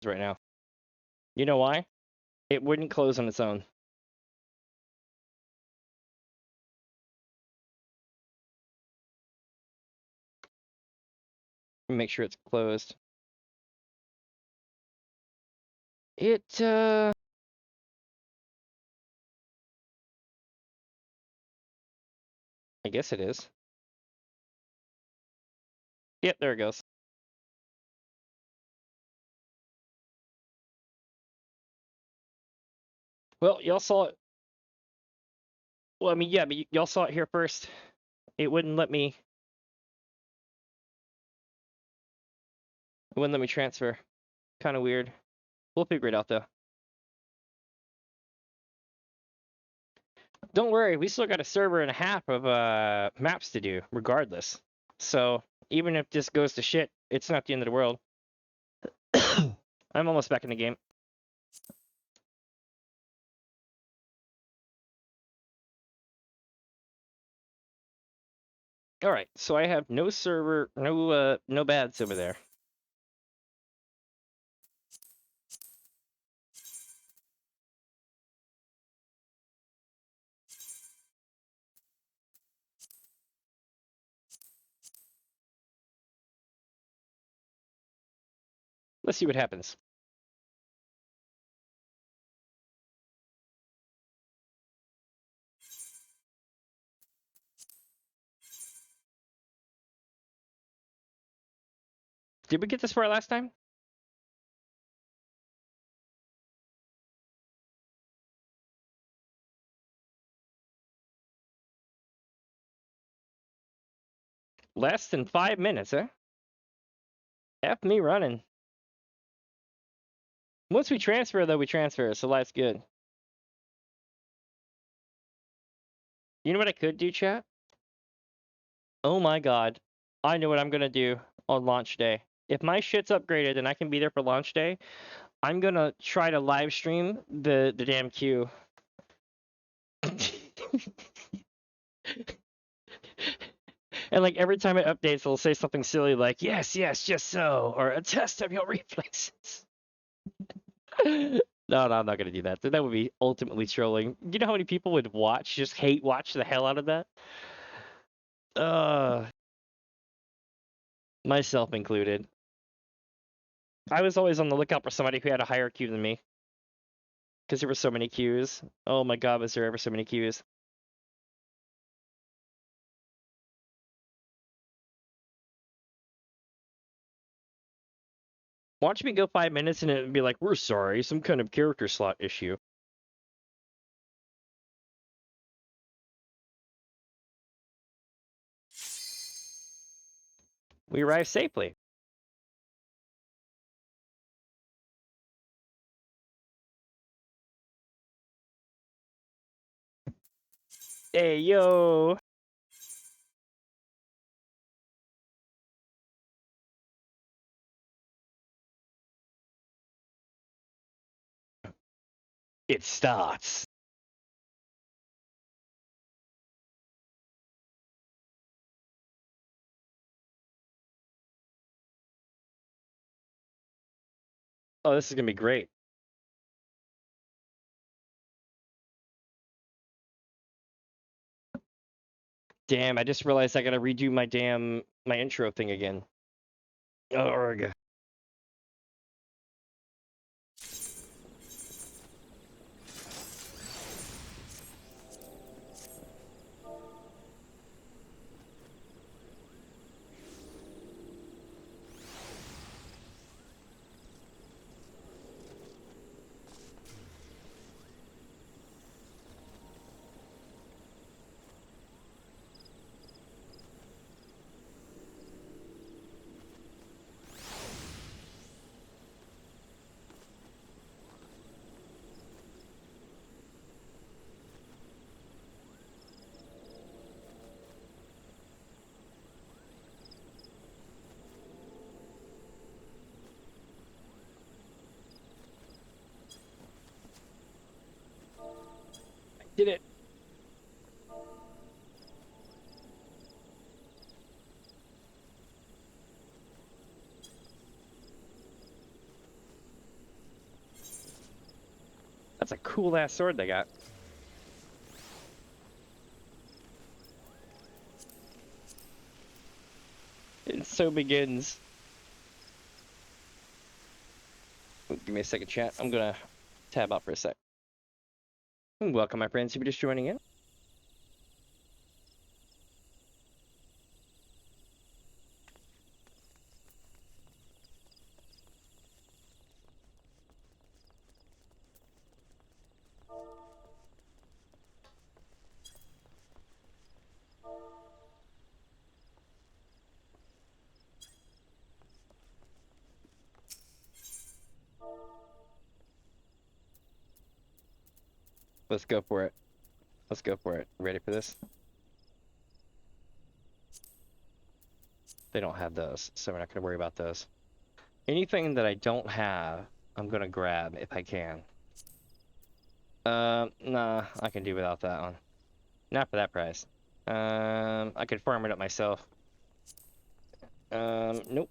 right now. You know why? It wouldn't close on its own. Make sure it's closed. I guess it is. Yep, there it goes. Well, y'all saw it. Well, I mean, yeah, but y'all saw it here first. It wouldn't let me. It wouldn't let me transfer. Kind of weird. We'll figure it out though. Don't worry, we still got a server and a half of maps to do, regardless. So even if this goes to shit, it's not the end of the world. I'm almost back in the game. All right, so I have no server, no bads over there. Let's see what happens. Did we get this far last time? Less than 5 minutes, huh? F me running. Once we transfer, though, we transfer, so life's good. You know what I could do, chat? Oh my god. I know what I'm gonna do on launch day. If my shit's upgraded and I can be there for launch day, I'm gonna try to live stream the damn queue. And like every time it updates, it'll say something silly like, yes, yes, just so, or a test of your reflexes. No, I'm not gonna do that. That would be ultimately trolling. You know how many people would watch, just hate watch the hell out of that? Myself included. I was always on the lookout for somebody who had a higher queue than me. Because there were so many queues. Oh my god, was there ever so many queues. Watch me go 5 minutes and it'd be like, we're sorry, some kind of character slot issue. We arrived safely. Hey, yo! It starts. Oh, this is gonna be great. Damn, I just realized I gotta redo my intro thing again. Arrgh. Did it. That's a cool-ass sword they got. And so begins. Give me a second, chat. I'm gonna tab out for a sec. Welcome, my friends, if you're just joining in. Let's go for it. Let's go for it. Ready for this? They don't have those, so we're not going to worry about those. Anything that I don't have, I'm going to grab if I can. Nah, I can do without that one. Not for that price. I could farm it up myself. Nope.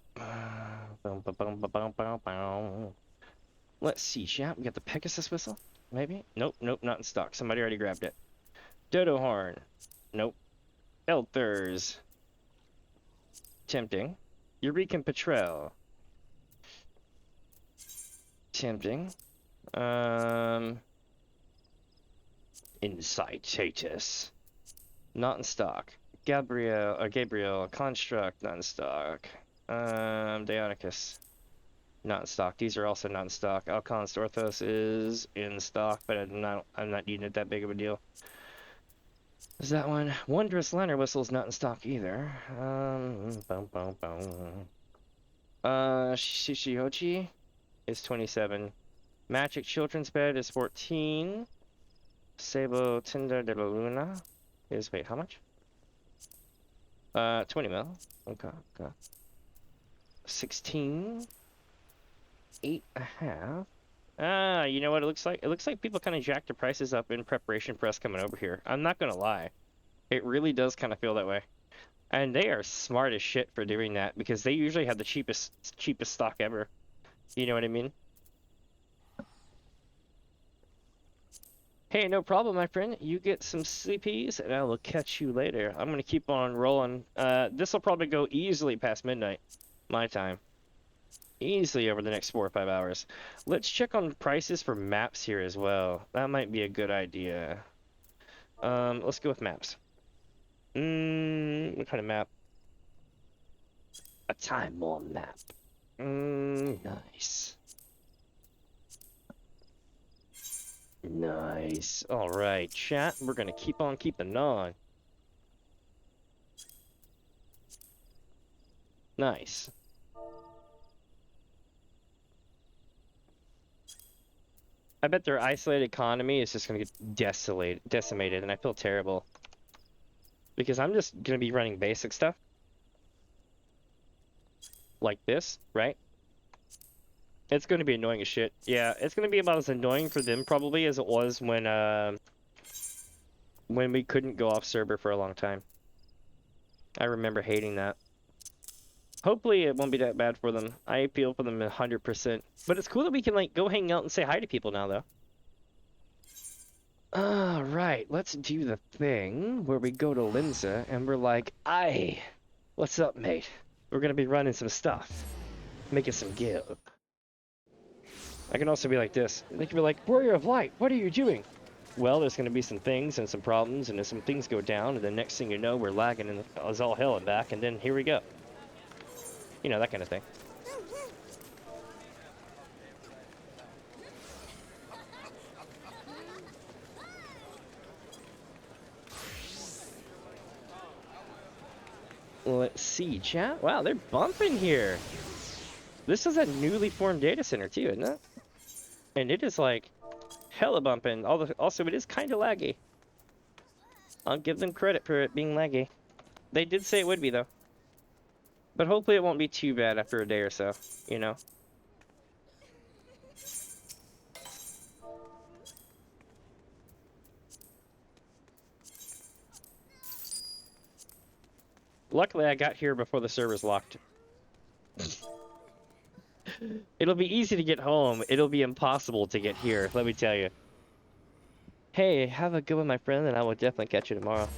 Let's see, chat. We got the Pegasus whistle? Maybe? Nope, nope, not in stock. Somebody already grabbed it. Dodo horn. Nope. Elthers. Tempting. Eurekan Petrel. Tempting. Incitatus. Not in stock. Gabriel, Construct, not in stock. Dionicus, not in stock. These are also not in stock. Alcon's Orthos is in stock, but I'm not needing it that big of a deal. Is that one? Wondrous Liner Whistle's not in stock either. Shishihochi is 27. Magic Children's Bed is 14. Sabo Tinder de la Luna is, wait, how much? 20 mil. Okay. 16. 8.5. You know what it looks like? It looks like people kind of jacked their prices up in preparation for us coming over here. I'm not gonna lie. It really does kind of feel that way. And they are smart as shit for doing that, because they usually have the cheapest stock ever. You know what I mean? Hey, no problem, my friend. You get some sleepies, and I will catch you later. I'm gonna keep on rolling. This will probably go easily past midnight, my time. Easily over the next 4 or 5 hours. Let's check on prices for maps here as well. That might be a good idea. Let's go with maps. What kind of map? A Time Bomb map. Nice. Nice. All right, chat. We're gonna keep on keeping on. Nice. I bet their isolated economy is just gonna get decimated, and I feel terrible. Because I'm just gonna be running basic stuff. Like this, right? It's gonna be annoying as shit. Yeah, it's gonna be about as annoying for them probably as it was when we couldn't go off server for a long time. I remember hating that. Hopefully it won't be that bad for them. I feel for them 100%. But it's cool that we can like go hang out and say hi to people now though. Alright, let's do the thing where we go to Linza and we're like, aye, what's up, mate? We're gonna be running some stuff. Making some gil. I can also be like this. They can be like, Warrior of Light, what are you doing? Well, there's gonna be some things and some problems, and as some things go down, and the next thing you know, we're lagging and it's all hell and back, and then here we go. You know, that kind of thing. Let's see, chat. Wow, they're bumping here. This is a newly formed data center too, isn't it? And it is like hella bumping. Also, it is kind of laggy. I'll give them credit for it being laggy. They did say it would be though. But hopefully it won't be too bad after a day or so, you know? Luckily, I got here before the server's locked. It'll be easy to get home. It'll be impossible to get here, let me tell you. Hey, have a good one, my friend, and I will definitely catch you tomorrow.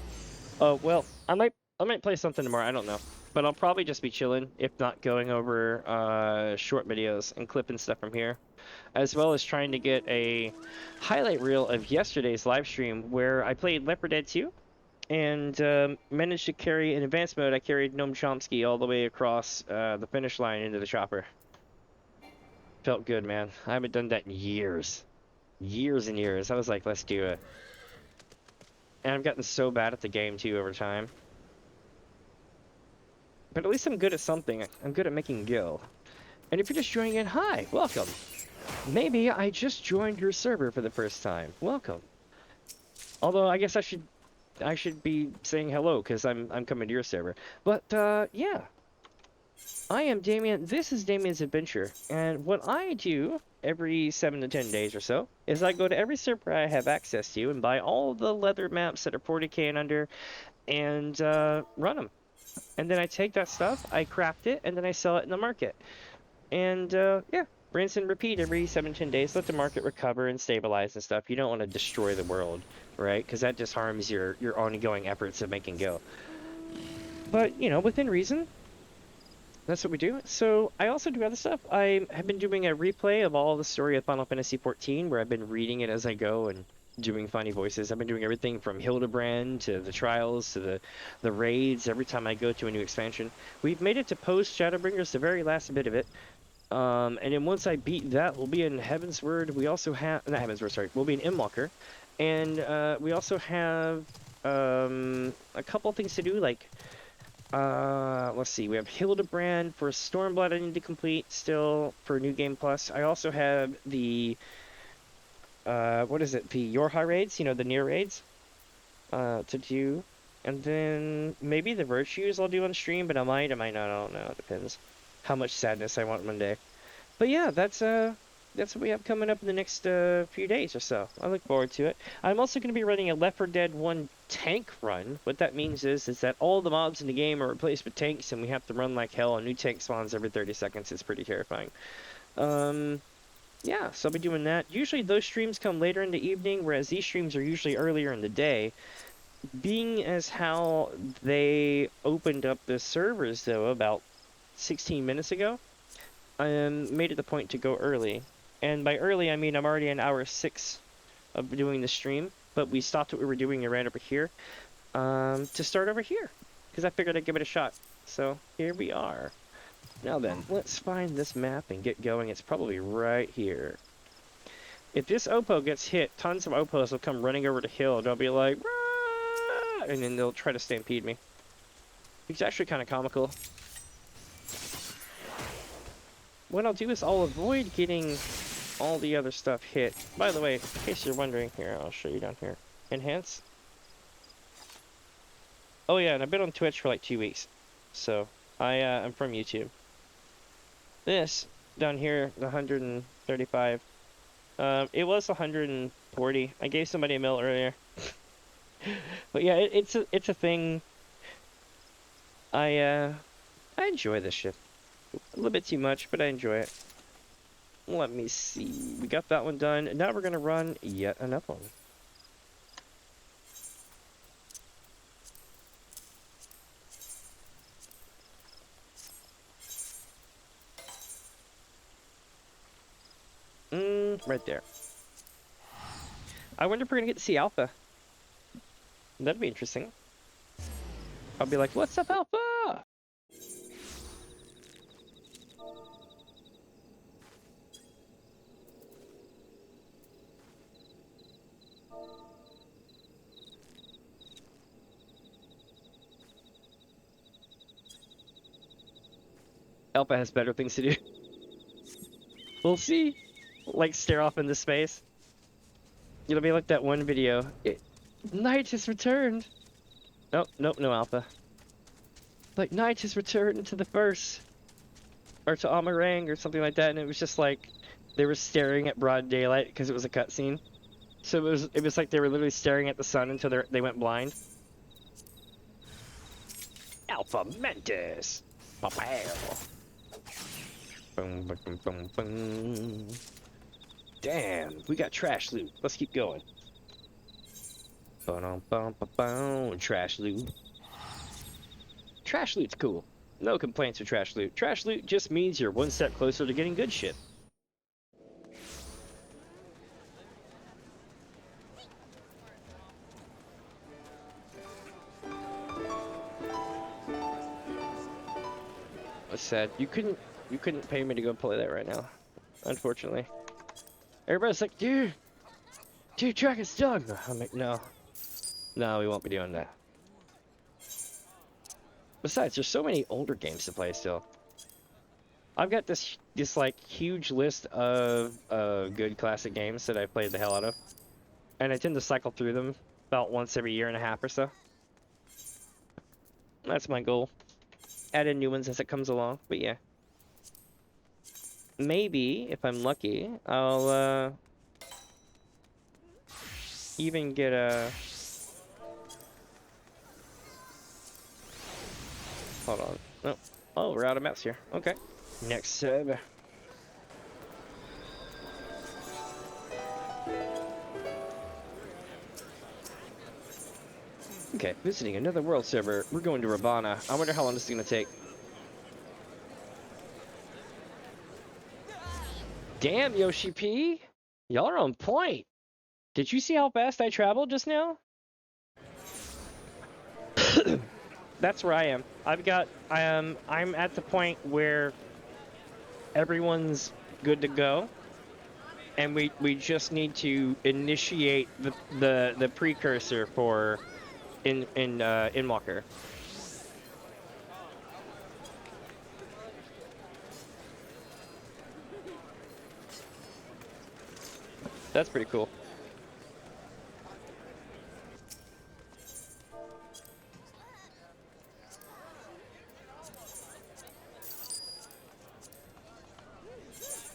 Oh, well, I might play something tomorrow, I don't know. But I'll probably just be chilling, if not going over short videos and clipping stuff from here, as well as trying to get a highlight reel of yesterday's live stream where I played Left 4 Dead 2 and managed to carry in advanced mode. I carried Noam Chomsky all the way across the finish line into the chopper. Felt good, man. I haven't done that in years. Years and years. I was like, let's do it. And I've gotten so bad at the game too over time. But at least I'm good at something. I'm good at making Gil. And if you're just joining in, hi, welcome. Maybe I just joined your server for the first time. Welcome. Although I guess I should be saying hello because I'm coming to your server. But yeah. I am Damien. This is Damien's Adventure. And what I do every 7 to 10 days or so is I go to every server I have access to and buy all the leather maps that are 40k and under and run them. And then I take that stuff, I craft it, and then I sell it in the market. And yeah, rinse and repeat every 7 to 10 days. Let the market recover and stabilize and stuff. You don't want to destroy the world, right? Because that just harms your ongoing efforts of making Go. But, you know, within reason, that's what we do. So I also do other stuff. I have been doing a replay of all the story of Final Fantasy XIV, where I've been reading it as I go and doing funny voices. I've been doing everything from Hildebrand to the trials to the raids every time I go to a new expansion. We've made it to post Shadowbringers, the very last bit of it. And then once I beat that, we'll be in Heaven's Word. We also have, not Heaven's Word, sorry, we'll be in Endwalker. And we also have a couple things to do, like let's see, we have Hildebrand for Stormblood I need to complete still for New Game Plus. I also have the what is it, the Yorha raids, you know, the near raids to do. And then maybe the Virtues I'll do on stream, but I might not, I don't know, it depends how much sadness I want one day. But yeah, that's what we have coming up in the next few days or so. I look forward to it. I'm also going to be running a Left 4 Dead 1 tank run. What that means is that all the mobs in the game are replaced with tanks, and we have to run like hell. A new tank spawns every 30 seconds. It's pretty terrifying. Yeah, so I'll be doing that. Usually those streams come later in the evening, whereas these streams are usually earlier in the day. Being as how they opened up the servers, though, about 16 minutes ago, I made it the point to go early. And by early, I mean I'm already in hour 6 of doing the stream, but we stopped what we were doing and ran over here to start over here, because I figured I'd give it a shot. So here we are. Now then, let's find this map and get going. It's probably right here. If this Oppo gets hit, tons of Oppos will come running over the hill, and they'll be like, "Rah!" And then they'll try to stampede me. It's actually kind of comical. What I'll do is I'll avoid getting all the other stuff hit. By the way, in case you're wondering, here, I'll show you down here. Enhance. Oh yeah, and I've been on Twitch for like 2 weeks. So, I'm from YouTube. This, down here, the 135. It was 140. I gave somebody a mill earlier. But yeah, it's a thing. I enjoy this shit. A little bit too much, but I enjoy it. Let me see. We got that one done. And now we're going to run yet another one. Right there. I wonder if we're going to get to see Alpha. That'd be interesting. I'll be like, what's up, Alpha? Alpha has better things to do. We'll see. Like, stare off into space. It'll be like that one video. Night has returned. Nope, nope, no Alpha. Like, night has returned to the first. Or to Amarang or something like that, and it was just like they were staring at broad daylight because it was a cutscene. So it was like they were literally staring at the sun until they went blind. Alpha Mentis! Pow. Boom, boom, boom, boom. Damn, we got trash loot. Let's keep going. Trash loot. Trash loot's cool. No complaints with trash loot. Trash loot just means you're one step closer to getting good shit. That's sad. You couldn't pay me to go play that right now, unfortunately. Everybody's like, dude, track is done. I'm like, no, we won't be doing that. Besides, there's so many older games to play still. I've got this like huge list of good classic games that I played the hell out of, and I tend to cycle through them about once every year and a half or so. That's my goal. Add in new ones as it comes along, but yeah. Maybe, if I'm lucky, I'll even get a... Hold on. No. Oh, we're out of maps here. Okay. Next sub. Okay, visiting another world server. We're going to Ravana. I wonder how long this is going to take. Damn, Yoshi P! Y'all are on point. Did you see how fast I traveled just now? That's where I am. I'm at the point where everyone's good to go, and we just need to initiate the precursor for Inwalker. That's pretty cool.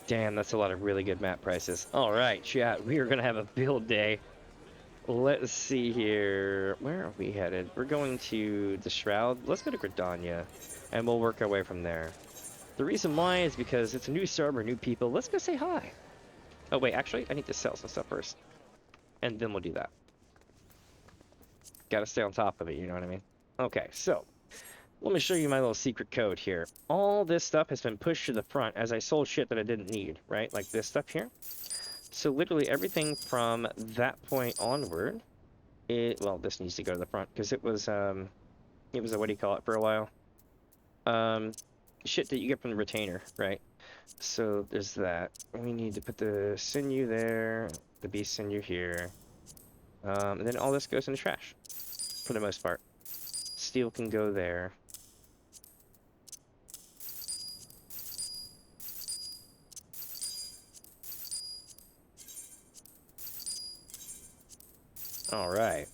Damn, that's a lot of really good map prices. Alright, chat, we are gonna have a build day. Let's see here. Where are we headed? We're going to the Shroud. Let's go to Gridania, and we'll work our way from there. The reason why is because it's a new server, new people. Let's go say hi. Oh wait, actually, I need to sell some stuff first, and then we'll do that. Gotta stay on top of it, you know what I mean? Okay, so let me show you my little secret code here. All this stuff has been pushed to the front as I sold shit that I didn't need, right? Like this stuff here. So literally everything from that point onward, well, this needs to go to the front because it was a, what do you call it, for a while? Shit that you get from the retainer, right? So there's that. We need to put the sinew there, the beast sinew here, and then all this goes in the trash, for the most part. Steel can go there. All right.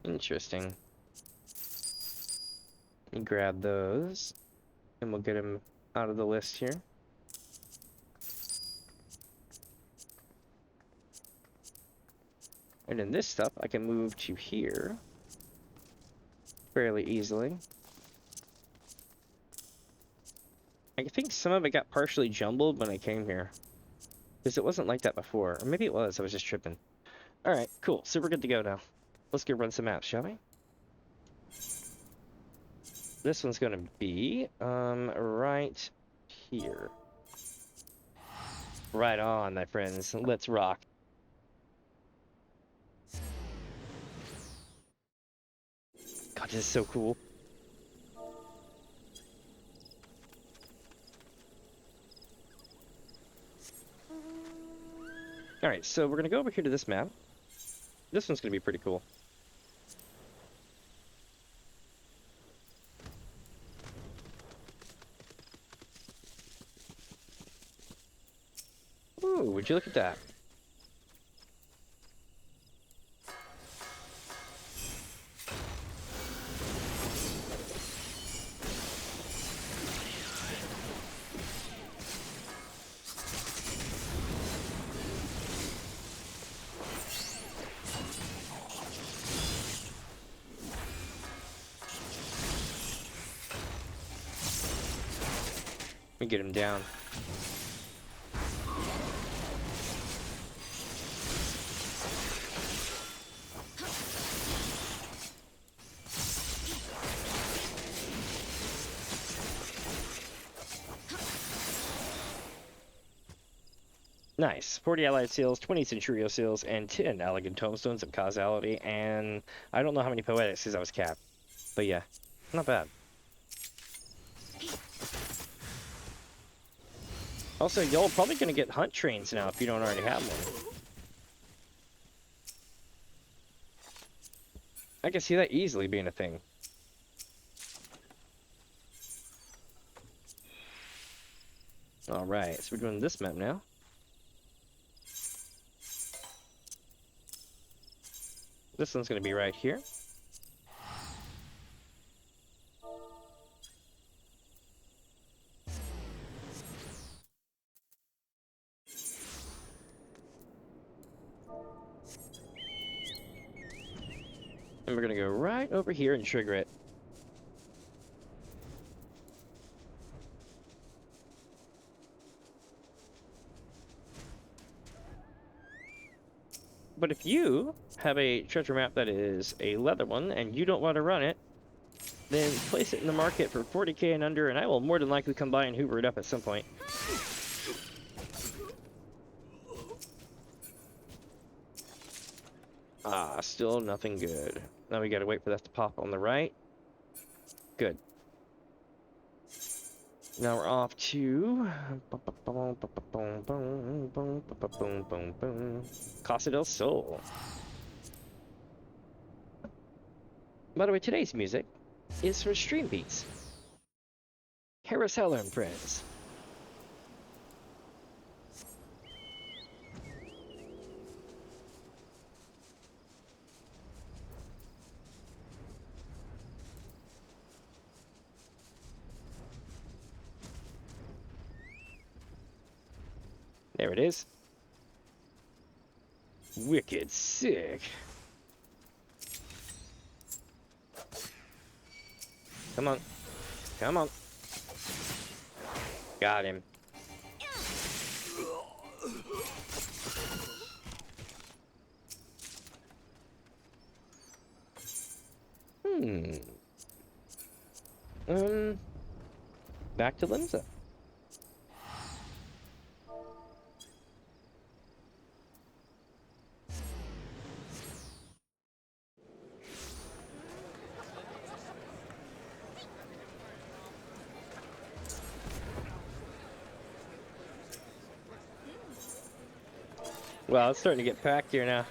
Interesting. Let me grab those, and we'll get them out of the list here. And then this stuff I can move to here fairly easily. I think some of it got partially jumbled when I came here, because it wasn't like that before. Or maybe it was, I was just tripping. Alright, cool. So we're good to go now. Let's go run some maps, shall we? This one's gonna be, right here. Right on, my friends. Let's rock. God, this is so cool. Alright, so we're gonna go over here to this map. This one's gonna be pretty cool. Ooh, would you look at that? me get him down. Nice. 40 allied seals, 20 centurio seals, and 10 elegant tomestones of causality, and I don't know how many poetics because I was capped. But yeah, not bad. Also, y'all probably gonna get hunt trains now if you don't already have one. I can see that easily being a thing. Alright, so we're doing this map now. This one's gonna be right here. And we're gonna go right over here and trigger it. But if you have a treasure map that is a leather one and you don't want to run it, then place it in the market for 40k and under, and I will more than likely come by and hoover it up at some point. Ah, still nothing good. Now we gotta wait for that to pop on the right. Good. Now we're off to Casa del Sol. By the way, today's music is from Stream Beats. Harris Heller and Friends. There it is. Wicked sick. Come on. Come on. Got him. Back to Limsa. Wow, it's starting to get packed here now.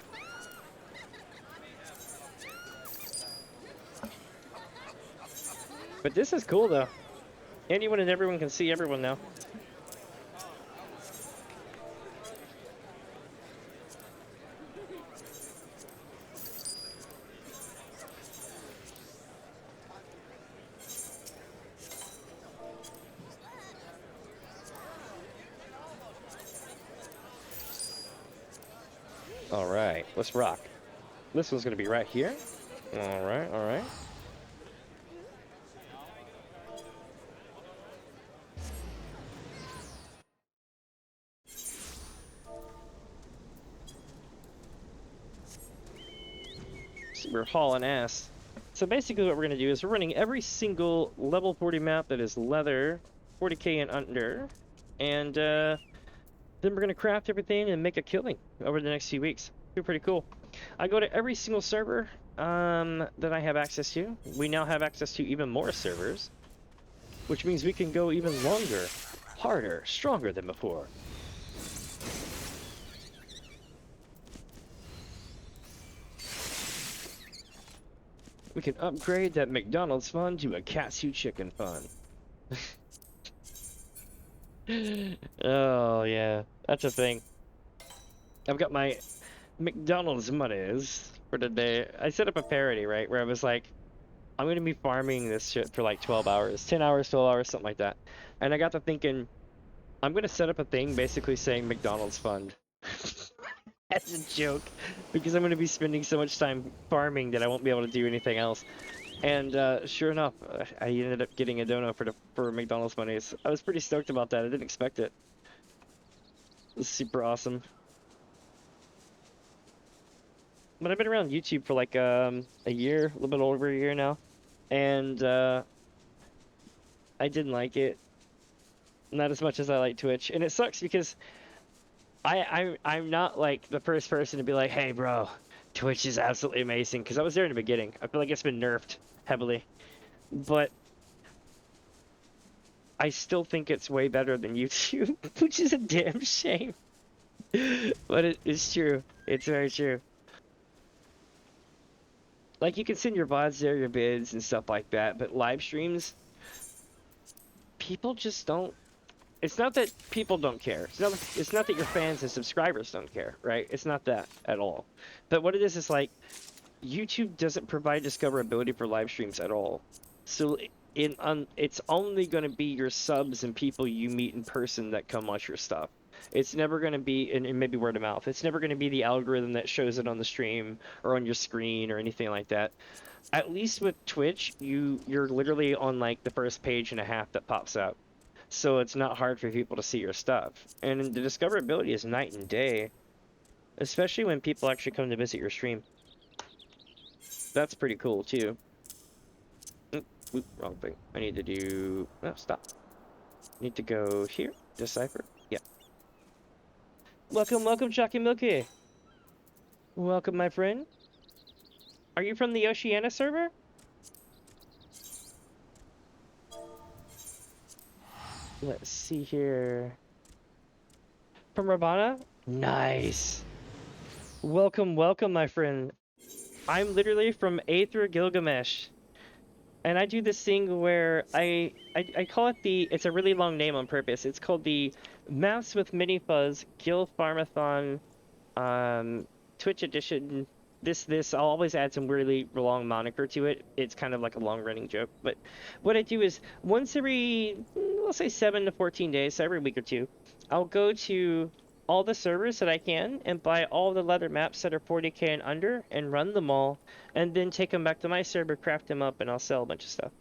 But this is cool though. Anyone and everyone can see everyone now. Alright, let's rock. This one's gonna be right here. Alright, alright. So we're hauling ass. So basically what we're gonna do is we're running every single level 40 map that is leather, 40k and under, and then we're gonna craft everything and make a killing over the next few weeks. Be pretty cool. I go to every single server that I have access to. We now have access to even more servers, which means we can go even longer, harder, stronger than before. We can upgrade that McDonald's fun to a Katsu chicken fun. Oh yeah, that's a thing. I've got my McDonald's monies for today. I set up a parody, right, where I was like, I'm gonna be farming this shit for like 12 hours, 10 hours, 12 hours, something like that. And I got to thinking, I'm gonna set up a thing basically saying McDonald's fund as a joke, because I'm gonna be spending so much time farming that I won't be able to do anything else. And sure enough, I ended up getting a dono for McDonald's monies. I was pretty stoked about that. I didn't expect it. It was super awesome. But I've been around YouTube for like a year, a little bit over a year now, and I didn't like it. Not as much as I like Twitch, and it sucks because I'm not like the first person to be like, hey bro, Twitch is absolutely amazing, because I was there in the beginning. I feel like it's been nerfed heavily, but I still think it's way better than YouTube, which is a damn shame. But it's true. It's very true. Like, you can send your VODs there, your bids and stuff like that, but live streams, people just don't. It's not that people don't care. It's not that your fans and subscribers don't care, right? It's not that at all. But what it is like YouTube doesn't provide discoverability for live streams at all. So it's only going to be your subs and people you meet in person that come watch your stuff. It's never going to be, and maybe word of mouth, it's never going to be the algorithm that shows it on the stream or on your screen or anything like that. At least with Twitch, you're literally on like the first page and a half that pops up. So it's not hard for people to see your stuff. And the discoverability is night and day, especially when people actually come to visit your stream. That's pretty cool too. Oop, wrong thing. I need to do... No, stop. Need to go here. Decipher. Yeah. Welcome, Chucky Milky. Welcome, my friend. Are you from the Oceania server? Let's see here. From Ravana? Nice. Welcome, my friend. I'm literally from Aether Gilgamesh. And I do this thing where I call it it's a really long name on purpose. It's called the Maps with Mini Fuzz Gil Farm-a-Thon Twitch edition. I'll always add some really long moniker to it. It's kind of like a long running joke. But what I do is once every, let's say 7 to 14 days, so every week or two, I'll go to all the servers that I can and buy all the leather maps that are 40k and under and run them all, and then take them back to my server, craft them up, and I'll sell a bunch of stuff.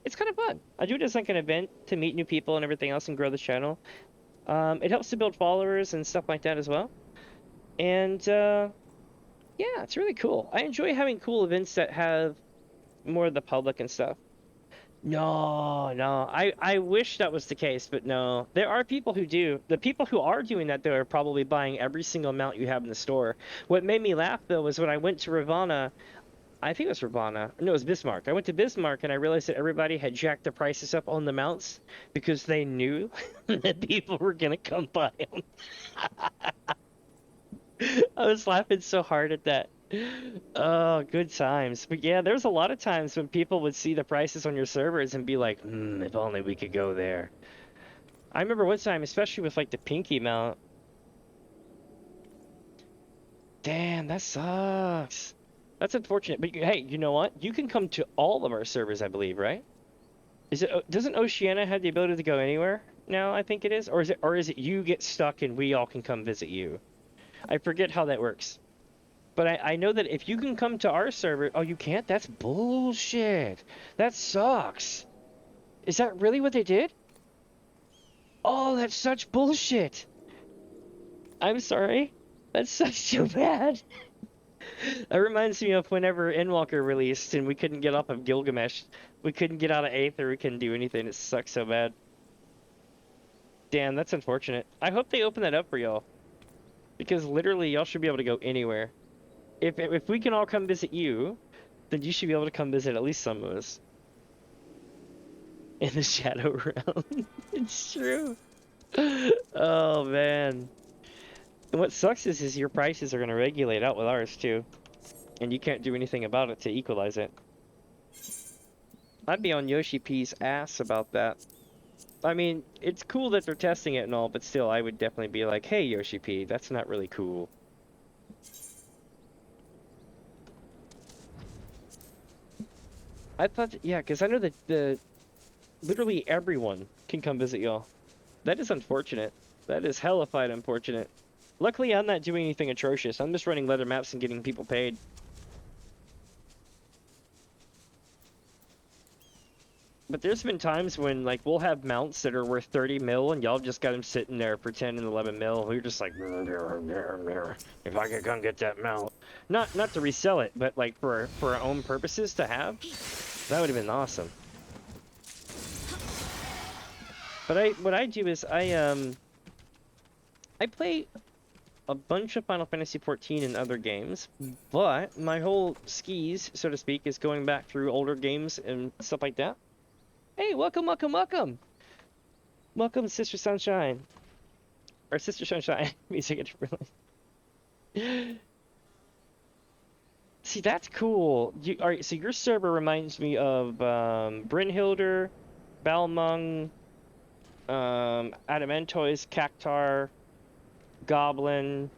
It's kind of fun. I do it as like an event to meet new people and everything else and grow the channel. It helps to build followers and stuff like that as well. And yeah, it's really cool. I enjoy having cool events that have more of the public and stuff. No. I wish that was the case, but no. There are people who do. The people who are doing that, though, are probably buying every single mount you have in the store. What made me laugh, though, was when I went to Ravana. I think it was Ravana. No, it was Bismarck. I went to Bismarck, and I realized that everybody had jacked the prices up on the mounts because they knew that people were going to come buy them. I was laughing so hard at that. Oh, good times. But yeah, there's a lot of times when people would see the prices on your servers and be like, if only we could go there. I remember one time, especially with like the Pinky mount. Damn, that sucks. That's unfortunate. But hey, you know what? You can come to all of our servers, I believe, right? Doesn't Oceania have the ability to go anywhere now, I think it is? Or is it you get stuck and we all can come visit you? I forget how that works. But I know that if you can come to our server... Oh, you can't? That's bullshit. That sucks. Is that really what they did? Oh, that's such bullshit. I'm sorry. That's so bad. That reminds me of whenever Endwalker released and we couldn't get off of Gilgamesh. We couldn't get out of Aether. We couldn't do anything. It sucks so bad. Damn, that's unfortunate. I hope they open that up for y'all. Because literally, y'all should be able to go anywhere. If we can all come visit you, then you should be able to come visit at least some of us. In the Shadow Realm. It's true. Oh, man. And what sucks is your prices are going to regulate out with ours, too. And you can't do anything about it to equalize it. I'd be on Yoshi P's ass about that. I mean, it's cool that they're testing it and all, but still, I would definitely be like, hey, Yoshi P, that's not really cool. I thought, yeah, because I know that literally everyone can come visit y'all. That is unfortunate. That is hellified unfortunate. Luckily, I'm not doing anything atrocious. I'm just running leather maps and getting people paid. But there's been times when, like, we'll have mounts that are worth 30 mil, and y'all just got them sitting there for 10 and 11 mil. We're just like, if I could come get that mount. Not to resell it, but, like, for our own purposes to have. That would have been awesome. But what I do is I play a bunch of Final Fantasy XIV and other games, but my whole skis, so to speak, is going back through older games and stuff like that. Hey, welcome, welcome, welcome! Welcome, Sister Sunshine. Or Sister Sunshine. Music really. See, that's cool. Alright, so your server reminds me of Brynhilder, Balmung, Adamantoise, Cactar, Goblin,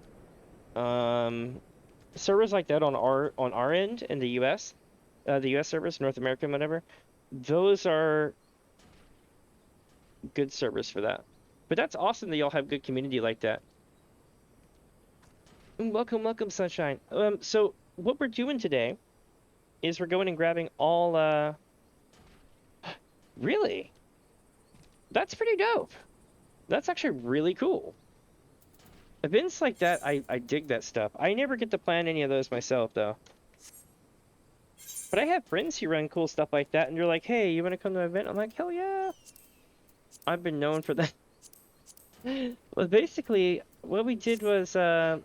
servers like that on our end in the US, the US servers, North America, whatever. Those are good servers for that. But that's awesome that y'all have good community like that. Welcome, welcome, Sunshine. So what we're doing today is we're going and grabbing all, really? That's pretty dope. That's actually really cool. Events like that, I dig that stuff. I never get to plan any of those myself, though. But I have friends who run cool stuff like that, and they're like, hey, you want to come to an event? I'm like, hell yeah. I've been known for that. Well, basically, what we did was, let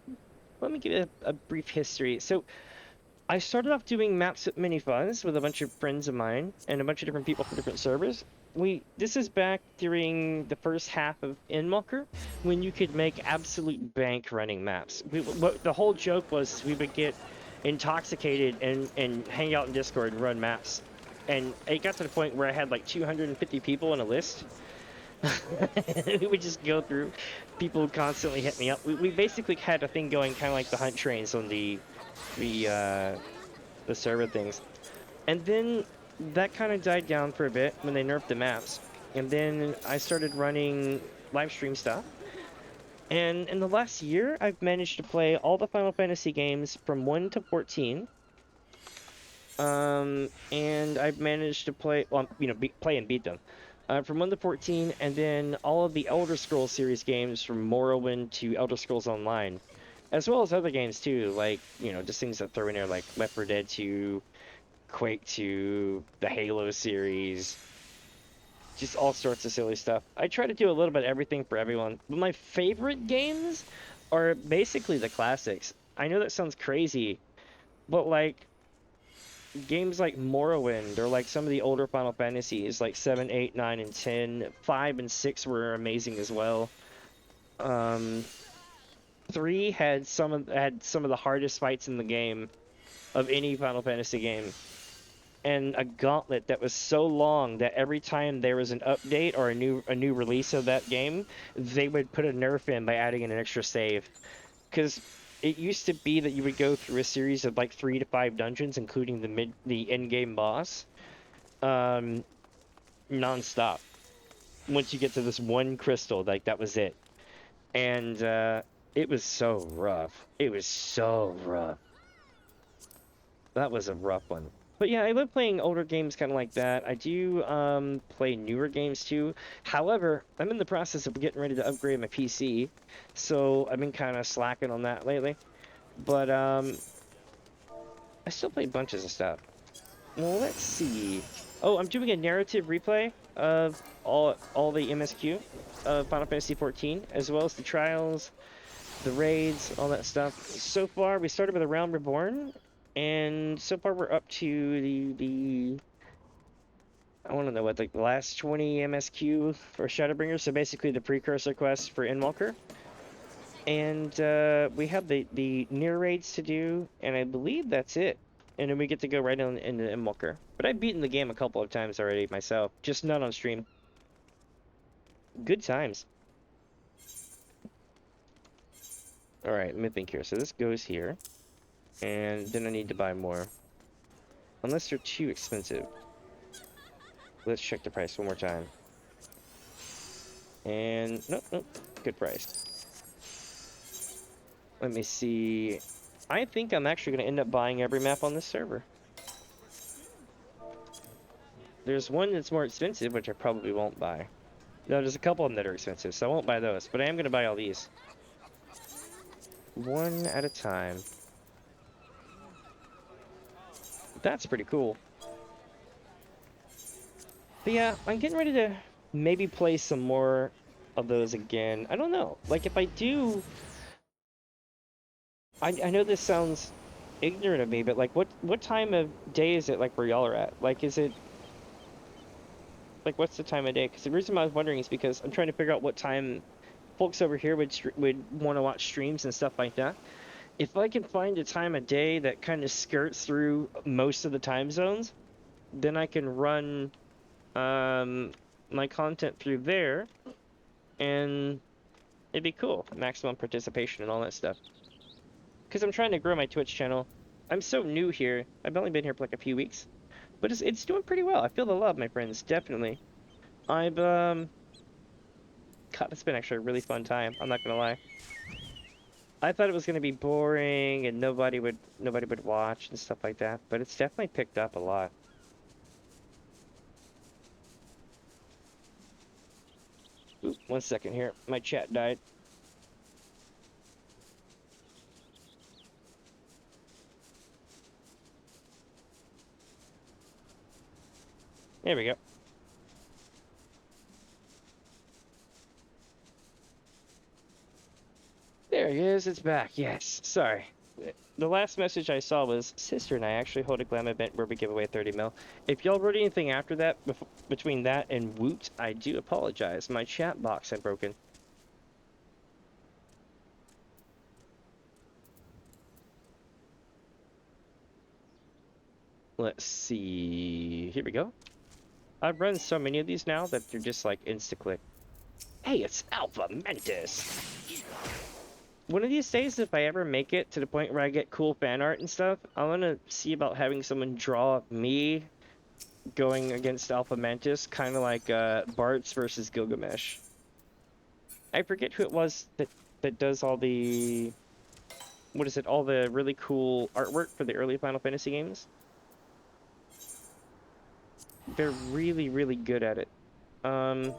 me give you a brief history. So, I started off doing maps with Mini Fuzz with a bunch of friends of mine and a bunch of different people from different servers. This is back during the first half of Endwalker, when you could make absolute bank running maps. The whole joke was we would get intoxicated and hang out in Discord and run maps. And it got to the point where I had like 250 people in a list. We would just go through. People would constantly hit me up. We basically had a thing going kind of like the hunt trains on the server things. And then that kind of died down for a bit when they nerfed the maps. And then I started running live stream stuff. And in the last year, I've managed to play all the Final Fantasy games from 1 to 14. And I've managed to play, well, you know, play and beat them. From 1 to 14, and then all of the Elder Scrolls series games from Morrowind to Elder Scrolls Online. As well as other games too, like, you know, just things that throw in there like Left 4 Dead 2, Quake 2, the Halo series, just all sorts of silly stuff. I try to do a little bit of everything for everyone. But my favorite games are basically the classics. I know that sounds crazy, but like games like Morrowind or like some of the older Final Fantasies like 7, 8, 9, and 10, 5 and 6 were amazing as well. 3 had some of the hardest fights in the game of any Final Fantasy game. And a gauntlet that was so long that every time there was an update or a new release of that game, they would put a nerf in by adding in an extra save. Because it used to be that you would go through a series of like 3 to 5 dungeons, including the end game boss, non-stop. Once you get to this one crystal, like that was it. And it was so rough. It was so rough. That was a rough one. But yeah, I love playing older games kind of like that. I do play newer games too. However, I'm in the process of getting ready to upgrade my PC, so I've been kind of slacking on that lately. But I still play bunches of stuff. Well, let's see. Oh, I'm doing a narrative replay of all the MSQ of Final Fantasy XIV, as well as the trials, the raids, all that stuff. So far, we started with A Realm Reborn. And so far we're up to the I want to know what, like the last 20 MSQ for Shadowbringer, so basically the precursor quest for Endwalker. And we have the near raids to do, and I believe that's it. And then we get to go right on into Endwalker. But I've beaten the game a couple of times already myself, just not on stream. Good times. Alright, let me think here. So this goes here. And then I need to buy more. Unless they're too expensive. Let's check the price one more time. And nope, good price. Let me see. I think I'm actually going to end up buying every map on this server. There's one that's more expensive, which I probably won't buy. No, there's a couple of them that are expensive, so I won't buy those. But I am going to buy all these. One at a time. That's pretty cool. But yeah, I'm getting ready to maybe play some more of those again. I don't know. Like, if I do... I know this sounds ignorant of me, but like, what time of day is it, like, where y'all are at? Like, is it... Like, what's the time of day? Because the reason I was wondering is because I'm trying to figure out what time folks over here would want to watch streams and stuff like that. If I can find a time of day that kind of skirts through most of the time zones, then I can run my content through there, and it'd be cool. Maximum participation and all that stuff. Because I'm trying to grow my Twitch channel. I'm so new here. I've only been here for like a few weeks, but it's doing pretty well. I feel the love, my friends, definitely. I've God, it's been actually a really fun time. I'm not gonna lie. I thought it was gonna be boring and nobody would watch and stuff like that, but it's definitely picked up a lot. Ooh, 1 second here. My chat died. There we go. There he is. It's back. Yes. Sorry. The last message I saw was, Sister and I actually hold a glam event where we give away 30 mil. If y'all wrote anything after that, between that and Woot, I do apologize. My chat box had broken. Let's see. Here we go. I've run so many of these now that they're just like insta-click. Hey, it's Alpha Mentis! One of these days, if I ever make it to the point where I get cool fan art and stuff, I want to see about having someone draw me going against Alpha Mantis, kind of like Bartz versus Gilgamesh. I forget who it was that does all the... What is it? All the really cool artwork for the early Final Fantasy games. They're really, really good at it. I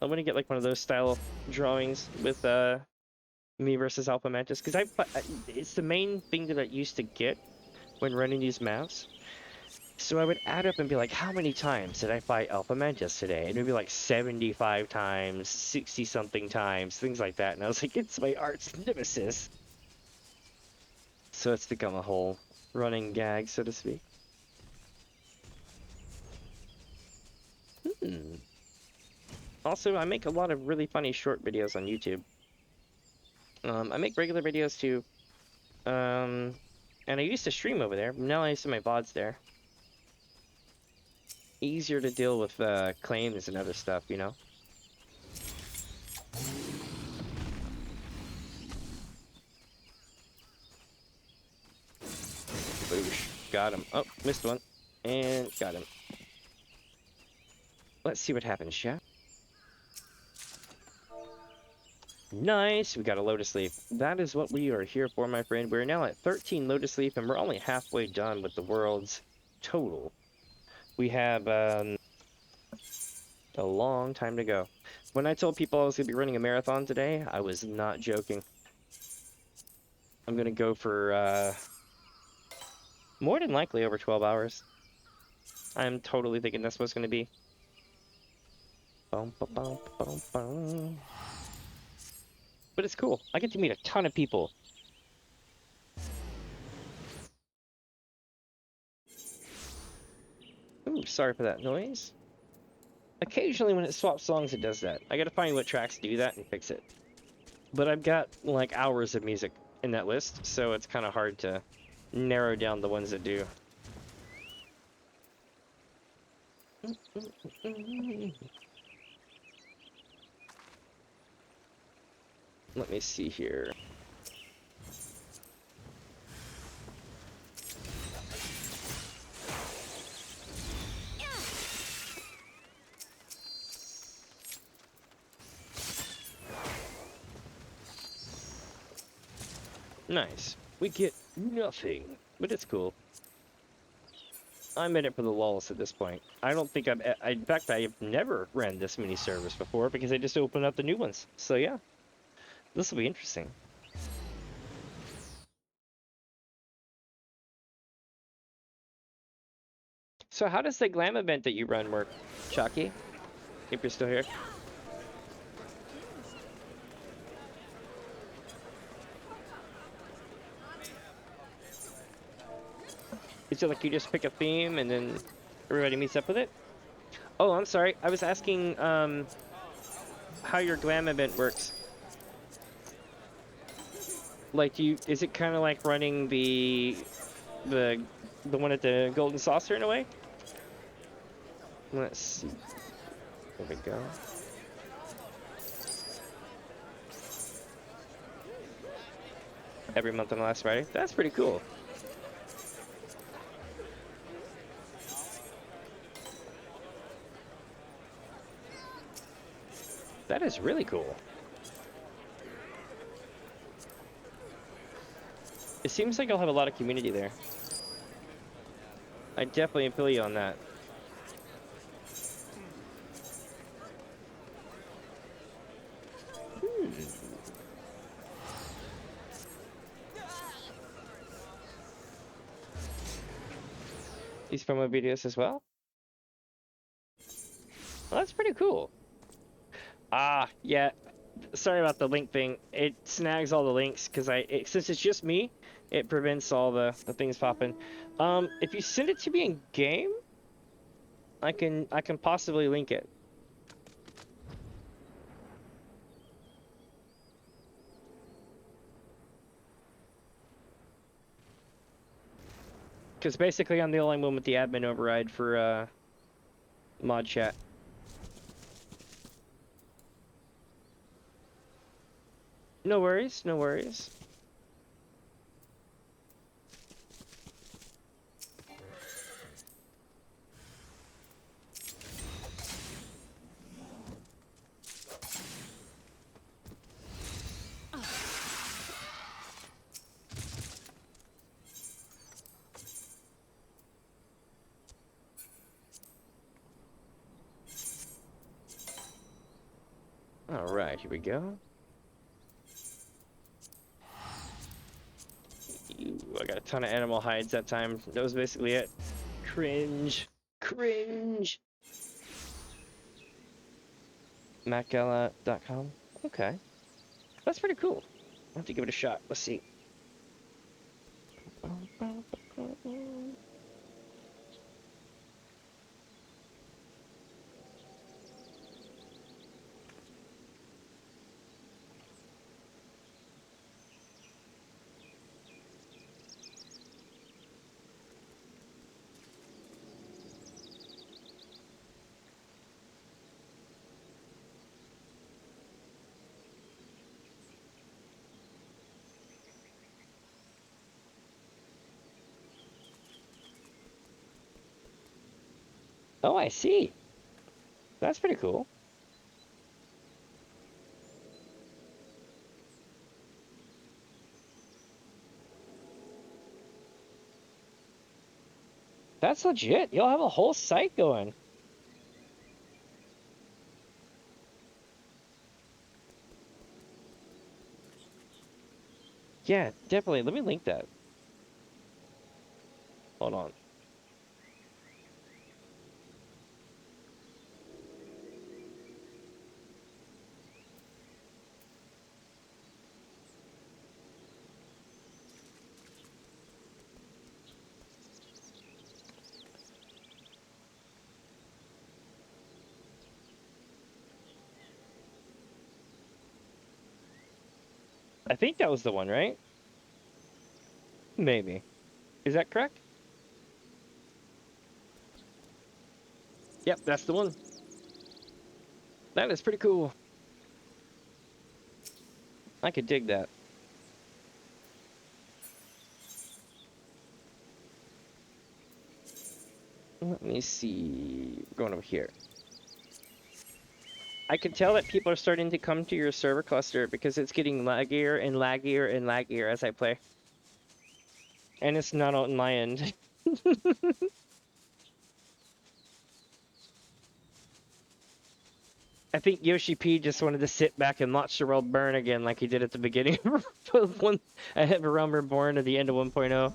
want to get like one of those style drawings with me versus Alpha Mantis, because it's the main thing that I used to get when running these maps. So I would add up and be like, how many times did I fight Alpha Mantis today? And it would be like 75 times, 60 something times, things like that. And I was like, it's my arch nemesis. So it's become a whole running gag, so to speak. Also, I make a lot of really funny short videos on YouTube. I make regular videos too. And I used to stream over there, but now I used to my VODs there. Easier to deal with claims and other stuff, you know? Boosh. Got him. Oh, missed one. And got him. Let's see what happens, chat. Nice! We got a Lotus Leaf. That is what we are here for, my friend. We're now at 13 Lotus Leaf, and we're only halfway done with the world's total. We have a long time to go. When I told people I was going to be running a marathon today, I was not joking. I'm going to go for more than likely over 12 hours. I'm totally thinking that's what it's going to be. Bum, ba, bum, bum, bum. But it's cool. I get to meet a ton of people. Ooh, sorry for that noise. Occasionally when it swaps songs, it does that. I gotta find what tracks do that and fix it. But I've got like hours of music in that list, so it's kind of hard to narrow down the ones that do. Let me see here. Nice. We get nothing, but it's cool. I'm in it for the lulls at this point. I don't think in fact, I've never ran this mini service before because I just opened up the new ones. So yeah, this will be interesting. So how does the glam event that you run work, Chucky? If you're still here. Is it like you just pick a theme and then everybody meets up with it? Oh, I'm sorry. I was asking how your glam event works. Like, is it kind of like running the one at the Golden Saucer in a way? Let's see. There we go. Every month on the last Friday. That's pretty cool. That is really cool. It seems like I'll have a lot of community there. I definitely feel you on that. These promo videos as well? Well, that's pretty cool. Ah, yeah. Sorry about the link thing. It snags all the links because since it's just me, it prevents all the things popping. If you send it to me in game, I can possibly link it. Because basically I'm the only one with the admin override for mod chat. No worries, no worries. Alright, here we go. I got a ton of animal hides that time. That was basically it. Cringe. Cringe. MacGala.com. Okay. That's pretty cool. I'll have to give it a shot. Let's see. Oh, I see. That's pretty cool. That's legit. You'll have a whole site going. Yeah, definitely. Let me link that. Hold on. I think that was the one, right? Maybe. Is that correct? Yep, that's the one. That is pretty cool. I could dig that. Let me see. We're going over here. I can tell that people are starting to come to your server cluster because it's getting laggier and laggier and laggier as I play. And it's not on my end. I think Yoshi P just wanted to sit back and watch the world burn again like he did at the beginning of one ahead of Realm Reborn at the end of 1.0.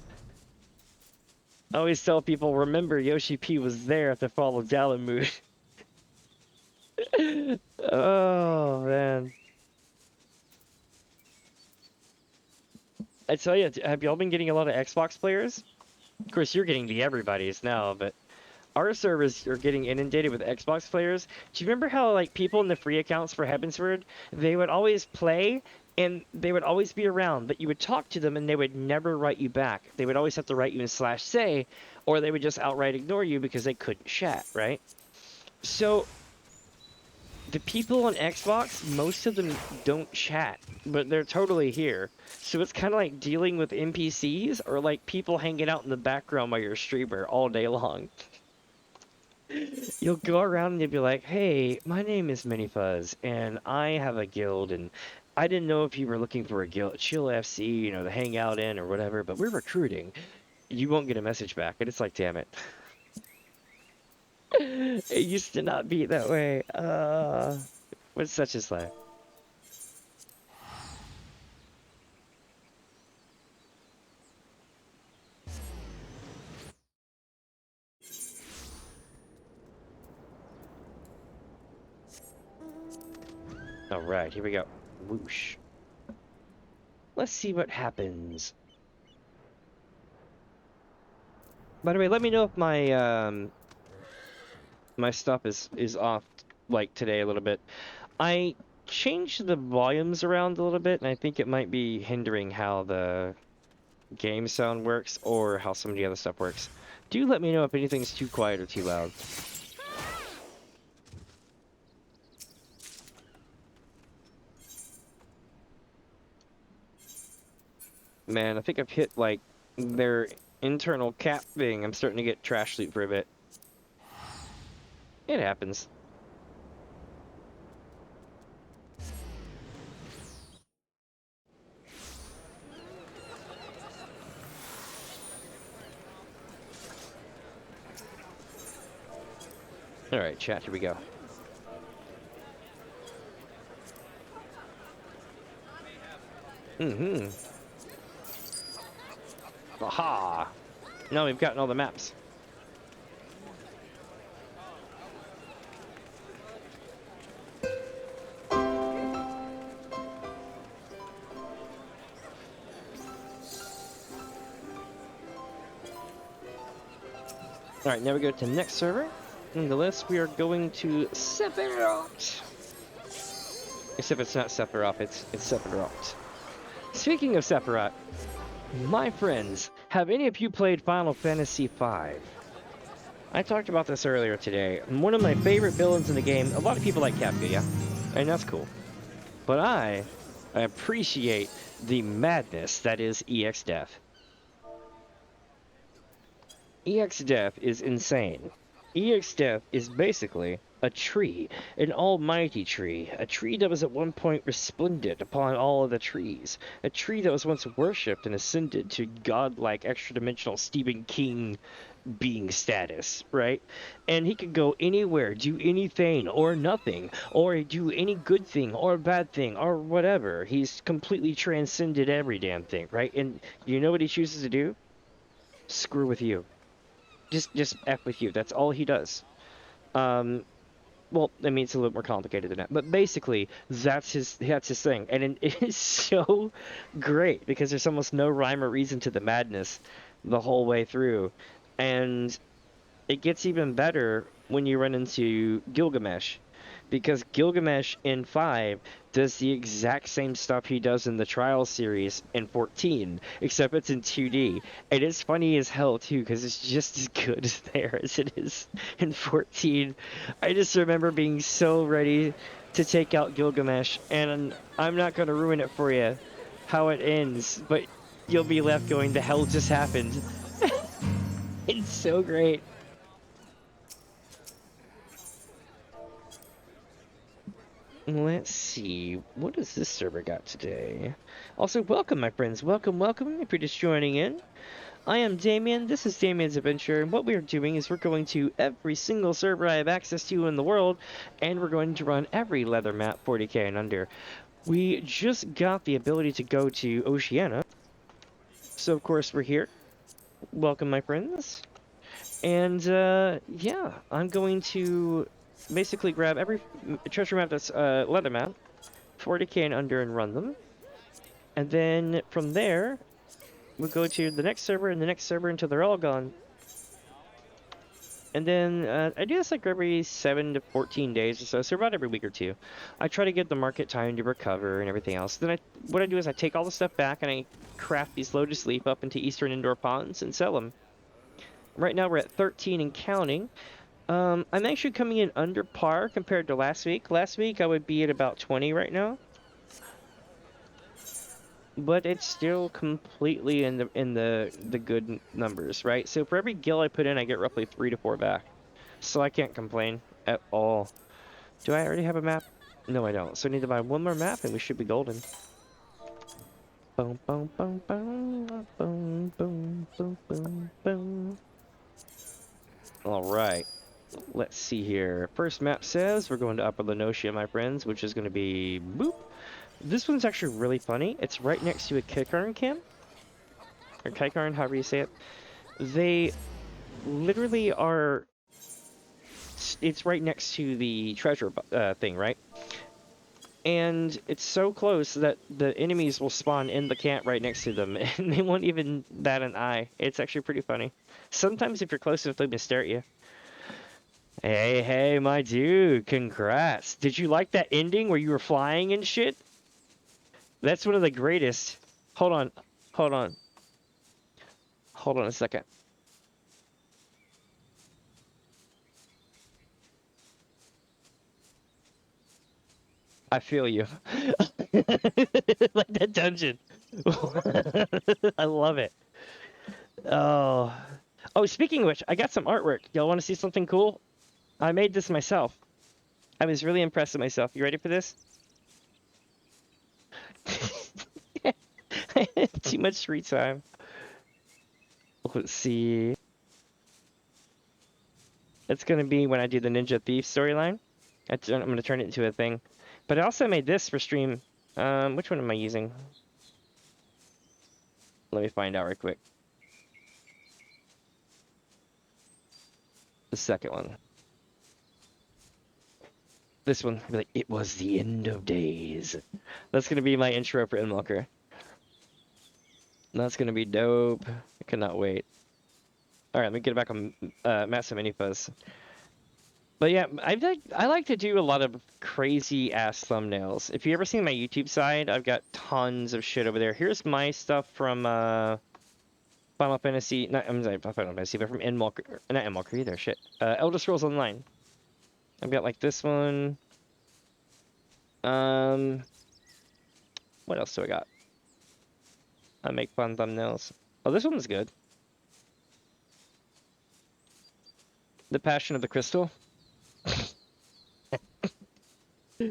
I always tell people, remember Yoshi P was there at the fall of Dalamud. Oh, man. I tell you, have y'all been getting a lot of Xbox players? Of course, you're getting the everybody's now, but our servers are getting inundated with Xbox players. Do you remember how, like, people in the free accounts for Heavensward, they would always play and they would always be around, but you would talk to them and they would never write you back. They would always have to write you in /say, or they would just outright ignore you because they couldn't chat, right? So the people on Xbox, most of them don't chat, but they're totally here. So it's kind of like dealing with NPCs or like people hanging out in the background while you're a streamer all day long. You'll go around and you'll be like, hey, my name is Mini Fuzz, and I have a guild, and I didn't know if you were looking for a guild, Chill FC, you know, to hang out in or whatever, but we're recruiting. You won't get a message back, and it's like, damn it. It used to not be that way. What's such as life? All right, here we go. Whoosh. Let's see what happens. By the way, let me know if my my stuff is off like today a little bit. I changed the volumes around a little bit, and I think it might be hindering how the game sound works or how some of the other stuff works. Do let me know if anything's too quiet or too loud. Man, I think I've hit like their internal cap thing. I'm starting to get trash loot for a bit. It happens. Alright, chat, here we go. Mm-hmm. Aha! Now we've gotten all the maps. Alright, now we go to the next server. In the list, we are going to Sephiroth. Except it's not Sephiroth, it's Sephiroth. Speaking of Sephiroth, my friends, have any of you played Final Fantasy V? I talked about this earlier today. One of my favorite villains in the game. A lot of people like Kafka, yeah? And that's cool. But I appreciate the madness that is EX-Death. EX-Death is insane. EX-Death is basically a tree, an almighty tree, a tree that was at one point resplendent upon all of the trees, a tree that was once worshipped and ascended to godlike extra-dimensional Stephen King being status, right? And he could go anywhere, do anything or nothing, or do any good thing or bad thing or whatever. He's completely transcended every damn thing, right? And you know what he chooses to do? Screw with you. Just F with you. That's all he does. Well, I mean, it's a little more complicated than that, but basically, that's his thing, and it is so great because there's almost no rhyme or reason to the madness the whole way through, and it gets even better when you run into Gilgamesh, because Gilgamesh in 5 does the exact same stuff he does in the Trial series in 14, except it's in 2D. And it's funny as hell, too, because it's just as good there as it is in 14. I just remember being so ready to take out Gilgamesh, and I'm not going to ruin it for you, how it ends, but you'll be left going, the hell just happened? It's so great. Let's see, what does this server got today? Also, welcome, my friends. Welcome, welcome, if you're just joining in. I am Damien, this is DamiensAdventure, and what we are doing is we're going to every single server I have access to in the world, and we're going to run every leather map 40k and under. We just got the ability to go to Oceania, so of course we're here. Welcome, my friends. And, yeah, I'm going to basically grab every treasure map that's leather map, 40k and under, and run them. And then from there, we'll go to the next server and the next server until they're all gone. And then I do this like every 7 to 14 days or so, so about every week or two. I try to give the market time to recover and everything else. Then what I do is I take all the stuff back and I craft these low to sleep up into Eastern indoor ponds and sell them. Right now we're at 13 and counting. I'm actually coming in under par compared to last week. Last week I would be at about 20 right now. But it's still completely in the good numbers, right? So for every gil I put in, I get roughly 3 to 4 back. So I can't complain at all. Do I already have a map? No, I don't. So I need to buy one more map and we should be golden. Boom, boom, boom, boom, boom, boom, boom, boom, boom. Alright. Let's see here. First map says we're going to Upper Lenosia, my friends, which is going to be boop. This one's actually really funny. It's right next to a Kikarn camp. Or Kikarn, however you say it. They literally are... It's right next to the treasure thing, right? And it's so close that the enemies will spawn in the camp right next to them, and they won't even bat an eye. It's actually pretty funny. Sometimes if you're close enough, they'll just stare at you. Hey, hey, my dude, congrats. Did you like that ending where you were flying and shit? That's one of the greatest. Hold on, hold on. Hold on a second. I feel you. Like that dungeon. I love it. Oh. Oh, speaking of which, I got some artwork. Y'all want to see something cool? I made this myself. I was really impressed with myself. You ready for this? I had too much free time. Let's see. It's gonna be when I do the Ninja Thief storyline. I'm gonna turn it into a thing. But I also made this for stream. Which one am I using? Let me find out right quick. The second one. This one, I'll be like, it was the end of days. That's gonna be my intro for Endwalker. That's gonna be dope. I cannot wait. All right, let me get back on Massive Mini Fuzz. But yeah, I like to do a lot of crazy ass thumbnails. If you ever seen my YouTube side, I've got tons of shit over there. Here's my stuff from Final Fantasy, I'm sorry, not Final Fantasy, but from Endwalker, not Endwalker either. Shit, Elder Scrolls Online. I've got like this one. What else do I got? I make fun thumbnails. Oh, this one's good. The Passion of the Crystal. All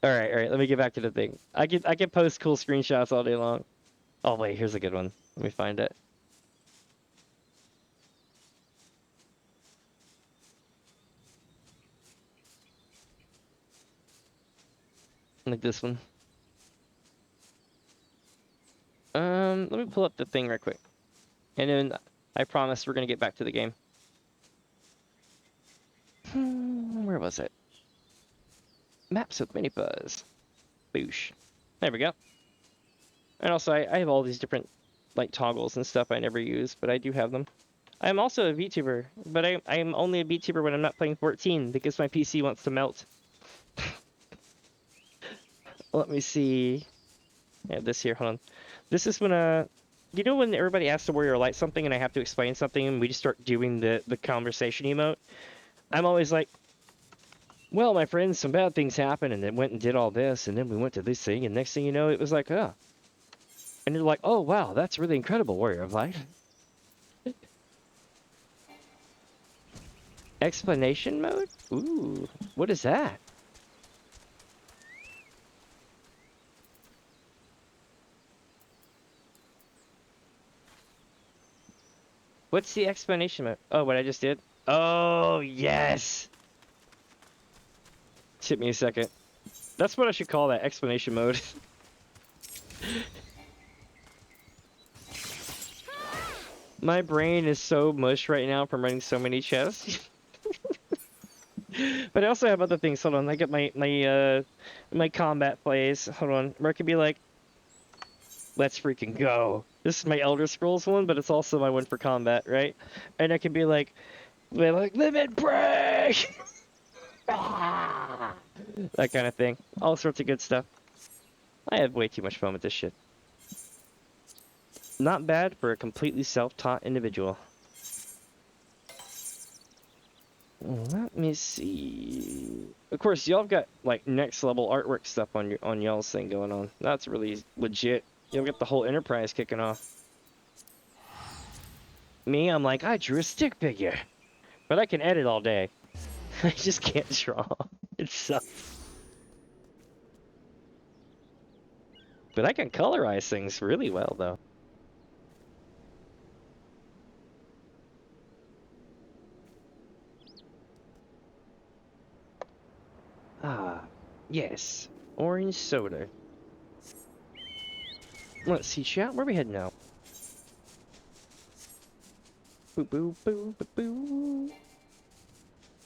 right. Let me get back to the thing. I can post cool screenshots all day long. Oh wait, here's a good one. Let me find it. Like this one. Let me pull up the thing right quick, and then I promise we're gonna get back to the game. Where was it? Maps with Mini Fuzz. Boosh. There we go. And also, I have all these different, like, toggles and stuff I never use, but I do have them. I'm also a VTuber, but I'm only a VTuber when I'm not playing 14, because my PC wants to melt. Let me see. Yeah, this here, hold on. This is when, you know when everybody asks to warrior light something and I have to explain something and we just start doing the conversation emote? I'm always like, well, my friends, some bad things happened and then went and did all this and then we went to this thing and next thing you know, it was like, oh. And you're like, oh, wow, that's really incredible, warrior of light. Explanation mode? Ooh, what is that? What's the explanation mode? Oh, what I just did? Oh, yes! Took me a second. That's what I should call that, explanation mode. My brain is so mush right now from running so many chests. But I also have other things. Hold on, I get my combat plays. Hold on, where I could be like, let's freaking go. This is my Elder Scrolls one, but it's also my one for combat, right? And I can be like limit break, that kind of thing. All sorts of good stuff. I have way too much fun with this shit. Not bad for a completely self-taught individual. Let me see. Of course, y'all got like next level artwork stuff on y'all's thing going on. That's really legit. You'll get the whole enterprise kicking off. Me, I'm like, I drew a stick figure, but I can edit all day. I just can't draw. It sucks. But I can colorize things really well, though. Ah, yes. Orange soda. Let's see, chat. Where are we heading now? Boo, boo, boo, boo, boo.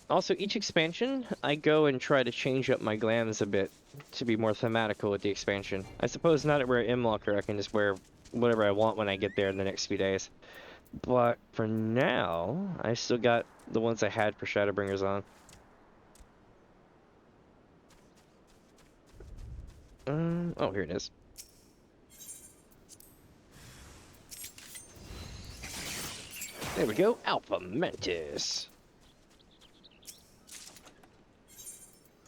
Also, each expansion, I go and try to change up my glands a bit to be more thematical with the expansion. I suppose now that we're at M-Locker, I can just wear whatever I want when I get there in the next few days. But for now, I still got the ones I had for Shadowbringers on. Oh, here it is. There we go, Alpha Mantis.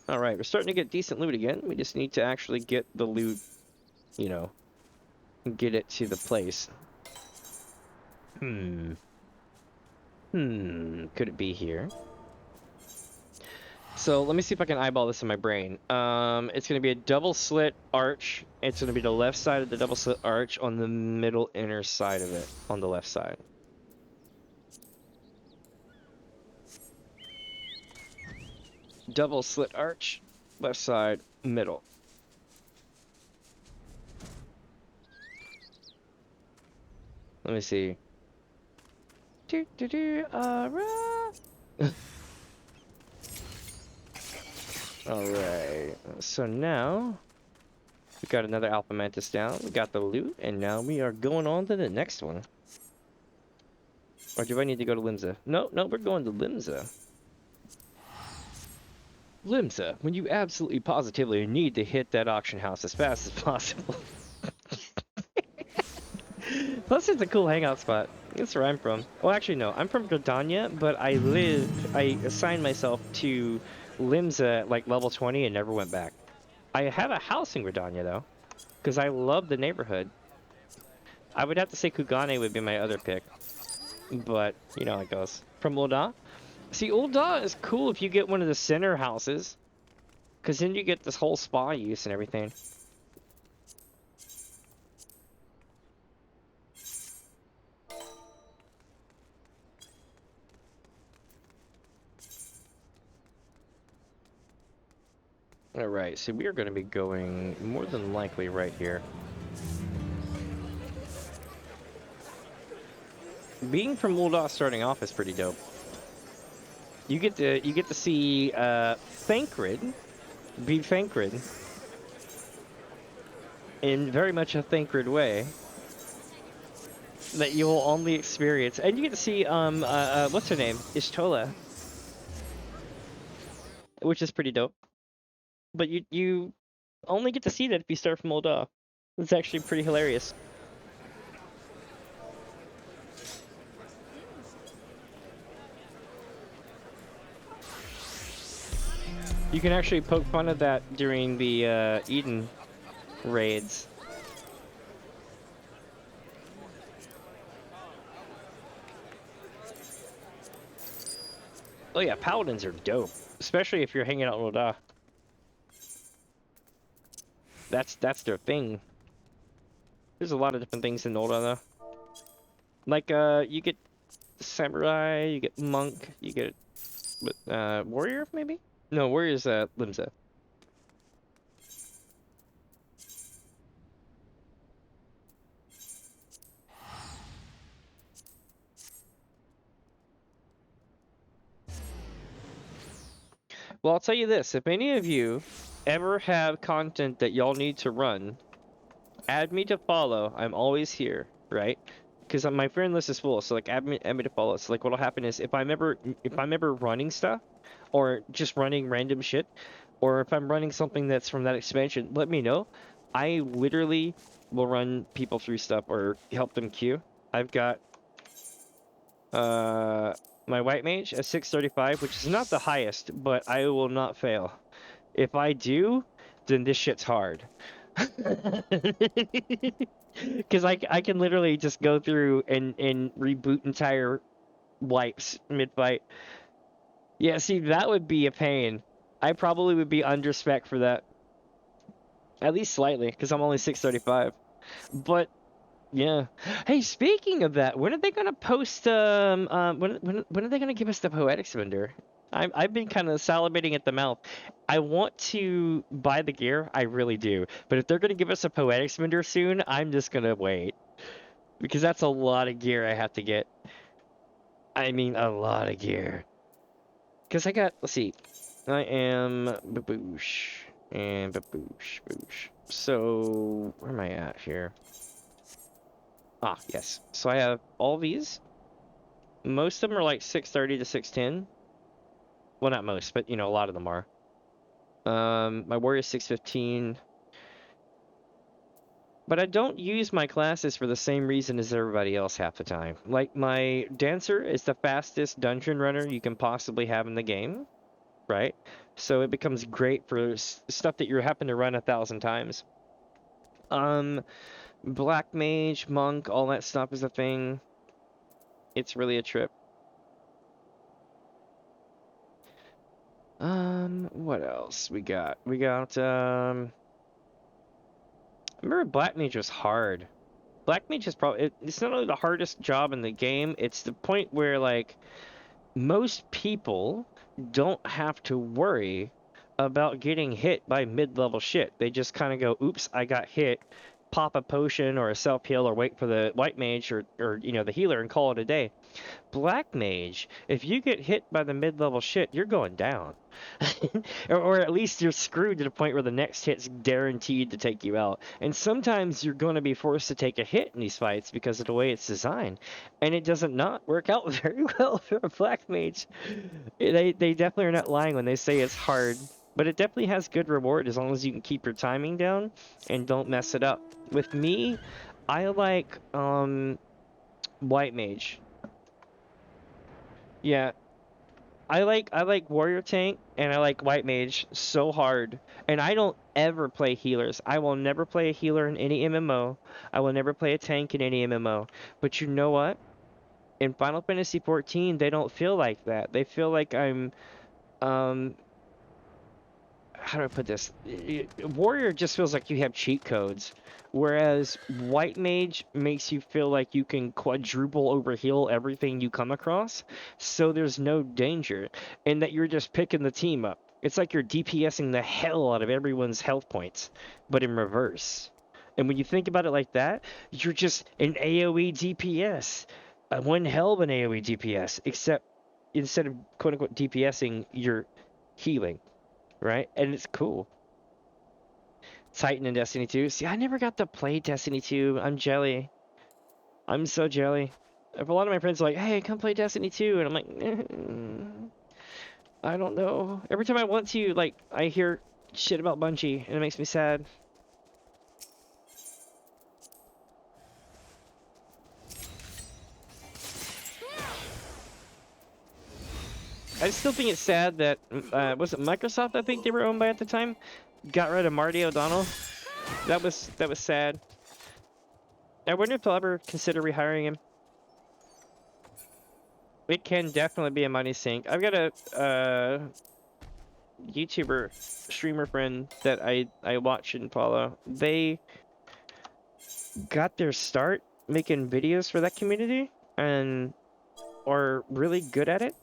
Alright, we're starting to get decent loot again. We just need to actually get the loot, you know, get it to the place. Could it be here? So let me see if I can eyeball this in my brain. It's going to be a double slit arch. It's going to be the left side of the double slit arch on the middle inner side of it, on the left side. Double slit arch, left side, middle. Let me see. Alright, so now we got another Alpha Mantis down, we got the loot, and now we are going on to the next one. Or do I need to go to Limsa? No, we're going to Limsa. Limsa, when you absolutely positively need to hit that auction house as fast as possible. Plus, it's a cool hangout spot. That's where I'm from. Well, actually, no. I'm from Gardania, but I assigned myself to Limsa at like level 20 and never went back. I have a house in Gardania, though, because I love the neighborhood. I would have to say Kugane would be my other pick. But, you know how it goes. From Ul'dah? See, Ul'dah is cool if you get one of the center houses, because then you get this whole spa use and everything. Alright, so we are going to be going more than likely right here. Being from Ul'dah starting off is pretty dope. You get to see Thancred be Thancred in very much a Thancred way that you will only experience, and you get to see what's her name, Ishtola, which is pretty dope. But you only get to see that if you start from Ul'dah. It's actually pretty hilarious. You can actually poke fun of that during the Eden raids. Oh yeah, paladins are dope, especially if you're hanging out in Ul'dah. That's their thing. There's a lot of different things in Ul'dah though. Like you get samurai, you get monk, you get warrior maybe? No, warrior's Limsa. Well, I'll tell you this, if any of you ever have content that y'all need to run, add me to follow. I'm always here, right? Because my friend list is full, so like add me to follow. So like what'll happen is if I'm ever running stuff, or just running random shit, or if I'm running something that's from that expansion, let me know. I literally will run people through stuff or help them queue. I've got my white mage at 635, which is not the highest, but I will not fail. If I do, then this shit's hard. Because I can literally just go through and reboot entire wipes mid-fight. Yeah, see, that would be a pain. I probably would be under spec for that. At least slightly, because I'm only 635. But yeah. Hey, speaking of that, when are they gonna post when are they gonna give us the Poetics vendor? I've been kind of salivating at the mouth. I want to buy the gear, I really do. But if they're gonna give us a Poetics vendor soon, I'm just gonna wait. Because that's a lot of gear I have to get. I mean a lot of gear. Because I got, let's see. I am baboosh and baboosh, boosh. So where am I at here? Ah, yes. So I have all these. Most of them are like 630 to 610. Well, not most, but you know, a lot of them are. My warrior 615. But I don't use my classes for the same reason as everybody else half the time. Like, my dancer is the fastest dungeon runner you can possibly have in the game, right? So it becomes great for stuff that you're happen to run 1,000 times. Black mage, monk, all that stuff is a thing. It's really a trip. What else we got? We got, I remember Black Mage was hard. Black Mage is probably, it's not only the hardest job in the game, it's the point where, like, most people don't have to worry about getting hit by mid-level shit. They just kind of go, oops, I got hit, pop a potion or a self-heal or wait for the white mage or, you know, the healer and call it a day. Black mage, if you get hit by the mid-level shit, you're going down. or at least you're screwed to the point where the next hit's guaranteed to take you out. And sometimes you're going to be forced to take a hit in these fights because of the way it's designed. And it doesn't not work out very well for a black mage. They definitely are not lying when they say it's hard. But it definitely has good reward as long as you can keep your timing down and don't mess it up. With me, I like white mage. Yeah, I like warrior tank and I like white mage so hard. And I don't ever play healers. I will never play a healer in any MMO. I will never play a tank in any MMO. But you know what? In Final Fantasy XIV, they don't feel like that. They feel like I'm um how do I put this? Warrior just feels like you have cheat codes, whereas White Mage makes you feel like you can quadruple overheal everything you come across, so there's no danger, and that you're just picking the team up. It's like you're DPSing the hell out of everyone's health points, but in reverse. And when you think about it like that, you're just an AoE DPS. One hell of an AoE DPS, except instead of quote-unquote DPSing, you're healing. Right? And it's cool. Titan in Destiny 2. See, I never got to play Destiny 2. I'm jelly. I'm so jelly. If a lot of my friends are like, hey, come play Destiny 2, and I'm like, I don't know. Every time I want to, like, I hear shit about Bungie, and it makes me sad. I still think it's sad that, was it Microsoft I think they were owned by at the time? Got rid of Marty O'Donnell. That was sad. I wonder if they'll ever consider rehiring him. It can definitely be a money sink. I've got a YouTuber streamer friend that I watch and follow. They got their start making videos for that community, and are really good at it.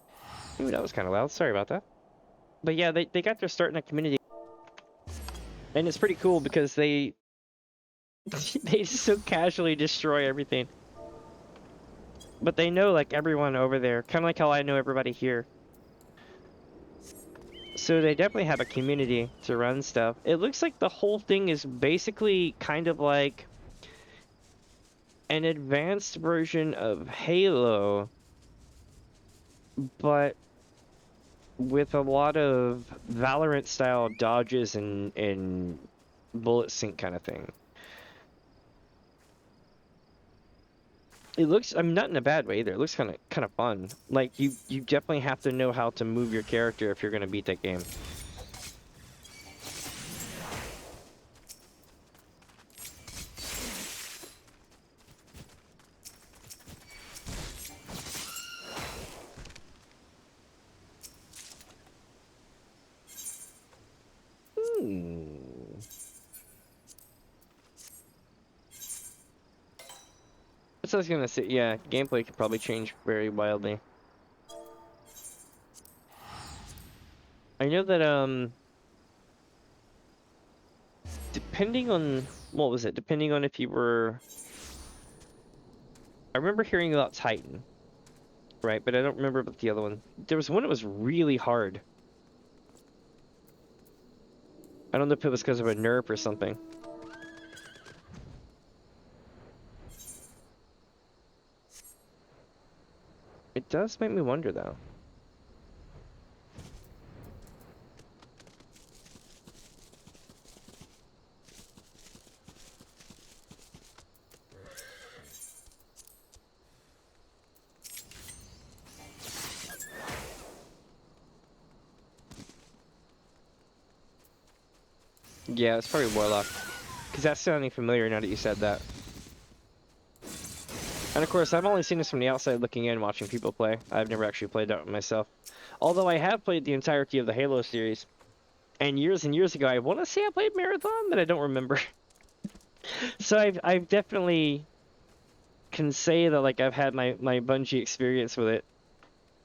Ooh, that was kind of loud. Sorry about that. But yeah, they got their start in a community. And it's pretty cool because they just so casually destroy everything. But they know like everyone over there, kind of like how I know everybody here. So they definitely have a community to run stuff. It looks like the whole thing is basically kind of like an advanced version of Halo, but with a lot of Valorant style dodges and bullet sync kind of thing. It looks, I'm not in a bad way either. It looks kind of fun. Like you definitely have to know how to move your character if you're gonna beat that game. That's what I was gonna say. Yeah, gameplay could probably change very wildly. I know that depending on what was it? Depending on if you were, I remember hearing about Titan, right? But I don't remember about the other one. There was one that was really hard. I don't know if it was because of a nerf or something. It does make me wonder, though. Yeah, it's probably Warlock. Because that's sounding familiar now that you said that. And of course, I've only seen this from the outside looking in, watching people play. I've never actually played that myself. Although I have played the entirety of the Halo series. And years ago, I want to say I played Marathon, but I don't remember. So I've definitely can say that like I've had my Bungie experience with it.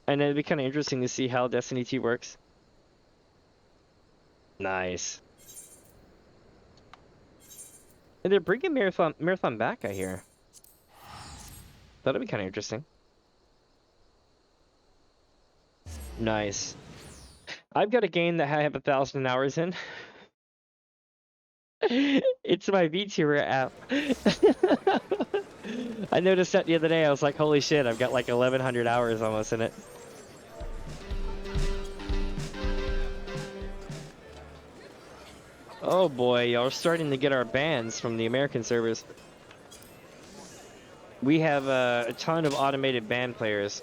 And it'd be kind of interesting to see how Destiny 2 works. Nice. And they're bringing Marathon back, I hear. That'll be kind of interesting. Nice. I've got a game that I have 1,000 hours in. It's my VTuber app. I noticed that the other day. I was like, holy shit, I've got like 1,100 hours almost in it. Oh boy, y'all are starting to get our bans from the American servers. We have a ton of automated ban players.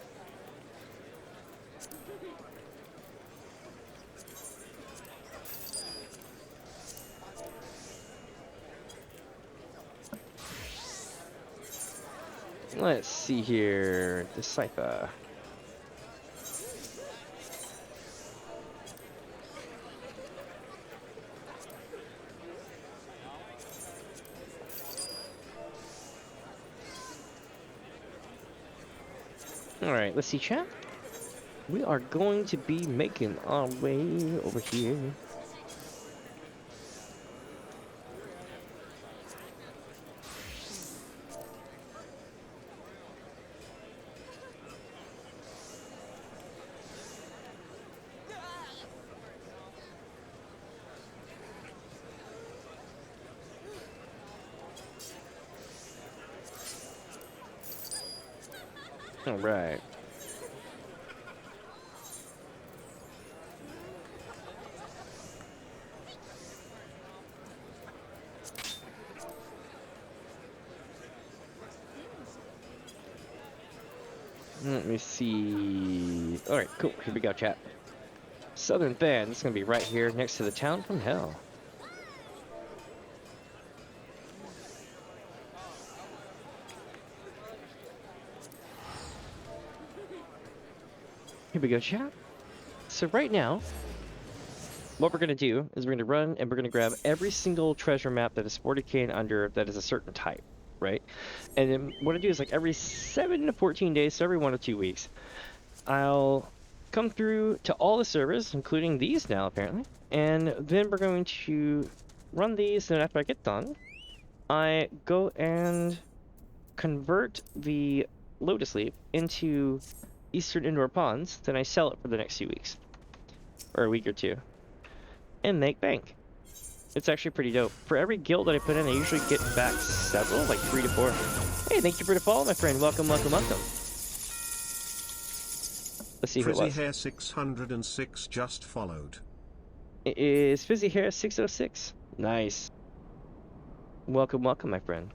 Let's see here. Decipher. Alright, let's see, chat. We are going to be making our way over here. All right. Let me see. All right, cool. Here we go, chat. Southern Bend. It's gonna be right here next to the town from hell. Here we go, chat. So right now, what we're going to do is we're going to run and we're going to grab every single treasure map that is 40k and under that is a certain type. right? And then what I do is like every 7 to 14 days, so every 1 or 2 weeks, I'll come through to all the servers, including these now apparently, and then we're going to run these, and after I get done, I go and convert the Lotus Leaf into Eastern Indoor Ponds, then I sell it for the next few weeks, or a week or two, and make bank. It's actually pretty dope. For every guild that I put in, I usually get back several, like 3 to 4. Hey, thank you for the follow, my friend. Welcome, welcome, welcome. Let's see who it was. Frizzy Hair 606 just followed. It is Fizzy Hair 606. Nice. Welcome, welcome, my friend.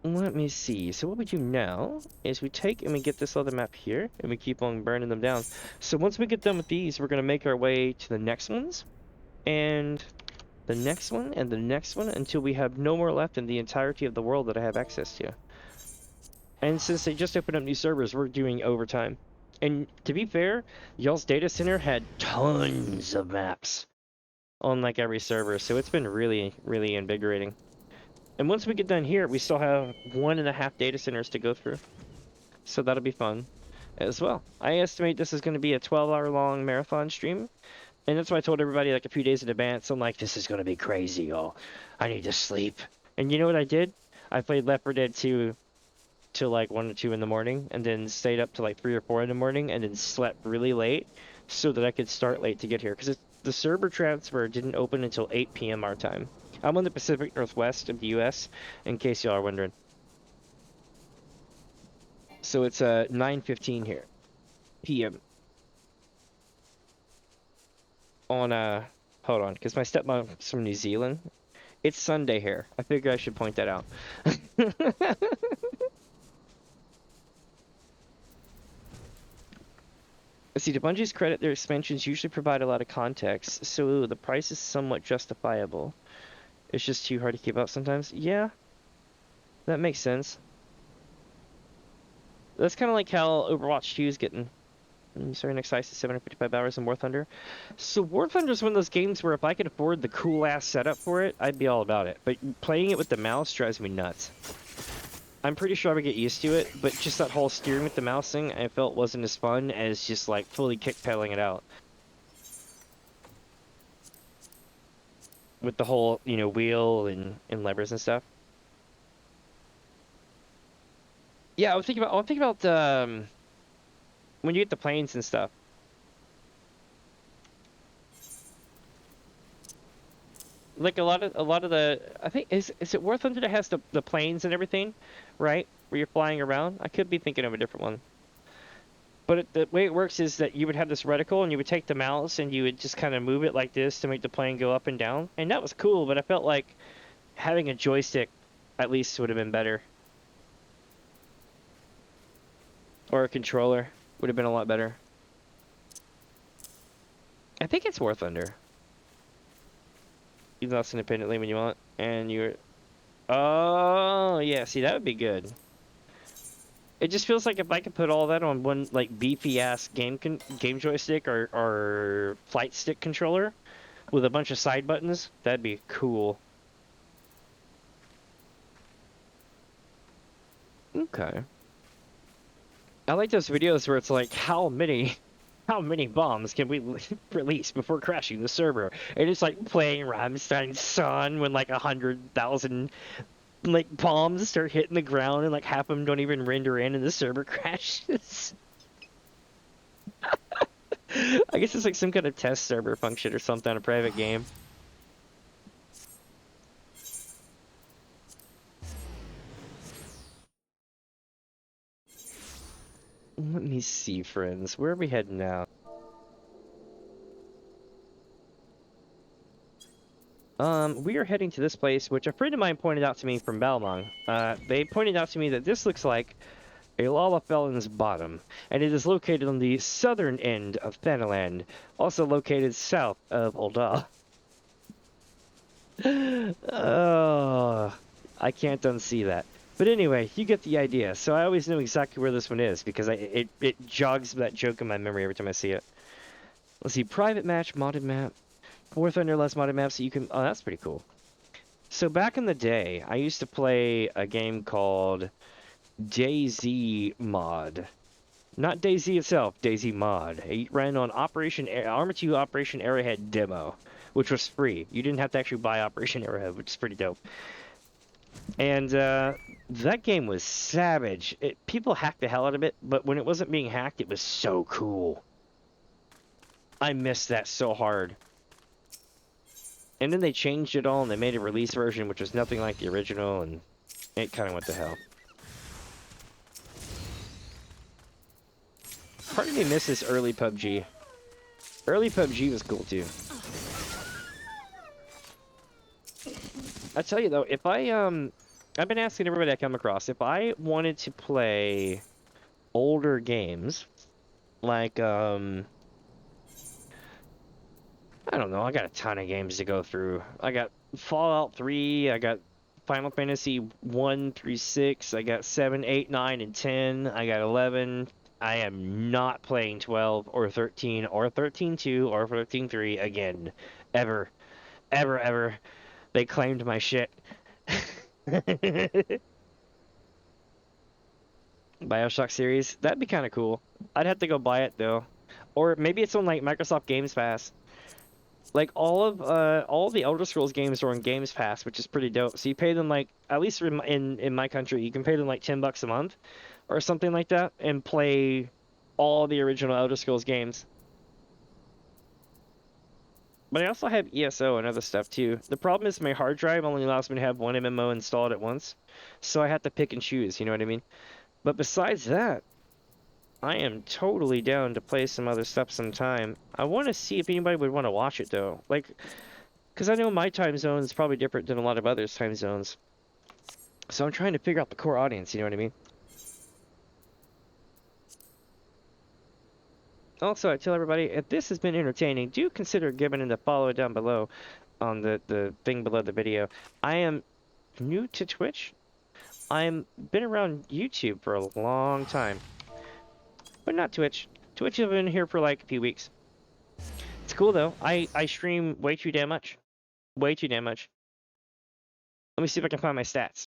Let me see. So what we do now is we take and we get this other map here, and we keep on burning them down. So once we get done with these, we're going to make our way to the next ones, and the next one, and the next one, until we have no more left in the entirety of the world that I have access to. And since they just opened up new servers, we're doing overtime. And to be fair, y'all's data center had tons of maps on like every server, so it's been really, really invigorating. And once we get done here, we still have 1.5 data centers to go through. So that'll be fun as well. I estimate this is going to be a 12-hour long marathon stream. And that's why I told everybody like a few days in advance. I'm like, this is going to be crazy, y'all. I need to sleep. And you know what I did? I played Left 4 Dead 2 till like 1 or 2 in the morning, and then stayed up to like 3 or 4 in the morning, and then slept really late so that I could start late to get here. Because the server transfer didn't open until 8 p.m. our time. I'm on the Pacific Northwest of the U.S., in case y'all are wondering. So it's 9:15 here, p.m. on hold on, because my stepmom's from New Zealand. It's Sunday here. I figure I should point that out. See, to Bungie's credit, their expansions usually provide a lot of context, so the price is somewhat justifiable. It's just too hard to keep up sometimes. Yeah, that makes sense. That's kind of like how Overwatch 2 is getting. Sorry, next ice is 755 hours in War Thunder. So War Thunder is one of those games where if I could afford the cool-ass setup for it, I'd be all about it. But playing it with the mouse drives me nuts. I'm pretty sure I would get used to it, but just that whole steering with the mouse thing, I felt wasn't as fun as just like fully kick-pedaling it out. With the whole, you know, wheel and levers and stuff. Yeah, I was thinking about when you get the planes and stuff. Like a lot of the, I think is it War Thunder that has the planes and everything, right? Where you're flying around. I could be thinking of a different one. But the way it works is that you would have this reticle, and you would take the mouse and you would just kind of move it like this to make the plane go up and down. And that was cool, but I felt like having a joystick at least would have been better. Or a controller would have been a lot better. I think it's War Thunder. You lost independently when you want, and you're... Oh, yeah, see, that would be good. It just feels like if I could put all that on one, like, beefy-ass game joystick or flight stick controller with a bunch of side buttons, that'd be cool. Okay. I like those videos where it's like, how many bombs can we release before crashing the server? And it's like playing Rammstein's Son when like 100,000 like bombs start hitting the ground and like half of them don't even render in and the server crashes. I guess it's like some kind of test server function or something on a private game. Let me see, friends. Where are we heading now? We are heading to this place, which a friend of mine pointed out to me from Balmong. They pointed out to me that this looks like a lava felon's bottom, and it is located on the southern end of Thanaland, also located south of Ul'dah. Oh, I can't unsee that. But anyway, you get the idea. So I always know exactly where this one is, because it jogs that joke in my memory every time I see it. Let's see, private match, modded map. War Thunder less modded maps, so you can... Oh, that's pretty cool. So back in the day, I used to play a game called DayZ Mod. Not DayZ itself, DayZ Mod. It ran on Arma 2 Operation Arrowhead demo, which was free. You didn't have to actually buy Operation Arrowhead, which is pretty dope. And that game was savage. People hacked the hell out of it, but when it wasn't being hacked, it was so cool. I missed that so hard. And then they changed it all, and they made a release version, which was nothing like the original, and it kind of went to hell. Part of me misses early PUBG. Early PUBG was cool, too. I tell you, though, if I've been asking everybody I come across, if I wanted to play older games, like, I don't know, I got a ton of games to go through. I got Fallout 3, I got Final Fantasy 1 through 6, I got 7, 8, 9, and 10, I got 11. I am not playing 12 or 13 or 13.2 or 13.3 again. Ever. Ever, ever. They claimed my shit. BioShock series, that'd be kind of cool. I'd have to go buy it though, or maybe it's on like Microsoft Games Pass. Like all the Elder Scrolls games are on Games Pass, which is pretty dope. So you pay them like, at least in my country, you can pay them like $10 a month, or something like that, and play all the original Elder Scrolls games. But I also have ESO and other stuff too. The problem is my hard drive only allows me to have one MMO installed at once, so I have to pick and choose. You know what I mean? But besides that, I am totally down to play some other stuff sometime. I want to see if anybody would want to watch it, though. Like, because I know my time zone is probably different than a lot of others' time zones. So I'm trying to figure out the core audience, you know what I mean? Also, I tell everybody, if this has been entertaining, do consider giving it a follow down below on the thing below the video. I am new to Twitch. I've been around YouTube for a long time. But not Twitch. Twitch has been here for like a few weeks. It's cool though. I stream way too damn much. Way too damn much. Let me see if I can find my stats.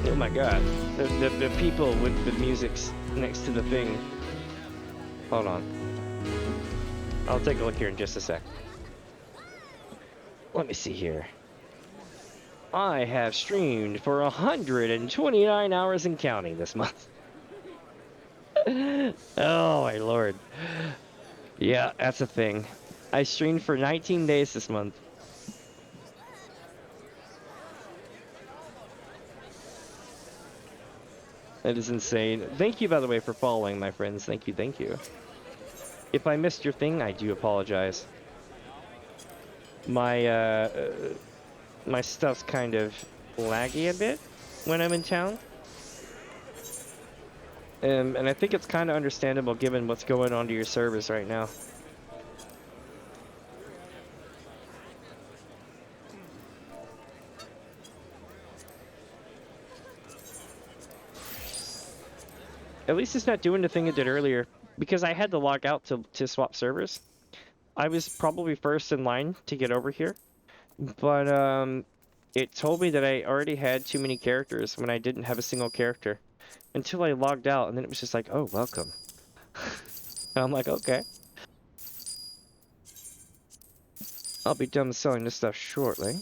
Oh my god. The people with the musics next to the thing. Hold on. I'll take a look here in just a sec. Let me see here. I have streamed for 129 hours and counting this month. Oh my lord. Yeah, that's a thing. I streamed for 19 days this month. That is insane. Thank you, by the way, for following, my friends. Thank you, thank you. If I missed your thing, I do apologize. My my stuff's kind of laggy a bit when I'm in town. And I think it's kind of understandable given what's going on to your servers right now. At least it's not doing the thing it did earlier, because I had to log out to swap servers. I was probably first in line to get over here, but it told me that I already had too many characters when I didn't have a single character. Until I logged out, and then it was just like, oh, welcome. And I'm like, okay. I'll be done selling this stuff shortly.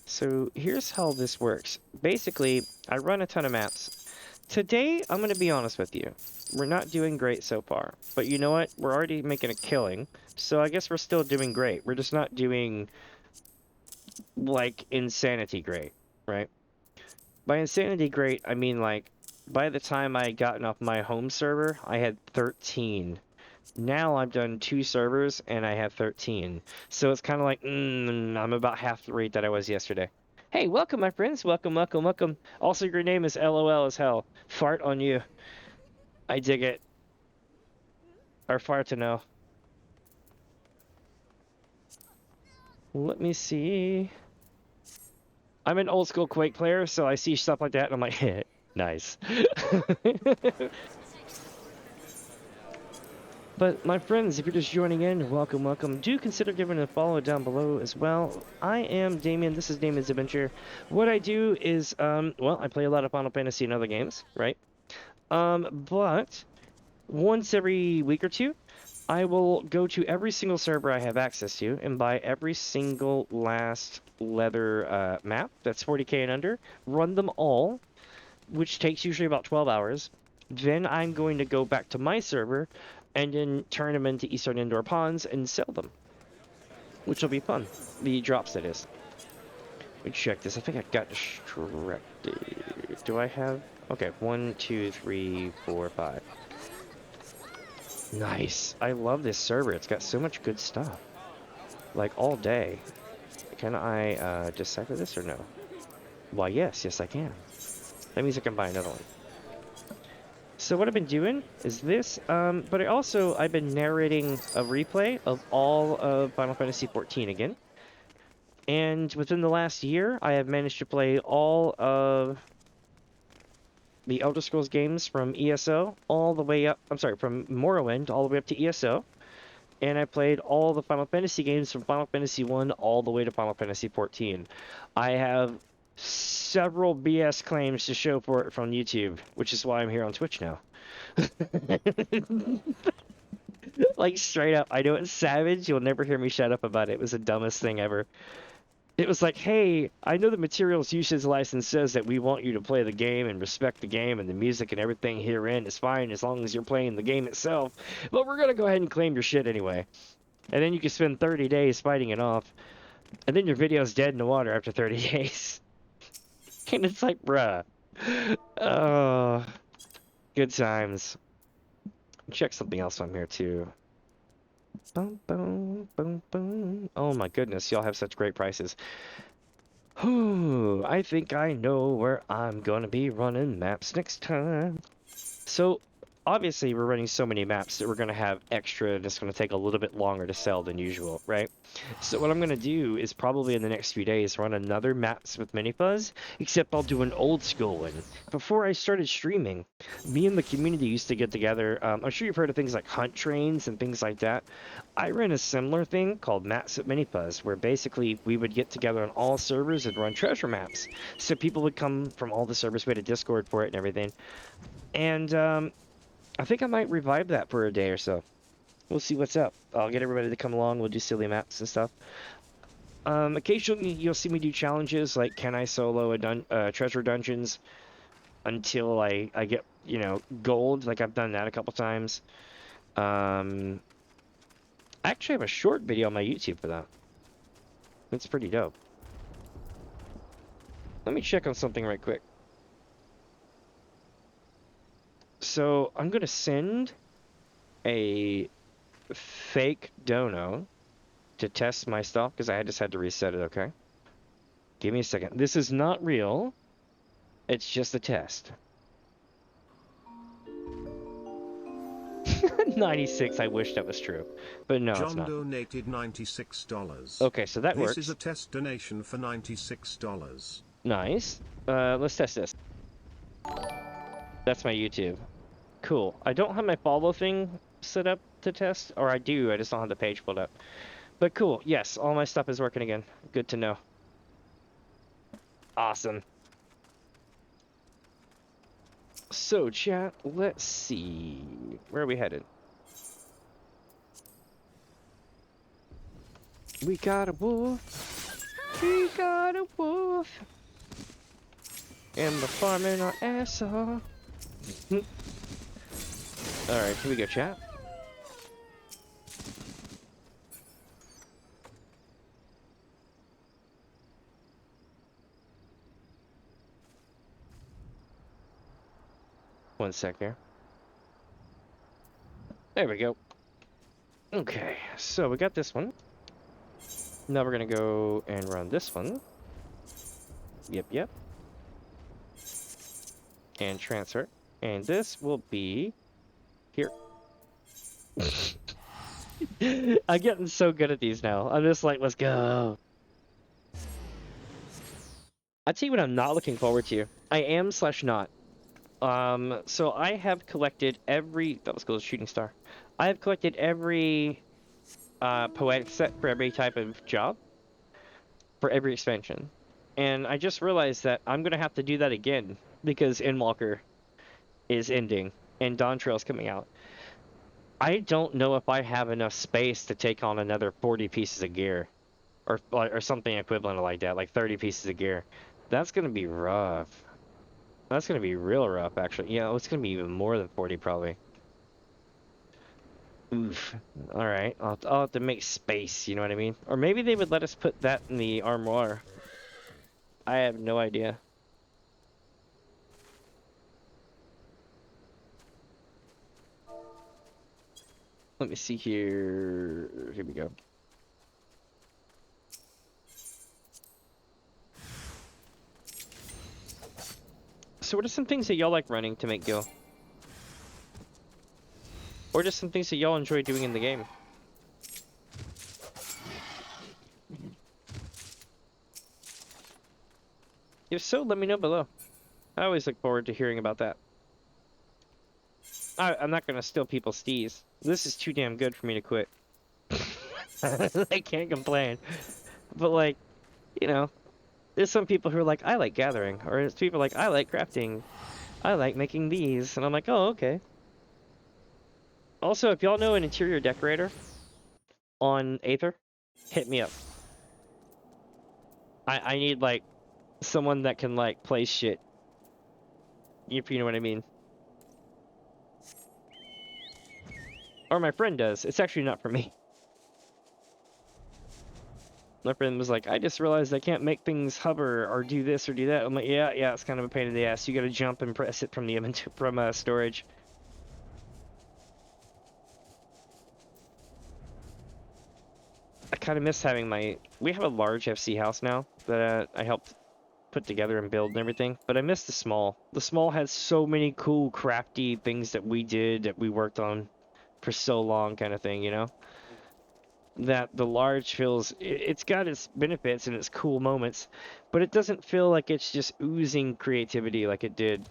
So here's how this works. Basically, I run a ton of maps. Today, I'm going to be honest with you. We're not doing great so far. But you know what? We're already making a killing. So I guess we're still doing great. We're just not doing, like, insanity great, right? By insanity great, I mean, like, by the time I had gotten off my home server, I had 13. Now I've done 2 servers, and I have 13. So it's kind of like, I'm about half the rate that I was yesterday. Hey, welcome, my friends. Welcome, welcome, welcome. Also, your name is LOL as hell. Fart on you. I dig it. Or fart to know. Let me see. I'm an old school Quake player, so I see stuff like that, and I'm like, nice. But my friends, if you're just joining in, welcome, welcome. Do consider giving a follow down below as well. I am Damien. This is DamiensAdventure. What I do is, well, I play a lot of Final Fantasy and other games, right? But once every week or two, I will go to every single server I have access to and buy every single last leather map that's 40k and under, run them all, which takes usually about 12 hours. Then I'm going to go back to my server and then turn them into Eastern Indoor Ponds and sell them, which will be fun. The drops, that is. Let me check this. I think I got distracted. Do I have... Okay, 1, 2, 3, 4, 5. Nice. I love this server. It's got so much good stuff. Like, all day. Can I decipher this or no? Why, yes, I can. That means I can buy another one. So what I've been doing is this, but I've been narrating a replay of all of Final Fantasy XIV again. And within the last year, I have managed to play all of the Elder Scrolls games from ESO all the way up, from Morrowind all the way up to ESO. And I played all the Final Fantasy games from Final Fantasy I all the way to Final Fantasy XIV. I have several BS claims to show for it from YouTube, which is why I'm here on Twitch now. Like, straight up, I know it's savage. You'll never hear me shut up about it. It was the dumbest thing ever. It was like, hey, I know the materials usage license says that we want you to play the game and respect the game, and the music and everything herein is fine as long as you're playing the game itself, but we're gonna go ahead and claim your shit anyway. And then you can spend 30 days fighting it off, and then your video's dead in the water after 30 days. And it's like, bruh. Oh, good times. Check something else on here too. Boom, boom, boom, boom. Oh my goodness, y'all have such great prices. I think I know where I'm gonna be running maps next time. So, obviously we're running so many maps that we're gonna have extra, and it's gonna take a little bit longer to sell than usual, right? So what I'm gonna do is probably in the next few days run another maps with Mini Fuzz, except I'll do an old school one. Before I started streaming, me and the community used to get together. I'm sure you've heard of things like hunt trains and things like that. I ran a similar thing called Maps with Mini Fuzz, where basically we would get together on all servers and run treasure maps. So people would come from all the servers. We had a Discord for it and everything. And I think I might revive that for a day or so. We'll see what's up. I'll get everybody to come along. We'll do silly maps and stuff. Occasionally, you'll see me do challenges like, can I solo a treasure dungeons until I get, gold. Like, I've done that a couple times. I actually have a short video on my YouTube for that. It's pretty dope. Let me check on something right quick. So, I'm going to send a fake dono to test my stuff because I just had to reset it, okay? Give me a second. This is not real. It's just a test. 96, I wish that was true. But no, it's not. John donated $96. Okay, so that works. This is a test donation for $96. Nice. Let's test this. That's my YouTube. Cool. I don't have my follow thing set up to test, or I do, I just don't have the page pulled up. But cool, yes, all my stuff is working again. Good to know. Awesome. So, chat, let's see. Where are we headed? We got a wolf. We got a wolf. And we're farming our ass off. Alright, here we go, chat. One sec here. There we go. Okay, so we got this one. Now we're gonna go and run this one. Yep. And transfer. And this will be here. I'm getting so good at these now. I'm just like, let's go. I'll tell you what I'm not looking forward to. I am / not. So I have collected every, that was called a shooting star. I have collected every poetic set for every type of job, for every expansion. And I just realized that I'm gonna have to do that again because Endwalker is ending and Dawn Trail's coming out. I don't know if I have enough space to take on another 40 pieces of gear, or something equivalent like that, like 30 pieces of gear. That's gonna be rough. That's gonna be real rough, actually. Yeah, it's gonna be even more than 40 probably. Oof. All right, I'll have to make space. You know what I mean? Or maybe they would let us put that in the armoire. I have no idea. Let me see here. Here we go. So what are some things that y'all like running to make Gil? Or just some things that y'all enjoy doing in the game? If so, let me know below. I always look forward to hearing about that. I'm not gonna steal people's stees. This is too damn good for me to quit. I can't complain. But like, you know, there's some people who are like, I like gathering. Or there's people like, I like crafting. I like making these. And I'm like, oh, okay. Also, if y'all know an interior decorator on Aether, hit me up. I need like someone that can like place shit. If you know what I mean. Or my friend does. It's actually not for me. My friend was like, I just realized I can't make things hover or do this or do that. I'm like, yeah, it's kind of a pain in the ass. You gotta jump and press it from the inventory, from storage. I kind of miss having we have a large FC house now that I helped put together and build and everything, but I miss the small. The small has so many cool crafty things that we did, that we worked on for so long, kind of thing, you know? That the large feels, it's got its benefits and its cool moments, but it doesn't feel like it's just oozing creativity like it did.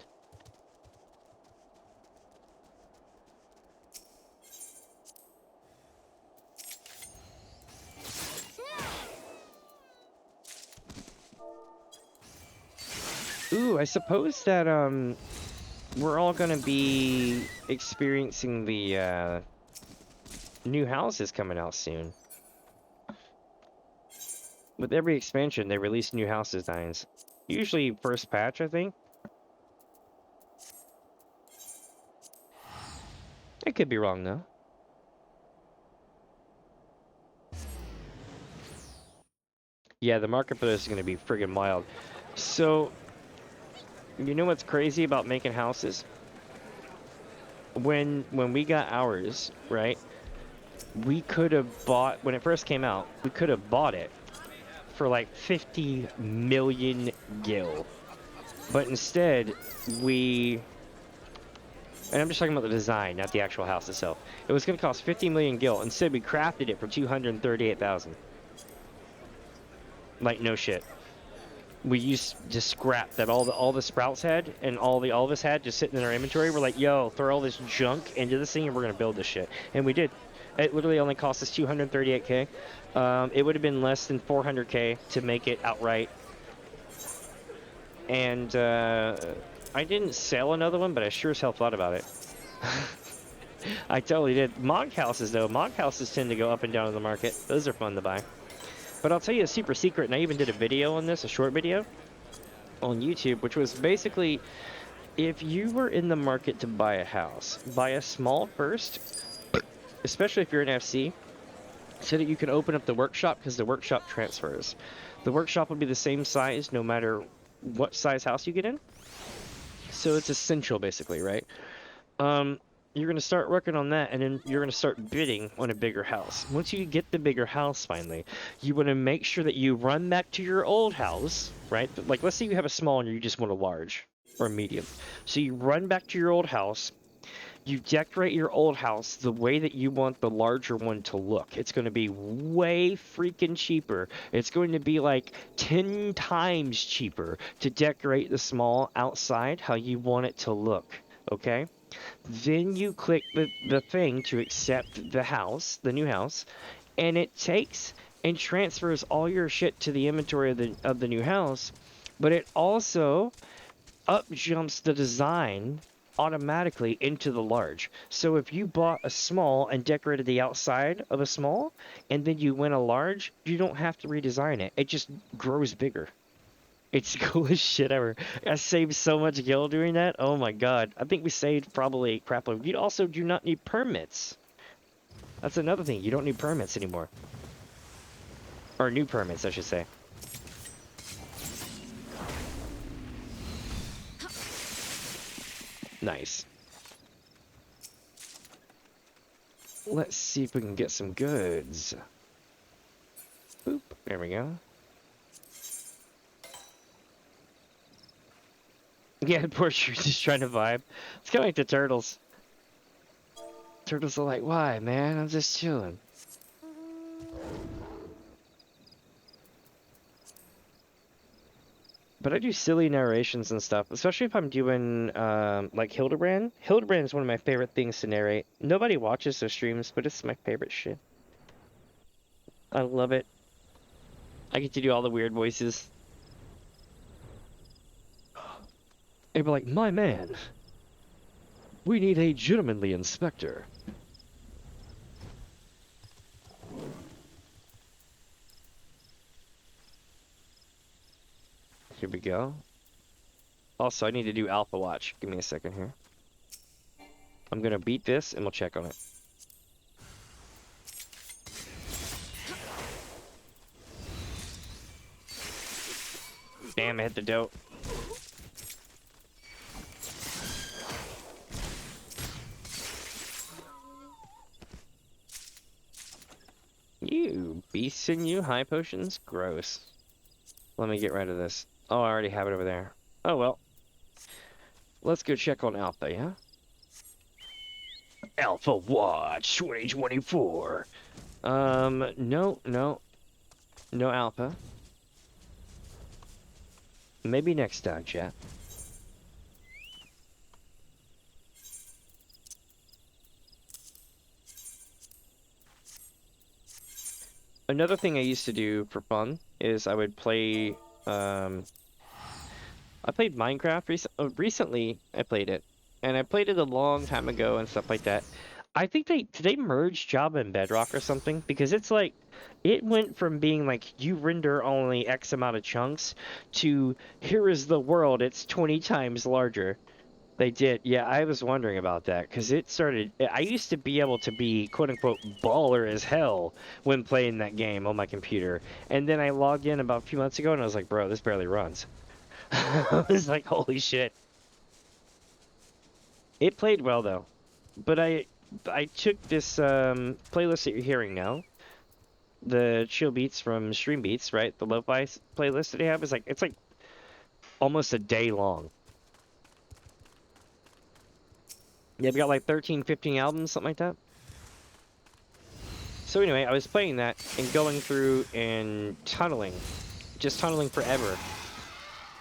Ooh, I suppose that we're all gonna be experiencing the new houses coming out soon. With every expansion, they release new house designs. Usually first patch, I think. I could be wrong, though. Yeah, the market for this is going to be friggin' wild. So, you know what's crazy about making houses? When we got ours, right? We could have bought, when it first came out, we could have bought it for like 50 million gil. But instead, and I'm just talking about the design, not the actual house itself. It was going to cost 50 million gil. Instead, we crafted it for 238,000. Like, no shit. We used just scrap that all the sprouts had and all of us had just sitting in our inventory. We're like, yo, throw all this junk into this thing and we're going to build this shit. And we did. It literally only cost us 238k. It would have been less than 400k to make it outright. And I didn't sell another one, but I sure as hell thought about it. I totally did. Mod houses, though. Mod houses tend to go up and down in the market. Those are fun to buy. But I'll tell you a super secret, and I even did a video on this, a short video, on YouTube, which was basically, if you were in the market to buy a house, buy a small first, especially if you're an FC, so that you can open up the workshop, because the workshop transfers. The workshop will be the same size no matter what size house you get in. So it's essential, basically, right? You're going to start working on that, and then you're going to start bidding on a bigger house. Once you get the bigger house, finally, you want to make sure that you run back to your old house, right? Like, let's say you have a small and you just want a large or a medium. So you run back to your old house, You decorate your old house the way that you want the larger one to look. It's going to be way freaking cheaper. It's going to be like 10 times cheaper to decorate the small outside how you want it to look, okay? Then you click the thing to accept the house, the new house, and it takes and transfers all your shit to the inventory of the new house, but it also up jumps the design automatically into the large. So if you bought a small and decorated the outside of a small, and then you went a large, you don't have to redesign it. It just grows bigger. It's the coolest shit ever. I saved so much gil doing that. Oh my god. I think we saved probably a crap load. You also do not need permits. That's another thing. You don't need permits anymore. Or new permits, I should say. Nice. Let's see if we can get some goods. Boop. There we go. Yeah, poor Shrews just trying to vibe. It's kind of like the turtles. Turtles are like, why, man? I'm just chilling. But I do silly narrations and stuff, especially if I'm doing, like Hildebrand. Hildebrand is one of my favorite things to narrate. Nobody watches those streams, but it's my favorite shit. I love it. I get to do all the weird voices. They'd be like, my man, we need a gentlemanly inspector. Here we go. Also, I need to do Alpha Watch. Give me a second here. I'm gonna beat this and we'll check on it. Damn, I hit the dope. You beasts and you high potions? Gross. Let me get rid of this. Oh, I already have it over there. Oh well. Let's go check on Alpha, yeah? Alpha Watch 2024. No Alpha. Maybe next time, chat. Another thing I used to do for fun is I would play, I played Minecraft recently. I played it, and I played it a long time ago and stuff like that. I think did they merge Java and Bedrock or something? Because it's like, it went from being like you render only X amount of chunks to here is the world, it's 20 times larger. They did. Yeah, I was wondering about that because it started. I used to be able to be quote unquote baller as hell when playing that game on my computer. And then I logged in about a few months ago and I was like, bro, this barely runs. I was like, holy shit. It played well though. But I took this playlist that you're hearing now, the chill beats from Stream Beats, right? The lo-fi playlist that they have is like, it's like almost a day long. Yeah, we got like 13, 15 albums, something like that. So anyway, I was playing that and going through and tunneling. Just tunneling forever.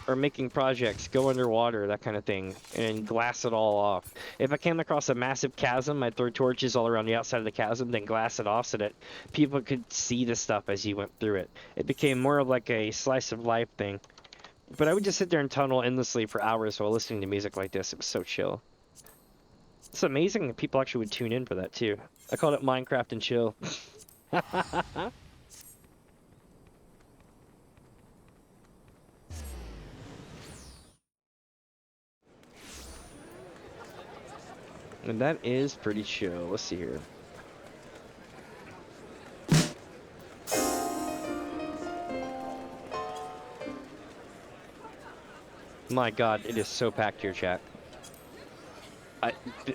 Or making projects, go underwater, that kind of thing, and glass it all off. If I came across a massive chasm, I'd throw torches all around the outside of the chasm, then glass it off so that people could see the stuff as you went through it. It became more of like a slice of life thing. But I would just sit there and tunnel endlessly for hours while listening to music like this. It was so chill. It's amazing that people actually would tune in for that too. I called it Minecraft and chill. And that is pretty chill. Let's see here. My god, it is so packed here, chat.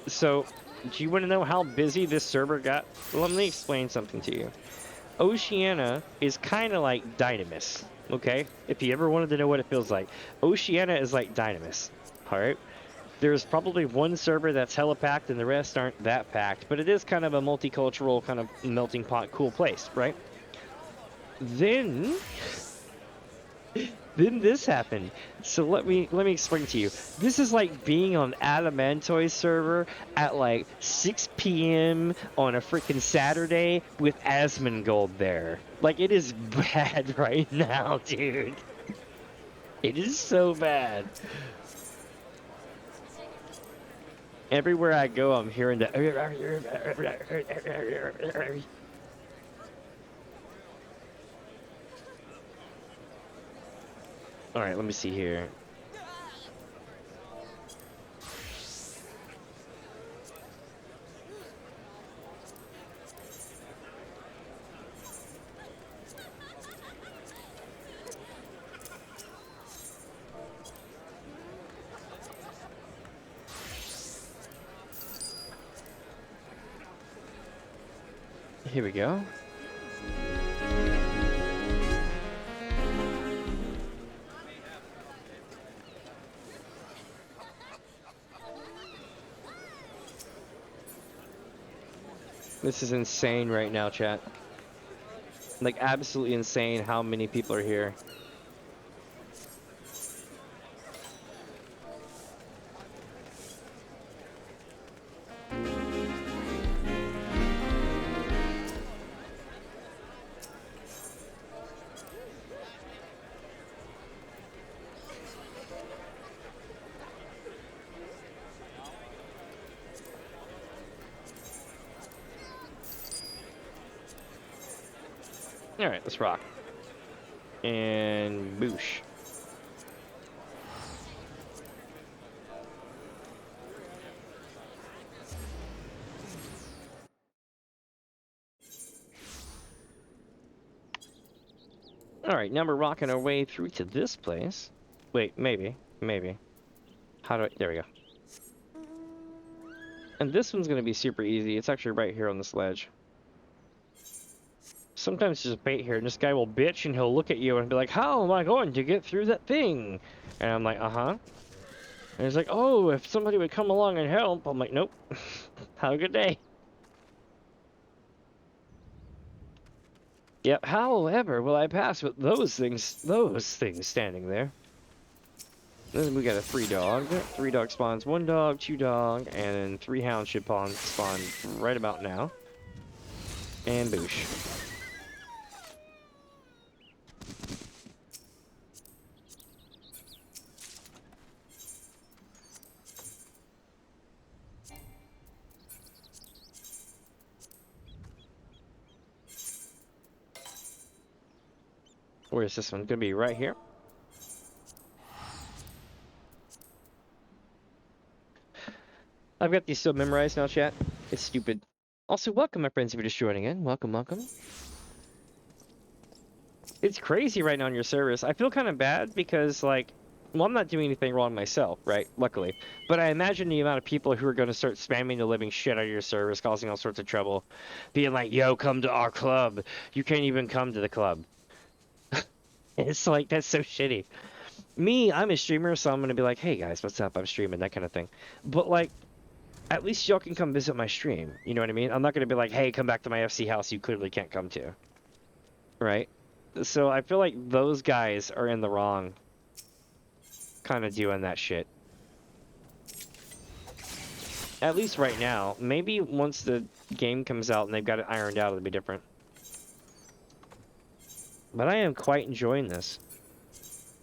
So, do you want to know how busy this server got? Let me explain something to you. Oceania is kind of like Dynamis, okay? If you ever wanted to know what it feels like. Oceania is like Dynamis, alright? There's probably one server that's hella packed and the rest aren't that packed, but it is kind of a multicultural kind of melting pot, cool place, right? Then this happened. So let me explain to you. This is like being on Adamantoy's server at like 6 p.m. on a freaking Saturday with Asmongold there. Like, it is bad right now, dude. It is so bad. Everywhere I go, I'm hearing the. All right, let me see here. Here we go. This is insane right now, chat. Like, absolutely insane how many people are here. Alright, let's rock. And boosh. Alright, now we're rocking our way through to this place. Wait, maybe. How do I... There we go. And this one's gonna be super easy. It's actually right here on this ledge. Sometimes there's a bait here, and this guy will bitch, and he'll look at you and be like, how am I going to get through that thing? And I'm like, uh-huh. And he's like, oh, if somebody would come along and help. I'm like, nope. Have a good day. Yep, however will I pass with those things standing there? Then we got a 3-dog. 3-dog spawns 1 dog, 2 dog, and then 3 hounds should spawn right about now. And boosh. Where is this one? Gonna be right here. I've got these still memorized now, chat. It's stupid. Also, welcome, my friends, if you're just joining in. Welcome. It's crazy right now on your service. I feel kind of bad because, like, well, I'm not doing anything wrong myself, right? Luckily. But I imagine the amount of people who are going to start spamming the living shit out of your service, causing all sorts of trouble. Being like, yo, come to our club. You can't even come to the club. It's like, that's so shitty. Me, I'm a streamer, so I'm going to be like, hey, guys, what's up? I'm streaming, that kind of thing. But, like, at least y'all can come visit my stream. You know what I mean? I'm not going to be like, hey, come back to my FC house you clearly can't come to. Right? So I feel like those guys are in the wrong kind of doing that shit. At least right now. Maybe once the game comes out and they've got it ironed out, it'll be different. But I am quite enjoying this.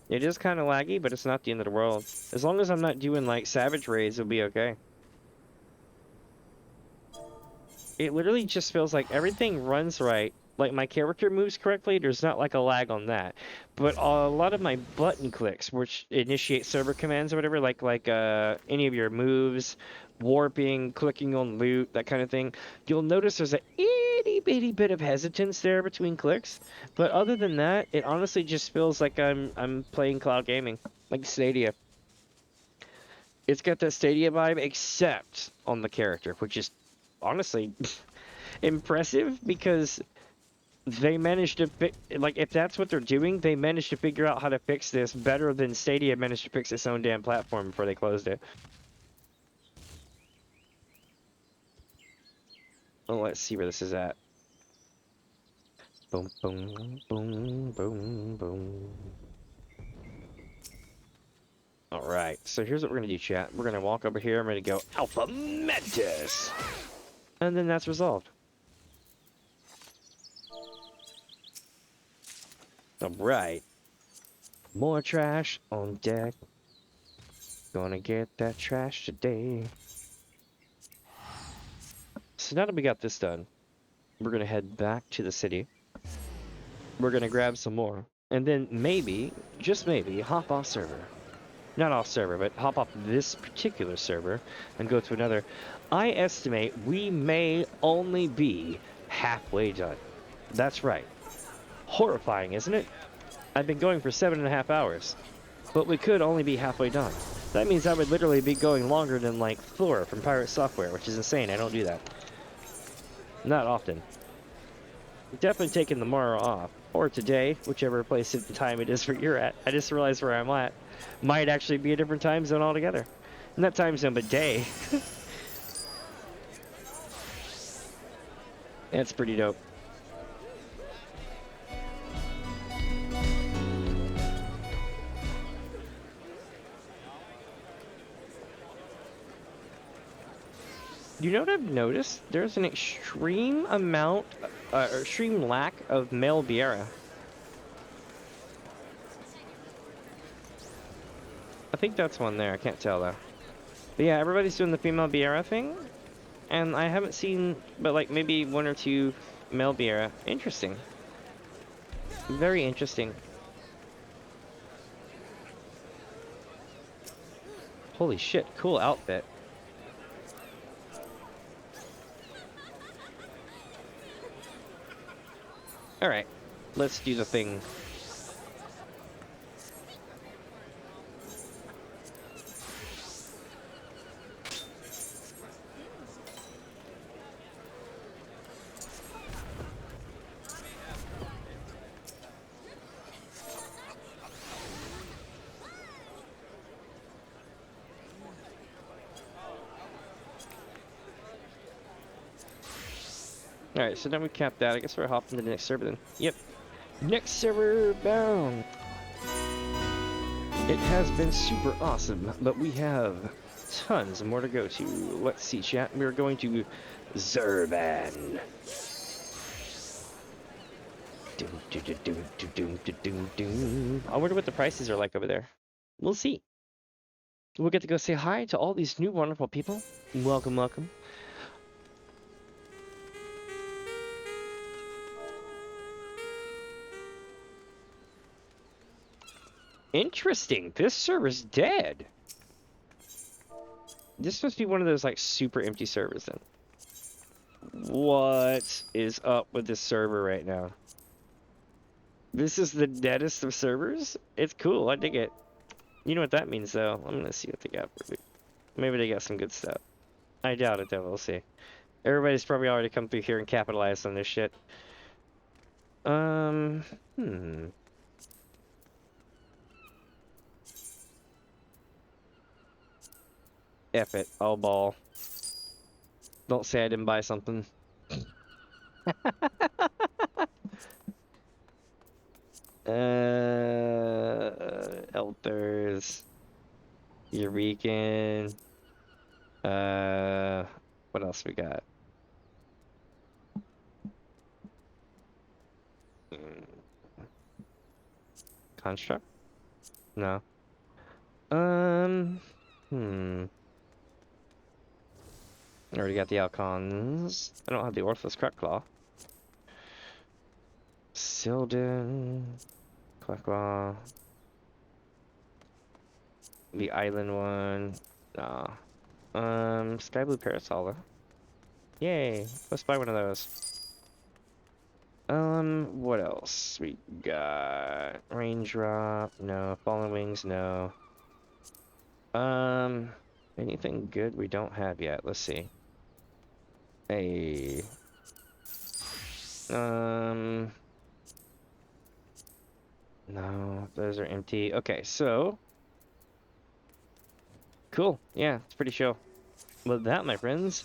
It is kind of laggy, but it's not the end of the world. As long as I'm not doing, like, savage raids, it'll be okay. It literally just feels like everything runs right. Like, my character moves correctly, there's not, like, a lag on that. But a lot of my button clicks, which initiate server commands or whatever, like any of your moves, warping, clicking on loot, that kind of thing, you'll notice there's a itty bitty bit of hesitance there between clicks. But other than that, it honestly just feels like I'm playing cloud gaming, like Stadia. It's got that Stadia vibe, except on the character, which is honestly impressive because they managed to like, if that's what they're doing, they managed to figure out how to fix this better than Stadia managed to fix its own damn platform before they closed it. Oh, let's see where this is at. Boom, boom, boom, boom, boom. Alright, so here's what we're gonna do, chat. We're gonna walk over here, I'm gonna go Alpha Mentis! And then that's resolved. Alright. More trash on deck. Gonna get that trash today. So now that we got this done, we're gonna head back to the city. We're gonna grab some more. And then maybe, just maybe, hop off server. Not off server, but hop off this particular server and go to another. I estimate we may only be halfway done. That's right. Horrifying, isn't it? I've been going for 7.5 hours, but we could only be halfway done. That means I would literally be going longer than, like, Thor from Pirate Software, which is insane. I don't do that. Not often. Definitely taking tomorrow off. Or today, whichever place in time it is where you're at. I just realized where I'm at. Might actually be a different time zone altogether. Not time zone, but day. That's pretty dope. You know what I've noticed? There's an extreme amount, or extreme lack of male Biera. I think that's one there, I can't tell though. But yeah, everybody's doing the female Biera thing, and I haven't seen, but like maybe 1 or 2 male Biera. Interesting. Very interesting. Holy shit, cool outfit. Alright, let's do the thing. Alright, so now we capped that. I guess we're hopping to the next server then. Yep. Next server bound. It has been super awesome, but we have tons more to go to. Let's see, chat. We're going to Zurban. I wonder what the prices are like over there. We'll see. We'll get to go say hi to all these new wonderful people. Welcome, welcome. Interesting. This server's dead. This must be one of those like super empty servers then. What is up with this server right now? This is the deadest of servers? It's cool. I dig it. You know what that means though? I'm gonna see what they got for me. Maybe they got some good stuff. I doubt it though. We'll see. Everybody's probably already come through here and capitalized on this shit. F it, I'll ball. Don't say I didn't buy something. Elders. Eurekan. What else we got? Construct? No. I already got the Alcons. I don't have the Orthless Crutclaw. Sildon. Crutclaw. The Island one. Nah. Sky Blue Parasola. Yay! Let's buy one of those. What else we got? Raindrop, no. Fallen Wings, no. Anything good we don't have yet? Let's see. Hey. No, those are empty. Okay, so. Cool. Yeah, it's pretty chill. With that, my friends,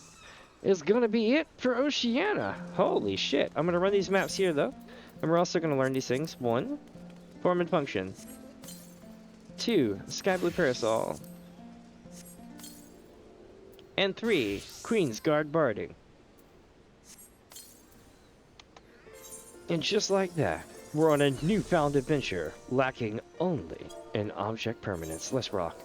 is gonna be it for Oceania. Holy shit. I'm gonna run these maps here though. And we're also gonna learn these things. 1, form and function. 2, sky blue parasol. And 3, Queen's Guard barding. And just like that, we're on a newfound adventure, lacking only in object permanence. Let's rock.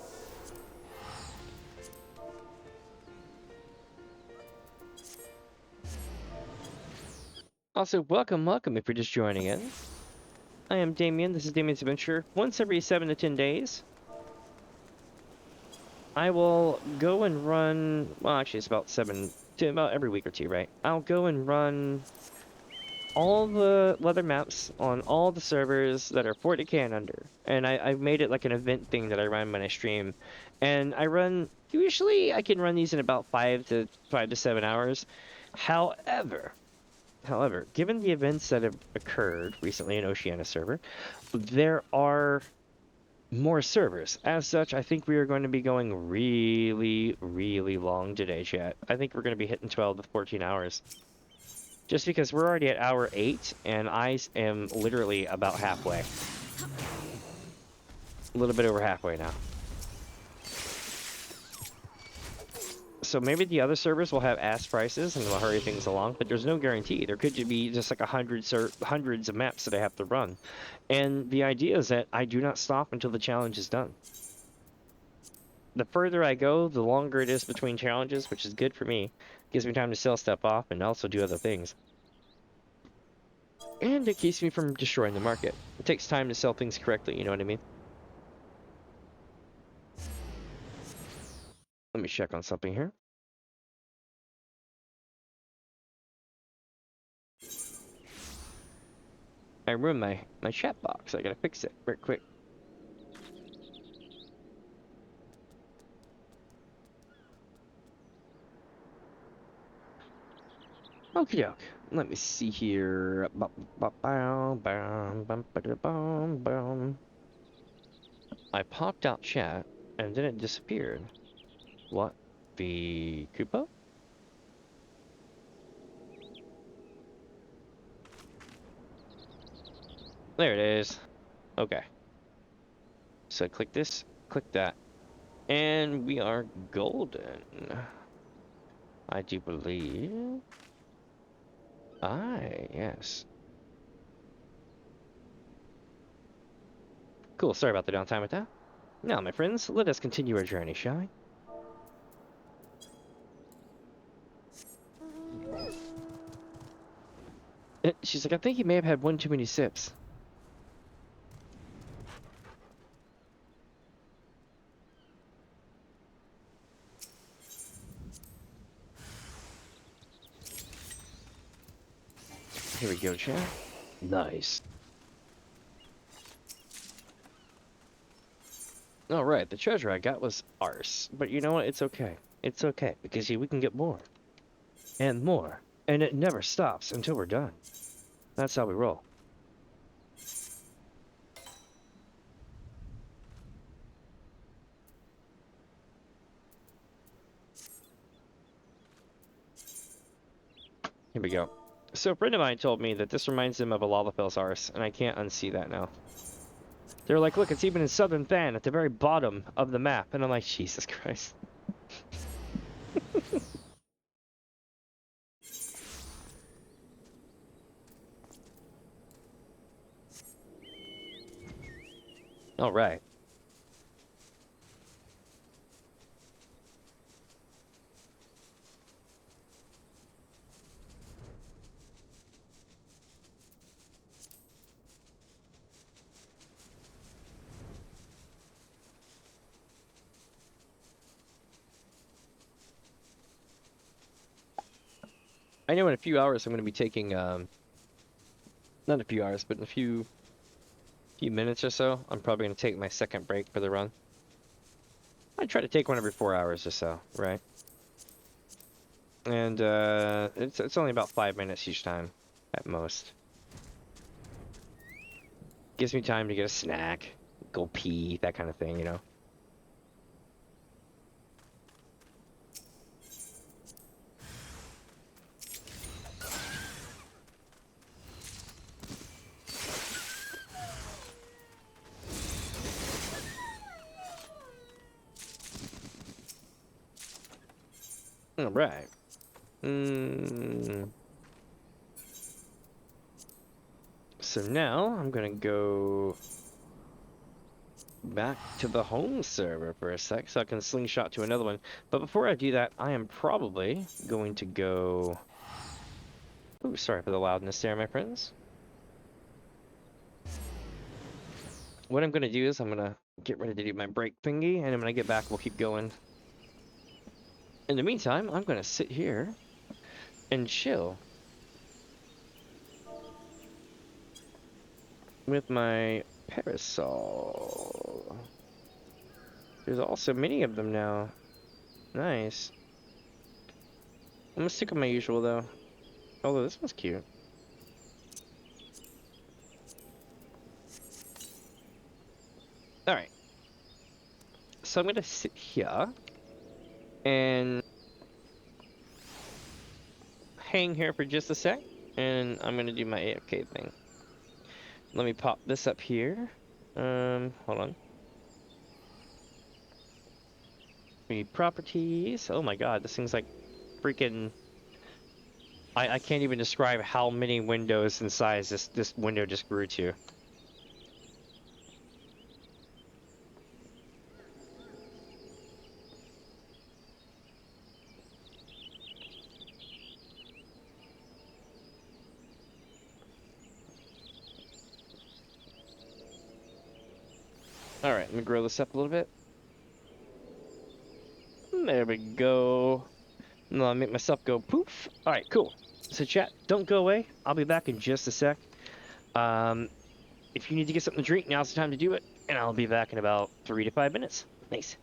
Also, welcome if you're just joining in. I am Damien, this is DamiensAdventure. Once every 7 to 10 days, I will go and run, well actually it's about about every week or two, right? I'll go and run all the leather maps on all the servers that are 40k and under. And I made it like an event thing that I run when I stream. And usually I can run these in about 5 to 7 hours. However, given the events that have occurred recently in Oceania server, there are more servers. As such, I think we are going to be going really, really long today, chat. I think we're going to be hitting 12 to 14 hours. Just because we're already at hour 8, and I am literally about halfway. A little bit over halfway now. So maybe the other servers will have ass prices and they'll hurry things along, but there's no guarantee. There could be just like hundreds of maps that I have to run. And the idea is that I do not stop until the challenge is done. The further I go, the longer it is between challenges, which is good for me. Gives me time to sell stuff off and also do other things. And it keeps me from destroying the market. It takes time to sell things correctly, you know what I mean? Let me check on something here. I ruined my chat box. I gotta fix it real quick. Okie doke. Let me see here. I popped out chat and then it disappeared. What? The Koopa? There it is. Okay. So click this, click that, and we are golden. I do believe. Yes. Cool, sorry about the downtime with that. Now, my friends, let us continue our journey, shall we? She's like, I think you may have had one too many sips. Here we go, chat. Nice. Alright, the treasure I got was arse. But you know what? It's okay. It's okay, because we can get more. And more. And it never stops until we're done. That's how we roll. Here we go. So a friend of mine told me that this reminds him of a lava fell's arse, and I can't unsee that now. They're like, look, it's even in Southern Fan at the very bottom of the map. And I'm like, Jesus Christ. All right. I know in a few hours I'm going to be taking, not a few hours, but in a few minutes or so, I'm probably going to take my second break for the run. I try to take one every 4 hours or so, right? And it's only about 5 minutes each time, at most. Gives me time to get a snack, go pee, that kind of thing, you know? All right. So now I'm gonna go back to the home server for a sec so I can slingshot to another one. But before I do that, I am probably going to go... Ooh, sorry for the loudness there, my friends. What I'm gonna do is I'm gonna get ready to do my break thingy, and when I get back, we'll keep going. In the meantime, I'm gonna sit here and chill with my parasol. There's also many of them now. Nice. I'm gonna stick with my usual though. Although this one's cute. Alright. So I'm gonna sit here and hang here for just a sec. And I'm gonna do my AFK thing. Let me pop this up here. Hold on. We need properties. Oh my god, this thing's like freaking... I can't even describe how many windows in size this window just grew to. Alright, let me grow this up a little bit. There we go. No, I'll make myself go poof. Alright, cool. So chat, don't go away. I'll be back in just a sec. If you need to get something to drink, now's the time to do it. And I'll be back in about 3 to 5 minutes. Nice.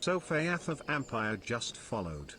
So Faith of Empire just followed.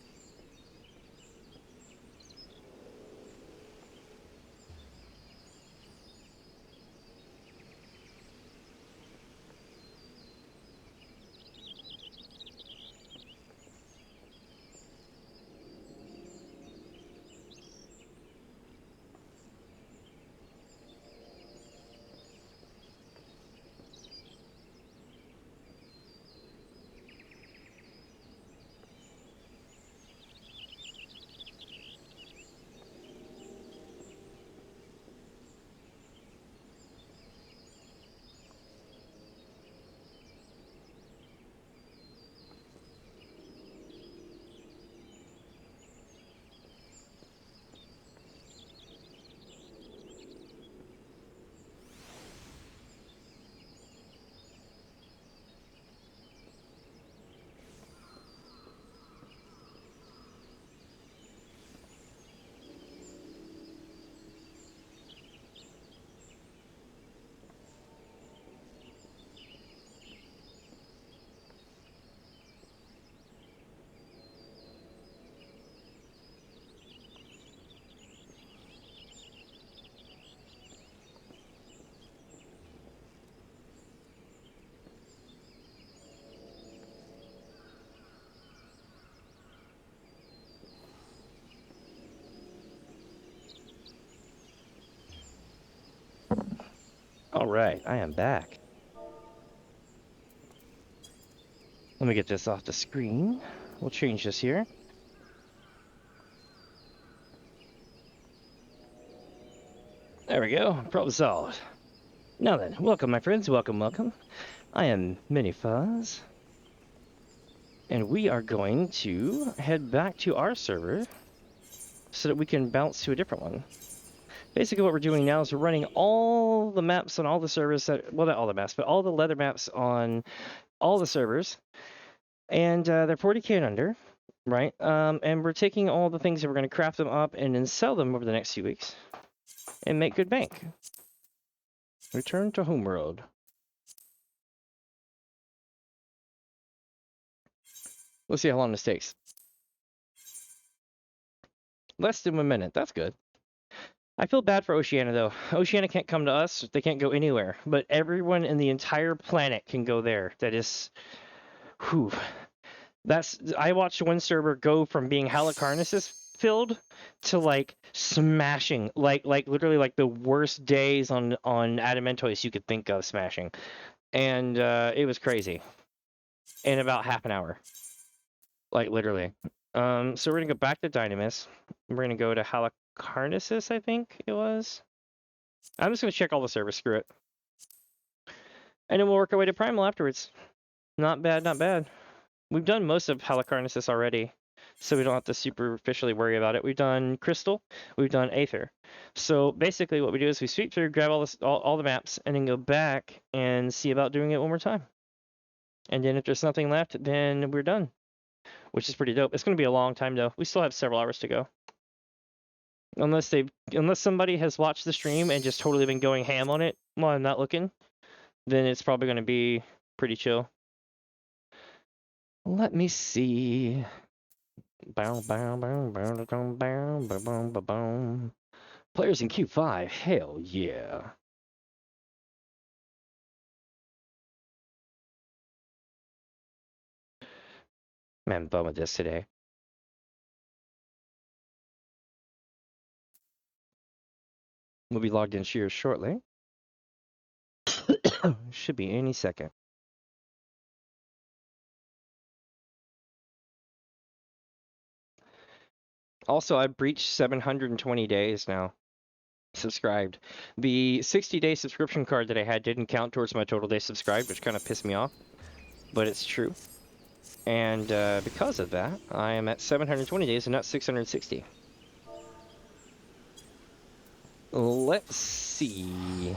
Alright, I am back. Let me get this off the screen. We'll change this here. There we go, problem solved. Now then, welcome my friends, welcome, welcome. I am Mini Fuzz. And we are going to head back to our server so that we can bounce to a different one. Basically what we're doing now is we're running all the maps on all the servers that, well, not all the maps, but all the leather maps on all the servers. And they're 40k and under, right? And we're taking all the things and we're going to craft them up and then sell them over the next few weeks and make good bank. Return to homeworld. Let's see how long this takes. Less than 1 minute. That's good. I feel bad for Oceania, though. Oceania can't come to us. They can't go anywhere. But everyone in the entire planet can go there. That is... Whew. I watched one server go from being Halicarnassus filled to, like, smashing. Like literally, like, the worst days on Adamantoise you could think of smashing. And it was crazy. In about half an hour. Like, literally. So we're going to go back to Dynamis. We're going to go to Halicarnassus, I think it was. I'm just going to check all the servers, screw it. And then we'll work our way to Primal afterwards. Not bad, not bad. We've done most of Halicarnassus already, so we don't have to superficially worry about it. We've done Crystal, we've done Aether. So basically what we do is we sweep through, grab all the maps, and then go back and see about doing it one more time. And then if there's nothing left, then we're done. Which is pretty dope. It's going to be a long time, though. We still have several hours to go. Unless somebody has watched the stream and just totally been going ham on it while I'm not looking, then it's probably going to be pretty chill. Let me see. Players in Q5, hell yeah. Man, I'm bummed with this today. We'll be logged in here shortly. Should be any second. Also, I've breached 720 days now. Subscribed. The 60-day subscription card that I had didn't count towards my total days subscribed, which kind of pissed me off. But it's true. And because of that, I am at 720 days and not 660. Let's see.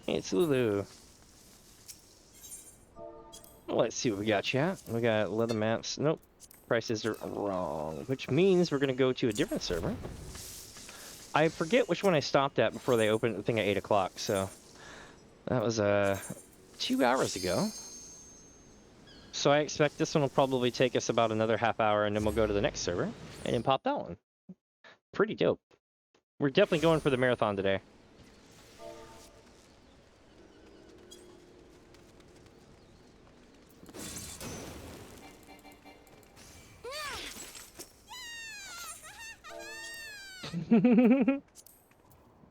Hey, it's Lulu. Well, Let's see what we got, chat. We got leather maps. Nope. Prices are wrong, which means we're going to go to a different server. I forget which one I stopped at before they opened the thing at 8 o'clock, so that was 2 hours ago. So I expect this one will probably take us about another half hour, and then we'll go to the next server and then pop that one. Pretty dope. We're definitely going for the marathon today.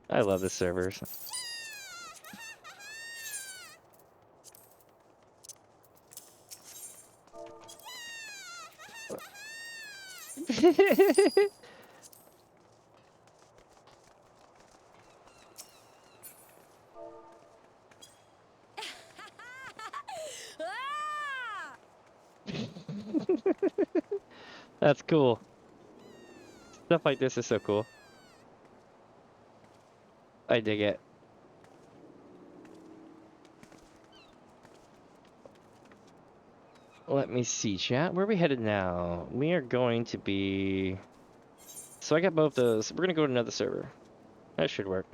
I love the servers. That's cool. Stuff like this is so cool. I dig it. Let me see, chat. Where are we headed now? We are going to be... So I got both those. We're going to go to another server. That should work.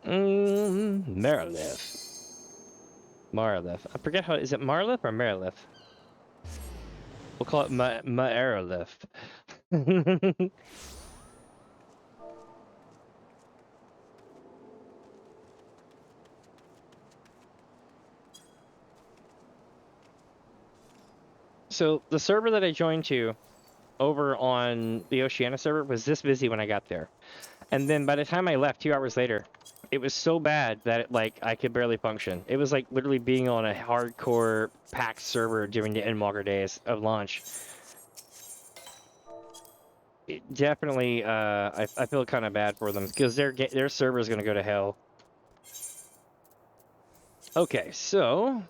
Marilith. Marilith. I forget how... Is it Marlith or Marilith? We'll call it Marilith. So the server that I joined to over on the Oceania server was this busy when I got there. And then by the time I left 2 hours later, it was so bad that it, like, I could barely function. It was like literally being on a hardcore packed server during the Endwalker days of launch. It definitely, I feel kind of bad for them because their server is going to go to hell. Okay, so...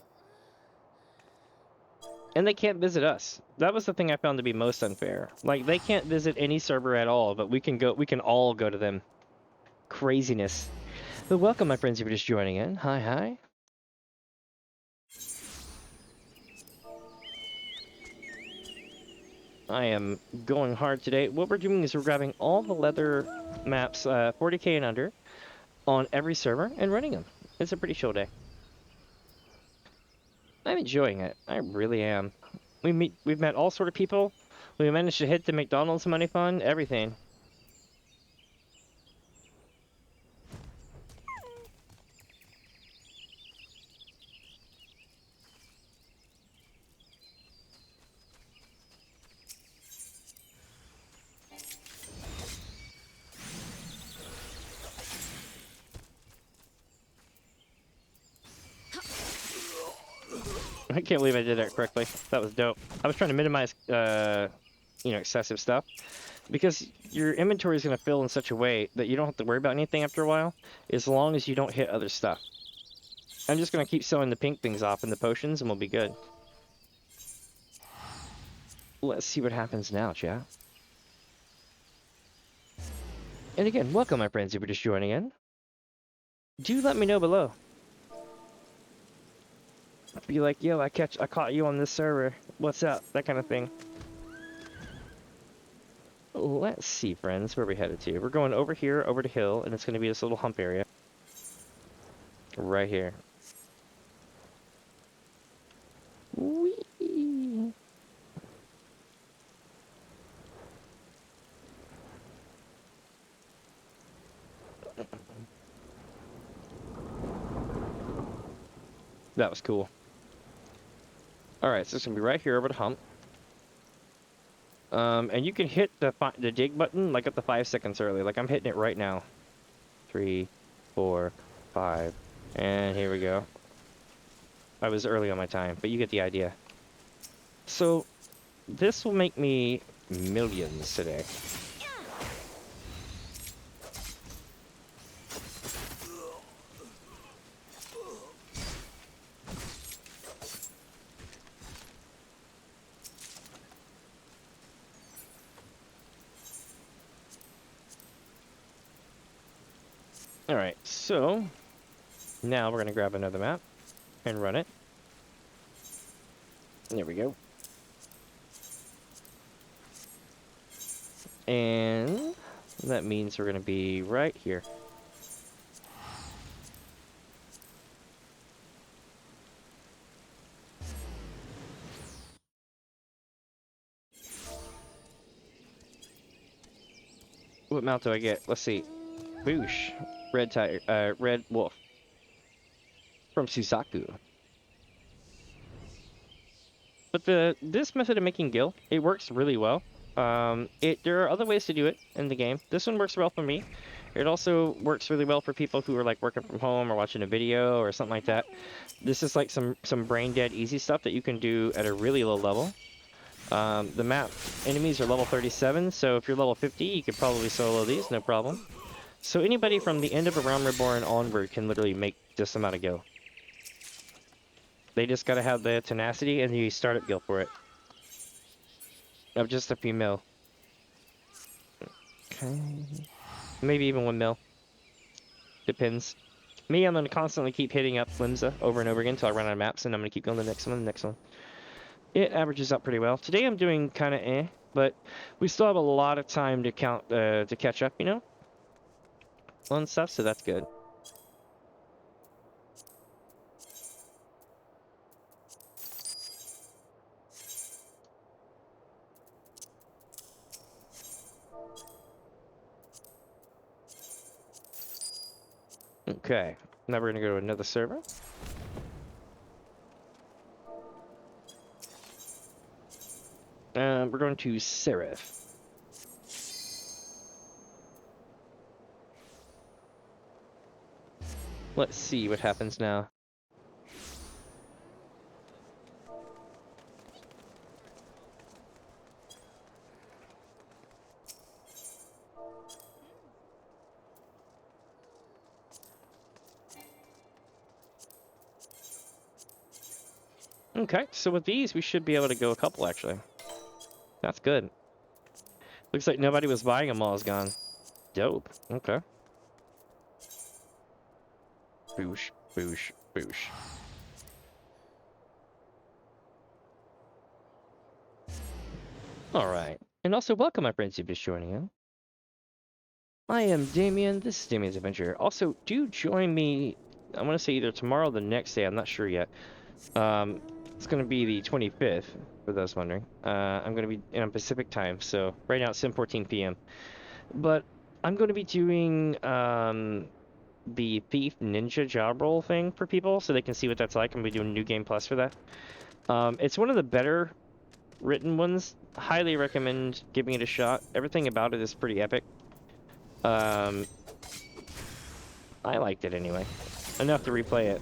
And they can't visit us. That was the thing I found to be most unfair. Like, they can't visit any server at all, but we can all go to them. Craziness. But welcome, my friends, if you're just joining in. Hi, hi. I am going hard today. What we're doing is we're grabbing all the leather maps, 40k and under, on every server and running them. It's a pretty chill day. I'm enjoying it. I really am. We've met all sort of people. We managed to hit the McDonald's money fund, everything. I can't believe I did that correctly. That was dope. I was trying to minimize, excessive stuff. Because your inventory is going to fill in such a way that you don't have to worry about anything after a while, as long as you don't hit other stuff. I'm just going to keep selling the pink things off in the potions, and we'll be good. Let's see what happens now, chat. And again, welcome, my friends, if you're just joining in. Do let me know below. Be like, yo, I caught you on this server. What's up? That kind of thing. Let's see, friends, where we headed to. We're going over here, over the hill, and it's going to be this little hump area. Right here. Whee! That was cool. Alright, so it's going to be right here over the hump. And you can hit the dig button like up to 5 seconds early. Like I'm hitting it right now. 3, 4, 5, and here we go. I was early on my time, but you get the idea. So this will make me millions today. Alright, so now we're going to grab another map and run it. There we go. And that means we're going to be right here. What mount do I get? Let's see. Boosh. Red tiger, red wolf. From Suzaku. But this method of making Gil, it works really well. There are other ways to do it in the game. This one works well for me. It also works really well for people who are like working from home or watching a video or something like that. This is like some brain dead easy stuff that you can do at a really low level. The map enemies are level 37, so if you're level 50, you could probably solo these, no problem. So anybody from the end of A Realm Reborn onward can literally make this amount of Gil. They just gotta have the tenacity and the startup Gil for it. Of just a few mil. Okay. Maybe even 1 mil. Depends. Me, I'm gonna constantly keep hitting up Flimsa over and over again until I run out of maps, and I'm gonna keep going to the next one, the next one. It averages up pretty well. Today I'm doing kind of but we still have a lot of time to catch up, you know, on stuff, so that's good. Okay, now we're gonna go to another server. We're going to Seraph. Let's see what happens now. Okay, so with these, we should be able to go a couple, actually. That's good. Looks like nobody was buying them all is gone. Dope. Okay. Boosh, boosh, boosh. Alright. And also, welcome, my friends, who've just joining in. I am Damien. This is DamiensAdventure. Also, do join me, I want to say either tomorrow or the next day. I'm not sure yet. It's going to be the 25th, for those wondering. I'm going to be in Pacific time, so right now it's 10:14 p.m. But I'm going to be doing the Thief Ninja job role thing for people, so they can see what that's like. I'm going to be doing New Game Plus for that. It's one of the better written ones. Highly recommend giving it a shot. Everything about it is pretty epic. I liked it anyway. Enough to replay it.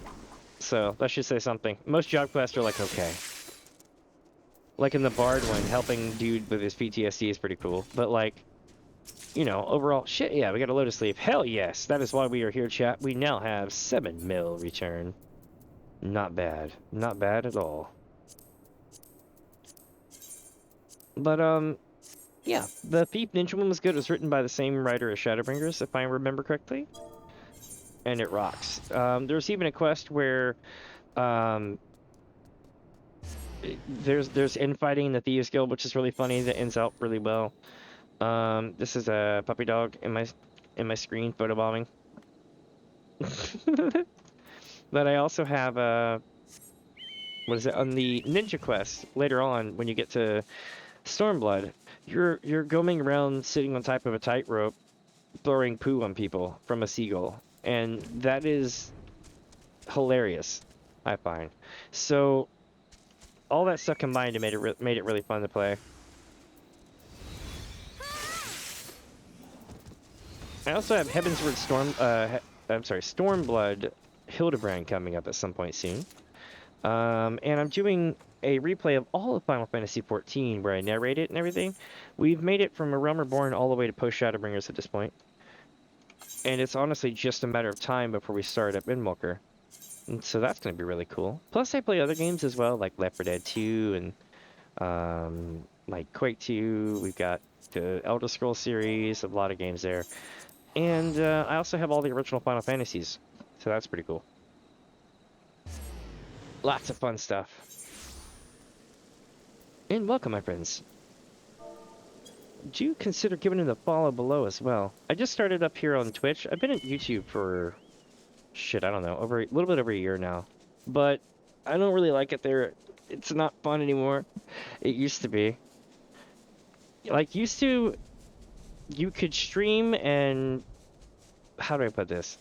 So, that should say something. Most job quests are like, okay. Like in the Bard one, helping dude with his PTSD is pretty cool. But like, you know, overall, shit, yeah, we got a load of sleep. Hell yes, that is why we are here, chat. We now have 7 mil return. Not bad. Not bad at all. But, yeah, the Thief Ninja one was good. It was written by the same writer as Shadowbringers, if I remember correctly. And it rocks. There's even a quest where there's infighting in the Thieves Guild, which is really funny. That ends out really well. This is a puppy dog in my screen photobombing. But I also have what is it on the ninja quest later on when you get to Stormblood? You're going around sitting on top of a tightrope, throwing poo on people from a seagull. And that is hilarious, I find. So all that stuff combined made it really fun to play. I also have Heavensward Stormblood Hildebrand coming up at some point soon. And I'm doing a replay of all of Final Fantasy XIV where I narrate it and everything. We've made it from A Realm Reborn all the way to post Shadowbringers at this point. And it's honestly just a matter of time before we start up Endwalker. And so that's going to be really cool. Plus I play other games as well, like Left 4 Dead 2 and like Quake 2. We've got the Elder Scrolls series, a lot of games there. And I also have all the original Final Fantasies. So that's pretty cool. Lots of fun stuff. And welcome, my friends. Do consider giving it a follow below as well. I just started up here on Twitch. I've been at YouTube for, shit, I don't know, over a little bit over a year now. But I don't really like it there. It's not fun anymore. It used to be. Like, used to, you could stream and... How do I put this?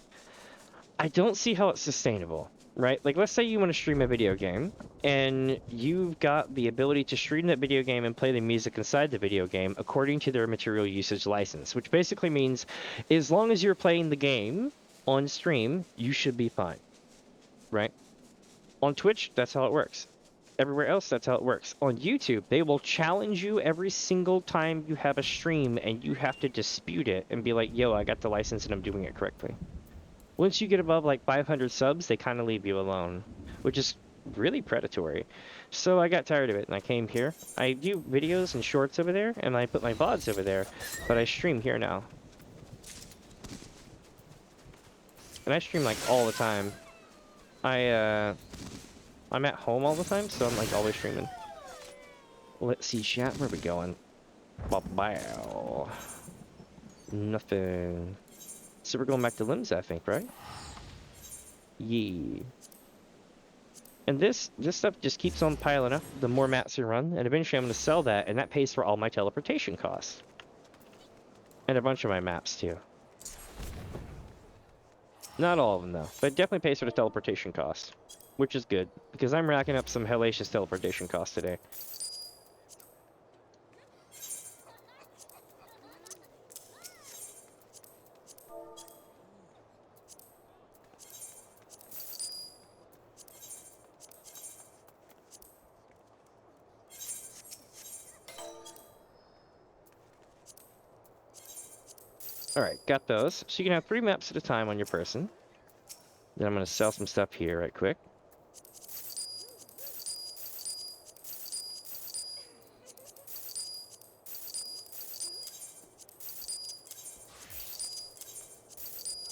I don't see how it's sustainable, right? Like, let's say you want to stream a video game, and you've got the ability to stream that video game and play the music inside the video game according to their material usage license, which basically means as long as you're playing the game on stream, you should be fine, right? On Twitch, that's how it works. Everywhere else, that's how it works. On YouTube, they will challenge you every single time you have a stream, and you have to dispute it and be like, yo, I got the license and I'm doing it correctly. Once you get above like 500 subs, they kind of leave you alone, which is really predatory. So I got tired of it and I came here. I do videos and shorts over there, and I put my VODs over there, but I stream here now. And I stream like all the time. I'm at home all the time, so I'm like always streaming. Let's see, chat, where are we going? Bow. Nothing. So we're going back to limbs, I think, right? Yeah. And this stuff just keeps on piling up the more mats you run, and eventually I'm going to sell that, and that pays for all my teleportation costs. And a bunch of my maps, too. Not all of them, though, but it definitely pays for the teleportation costs, which is good, because I'm racking up some hellacious teleportation costs today. Alright, got those. So you can have 3 maps at a time on your person. Then I'm going to sell some stuff here right quick.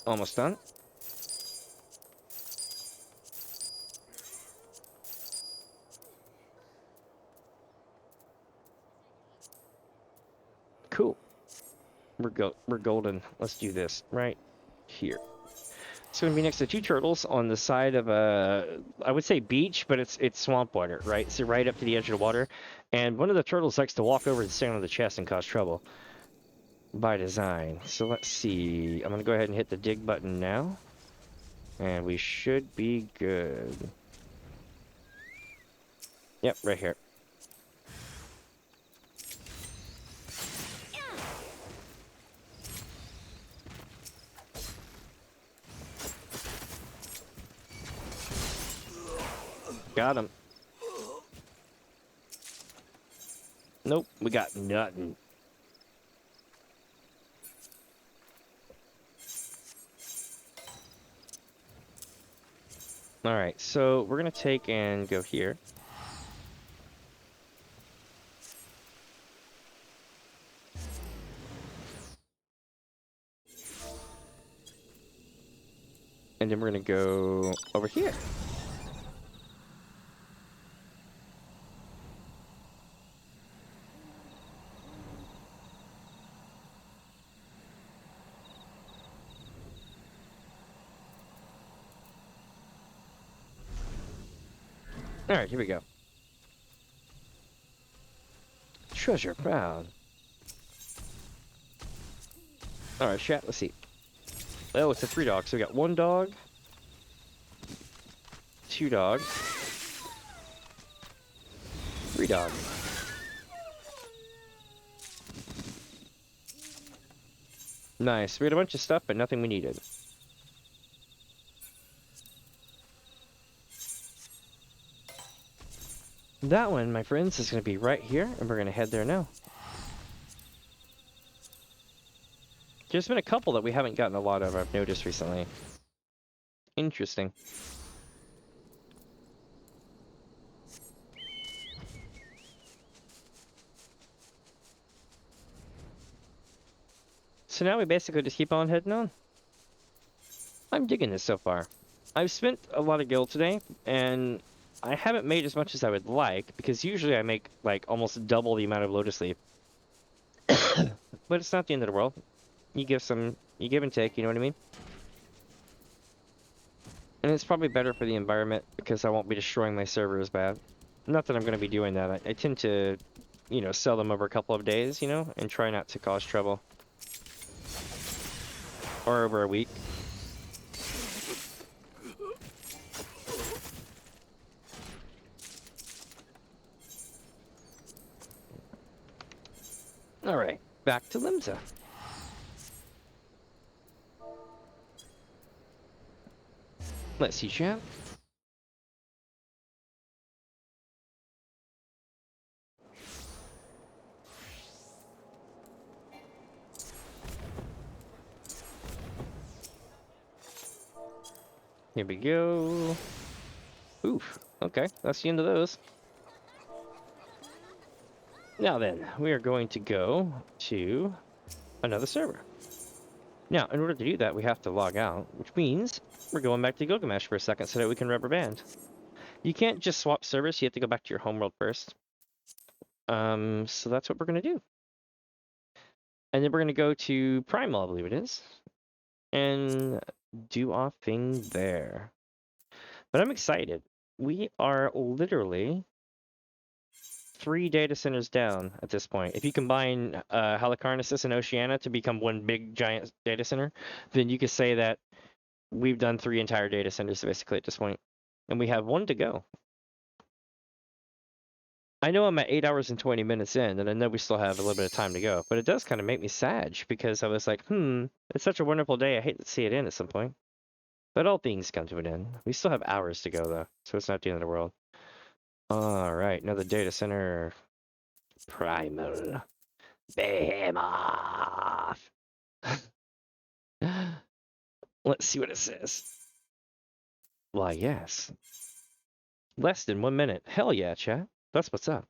Almost done. Cool. We're golden. Let's do this right here. It's going to be next to 2 turtles on the side of a, I would say beach, but it's swamp water, right? So right up to the edge of the water. And one of the turtles likes to walk over and stand on the chest and cause trouble. By design. So let's see. I'm going to go ahead and hit the dig button now. And we should be good. Yep, right here. Got him. Nope, we got nothing. Alright, so we're gonna take and go here. And then we're gonna go over here. Alright, here we go. Treasure found. Alright, chat, let's see. Oh, it's a 3 dog. So we got 1 dog, 2 dogs, 3 dogs. Nice. We had a bunch of stuff, but nothing we needed. That one, my friends, is going to be right here, and we're going to head there now. There's been a couple that we haven't gotten a lot of, I've noticed recently. Interesting. So now we basically just keep on heading on. I'm digging this so far. I've spent a lot of gil today, and I haven't made as much as I would like, because usually I make, like, almost double the amount of lotus leaf. But it's not the end of the world. You give and take, you know what I mean? And it's probably better for the environment, because I won't be destroying my server as bad. Not that I'm going to be doing that. I tend to, you know, sell them over a couple of days, you know, and try not to cause trouble. Or over a week. Alright, back to Limsa. Let's see, chat. Here we go. Oof. Okay, that's the end of those. Now then, we are going to go to another server. Now, in order to do that, we have to log out, which means we're going back to Gilgamesh for a second so that we can rubber band. You can't just swap servers, you have to go back to your homeworld first. So that's what we're going to do. And then we're going to go to Primal, I believe it is, and do our thing there. But I'm excited. We are literally 3 data centers down at this point. If you combine Halicarnassus and Oceania to become one big giant data center, then you could say that we've done 3 entire data centers basically at this point. And we have 1 to go. I know I'm at 8 hours and 20 minutes in, and I know we still have a little bit of time to go, but it does kind of make me sad because I was like, it's such a wonderful day. I hate to see it end at some point. But all things come to an end. We still have hours to go, though, so it's not the end of the world. All right, another data center. Primal. Behemoth. Let's see what it says. Why, yes. Less than 1 minute. Hell yeah, chat. That's what's up.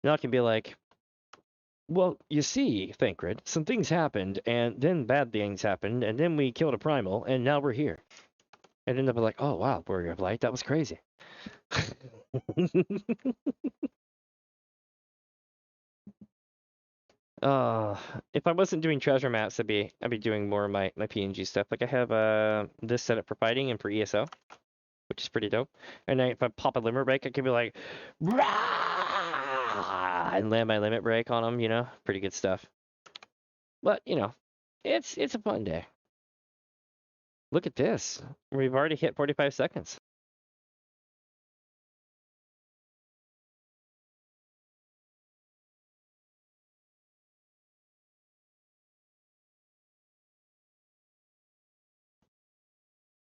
Now I can be like, well, you see, Thancred, some things happened, and then bad things happened, and then we killed a primal, and now we're here. And then they'll be like, oh, wow, Warrior of Light, that was crazy. If I wasn't doing treasure maps, I'd be doing more of my PNG stuff. Like I have this set up for fighting and for ESO, which is pretty dope. And then if I pop a limit break, I can be like, rah! And land my limit break on them, you know? Pretty good stuff. But, you know, it's a fun day. Look at this. We've already hit 45 seconds.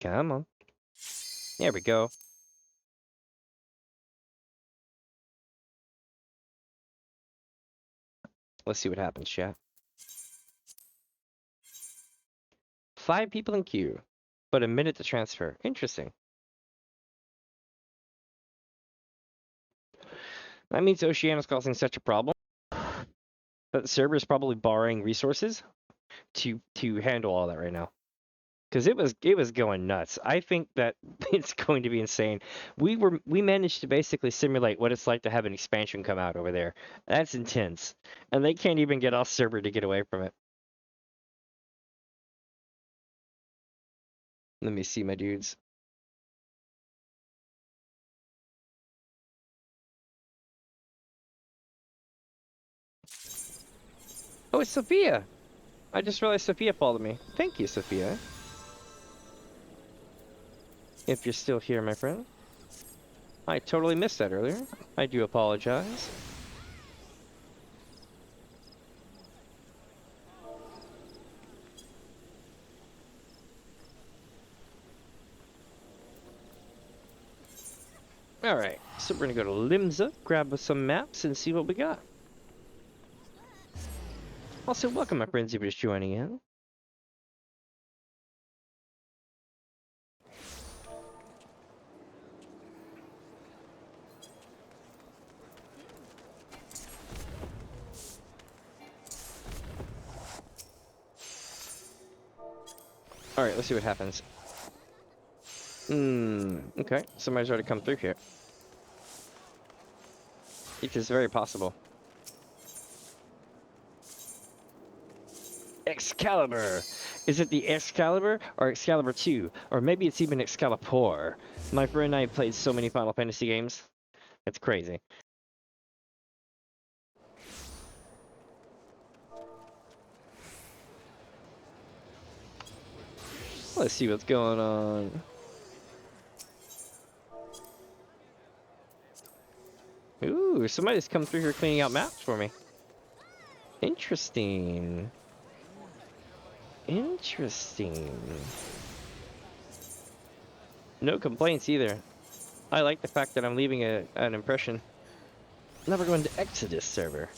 Come on. There we go. Let's see what happens, chat. 5 people in queue, but a minute to transfer. Interesting. That means Oceania's causing such a problem that the server is probably borrowing resources to handle all that right now. Because it was going nuts. I think that it's going to be insane. We managed to basically simulate what it's like to have an expansion come out over there. That's intense. And they can't even get off server to get away from it. Let me see, my dudes. Oh, it's Sophia. I just realized Sophia followed me. Thank you, Sophia. If you're still here, my friend. I totally missed that earlier. I do apologize. Alright, so we're gonna go to Limsa, grab us some maps, and see what we got. Also, welcome, my friends, if you're just joining in. Alright, let's see what happens. Okay. Somebody's already come through here. It is very possible. Excalibur! Is it the Excalibur or Excalibur 2? Or maybe it's even Excalibur. My friend and I have played so many Final Fantasy games. It's crazy. Let's see what's going on. Ooh, somebody's come through here cleaning out maps for me. Interesting. Interesting. No complaints either. I like the fact that I'm leaving an impression. Now we're going to Exodus server.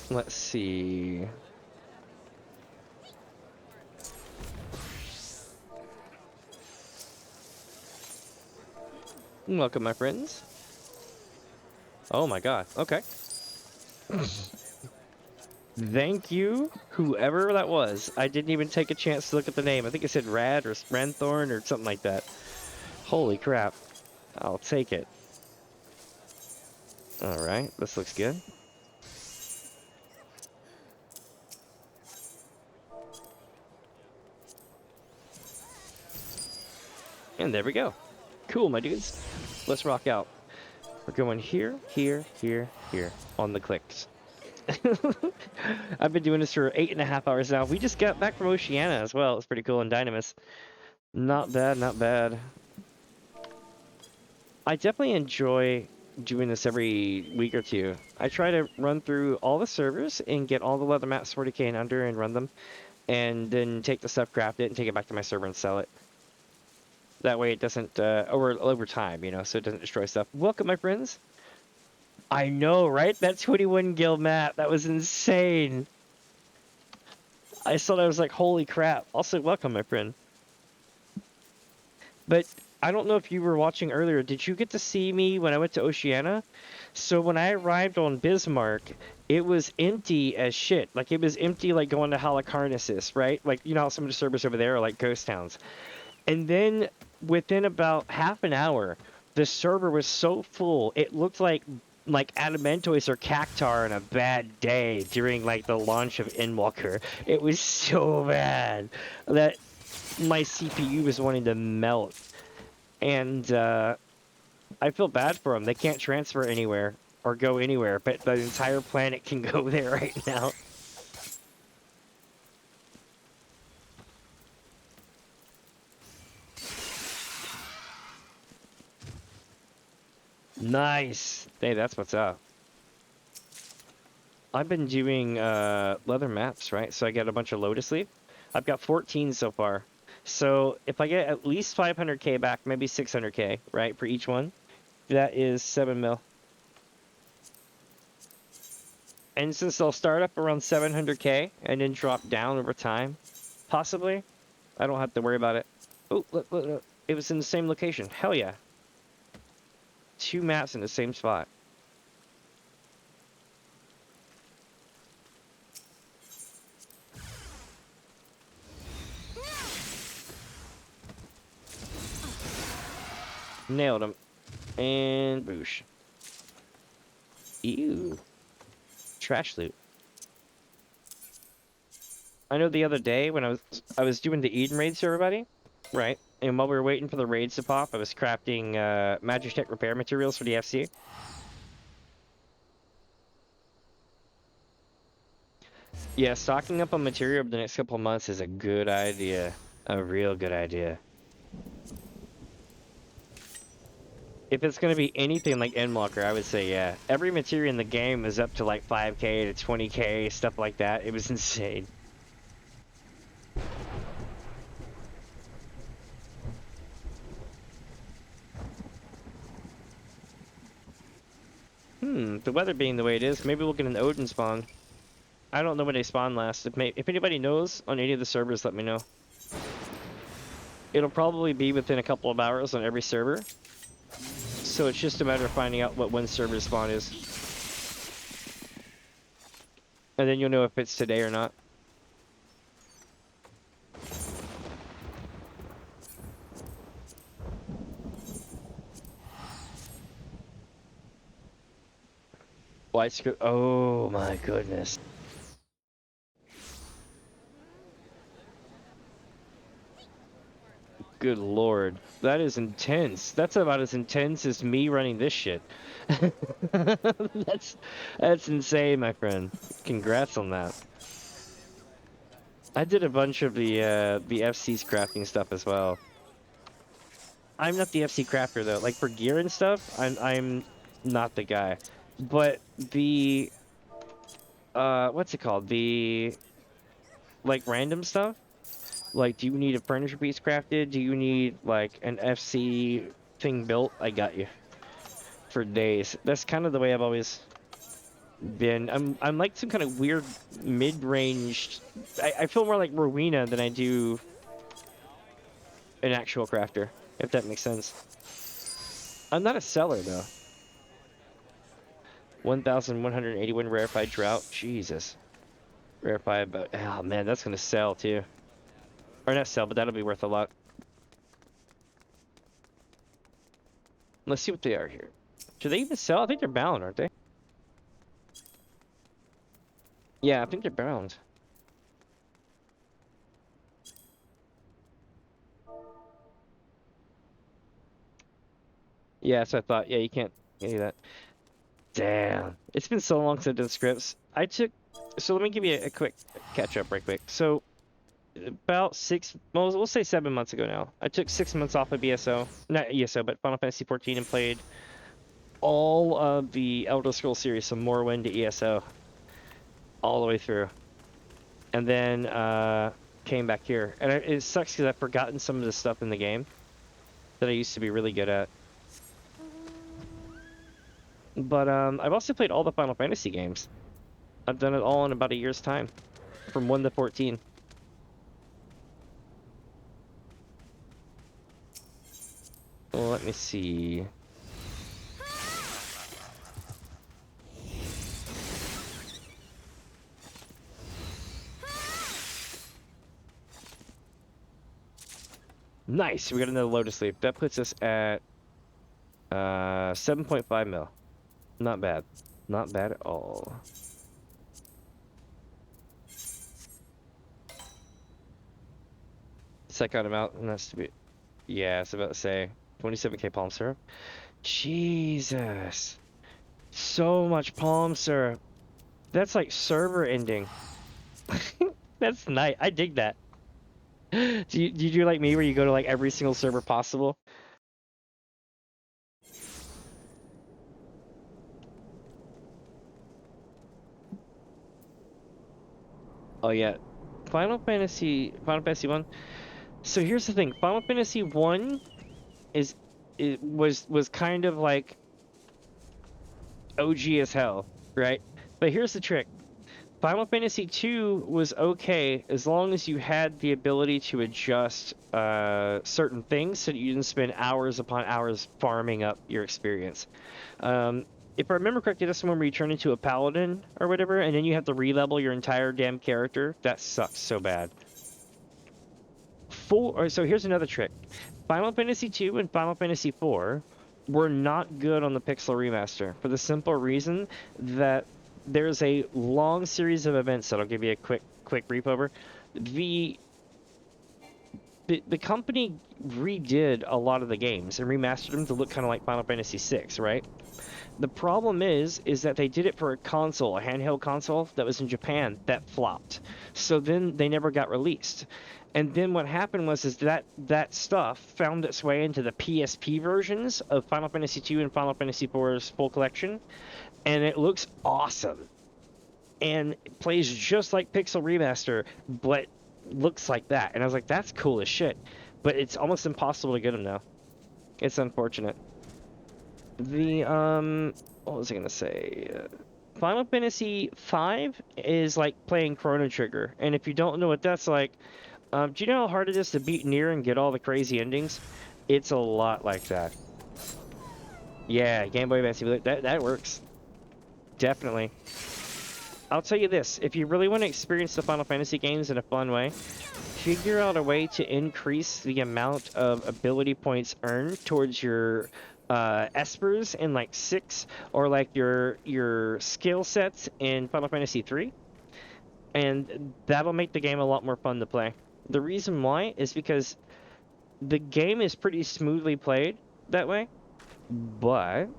Let's see. Welcome, my friends. Oh my god, okay. Thank you, whoever that was. I didn't even take a chance to look at the name. I think it said Rad or Ranthorn or something like that. Holy crap. I'll take it. Alright, this looks good. And there we go. Cool, my dudes. Let's rock out. We're going here, here, here, here on the clicks. I've been doing this for 8.5 hours now. We just got back from Oceania as well. It's pretty cool in Dynamis. Not bad, not bad. I definitely enjoy doing this every week or two. I try to run through all the servers and get all the leather maps 40k and under and run them. And then take the stuff, craft it, and take it back to my server and sell it. That way it doesn't, over time, you know, so it doesn't destroy stuff. Welcome, my friends. I know, right? That 21 guild map, that was insane. I saw that, I was like, holy crap. Also, welcome, my friend. But I don't know if you were watching earlier. Did you get to see me when I went to Oceania? So when I arrived on Bismarck, it was empty as shit. Like, it was empty like going to Halicarnassus, right? Like, you know how some of the servers over there are like ghost towns. And then within about half an hour, the server was so full, it looked like Adamantoise or Cactar on a bad day during like the launch of Endwalker. It was so bad that my CPU was wanting to melt. And I feel bad for them. They can't transfer anywhere or go anywhere, but the entire planet can go there right now. Nice. Hey, that's what's up. I've been doing leather maps, right? So I get a bunch of Lotus Leaf. I've got 14 so far. So if I get at least 500k back, maybe 600k, right, for each one, that is 7 mil. And since they'll start up around 700k and then drop down over time, possibly, I don't have to worry about it. Oh, look. It was in the same location. Hell yeah. 2 maps in the same spot. Nailed him. And boosh. Ew. Trash loot. I know the other day when I was doing the Eden raids for everybody, right? And while we were waiting for the raids to pop, I was crafting Magitech repair materials for the FC. Yeah, stocking up on material over the next couple of months is a good idea. A real good idea. If it's going to be anything like Endwalker, I would say yeah. Every material in the game is up to like 5k to 20k, stuff like that. It was insane. The weather being the way it is, maybe we'll get an Odin spawn. I don't know when they spawn last. If anybody knows on any of the servers, let me know. It'll probably be within a couple of hours on every server. So it's just a matter of finding out what one server spawn is. And then you'll know if it's today or not. White script. Oh my goodness. Good lord. That is intense. That's about as intense as me running this shit. That's insane, my friend. Congrats on that. I did a bunch of the FC's crafting stuff as well. I'm not the FC crafter though. Like for gear and stuff, I'm not the guy. But the what's it called? The like random stuff? Like, do you need a furniture piece crafted? Do you need like an FC thing built? I got you. For days. That's kind of the way I've always been. I'm like some kind of weird mid-range. I feel more like Rowena than I do an actual crafter, if that makes sense. I'm not a seller though. 1,181 rarefied drought. Jesus. Rarefied, but oh man, that's gonna sell too. Or not sell, but that'll be worth a lot. Let's see what they are here. Do they even sell? I think they're bound, aren't they? Yeah, I think they're bound. Yeah, so I thought. Yeah, you can't do that. Damn. It's been so long since I've done scripts. So let me give you a quick catch up right quick. So about well, we'll say 7 months ago now. I took 6 months off of BSO. Not ESO, but Final Fantasy XIV and played all of the Elder Scrolls series from Morrowind to ESO. All the way through. And then came back here. And it sucks because I've forgotten some of the stuff in the game that I used to be really good at. But I've also played all the Final Fantasy games. I've done it all in about a year's time. From 1 to 14. Well, let me see. Nice! We got another Lotus Leaf. That puts us at 7.5 mil. Not bad. Not bad at all. Second amount, and that's to be. Yeah, it's about to say 27k palm syrup. Jesus. So much palm syrup. That's like server ending. That's nice. I dig that. Do you do like me where you go to like every single server possible? Oh yeah. Final Fantasy 1. So here's the thing. Final Fantasy 1 was kind of like OG as hell, right? But here's the trick. Final Fantasy 2 was okay as long as you had the ability to adjust certain things so that you didn't spend hours upon hours farming up your experience. If I remember correctly, that's the one where you turn into a paladin or whatever, and then you have to re-level your entire damn character. That sucks so bad. So here's another trick. Final Fantasy 2 and Final Fantasy 4 were not good on the Pixel Remaster for the simple reason that there's a long series of events that I'll give you a quick brief over. The company redid a lot of the games and remastered them to look kind of like Final Fantasy VI, right? The problem is that they did it for a console, a handheld console that was in Japan that flopped. So then they never got released. And then what happened was that stuff found its way into the PSP versions of Final Fantasy II and Final Fantasy IV's full collection, and it looks awesome. And it plays just like Pixel Remaster, but looks like that. And I was like, that's cool as shit. But it's almost impossible to get them now. It's unfortunate. What was I gonna say? Final Fantasy V is like playing Chrono Trigger, and if you don't know what that's like, do you know how hard it is to beat Nier and get all the crazy endings? It's a lot like that. Yeah, Game Boy Advance, that works. Definitely. I'll tell you this, if you really want to experience the Final Fantasy games in a fun way, figure out a way to increase the amount of ability points earned towards your espers in like 6, or like your skill sets in Final Fantasy 3, and that'll make the game a lot more fun to play. The reason why is because the game is pretty smoothly played that way, but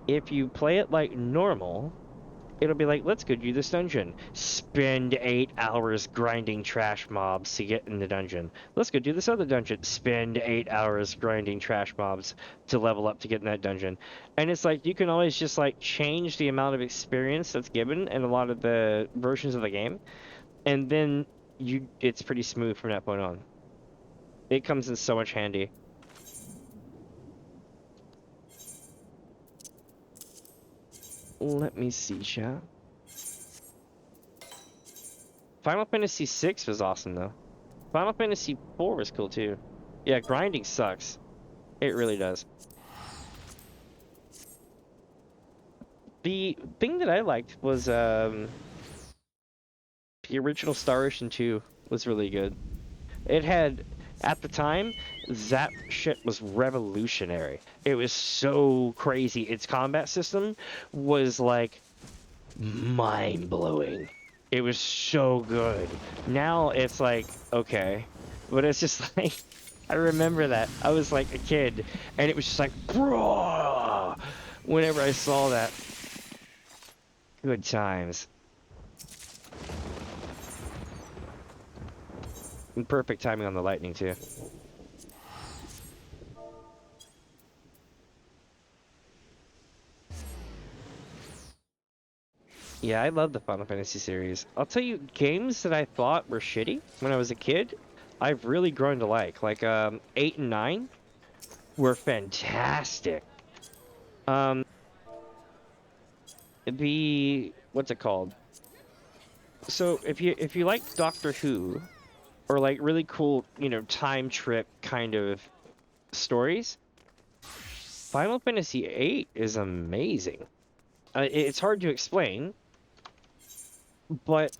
if you play it like normal, it'll be like, let's go do this dungeon. Spend 8 hours grinding trash mobs to get in the dungeon. Let's go do this other dungeon. Spend 8 hours grinding trash mobs to level up to get in that dungeon. And it's like, you can always just like change the amount of experience that's given in a lot of the versions of the game. And then it's pretty smooth from that point on. It comes in so much handy. Let me see, chat. Final Fantasy VI was awesome, though. Final Fantasy IV was cool, too. Yeah, grinding sucks. It really does. The thing that I liked was, the original Star Ocean 2 was really good. It had, at the time, that shit was revolutionary. It was so crazy. Its combat system was, like, mind-blowing. It was so good. Now it's like, okay. But it's just like, I remember that. I was like a kid, and it was just like, bro, whenever I saw that. Good times. And perfect timing on the lightning, too. Yeah, I love the Final Fantasy series. I'll tell you, games that I thought were shitty when I was a kid, I've really grown to like. Like, 8 and 9 were fantastic. What's it called? So, if you like Doctor Who, or like really cool, you know, time trip kind of stories, Final Fantasy VIII is amazing. It's hard to explain, but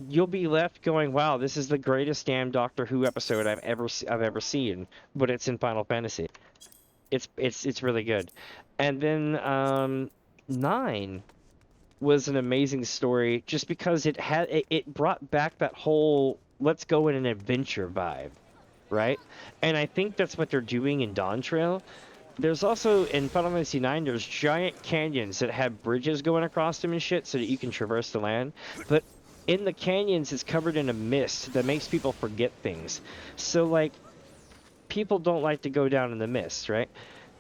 you'll be left going, "Wow, this is the greatest damn Doctor Who episode I've ever seen." But it's in Final Fantasy. It's really good. And then 9 was an amazing story, just because it brought back that whole let's go in an adventure vibe, right? And I think that's what they're doing in Dawn Trail. There's also, in Final Fantasy IX, there's giant canyons that have bridges going across them and shit so that you can traverse the land. But in the canyons, it's covered in a mist that makes people forget things. So, like, people don't like to go down in the mist, right?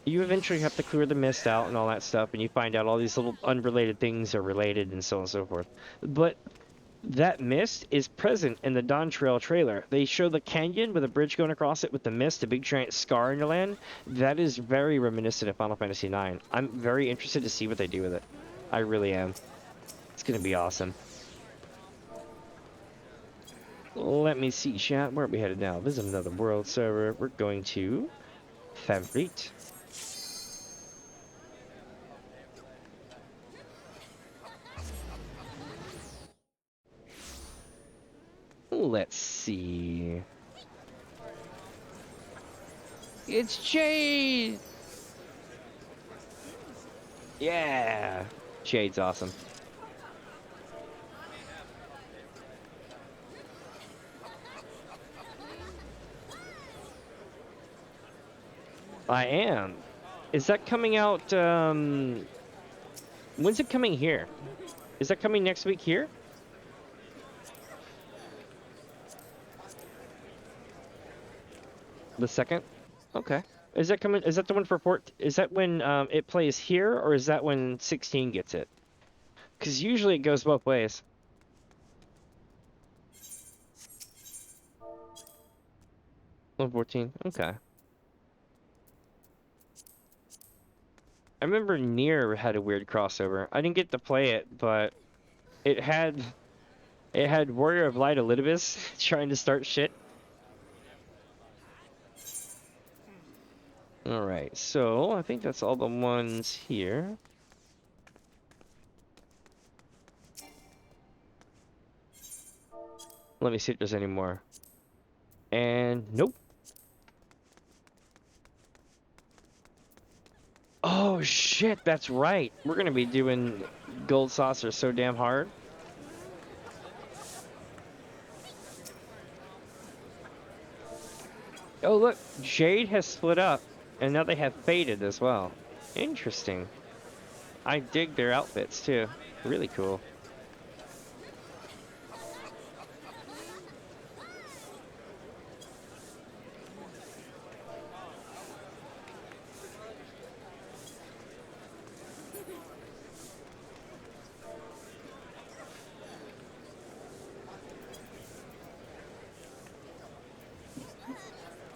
You eventually have to clear the mist out and all that stuff, and you find out all these little unrelated things are related and so on and so forth. But that mist is present in the Dawn Trail trailer. They show the canyon with a bridge going across it with the mist, a big giant scar in your land. That is very reminiscent of Final Fantasy IX. I'm very interested to see what they do with it. I really am. It's going to be awesome. Let me see, chat. Where are we headed now? Visit another world server. We're going to Favorite. Let's see. It's Jade! Yeah! Jade's awesome. I am. Is that coming out, when's it coming here? Is that coming next week here? The 2nd? Okay. Is that coming? Is that the one for is that when it plays here, or is that when 16 gets it? Because usually it goes both ways. Oh, 14. Okay. I remember Nier had a weird crossover. I didn't get to play it, but it had Warrior of Light Elidibus trying to start shit. Alright, so I think that's all the ones here. Let me see if there's any more. And nope. Oh shit, that's right. We're gonna be doing Gold Saucer so damn hard. Oh look, Jade has split up, and now they have faded as well. Interesting. I dig their outfits too. Really cool.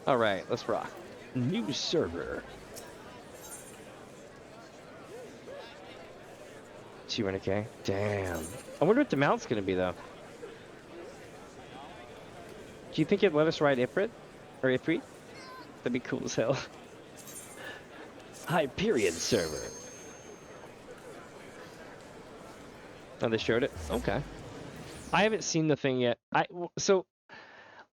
Alright, let's rock. New server. 200k? Damn. I wonder what the mount's gonna be though. Do you think it'd let us ride Ifrit? Or Ifrit? That'd be cool as hell. Hyperion server. Oh, they showed it? Okay. I haven't seen the thing yet.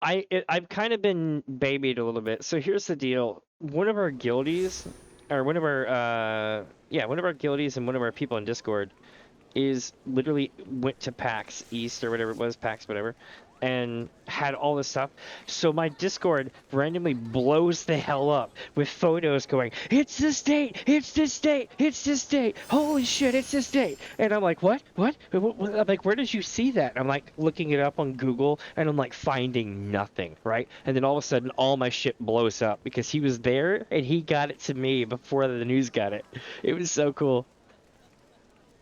I've kind of been babied a little bit. So here's the deal. One of our guildies, or one of our guildies and one of our people in Discord is literally went to PAX East or whatever it was, PAX whatever, and had all this stuff. So my Discord randomly blows the hell up with photos going, it's this date, it's this date, it's this date, holy shit, it's this date. And I'm like, what? I'm like, where did you see that? I'm like looking it up on Google, and I'm like finding nothing, right? And then all of a sudden all my shit blows up because he was there and he got it to me before the news got it. It was so cool.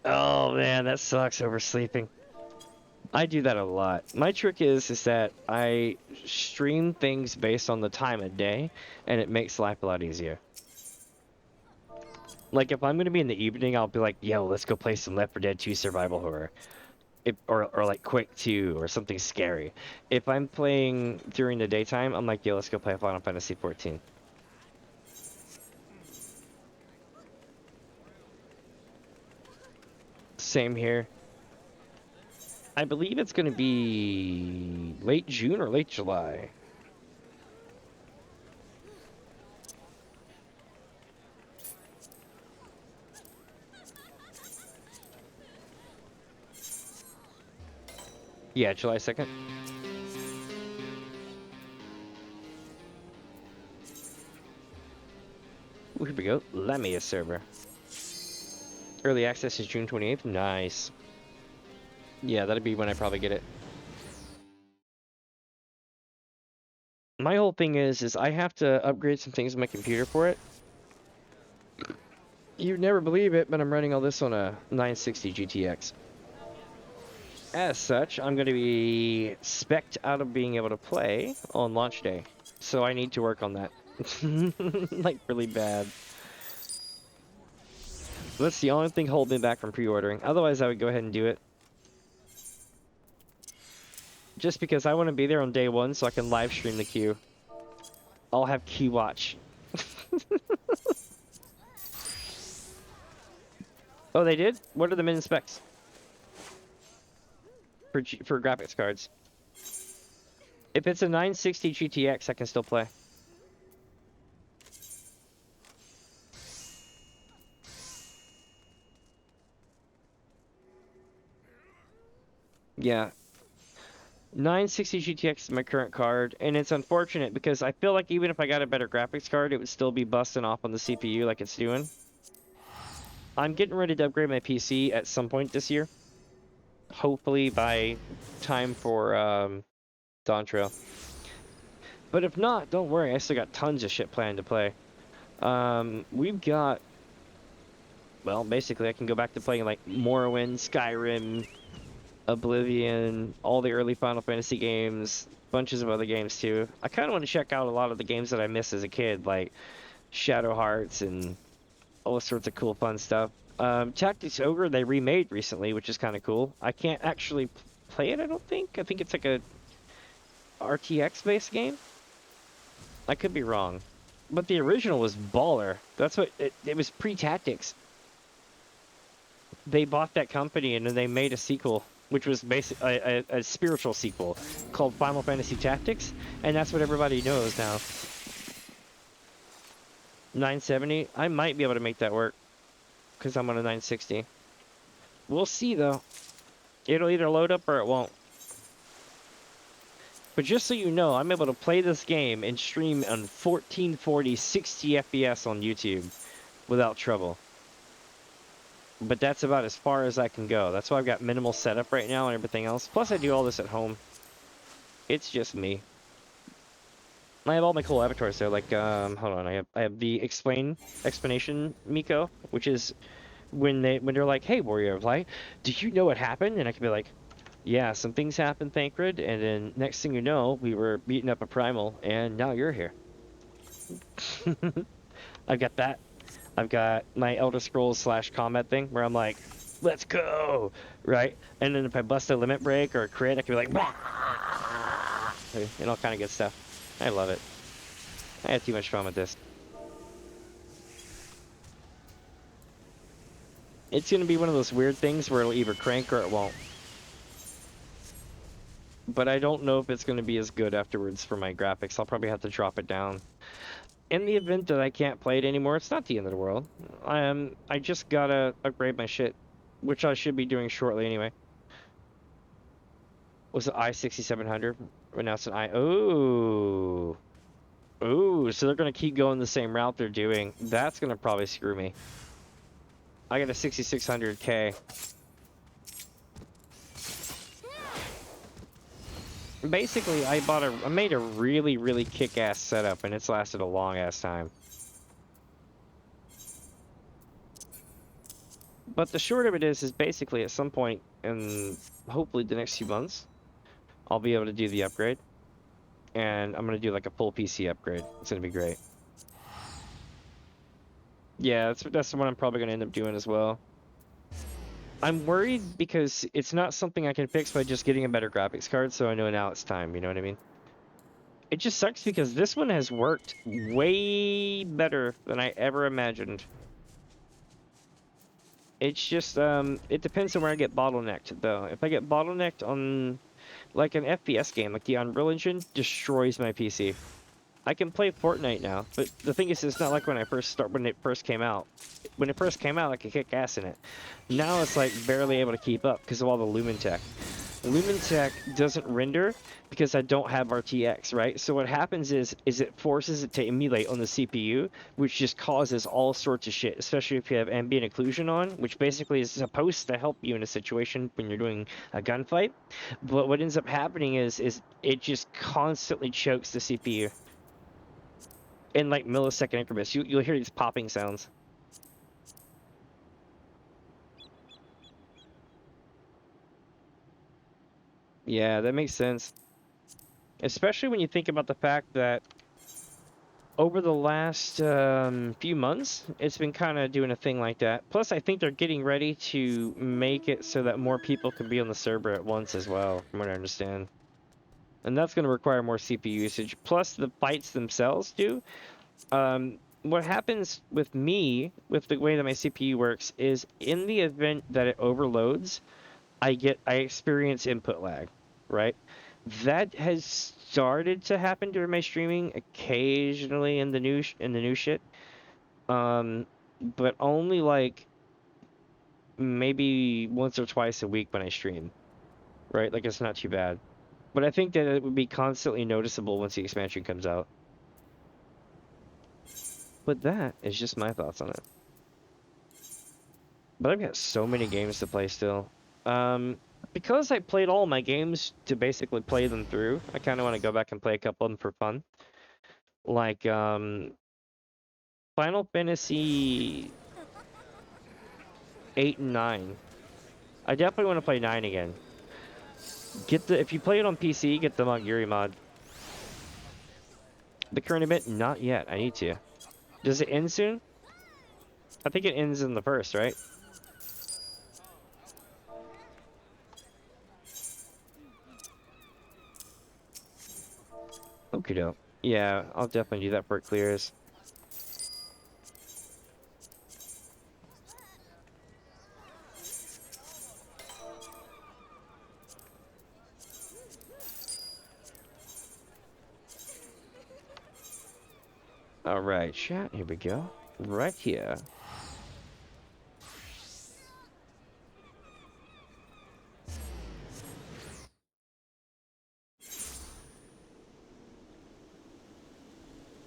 Oh man, that sucks, oversleeping. I do that a lot. My trick is that I stream things based on the time of day, and it makes life a lot easier. Like if I'm gonna be in the evening, I'll be like, yo, let's go play some Left 4 Dead 2 survival horror. Or like Quake 2 or something scary. If I'm playing during the daytime, I'm like, yo, let's go play Final Fantasy XIV. Same here. I believe it's going to be late June or late July. Yeah, July 2nd. Ooh, here we go. Lamia server. Early access is June 28th. Nice. Yeah, that'll be when I probably get it. My whole thing is I have to upgrade some things on my computer for it. You'd never believe it, but I'm running all this on a 960 GTX. As such, I'm going to be spec'd out of being able to play on launch day. So I need to work on that. Like, really bad. That's the only thing holding me back from pre-ordering. Otherwise, I would go ahead and do it. Just because I want to be there on day one so I can live stream the queue. I'll have queue watch. Oh, they did? What are the min specs? For graphics cards. If it's a 960 GTX, I can still play. Yeah. 960 GTX is my current card, and it's unfortunate because I feel like even if I got a better graphics card, it would still be busting off on the CPU like it's doing. I'm getting ready to upgrade my PC at some point this year. Hopefully by time for Dawn Trail. But if not, don't worry, I still got tons of shit planned to play. We've got... Well, basically I can go back to playing like Morrowind, Skyrim, Oblivion, all the early Final Fantasy games, bunches of other games too. I kind of want to check out a lot of the games that I missed as a kid, like Shadow Hearts and all sorts of cool fun stuff. Tactics Ogre they remade recently, which is kind of cool. I can't actually play it, I don't think. I think it's like a RTX based game. I could be wrong. But the original was baller. That's what it was pre-Tactics. They bought that company and then they made a sequel. which was basically a spiritual sequel called Final Fantasy Tactics, and that's what everybody knows now. 970, I might be able to make that work because I'm on a 960. We'll see though. It'll either load up or it won't. But just so you know, I'm able to play this game and stream on 1440 60 FPS on YouTube without trouble. But that's about as far as I can go. That's why I've got minimal setup right now and everything else. Plus I do all this at home. It's just me. I have all my cool avatars there, like, hold on, I have the explanation Miko, which is when they're like, hey, Warrior of Light, do you know what happened? And I can be like, yeah, some things happened, Thancred, and then next thing you know, we were beating up a primal, and now you're here. I've got that. I've got my Elder Scrolls / combat thing, where I'm like, let's go, right? And then if I bust a limit break or a crit, I can be like, bah! And all kind of good stuff. I love it. I had too much fun with this. It's going to be one of those weird things where it'll either crank or it won't. But I don't know if it's going to be as good afterwards for my graphics. I'll probably have to drop it down. In the event that I can't play it anymore, it's not the end of the world. I just gotta upgrade my shit, which I should be doing shortly anyway. Was it i6700? Or now it's an i... Ooh. Ooh, so they're going to keep going the same route they're doing. That's going to probably screw me. I got a 6600K. Basically, I made a really, really kick-ass setup, and it's lasted a long-ass time. But the short of it is basically at some point in hopefully the next few months, I'll be able to do the upgrade. And I'm going to do like a full PC upgrade. It's going to be great. Yeah, that's what I'm probably going to end up doing as well. I'm worried because it's not something I can fix by just getting a better graphics card, so I know now it's time, you know what I mean? It just sucks because this one has worked way better than I ever imagined. It's just, it depends on where I get bottlenecked, though. If I get bottlenecked on, like, an FPS game, like the Unreal Engine destroys my PC. I can play Fortnite now, but the thing is, it's not like when it first came out. When it first came out, I could kick ass in it. Now it's like barely able to keep up because of all the Lumen tech. Lumen tech doesn't render because I don't have RTX, right? So what happens is it forces it to emulate on the CPU, which just causes all sorts of shit, especially if you have ambient occlusion on, which basically is supposed to help you in a situation when you're doing a gunfight. But what ends up happening is it just constantly chokes the CPU. In like millisecond increments, you'll hear these popping sounds. Yeah, that makes sense. Especially when you think about the fact that over the last few months, it's been kind of doing a thing like that. Plus, I think they're getting ready to make it so that more people can be on the server at once as well, from what I understand. And that's going to require more CPU usage. Plus, the fights themselves do. What happens with me, with the way that my CPU works, is in the event that it overloads, I experience input lag, right? That has started to happen during my streaming occasionally in the new shit. But only like maybe once or twice a week when I stream, right? Like it's not too bad. But I think that it would be constantly noticeable once the expansion comes out. But that is just my thoughts on it. But I've got so many games to play still. Because I played all my games to basically play them through, I kind of want to go back and play a couple of them for fun. Like, Final Fantasy 8 and 9. I definitely want to play 9 again. If you play it on PC, get the Moguri mod. The current event? Not yet. I need to. Does it end soon? I think it ends in the first, right? Okie doke. Yeah, I'll definitely do that for it clears. Alright, chat, here we go. Right here.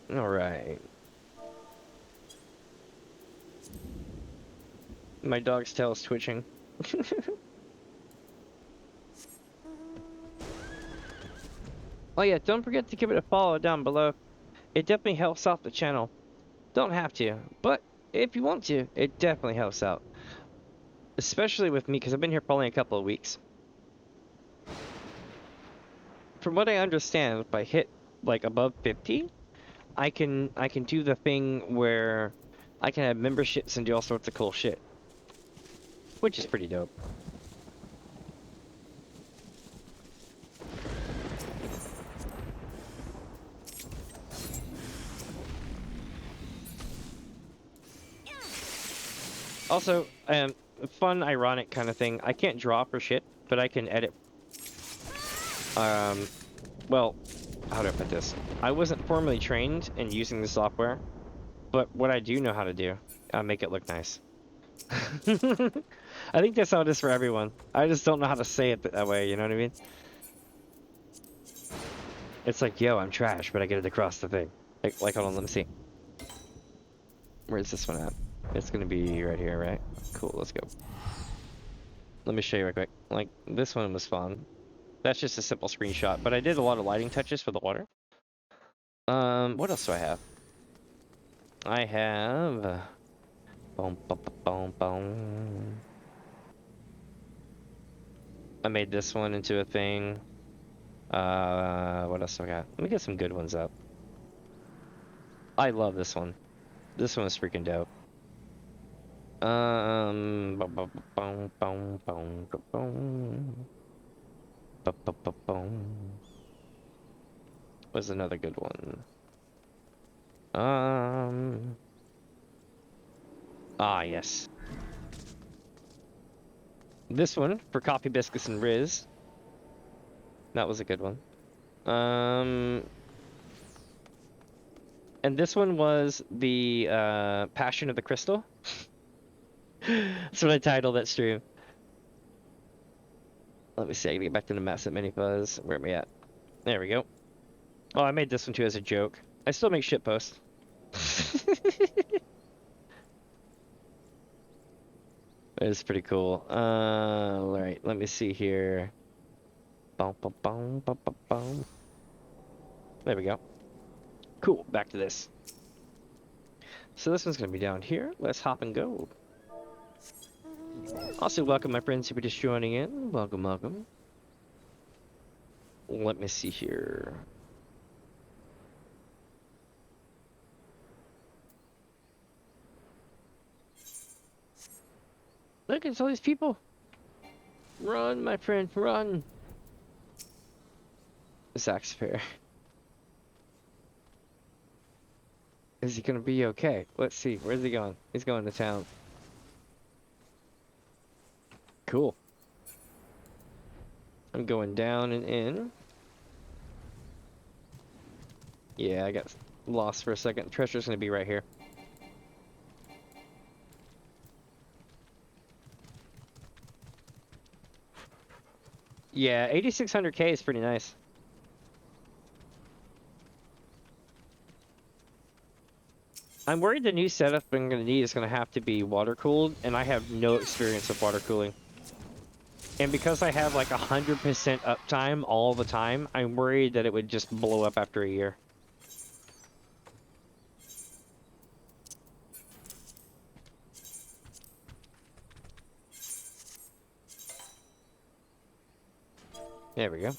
Alright. My dog's tail is twitching. Oh yeah, don't forget to give it a follow down below. It definitely helps out the channel. Don't have to, but if you want to, it definitely helps out. Especially with me, because I've been here for only a couple of weeks. From what I understand, if I hit like above 50, I can do the thing where I can have memberships and do all sorts of cool shit. Which is pretty dope. Also, fun, ironic kind of thing. I can't draw for shit, but I can edit. Well, how do I put this? I wasn't formally trained in using the software, but what I do know how to do, I make it look nice. I think that's how it is for everyone. I just don't know how to say it that way, you know what I mean? It's like, yo, I'm trash, but I get it across the thing. Like, hold on, let me see. Where's this one at? It's gonna be right here, right? Cool, let's go. Let me show you real quick. Like, this one was fun. That's just a simple screenshot, but I did a lot of lighting touches for the water. What else do I have? I have... Boom, boom, boom, boom. I made this one into a thing. What else do I got? Let me get some good ones up. I love this one. This one is freaking dope. Boom, boom, boom, boom, boom, boom. Boom, boom, boom, boom. What's another good one? Yes. This one for coffee biscuits and Riz. That was a good one. And this one was the Passion of the Crystal. That's what I titled that stream. Let me see, I gotta get back to the maps at Mini Fuzz. Where am I at? There we go. Oh, I made this one too as a joke. I still make shit posts. It's pretty cool. Alright, let me see here. Boom, boom, boom, boom, boom, boom. There we go. Cool, back to this. So this one's gonna be down here. Let's hop and go. Also, welcome my friends who are just joining in. Welcome, welcome. Let me see here. Look, it's all these people. Run, my friend, run. Zach's fair. Is he gonna be okay? Let's see. Where's he going? He's going to town. Cool. I'm going down and in. Yeah, I got lost for a second. Treasure's gonna be right here. Yeah, 8600K is pretty nice. I'm worried the new setup I'm gonna need is gonna have to be water cooled, and I have no experience with water cooling. And because I have like 100% uptime all the time, I'm worried that it would just blow up after a year. There we go.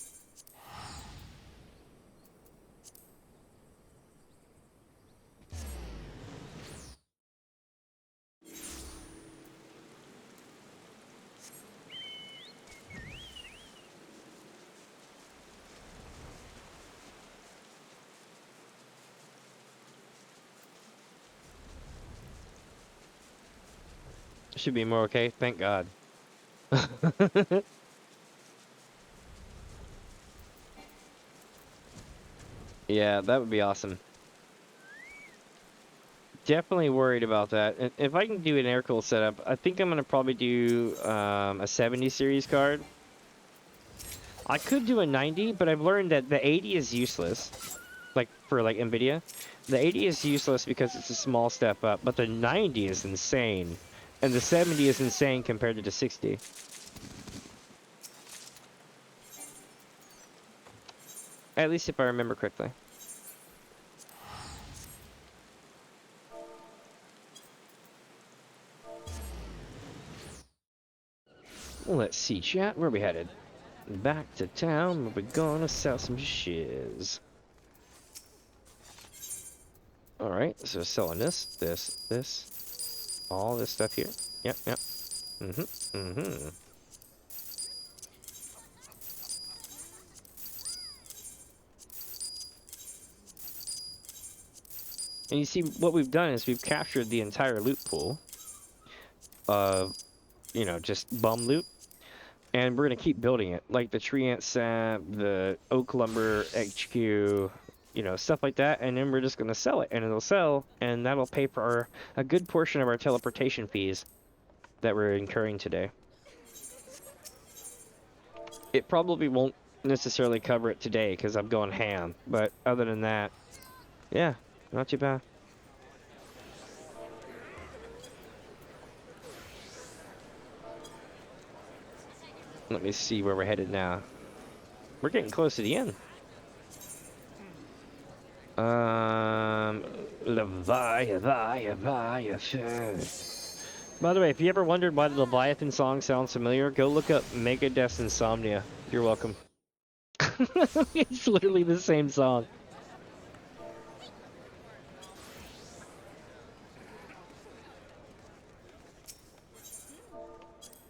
Should be more okay, thank God. Yeah, that would be awesome. definitely worried about that. If I can do an air cool setup, I think I'm gonna probably do a 70 series card. I could do a 90, but I've learned that the 80 is useless. Like for like NVIDIA, the 80 is useless because it's a small step up, but the 90 is insane, and the 70 is insane compared to the 60. At least if I remember correctly. Let's see, chat. Where are we headed? Back to town. We're gonna sell some shiz. Alright, so selling this, all this stuff here. Yep. Mm-hmm. And you see, what we've done is we've captured the entire loot pool of, you know, just bum loot. And we're going to keep building it. Like the tree ant sap, the oak lumber HQ, you know, stuff like that. And then we're just going to sell it. And it'll sell. And that'll pay for a good portion of our teleportation fees that we're incurring today. It probably won't necessarily cover it today because I'm going ham. But other than that, yeah, not too bad. Let me see where we're headed now. We're getting close to the end. Leviathan. By the way, if you ever wondered why the Leviathan song sounds familiar, go look up Megadeth's Insomnia. You're welcome. It's literally the same song.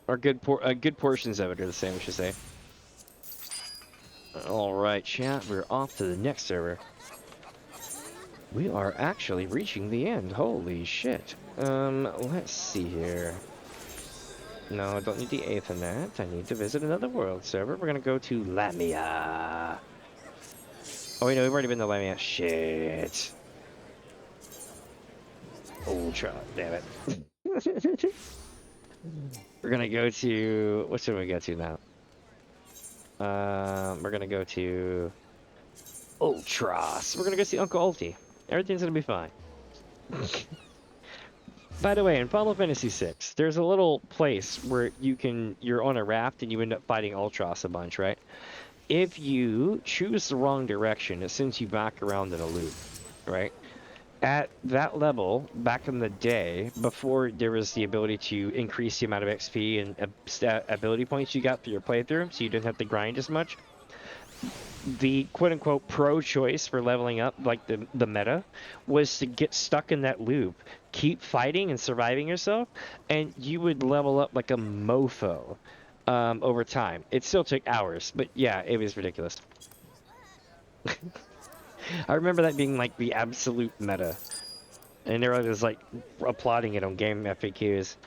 Or good portions of it are the same, I should say. Alright, chat, we're off to the next server. We are actually reaching the end. Holy shit. Let's see here. No, I don't need the Aethernet. I need to visit another world server. We're gonna go to Lamia. Oh, wait, no, we've already been to Lamia. Shit. Ultra, damn it. We're gonna go to... What should we go to now? We're gonna go to... Ultras. We're gonna go see Uncle Ulti. Everything's gonna be fine. By the way, in Final Fantasy VI, there's a little place where you're on a raft and you end up fighting Ultras a bunch, right? If you choose the wrong direction, it sends you back around in a loop, right? At that level, back in the day, before there was the ability to increase the amount of XP and ability points you got through your playthrough, so you didn't have to grind as much, the quote-unquote pro choice for leveling up, like the meta, was to get stuck in that loop, keep fighting and surviving yourself, and you would level up like a mofo over time. It still took hours, but yeah, it was ridiculous. I remember that being like the absolute meta. And everyone was like applauding it on game FAQs.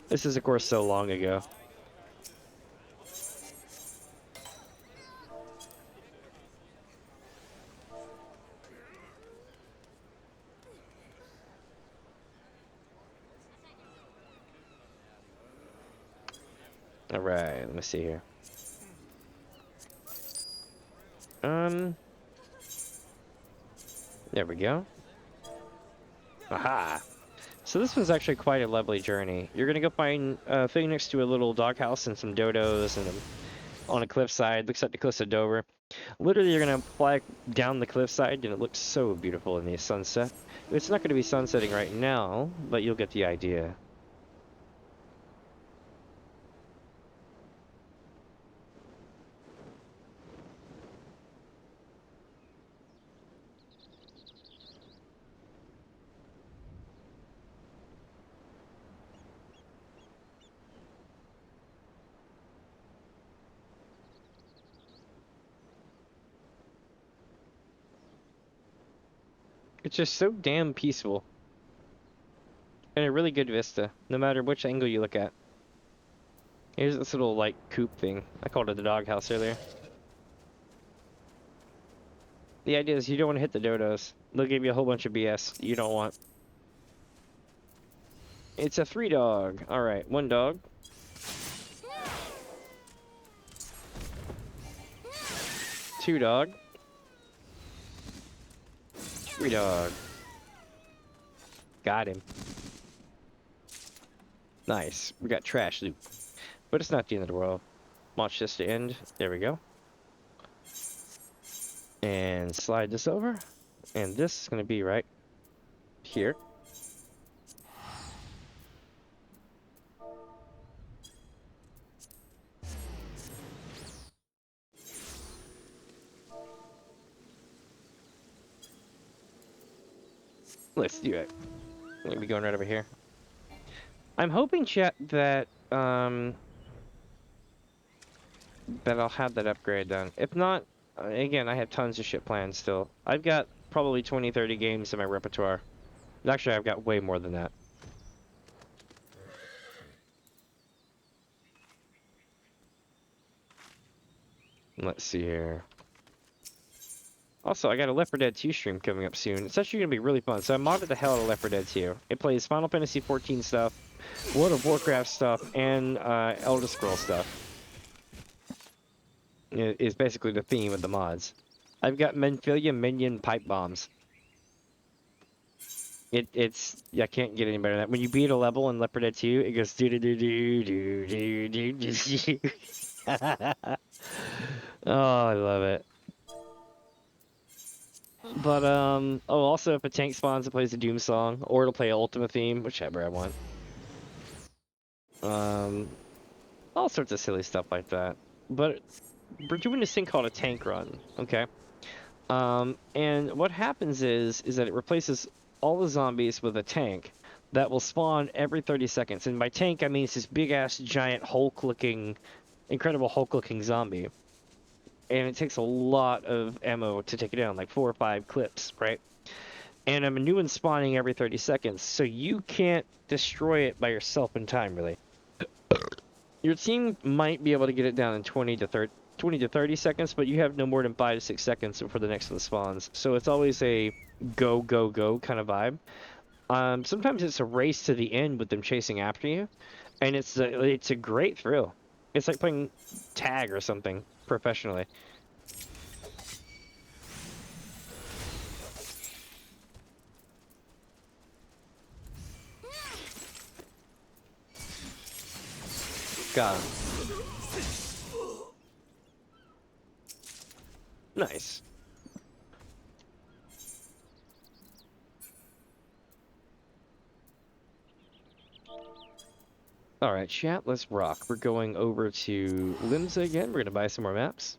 This is of course so long ago. Alright, let me see here. There we go. Aha! So this was actually quite a lovely journey. You're gonna go find Phoenix to a little doghouse and some dodos and on a cliffside. Looks like the cliffs of Dover. Literally, you're gonna fly down the cliffside and it looks so beautiful in the sunset. It's not gonna be sunsetting right now, but you'll get the idea. It's just so damn peaceful. And a really good vista, no matter which angle you look at. Here's this little, like, coop thing. I called it the doghouse earlier. The idea is you don't want to hit the dodos. They'll give you a whole bunch of BS you don't want. It's a 3 dog. Alright, 1 dog. Two dog. 3 dog. Got him. Nice. We got trash loot. But it's not the end of the world. Watch this to end. There we go. And slide this over. And this is going to be right here. Let's do it. I'm going to be going right over here. I'm hoping, chat, that that I'll have that upgrade done. If not, again, I have tons of shit planned still. I've got probably 20, 30 games in my repertoire. Actually, I've got way more than that. Let's see here. Also, I got a Left 4 Dead 2 stream coming up soon. It's actually going to be really fun. So I modded the hell out of Left 4 Dead 2. It plays Final Fantasy XIV stuff, World of Warcraft stuff, and Elder Scrolls stuff. It is basically the theme of the mods. I've got Menphilia Minion Pipe Bombs. It's I can't get any better than that. When you beat a level in Left 4 Dead 2, it goes do do do do do do do do. Oh, I love it. But, oh, also if a tank spawns, it plays the Doom song, or it'll play Ultima theme, whichever I want. All sorts of silly stuff like that. But we're doing this thing called a tank run, okay? And what happens is that it replaces all the zombies with a tank that will spawn every 30 seconds. And by tank, I mean it's this big-ass, giant, Hulk-looking, incredible Hulk-looking zombie. And it takes a lot of ammo to take it down, like 4 or 5 clips, right? And I'm a new one spawning every 30 seconds, so you can't destroy it by yourself in time, really. Your team might be able to get it down in 20 to 30 seconds, but you have no more than 5 to 6 seconds before the next one spawns. So it's always a go, go, go kind of vibe. Sometimes it's a race to the end with them chasing after you, and it's a great thrill. It's like playing tag or something professionally. Got him. Nice. Alright, chat, let's rock. We're going over to Limsa again. We're going to buy some more maps.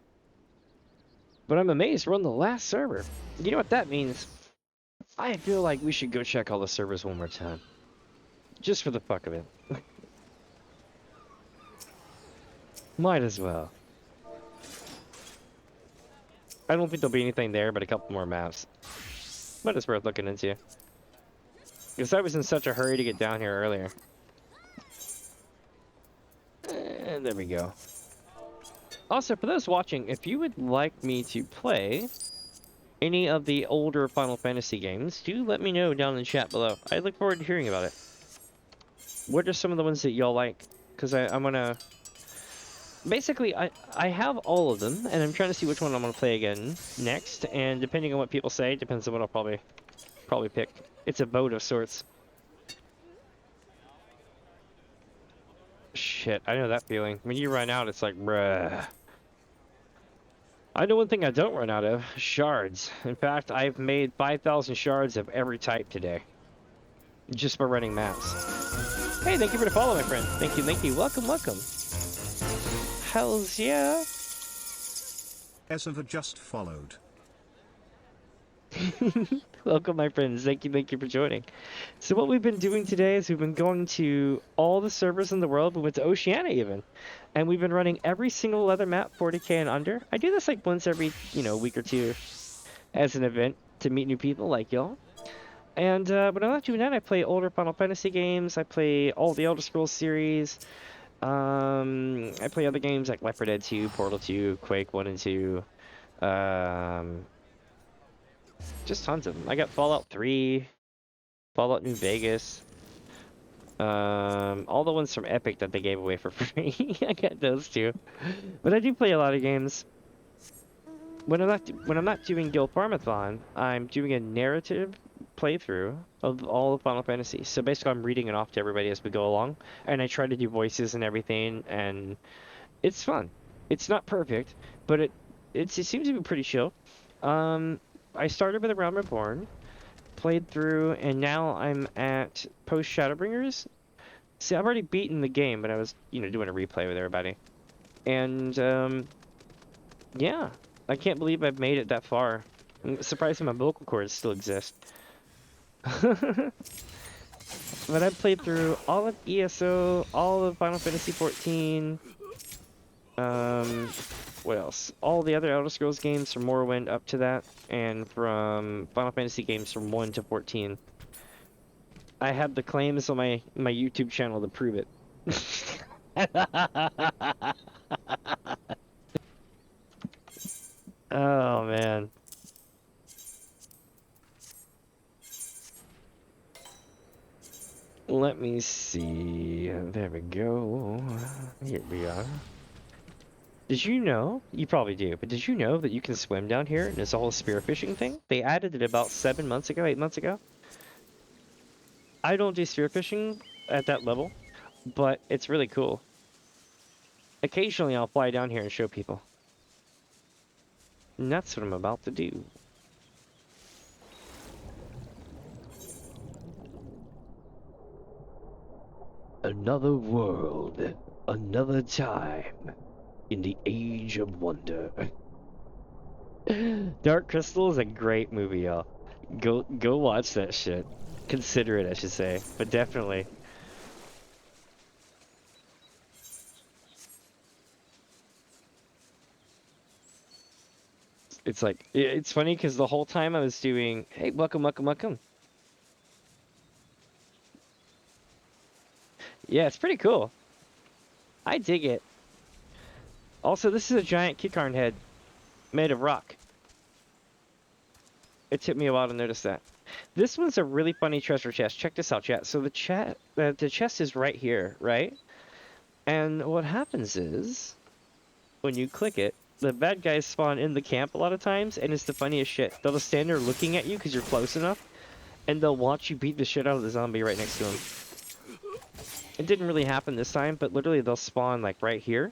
But I'm amazed we're on the last server. You know what that means? I feel like we should go check all the servers one more time. Just for the fuck of it. Might as well. I don't think there'll be anything there but a couple more maps. But it's worth looking into. Because I was in such a hurry to get down here earlier. And there we go. Also, for those watching, if you would like me to play any of the older Final Fantasy games, do let me know down in the chat below. I look forward to hearing about it. What are some of the ones that y'all like? Because I'm gonna... Basically, I have all of them, and I'm trying to see which one I'm gonna play again next. And depending on what people say, depends on what I'll probably pick. It's a vote of sorts. Shit, I know that feeling. When you run out, it's like, bruh. I know one thing I don't run out of, shards. In fact, I've made 5,000 shards of every type today. Just by running maps. Hey, thank you for the follow, my friend. Thank you, thank you. Welcome, welcome. Hells yeah. Esava just followed. Welcome, my friends. Thank you for joining. So what we've been doing today is we've been going to all the servers in the world. We went to Oceania even. And we've been running every single other map, 40k and under. I do this like once every, week or two as an event to meet new people like y'all. And when I'm not doing that, I play older Final Fantasy games. I play all the Elder Scrolls series. I play other games like Left 4 Dead 2, Portal 2, Quake 1 and 2. Just tons of them. I got Fallout 3, Fallout New Vegas, all the ones from Epic that they gave away for free. I got those too. But I do play a lot of games. When I'm not doing Gil Farm-a-Thon, I'm doing a narrative playthrough of all of Final Fantasy. So basically, I'm reading it off to everybody as we go along, and I try to do voices and everything, and it's fun. It's not perfect, but it seems to be pretty chill. I started with A Realm Reborn, played through, and now I'm at post Shadowbringers. See, I've already beaten the game, but I was, doing a replay with everybody. And, yeah. I can't believe I've made it that far. I'm surprised that my vocal cords still exist. But I've played through all of ESO, all of Final Fantasy XIV, what else? All the other Elder Scrolls games from Morrowind up to that, and from Final Fantasy games from 1 to 14. I have the claims on my YouTube channel to prove it. Oh, man. Let me see. There we go. Here we are. Did you know? You probably do, but did you know that you can swim down here and it's a whole spearfishing thing? They added it about 7 months ago, 8 months ago. I don't do spearfishing at that level, but it's really cool. Occasionally I'll fly down here and show people. And that's what I'm about to do. Another world, another time, in the age of wonder. Dark Crystal is a great movie, y'all. Go watch that shit. Consider it, I should say, but definitely. It's like, it's funny because the whole time I was doing, hey, welcome, welcome, welcome. Yeah, it's pretty cool. I dig it. Also, this is a giant keycarn head made of rock. It took me a while to notice that. This one's a really funny treasure chest. Check this out, chat. So the chest is right here, right? And what happens is, when you click it, the bad guys spawn in the camp a lot of times, and it's the funniest shit. They'll just stand there looking at you because you're close enough, and they'll watch you beat the shit out of the zombie right next to them. It didn't really happen this time, but literally they'll spawn like right here,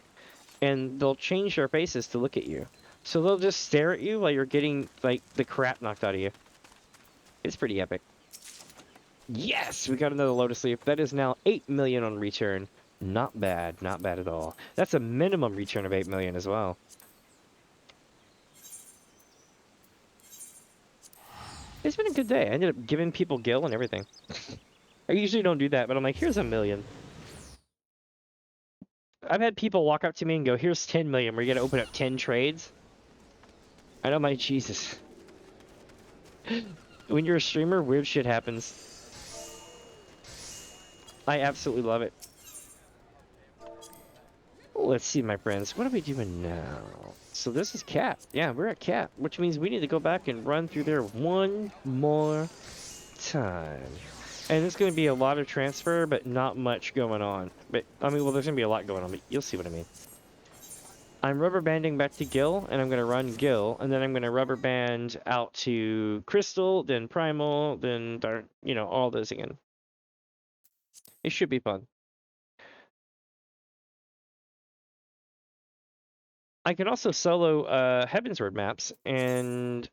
and they'll change their faces to look at you. So they'll just stare at you while you're getting like the crap knocked out of you. It's pretty epic. Yes, we got another Lotus Leaf. That is now 8 million on return. Not bad, not bad at all. That's a minimum return of 8 million as well. It's been a good day. I ended up giving people Gil and everything. I usually don't do that, but I'm like, here's a million. I've had people walk up to me and go, here's 10 million. We're going to open up 10 trades. I know, my Jesus. When you're a streamer, weird shit happens. I absolutely love it. Let's see, my friends. What are we doing now? So this is Cat. Yeah, we're at Cat, which means we need to go back and run through there one more time. And it's going to be a lot of transfer, but not much going on. But, I mean, well, there's going to be a lot going on, but you'll see what I mean. I'm rubber banding back to Gil, and I'm going to run Gil, and then I'm going to rubber band out to Crystal, then Primal, then, all those again. It should be fun. I can also solo Heavensward maps, and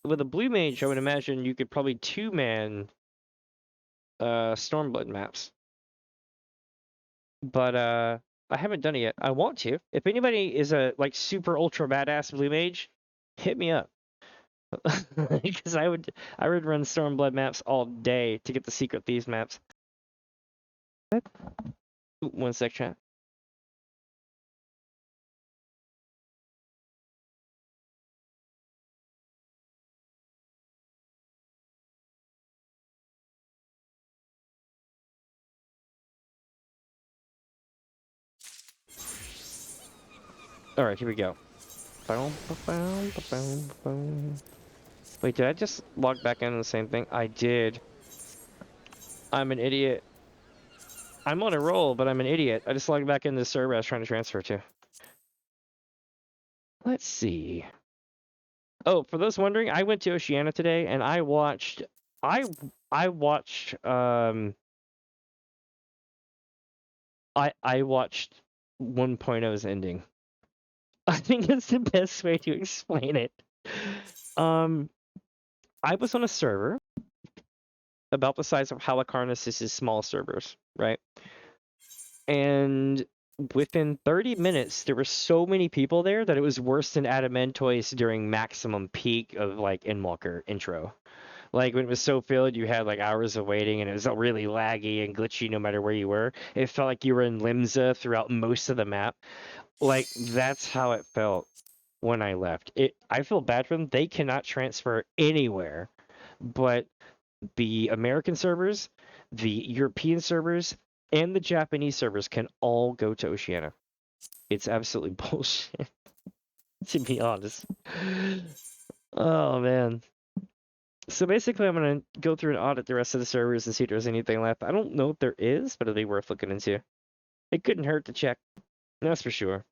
with a blue mage, I would imagine you could probably two-man Stormblood maps. But I haven't done it yet. I want to. If anybody is a like super ultra badass blue mage, hit me up. Because I would run Stormblood maps all day to get the Secret Thieves maps. Ooh, one sec, chat. All right, here we go. Boom, boom, boom, boom, boom. Wait, did I just log back into the same thing? I did. I'm an idiot. I'm on a roll, but I'm an idiot. I just logged back into the server I was trying to transfer to. Let's see. Oh, for those wondering, I went to Oceania today and I watched I watched I watched 1.0's ending. I think it's the best way to explain it. I was on a server about the size of Halicarnas's small servers, right? And within 30 minutes, there were so many people there that it was worse than Adamantoise during maximum peak of like Endwalker intro. Like when it was so filled, you had like hours of waiting, and it was really laggy and glitchy no matter where you were. It felt like you were in Limsa throughout most of the map. Like that's how it felt when I left. I feel bad for them. They cannot transfer anywhere, but the American servers, the European servers, and the Japanese servers can all go to Oceania. It's absolutely bullshit, to be honest. Oh man. So basically, I'm gonna go through and audit the rest of the servers and see if there's anything left. I don't know if there is, but it'll be worth looking into. It couldn't hurt to check. That's for sure.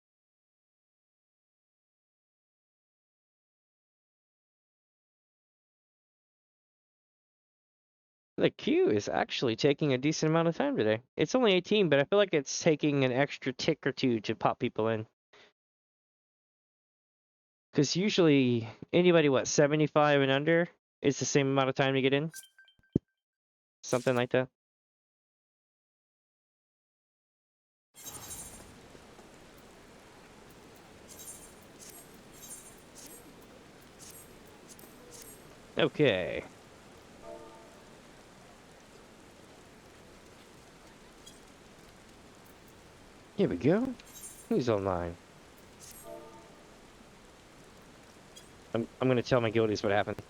The queue is actually taking a decent amount of time today. It's only 18, but I feel like it's taking an extra tick or two to pop people in. Because usually anybody, 75 and under, is the same amount of time to get in? Something like that. Okay. Here we go. Who's online? I'm gonna tell my guildies what happened.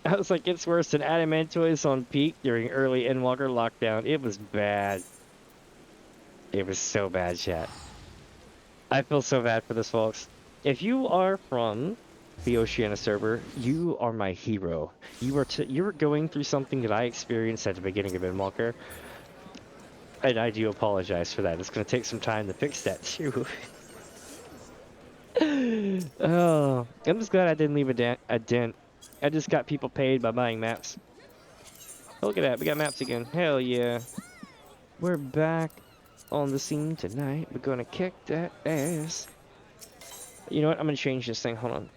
I was like, it's worse than Adamantoise on peak during early Endwalker lockdown. It was bad. It was so bad, chat. I feel so bad for this, folks. If you are from the Oceania server, you are my hero. You are going through something that I experienced at the beginning of Endwalker, and I do apologize for that. It's going to take some time to fix that too. Oh, I'm just glad I didn't leave a dent. I just got people paid by buying maps. Oh, look at that, we got maps again. Hell yeah. We're back on the scene tonight. We're gonna kick that ass. You know what? I'm gonna change this thing. Hold on.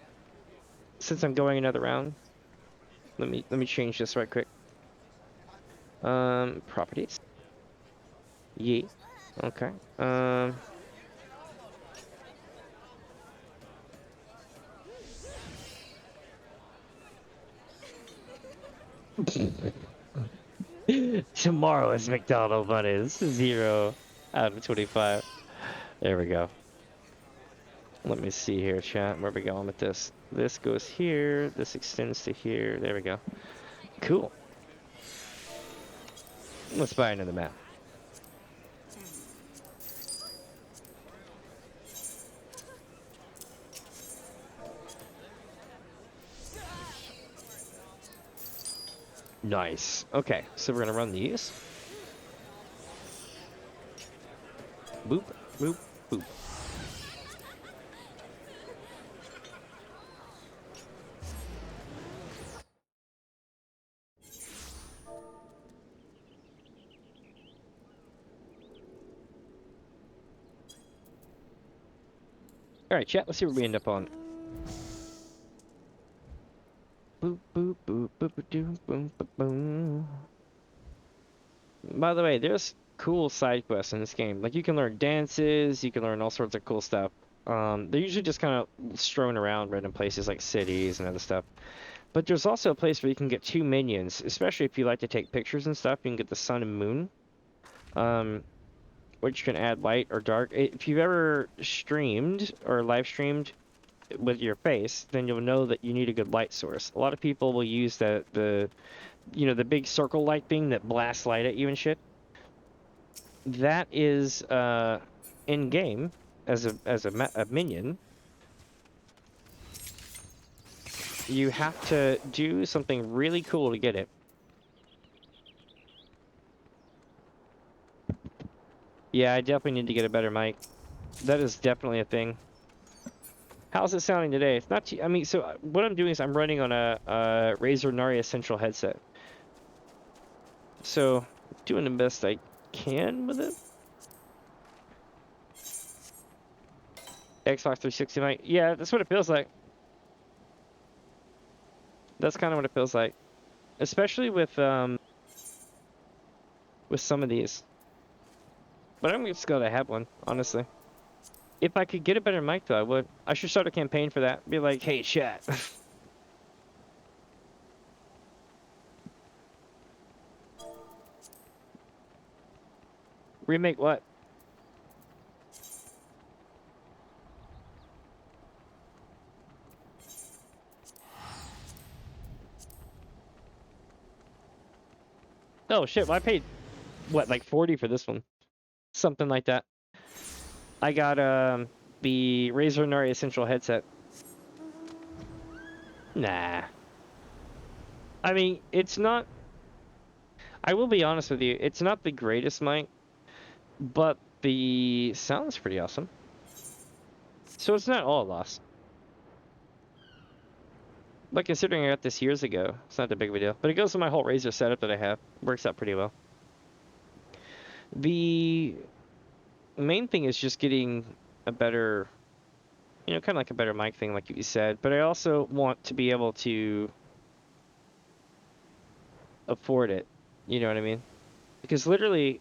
Since I'm going another round, let me change this right quick. Properties. Yeah. Okay. Tomorrow is McDonald's Mondays. 0 out of 25. There we go. Let me see here, chat. Where are we going with this? This goes here. This extends to here. There we go. Cool. Let's buy another map. Nice. Okay, so we're gonna run these. Boop, boop, boop. Alright, chat, let's see what we end up on. Boop, boop, boop, boop, boop, boop, boop, boop. By the way, there's cool side quests in this game. Like, you can learn dances, you can learn all sorts of cool stuff. They're usually just kind of strewn around random places like cities and other stuff. But there's also a place where you can get 2 minions, especially if you like to take pictures and stuff. You can get the sun and moon. which can add light or dark. If you've ever streamed or live streamed with your face, then you'll know that you need a good light source. A lot of people will use the big circle light thing that blasts light at you and shit. That is in game as a minion. You have to do something really cool to get it. Yeah, I definitely need to get a better mic. That is definitely a thing. How's it sounding today? It's not too, I mean, so what I'm doing is I'm running on a Razer Nari Essential headset. So, doing the best I can with it. Xbox 360 mic. Yeah, that's what it feels like. That's kind of what it feels like. Especially with some of these. But I'm just glad I have one, honestly. If I could get a better mic, though, I would. I should start a campaign for that. Be like, hey, chat. Remake what? Oh, shit. Well, I paid, what, like 40 for this one? Something like that. I got the Razer Nari Essential headset. Nah. I mean, it's not... I will be honest with you. It's not the greatest mic, but the sound's pretty awesome. So it's not all a loss. But considering I got this years ago, it's not that big of a deal. But it goes with my whole Razer setup that I have. Works out pretty well. The main thing is just getting a better, kind of like a better mic thing, like you said. But I also want to be able to afford it. You know what I mean? Because literally,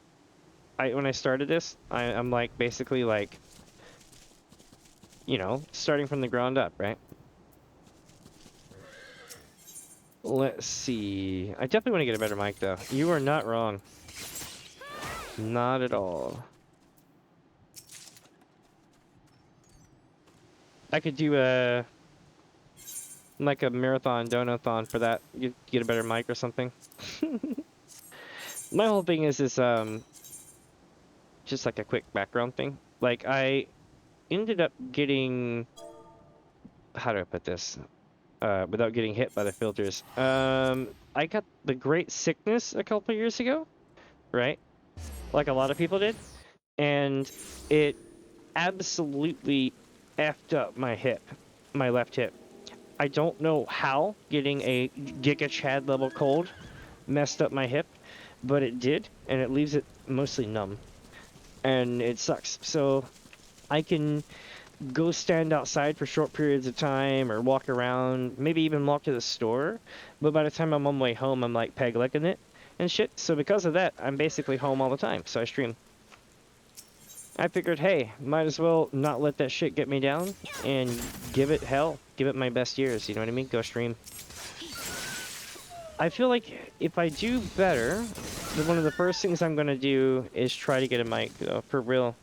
when I started this, I'm like basically like, starting from the ground up, right? Let's see. I definitely want to get a better mic, though. You are not wrong. Not at all. I could do like a marathon, donathon for that. You get a better mic or something. My whole thing is just like a quick background thing. Like I ended up getting, how do I put this? Without getting hit by the filters. I got the Great Sickness a couple years ago, right? Like a lot of people did. And it absolutely effed up my hip, my left hip. I don't know how getting a Giga Chad level cold messed up my hip, but it did, and it leaves it mostly numb. And it sucks. So I can go stand outside for short periods of time or walk around, maybe even walk to the store. But by the time I'm on my way home, I'm like peg-legging it and shit. So because of that, I'm basically home all the time. So I stream. I figured, hey, might as well not let that shit get me down and give it hell. Give it my best years, you know what I mean? Go stream. I feel like if I do better, then one of the first things I'm gonna do is try to get a mic, though, for real.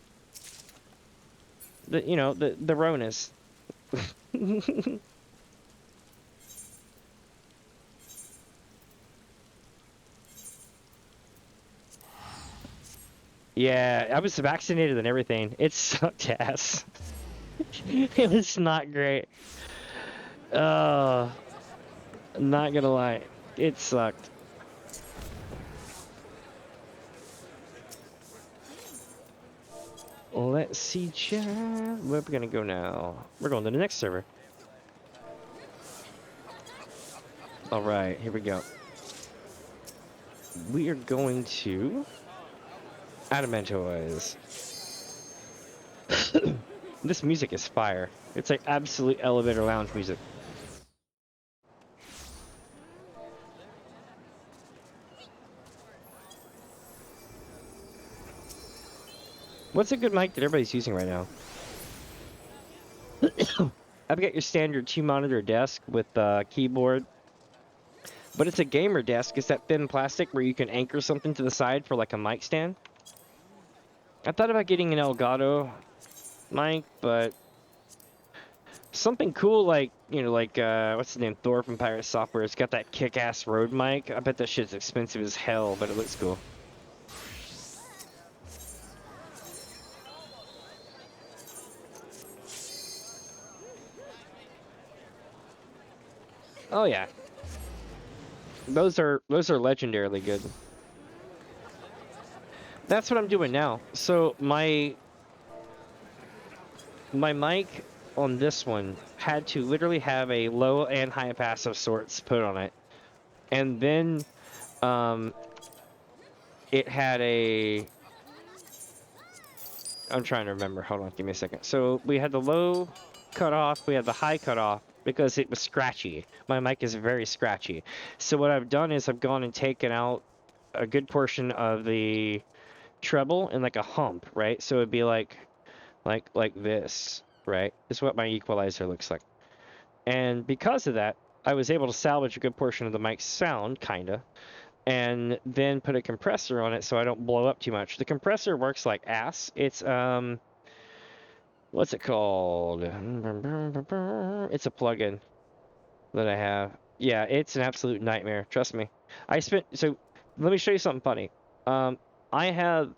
The Ronas. Yeah, I was vaccinated and everything. It sucked ass. It was not great. Not gonna lie. It sucked. Let's see, chat. Where are we gonna go now? We're going to the next server. Alright, here we go. We are going to Adamantoise. This music is fire. It's like absolute elevator lounge music. What's a good mic that everybody's using right now? I've got your standard 2-monitor desk with keyboard. But it's a gamer desk. It's that thin plastic where you can anchor something to the side for like a mic stand. I thought about getting an Elgato mic, but something cool like, you know, like, what's his name? Thor from Pirate Software. It's got that kick-ass Rode mic. I bet that shit's expensive as hell, but it looks cool. Oh yeah. Those are legendarily good. That's what I'm doing now. So my mic on this one had to literally have a low and high pass of sorts put on it. And then it had a, I'm trying to remember. Hold on, give me a second. So we had the low cutoff, we had the high cutoff because it was scratchy. My mic is very scratchy. So what I've done is I've gone and taken out a good portion of the treble and like a hump, right? So it'd be like this, right? Is what my equalizer looks like. And because of that, I was able to salvage a good portion of the mic's sound, kinda, and then put a compressor on it so I don't blow up too much. The compressor works like ass. It's what's it called? It's a plugin that I have. Yeah, it's an absolute nightmare. Trust me. So let me show you something funny. I have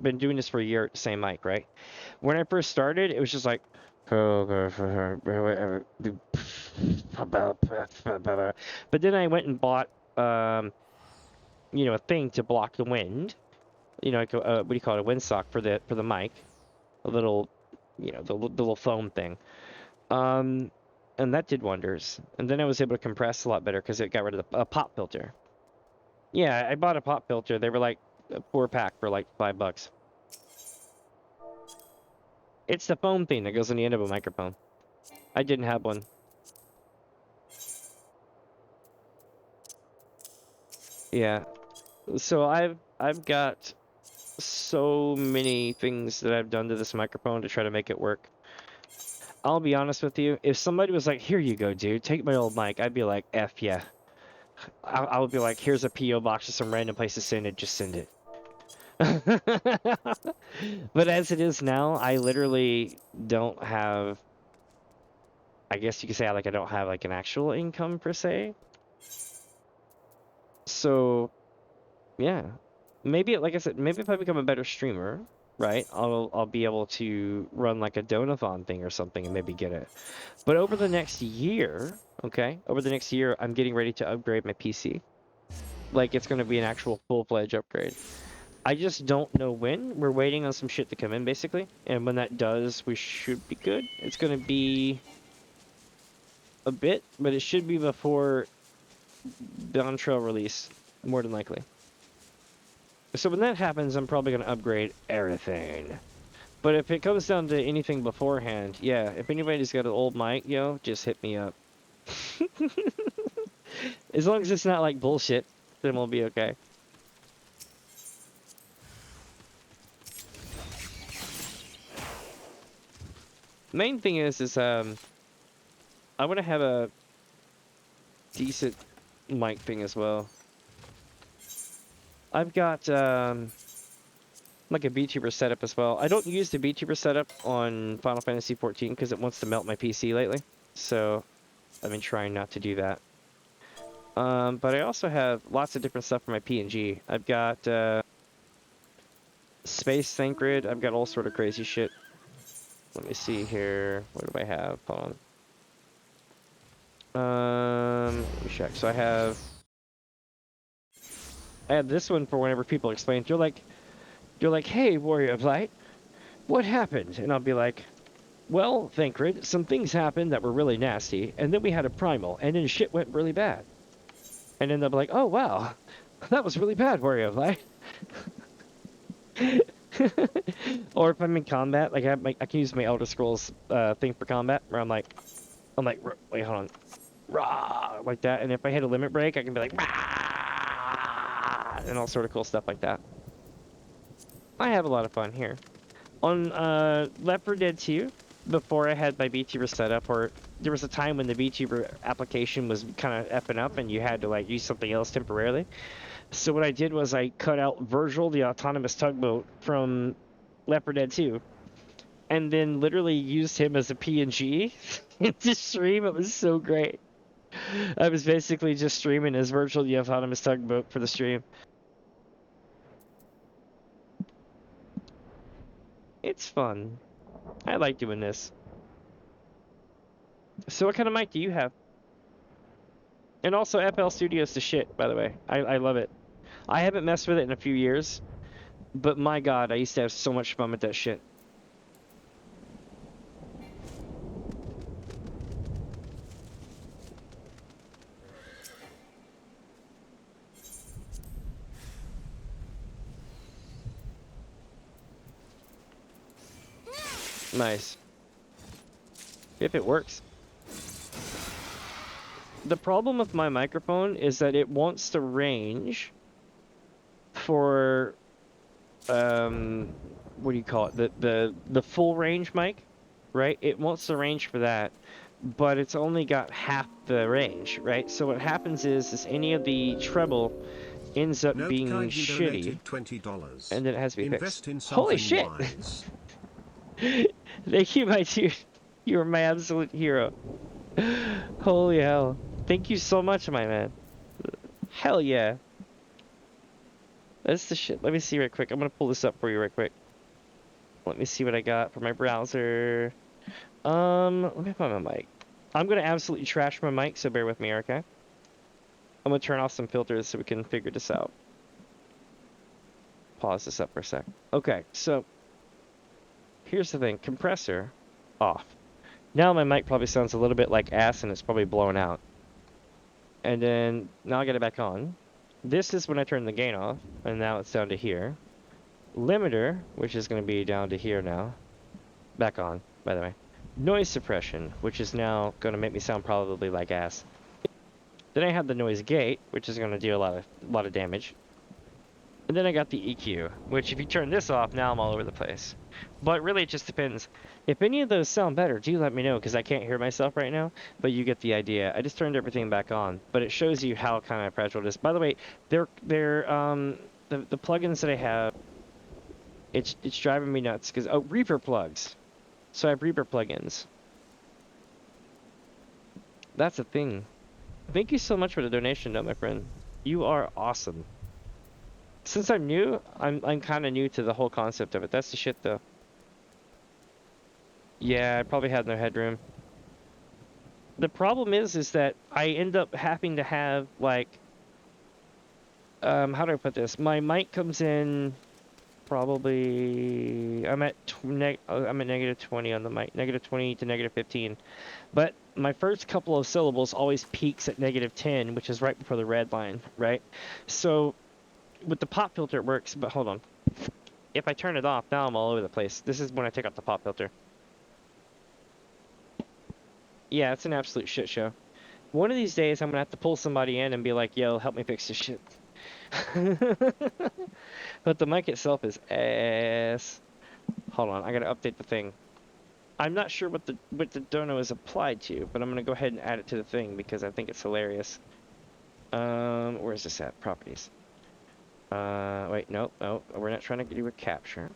been doing this for a year, same mic, right? When I first started, it was just like, but then I went and bought, you know, a thing to block the wind. You know, like what do you call it? A windsock for the mic, a little, you know, the little foam thing. And that did wonders. And then I was able to compress a lot better because it got rid of the pop filter. Yeah, I bought a pop filter. They were like a 4-pack for like $5. It's the foam thing that goes on the end of a microphone. I didn't have one. Yeah. So I've got so many things that I've done to this microphone to try to make it work. I'll be honest with you, if somebody was like, here you go, dude, take my old mic, I'd be like, F yeah. I would be like, here's a P.O. box to some random place to send it, just send it. But as it is now, I literally don't have, I guess you could say I don't have like an actual income per se. So yeah, maybe like I said, maybe if I become a better streamer, right, I'll be able to run like a donathon thing or something and maybe get it. But over the next year, okay, I'm getting ready to upgrade my PC. Like it's going to be an actual full-fledged upgrade. I just don't know when. We're waiting on some shit to come in, basically. And when that does, we should be good. It's going to be a bit, but it should be before the on-trail release, more than likely. So when that happens, I'm probably going to upgrade everything. But if it comes down to anything beforehand, yeah, if anybody's got an old mic, yo, just hit me up. As long as it's not like bullshit, then we'll be okay. Main thing is I want to have a decent mic thing as well. I've got like a VTuber setup as well. I don't use the VTuber setup on Final Fantasy XIV because it wants to melt my PC lately. So I've been trying not to do that. But I also have lots of different stuff for my PNG. I've got Space Synchrid. I've got all sort of crazy shit. Let me see here. What do I have? Hold on. Let me check. So I have this one for whenever people explain. You're like, hey, Warrior of Light, what happened? And I'll be like, well, Thancred, some things happened that were really nasty, and then we had a primal, and then shit went really bad. And then they'll be like, oh, wow, that was really bad, Warrior of Light. Or if I'm in combat, like I can use my Elder Scrolls thing for combat, where I'm like, wait, hold on, rah, like that. And if I hit a limit break, I can be like, rah, and all sort of cool stuff like that. I have a lot of fun here. On Left 4 Dead 2, before I had my VTuber set up, or there was a time when the VTuber application was kind of effing up and you had to like use something else temporarily. So what I did was I cut out Virgil, the autonomous tugboat, from Left 4 Dead 2, and then literally used him as a PNG to stream. It was so great. I was basically just streaming his virtual autonomous tugboat for the stream. It's fun. I like doing this. So what kind of mic do you have? And also FL Studio's the shit, by the way. I love it. I haven't messed with it in a few years, but my god, I used to have so much fun with that shit. Nice. If it works. The problem with my microphone is that it wants to range for what do you call it? The full range mic, right? It wants the range for that, but it's only got half the range, right? So what happens is any of the treble ends up being shitty, and then it has to be fixed. Holy shit! Thank you, my dude. You are my absolute hero. Holy hell. Thank you so much, my man. Hell yeah. That's the shit. Let me see right quick. I'm gonna pull this up for you right quick. Let me see what I got for my browser. Let me find my mic. I'm gonna absolutely trash my mic, so bear with me, okay? I'm gonna turn off some filters so we can figure this out. Pause this up for a sec. Okay, so here's the thing. Compressor off. Now my mic probably sounds a little bit like ass and it's probably blown out. And then now I get it back on. This is when I turn the gain off, and now it's down to here. Limiter, which is going to be down to here now. Back on, by the way. Noise suppression, which is now going to make me sound probably like ass. Then I have the noise gate, which is going to do a lot of damage. And then I got the EQ, which if you turn this off, now I'm all over the place. But really, it just depends. If any of those sound better, do let me know, because I can't hear myself right now. But you get the idea. I just turned everything back on, but it shows you how kind of fragile it is. By the way, the plugins that I have, it's driving me nuts because reverb plugs. So I have reverb plugins. That's a thing. Thank you so much for the donation, though, my friend. You are awesome. Since I'm new, I'm kind of new to the whole concept of it. That's the shit, though. Yeah, I probably had no headroom. The problem is that I end up having to have, like, how do I put this? My mic comes in probably, I'm at negative 20 on the mic, negative 20 to negative 15. But my first couple of syllables always peaks at negative 10, which is right before the red line, right? So with the pop filter it works, but hold on. If I turn it off, now I'm all over the place. This is when I take off the pop filter. Yeah, it's an absolute shit show. One of these days, I'm gonna have to pull somebody in and be like, yo, help me fix this shit. But the mic itself is ass. Hold on, I gotta update the thing. I'm not sure what the dono is applied to, but I'm gonna go ahead and add it to the thing because I think it's hilarious. Where is this at? Properties. Wait, no, we're not trying to do a capture.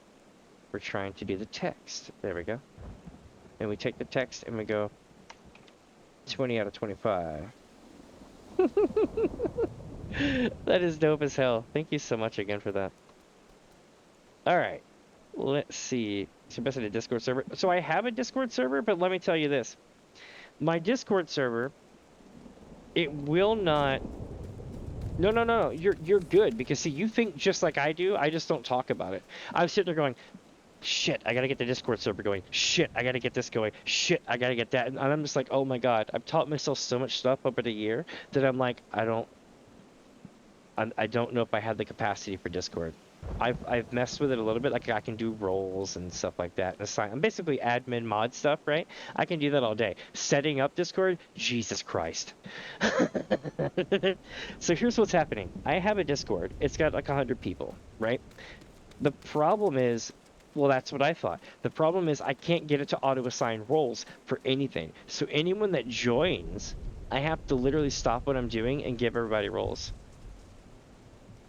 We're trying to do the text. There we go. And we take the text and we go 20 out of 25. That is dope as hell. Thank you so much again for that. Alright. Let's see. So best in a Discord server. So I have a Discord server, but let me tell you this. My Discord server, it will not... No. You're good, because see, you think just like I do. I just don't talk about it. I'm sitting there going, shit, I gotta get the Discord server going. Shit, I gotta get this going. Shit, I gotta get that. And I'm just like, oh my god. I've taught myself so much stuff over the year that I'm like, I don't know if I have the capacity for Discord. I've messed with it a little bit. Like I can do roles and stuff like that. I'm basically admin mod stuff, right? I can do that all day. Setting up Discord, Jesus Christ. So here's what's happening. I have a Discord. It's got like 100 people, right? The problem is, well, that's what I thought. The problem is I can't get it to auto-assign roles for anything. So anyone that joins, I have to literally stop what I'm doing and give everybody roles.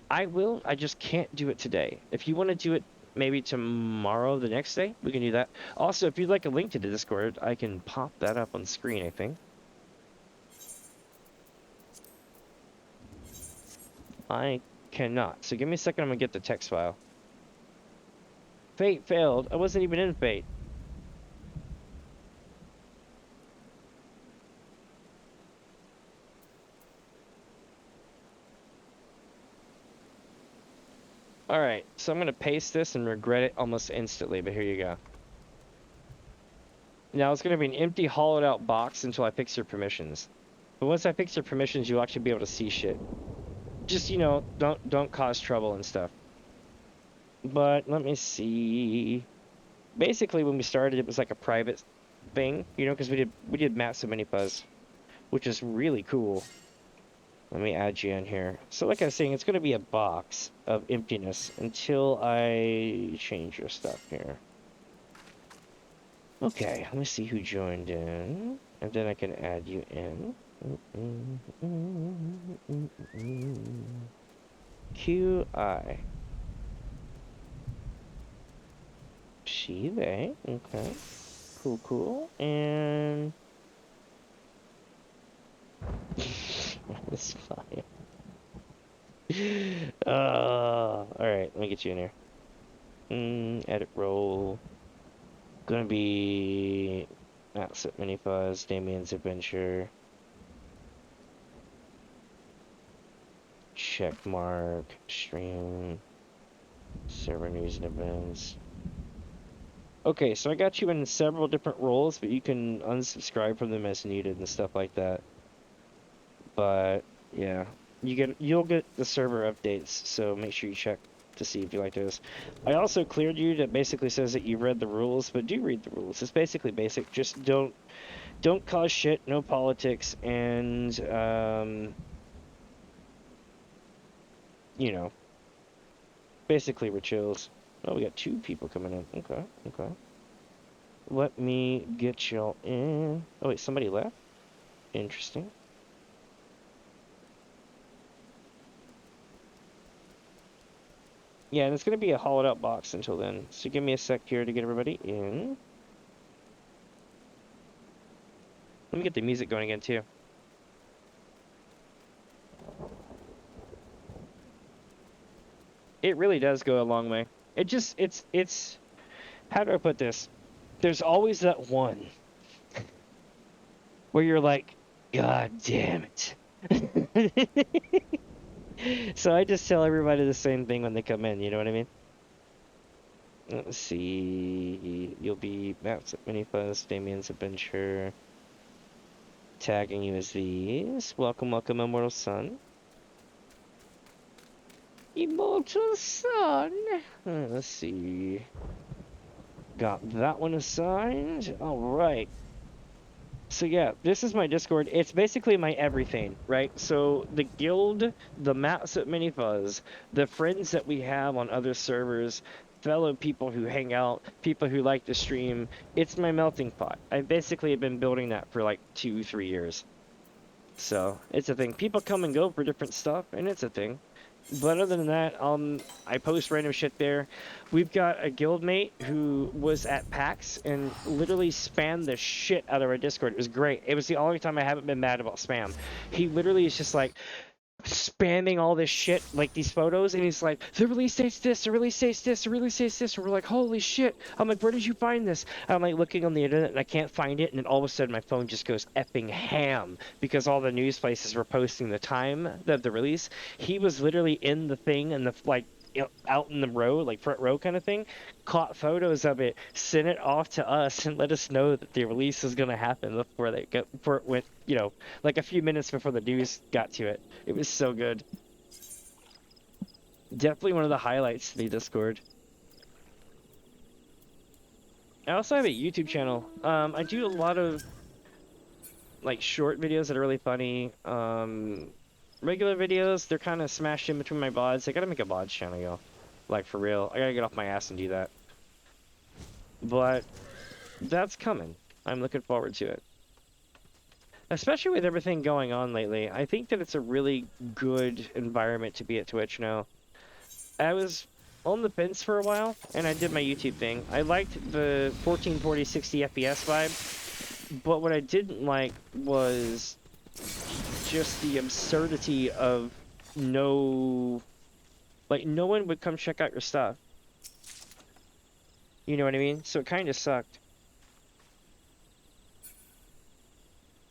I will. I just can't do it today. If you want to do it maybe tomorrow, the next day, we can do that. Also, if you'd like a link to the Discord, I can pop that up on screen, I think. I cannot. So give me a second, I'm gonna get the text file. Fate failed. I wasn't even in Fate. Alright, so I'm gonna paste this and regret it almost instantly, but here you go. Now it's gonna be an empty, hollowed out box until I fix your permissions. But once I fix your permissions, you'll actually be able to see shit. Just, you know, don't cause trouble and stuff. But let me see. Basically, when we started, it was like a private thing, you know, because we did maps of Mini Fuzz, which is really cool. Let me add you in here. So like I was saying, it's going to be a box of emptiness until I change your stuff here. Okay, let me see who joined in, and then I can add you in. QI. She, they, okay. Cool, cool, and... That's fine. Alright, let me get you in here. Edit role. Gonna be... Asset Mini Fuzz, DamiensAdventure. Check mark, stream, server news and events. Okay, so I got you in several different roles, but you can unsubscribe from them as needed and stuff like that. But yeah, you'll get the server updates, so make sure you check to see if you like those. I also cleared you that basically says that you've read the rules, but do read the rules. It's basically basic. Just don't cause shit, no politics, and you know, basically we're chills. Oh, we got 2 people coming in. Okay, okay. Let me get y'all in. Oh wait, somebody left? Interesting. Yeah, and it's gonna be a hollowed out box until then. So give me a sec here to get everybody in. Let me get the music going again too. It really does go a long way. It's how do I put this? There's always that one where you're like, God damn it. So I just tell everybody the same thing when they come in, you know what I mean? Let's see. You'll be Maps at Mini Fuzz, DamiensAdventure. Tagging you as these. Welcome, welcome, Immortal Sun. Immortal Sun. Let's see. Got that one assigned. Alright. So yeah, this is my Discord. It's basically my everything, right? So the guild, the maps at Mini Fuzz, the friends that we have on other servers, fellow people who hang out, people who like to stream, it's my melting pot. I basically have been building that for like 2-3 years. So it's a thing. People come and go for different stuff, and it's a thing. But other than that, I post random shit there. We've got a guildmate who was at PAX and literally spammed the shit out of our Discord. It was great. It was the only time I haven't been mad about spam. He literally is just like spamming all this shit, like these photos, and he's like, the release date's this, the release date's this, the release date's this, and we're like, holy shit. I'm like, where did you find this? I'm like looking on the internet and I can't find it, and then all of a sudden my phone just goes effing ham because all the news places were posting the time of the release. He was literally in the thing and the like out in the row, like front row kind of thing, caught photos of it, sent it off to us, and let us know that the release was going to happen before it went, you know, like a few minutes before the news got to it. It was so good. Definitely one of the highlights to the Discord. I also have a YouTube channel. I do a lot of like short videos that are really funny. Regular videos, they're kind of smashed in between my VODs. I gotta make a VODs channel, yo. Like, for real. I gotta get off my ass and do that. But that's coming. I'm looking forward to it. Especially with everything going on lately. I think that it's a really good environment to be at Twitch now. I was on the fence for a while, and I did my YouTube thing. I liked the 1440 60 FPS vibe, but what I didn't like was just the absurdity of no one would come check out your stuff. You know what I mean? So it kind of sucked.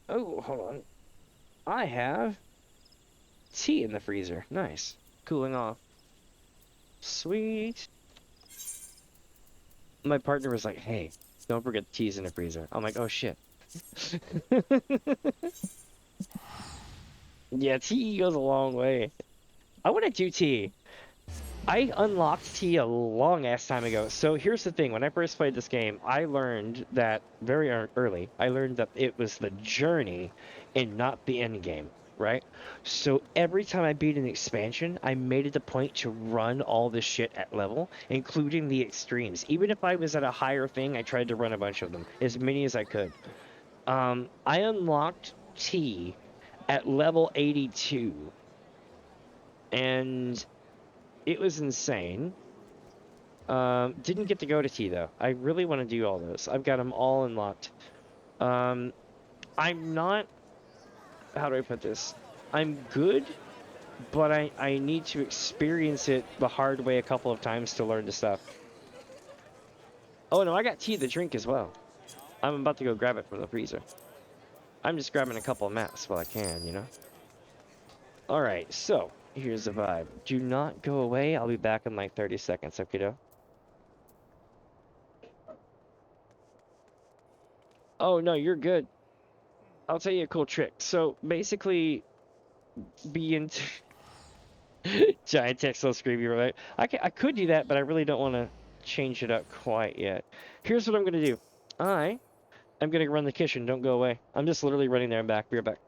Oh, hold on. I have tea in the freezer. Nice. Cooling off. Sweet. My partner was like, hey, don't forget the tea's in the freezer. I'm like, oh shit. Yeah, tea goes a long way. I want to do tea. I unlocked tea a long ass time ago. So here's the thing. When I first played this game, I learned that very early. I learned that it was the journey and not the end game, right? So every time I beat an expansion, I made it a point to run all this shit at level, including the extremes. Even if I was at a higher thing, I tried to run a bunch of them, as many as I could. I unlocked tea at level 82. And it was insane. Didn't get to go to T though. I really want to do all those. I've got them all unlocked. I'm not. How do I put this? I'm good, but I need to experience it the hard way a couple of times to learn the stuff. Oh no, I got tea to drink as well. I'm about to go grab it from the freezer. I'm just grabbing a couple of maps while I can, you know? Alright, so here's the vibe. Do not go away. I'll be back in like 30 seconds, okay, though? Oh, no, you're good. I'll tell you a cool trick. So, basically, giant text on screen, you're right. I could do that, but I really don't want to change it up quite yet. Here's what I'm going to do. I'm going to run the kitchen. Don't go away. I'm just literally running there and back. Be right back.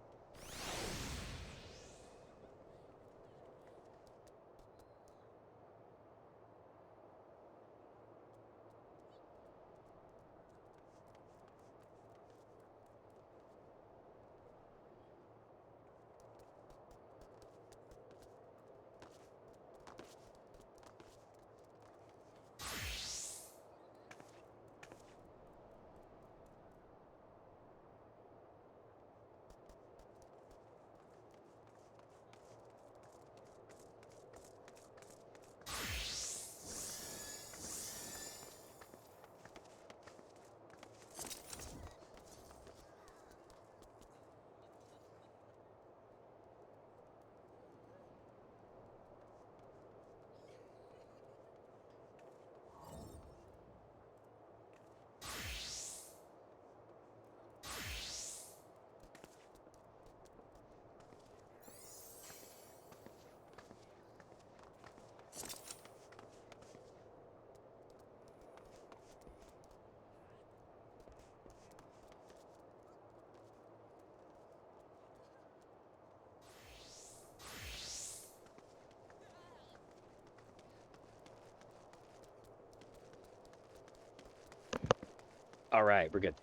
All right, we're good.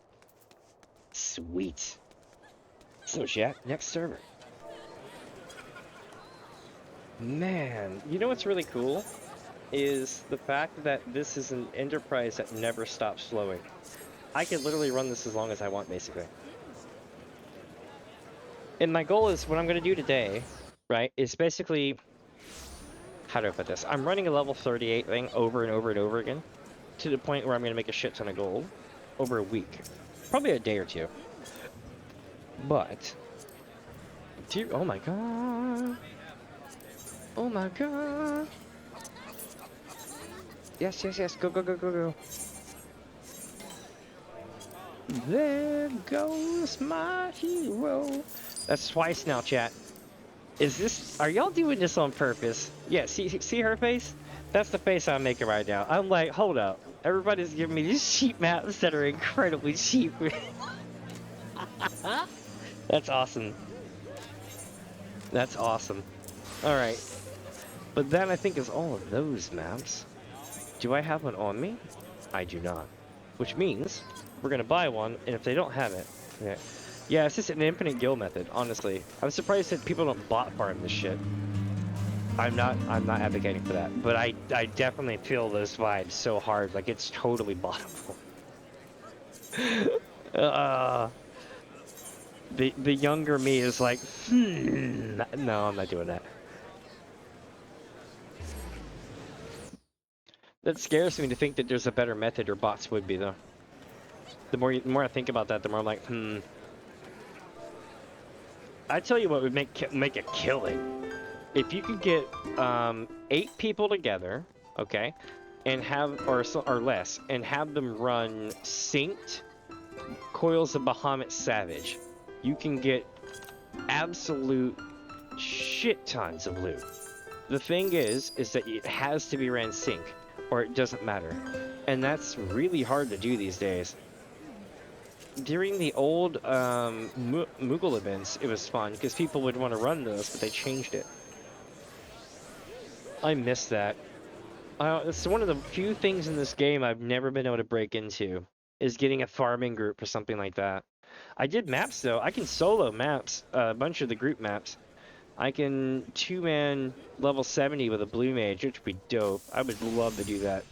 Sweet. So, chat, next server. Man, you know what's really cool? Is the fact that this is an enterprise that never stops flowing. I could literally run this as long as I want, basically. And my goal is, what I'm going to do today, right, is basically... How do I put this? I'm running a level 38 thing over and over and over again, to the point where I'm going to make a shit ton of gold over a week. Probably a day or two. But... oh my god... Oh my god... Yes, yes, yes, go, go, go, go, go. There goes my hero. That's twice now, chat. Is this... Are y'all doing this on purpose? Yeah, see her face? That's the face I'm making right now. I'm like, hold up. Everybody's giving me these cheap maps that are incredibly cheap. That's awesome. That's awesome. Alright. But that, I think, is all of those maps. Do I have one on me? I do not. Which means we're gonna buy one, and if they don't have it... Yeah, it's just an infinite guild method, honestly. I'm surprised that people don't bot farm this shit. I'm not advocating for that, but I definitely feel those vibes so hard, like it's totally bottomable. uh, the younger me is like, no, I'm not doing that. That scares me to think that there's a better method, or bots would be though. The more I think about that, the more I'm like, I tell you what would make a killing. If you could get 8 people together, okay, and have or less, and have them run synced Coils of Bahamut Savage, you can get absolute shit tons of loot. The thing is that it has to be ran sync, or it doesn't matter, and that's really hard to do these days. During the old Moogle events, it was fun because people would want to run those, but they changed it. I miss that. It's one of the few things in this game I've never been able to break into, is getting a farming group or something like that. I did maps though. I can solo maps, a bunch of the group maps. I can 2-man level 70 with a blue mage, which would be dope. I would love to do that.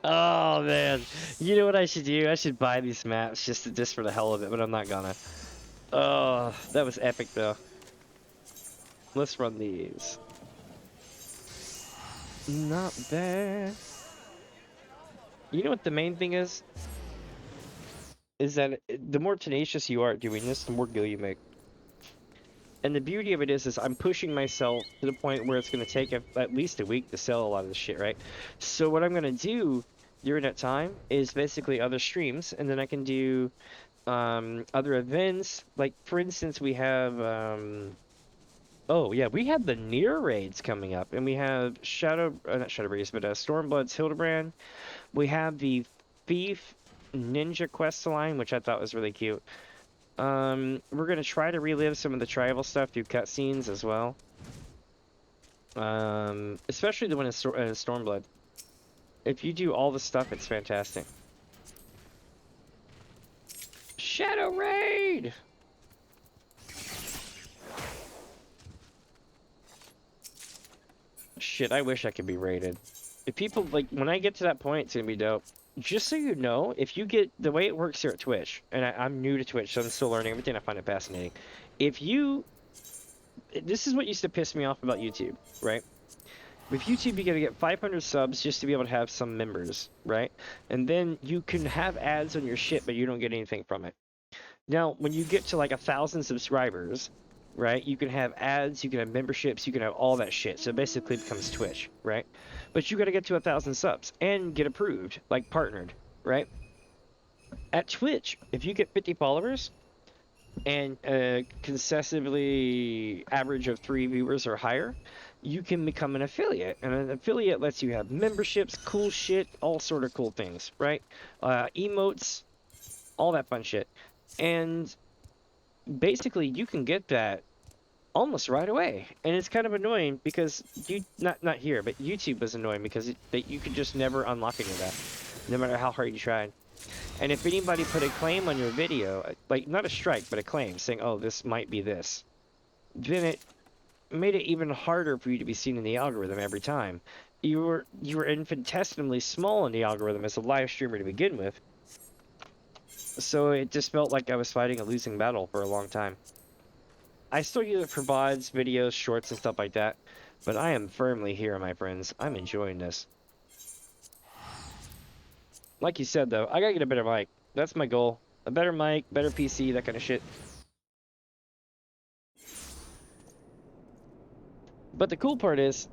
Oh man, you know what I should do? I should buy these maps just for the hell of it, but I'm not gonna. Oh, that was epic though. Let's run these. Not bad. You know what the main thing is? Is that the more tenacious you are at doing this, the more gil you make. And the beauty of it is I'm pushing myself to the point where it's going to take at least a week to sell a lot of this shit, right? So what I'm going to do during that time is basically other streams, and then I can do other events. Like, for instance, we have... oh, yeah, we have the Near raids coming up, and we have not Shadow Breeze, but Stormblood's Hildebrand. We have the Thief Ninja quest line, which I thought was really cute. We're gonna try to relive some of the tribal stuff through cutscenes as well. Especially the one in Stormblood. If you do all the stuff, it's fantastic. Shadow Raid! Shit, I wish I could be raided. If people, like, when I get to that point, it's gonna be dope. Just so you know, if you get, the way it works here at Twitch, and I'm new to Twitch, so I'm still learning everything, I find it fascinating. This is what used to piss me off about YouTube, right? With YouTube, you gotta get 500 subs just to be able to have some members, right? And then you can have ads on your shit, but you don't get anything from it. Now, when you get to like 1,000 subscribers, right, you can have ads, you can have memberships, you can have all that shit. So it basically becomes Twitch, right? But you gotta get to 1,000 subs and get approved, like partnered, right? At Twitch, if you get 50 followers and consecutively average of 3 viewers or higher, you can become an affiliate, and an affiliate lets you have memberships, cool shit, all sort of cool things, right? Emotes, all that fun shit. And basically you can get that almost right away, and it's kind of annoying because not here, but YouTube was annoying because you could just never unlock any of that, no matter how hard you tried. And if anybody put a claim on your video, like not a strike but a claim saying, oh, this might be this, then it made it even harder for you to be seen in the algorithm every time. You were infinitesimally small in the algorithm as a live streamer to begin with, so it just felt like I was fighting a losing battle for a long time. I still use it for VODs, videos, shorts, and stuff like that, but I am firmly here, my friends. I'm enjoying this. Like you said, though, I gotta get a better mic. That's my goal. A better mic, better PC, that kind of shit. But the cool part is,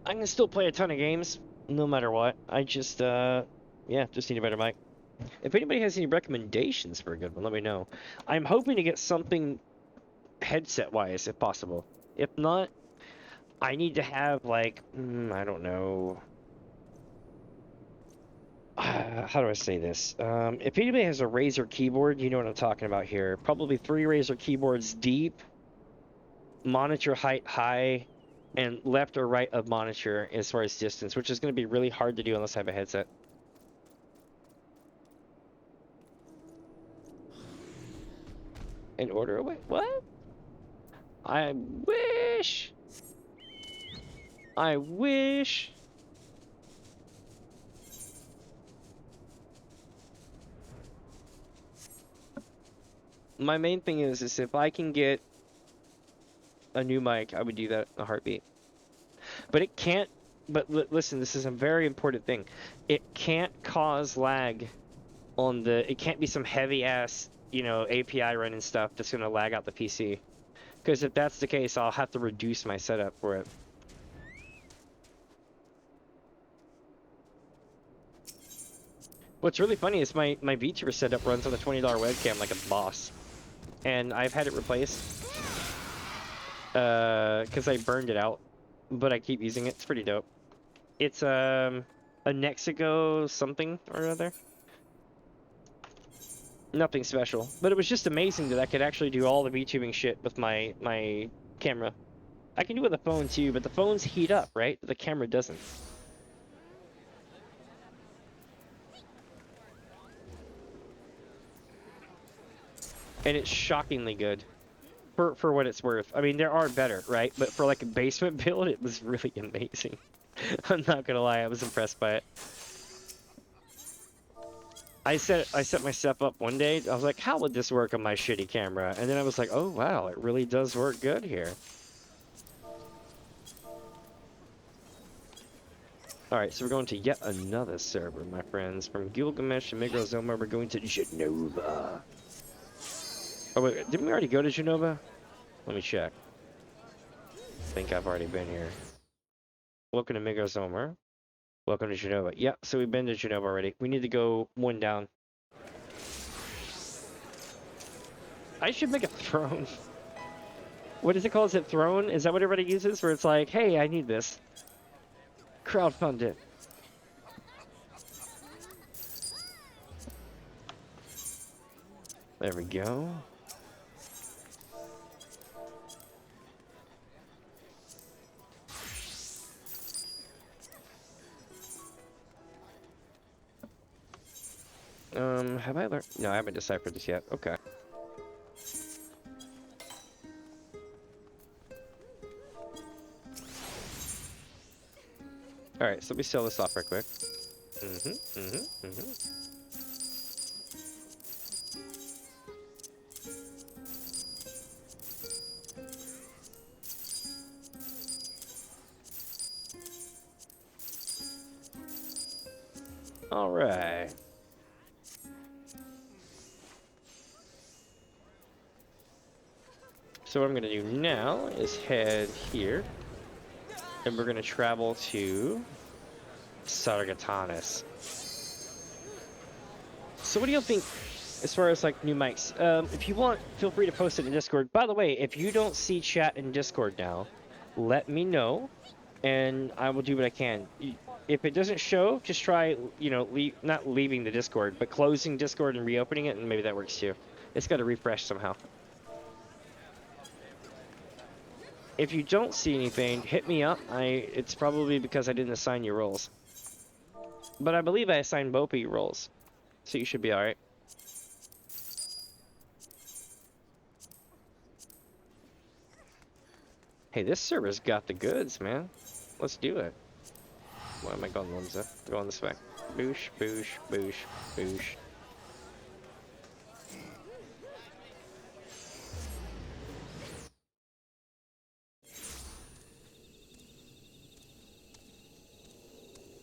I can still play a ton of games, no matter what. I just, yeah, just need a better mic. If anybody has any recommendations for a good one, let me know. I'm hoping to get something headset-wise, if possible. If not, I need to have, like, I don't know. How do I say this? If anybody has a Razer keyboard, you know what I'm talking about here. Probably 3 Razer keyboards deep, monitor height high, and left or right of monitor as far as distance, which is going to be really hard to do unless I have a headset. and order away. What? I wish. I wish. My main thing is if I can get a new mic, I would do that in a heartbeat. But it can't. But listen, this is a very important thing. It can't cause lag on the. It can't be some heavy ass, you know, API running stuff that's gonna lag out the PC. Because if that's the case, I'll have to reduce my setup for it. What's really funny is my VTuber setup runs on a $20 webcam like a boss, and I've had it replaced because I burned it out, but I keep using it. It's pretty dope. It's a Nexico something or other. Nothing special, but it was just amazing that I could actually do all the VTubing shit with my camera. I can do it with the phone too, but the phones heat up, right? The camera doesn't. And it's shockingly good for what it's worth. I mean, there are better, right? But for like a basement build, it was really amazing. I'm not gonna lie, I was impressed by it. I set myself up one day. I was like, how would this work on my shitty camera? And then I was like, oh wow, it really does work good here. Alright, so we're going to yet another server, my friends. From Gilgamesh and Migrozoma, we're going to Genova. Oh wait, didn't we already go to Genova? Let me check. I think I've already been here. Welcome to Migrozoma. Welcome to Genova. Yeah, so we've been to Genova already. We need to go one down. I should make a throne. What is it called? Is it throne? Is that what everybody uses? Where it's like, hey, I need this. Crowdfund it. There we go. Have I learned? No, I haven't deciphered this yet. Okay. Alright, so let me sell this off right quick. Alright. So what I'm going to do now is head here, and we're going to travel to Sargatanis. So what do you think as far as like new mics? If you want, feel free to post it in Discord. By the way, if you don't see chat in Discord now, let me know, and I will do what I can. If it doesn't show, just try, you know, not leaving the Discord, but closing Discord and reopening it, and maybe that works too. It's got to refresh somehow. If you don't see anything, hit me up. It's probably because I didn't assign you roles. But I believe I assigned both of you roles. So you should be alright. Hey, this server's got the goods, man. Let's do it. Why am I going Lumza? Going this way. Boosh, boosh, boosh, boosh.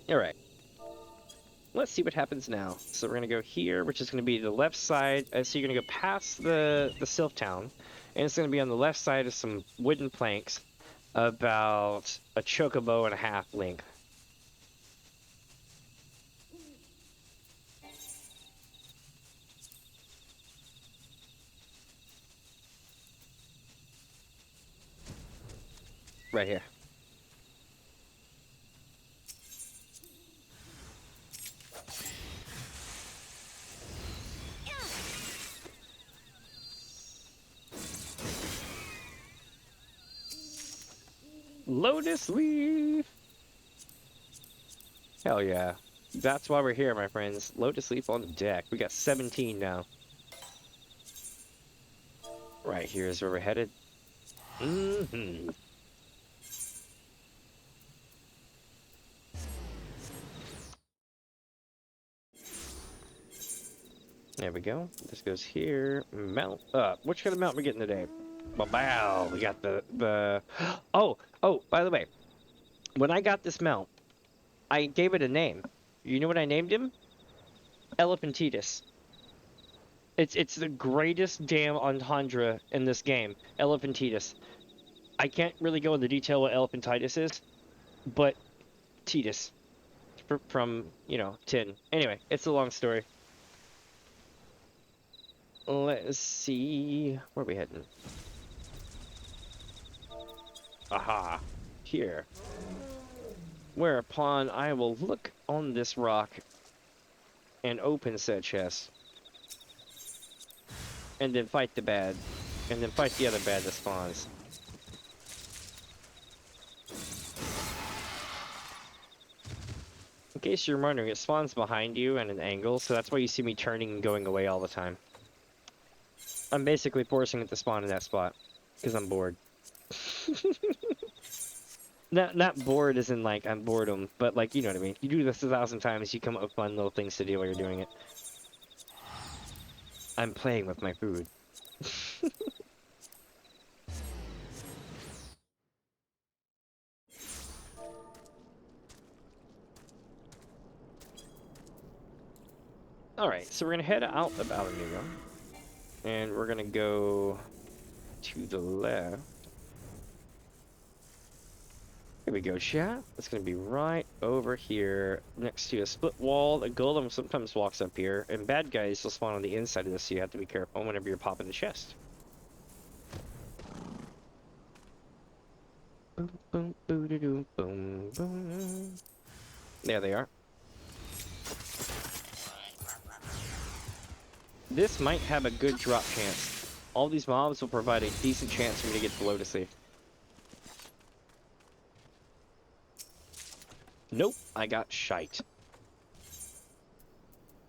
Alright. Let's see what happens now. So we're going to go here, which is going to be the left side. So you're going to go past the Sylph Town. And it's going to be on the left side of some wooden planks. About a chocobo and a half length. Right here. Lotus Leaf! Hell yeah. That's why we're here, my friends. Lotus Leaf on deck. We got 17 now. Right here is where we're headed. Mm-hmm. There we go. This goes here. Mount up. Which kind of mount we getting today? Wow, we got the oh, by the way, when I got this mount, I gave it a name. You know what I named him? Elephantitis. It's the greatest damn entendre in this game. Elephantitis. I can't really go into detail what elephantitis is, but Titus from, you know, tin. Anyway, it's a long story. Let's see. Where are we heading? Aha. Here. Whereupon I will look on this rock and open said chest. And then fight the bad. And then fight the other bad that spawns. In case you're wondering, it spawns behind you at an angle, so that's why you see me turning and going away all the time. I'm basically forcing it to spawn in that spot, because I'm bored. Not bored as in, like, I'm boredom, but, like, you know what I mean. You do this 1,000 times, you come up with fun little things to do while you're doing it. I'm playing with my food. Alright, so we're gonna head out of Alameda, and we're gonna go to the left. Here we go, chat. It's gonna be right over here, next to a split wall. The golem sometimes walks up here, and bad guys will spawn on the inside of this, so you have to be careful whenever you're popping the chest. Boom, boom, boo-doo-doo, boom, boom. There they are. This might have a good drop chance. All these mobs will provide a decent chance for me to get the Lotus Leaf. Nope, I got shite.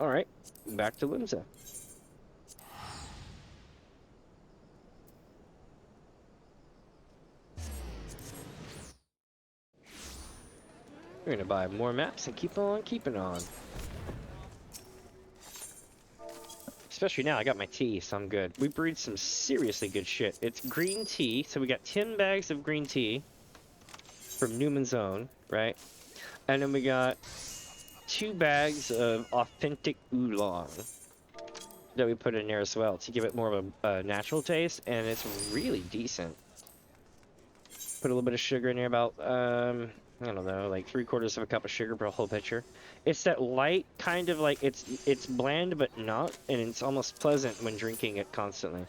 Alright, back to Limsa. We're gonna buy more maps and keep on keeping on. Especially now, I got my tea, so I'm good. We brewed some seriously good shit. It's green tea, so we got 10 bags of green tea from Newman's Own, right? And then we got 2 bags of authentic oolong that we put in there as well to give it more of a natural taste, and it's really decent. Put a little bit of sugar in there, about I don't know, like 3/4 of a cup of sugar per whole pitcher. It's that light kind of like it's bland but not, and it's almost pleasant when drinking it constantly.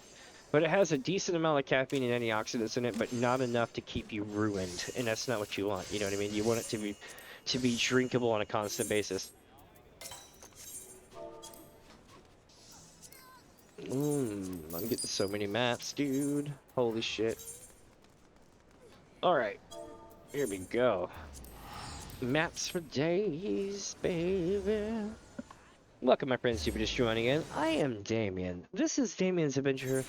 But it has a decent amount of caffeine and antioxidants in it, but not enough to keep you ruined, and that's not what you want. You know what I mean? You want it to be drinkable on a constant basis. I'm getting so many maps, dude. Holy shit. Alright, here we go. Maps for days, baby. Welcome, my friends, if you're just joining in. I am Damien. This is DamiensAdventure,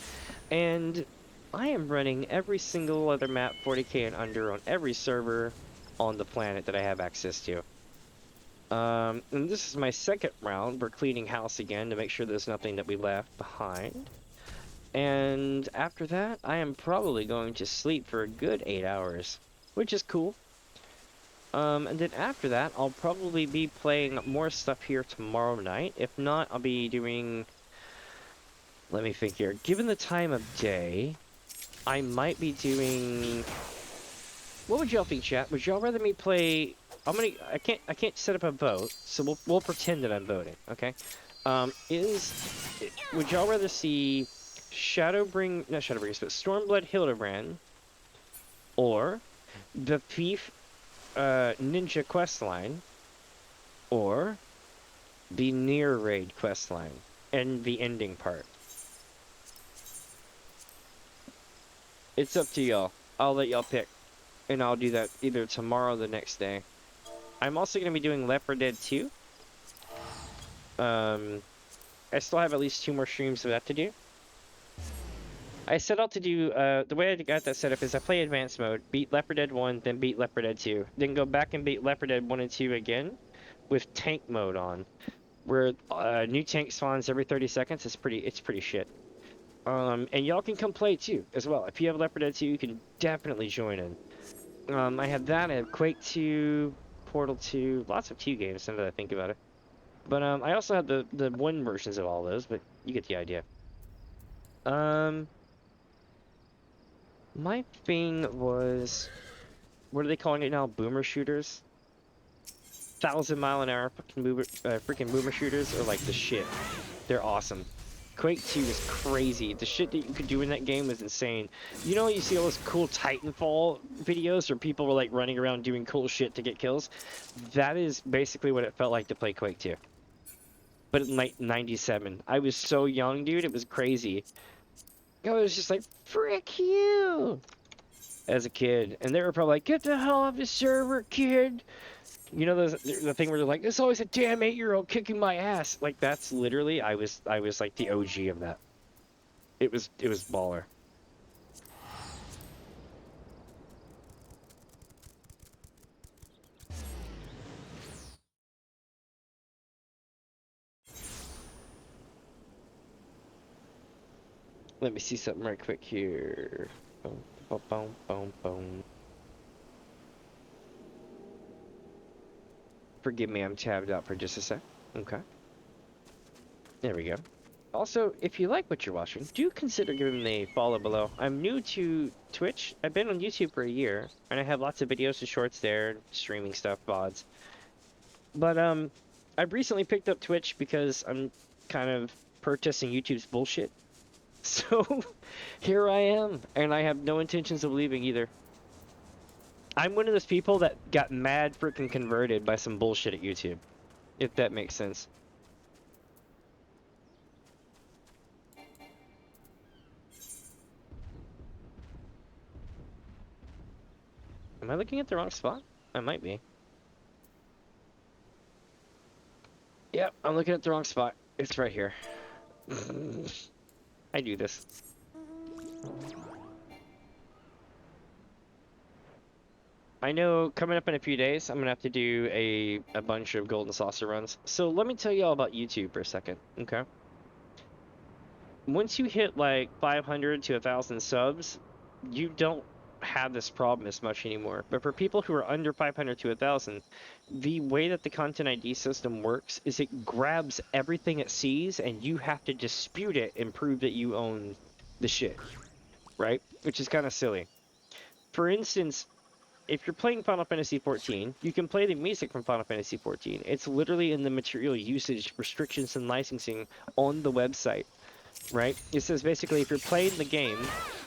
and I am running every single other map 40k and under on every server on the planet that I have access to. And this is my second round. We're cleaning house again to make sure there's nothing that we left behind. And after that, I am probably going to sleep for a good 8 hours, which is cool. And then after that, I'll probably be playing more stuff here tomorrow night. If not, I'll be doing... Let me think here. Given the time of day, I might be doing... What would y'all think, chat? Would y'all rather me play... I can't set up a vote, so we'll pretend that I'm voting, okay? Would y'all rather see not Shadowbringers, but Stormblood Hildebrand, or the Thief Ninja questline, or the Near Raid questline, and the ending part? It's up to y'all. I'll let y'all pick, and I'll do that either tomorrow or the next day. I'm also going to be doing Left 4 Dead 2. I still have at least 2 more streams of that to do. I set out to do, the way I got that set up is I play advanced mode, beat Left 4 Dead 1, then beat Left 4 Dead 2, then go back and beat Left 4 Dead 1 and 2 again with tank mode on, where new tank spawns every 30 seconds. It's pretty shit. And y'all can come play too, as well. If you have Left 4 Dead 2, you can definitely join in. I have that, I have Quake 2, Portal 2, lots of 2 games now that I think about it. But I also have the 1 versions of all those, but you get the idea. My thing was, what are they calling it now? Boomer shooters? 1,000-mile-an-hour freaking boomer shooters are like the shit. They're awesome. Quake 2 is crazy. The shit that you could do in that game was insane. You know, you see all those cool Titanfall videos where people were like running around doing cool shit to get kills? That is basically what it felt like to play Quake 2. But in like 97. I was so young, dude. It was crazy. I was just like, frick you! As a kid. And they were probably like, get the hell off the server, kid! You know the thing where they're like, there's always a damn 8-year-old kicking my ass. Like that's literally I was like the OG of that. It was baller. Let me see something right quick here. Boom, boom, boom, boom, boom. Forgive me, I'm tabbed out for just a sec. Okay. There we go. Also, if you like what you're watching, do consider giving me a follow below. I'm new to Twitch. I've been on YouTube for a year, and I have lots of videos and shorts there, streaming stuff, VODs. But I've recently picked up Twitch because I'm kind of protesting YouTube's bullshit. So here I am, and I have no intentions of leaving either. I'm one of those people that got mad freaking converted by some bullshit at YouTube, if that makes sense. Am I looking at the wrong spot? I might be. Yep, I'm looking at the wrong spot. It's right here. I do this. I know coming up in a few days, I'm gonna have to do a bunch of golden saucer runs. So let me tell you all about YouTube for a second, okay? Once you hit like 500 to 1,000 subs, you don't have this problem as much anymore. But for people who are under 500 to 1,000, the way that the content ID system works is it grabs everything it sees and you have to dispute it and prove that you own the shit, right? Which is kind of silly. For instance, if you're playing Final Fantasy XIV, you can play the music from Final Fantasy XIV. It's literally in the material usage restrictions and licensing on the website, right? It says basically if you're playing the game,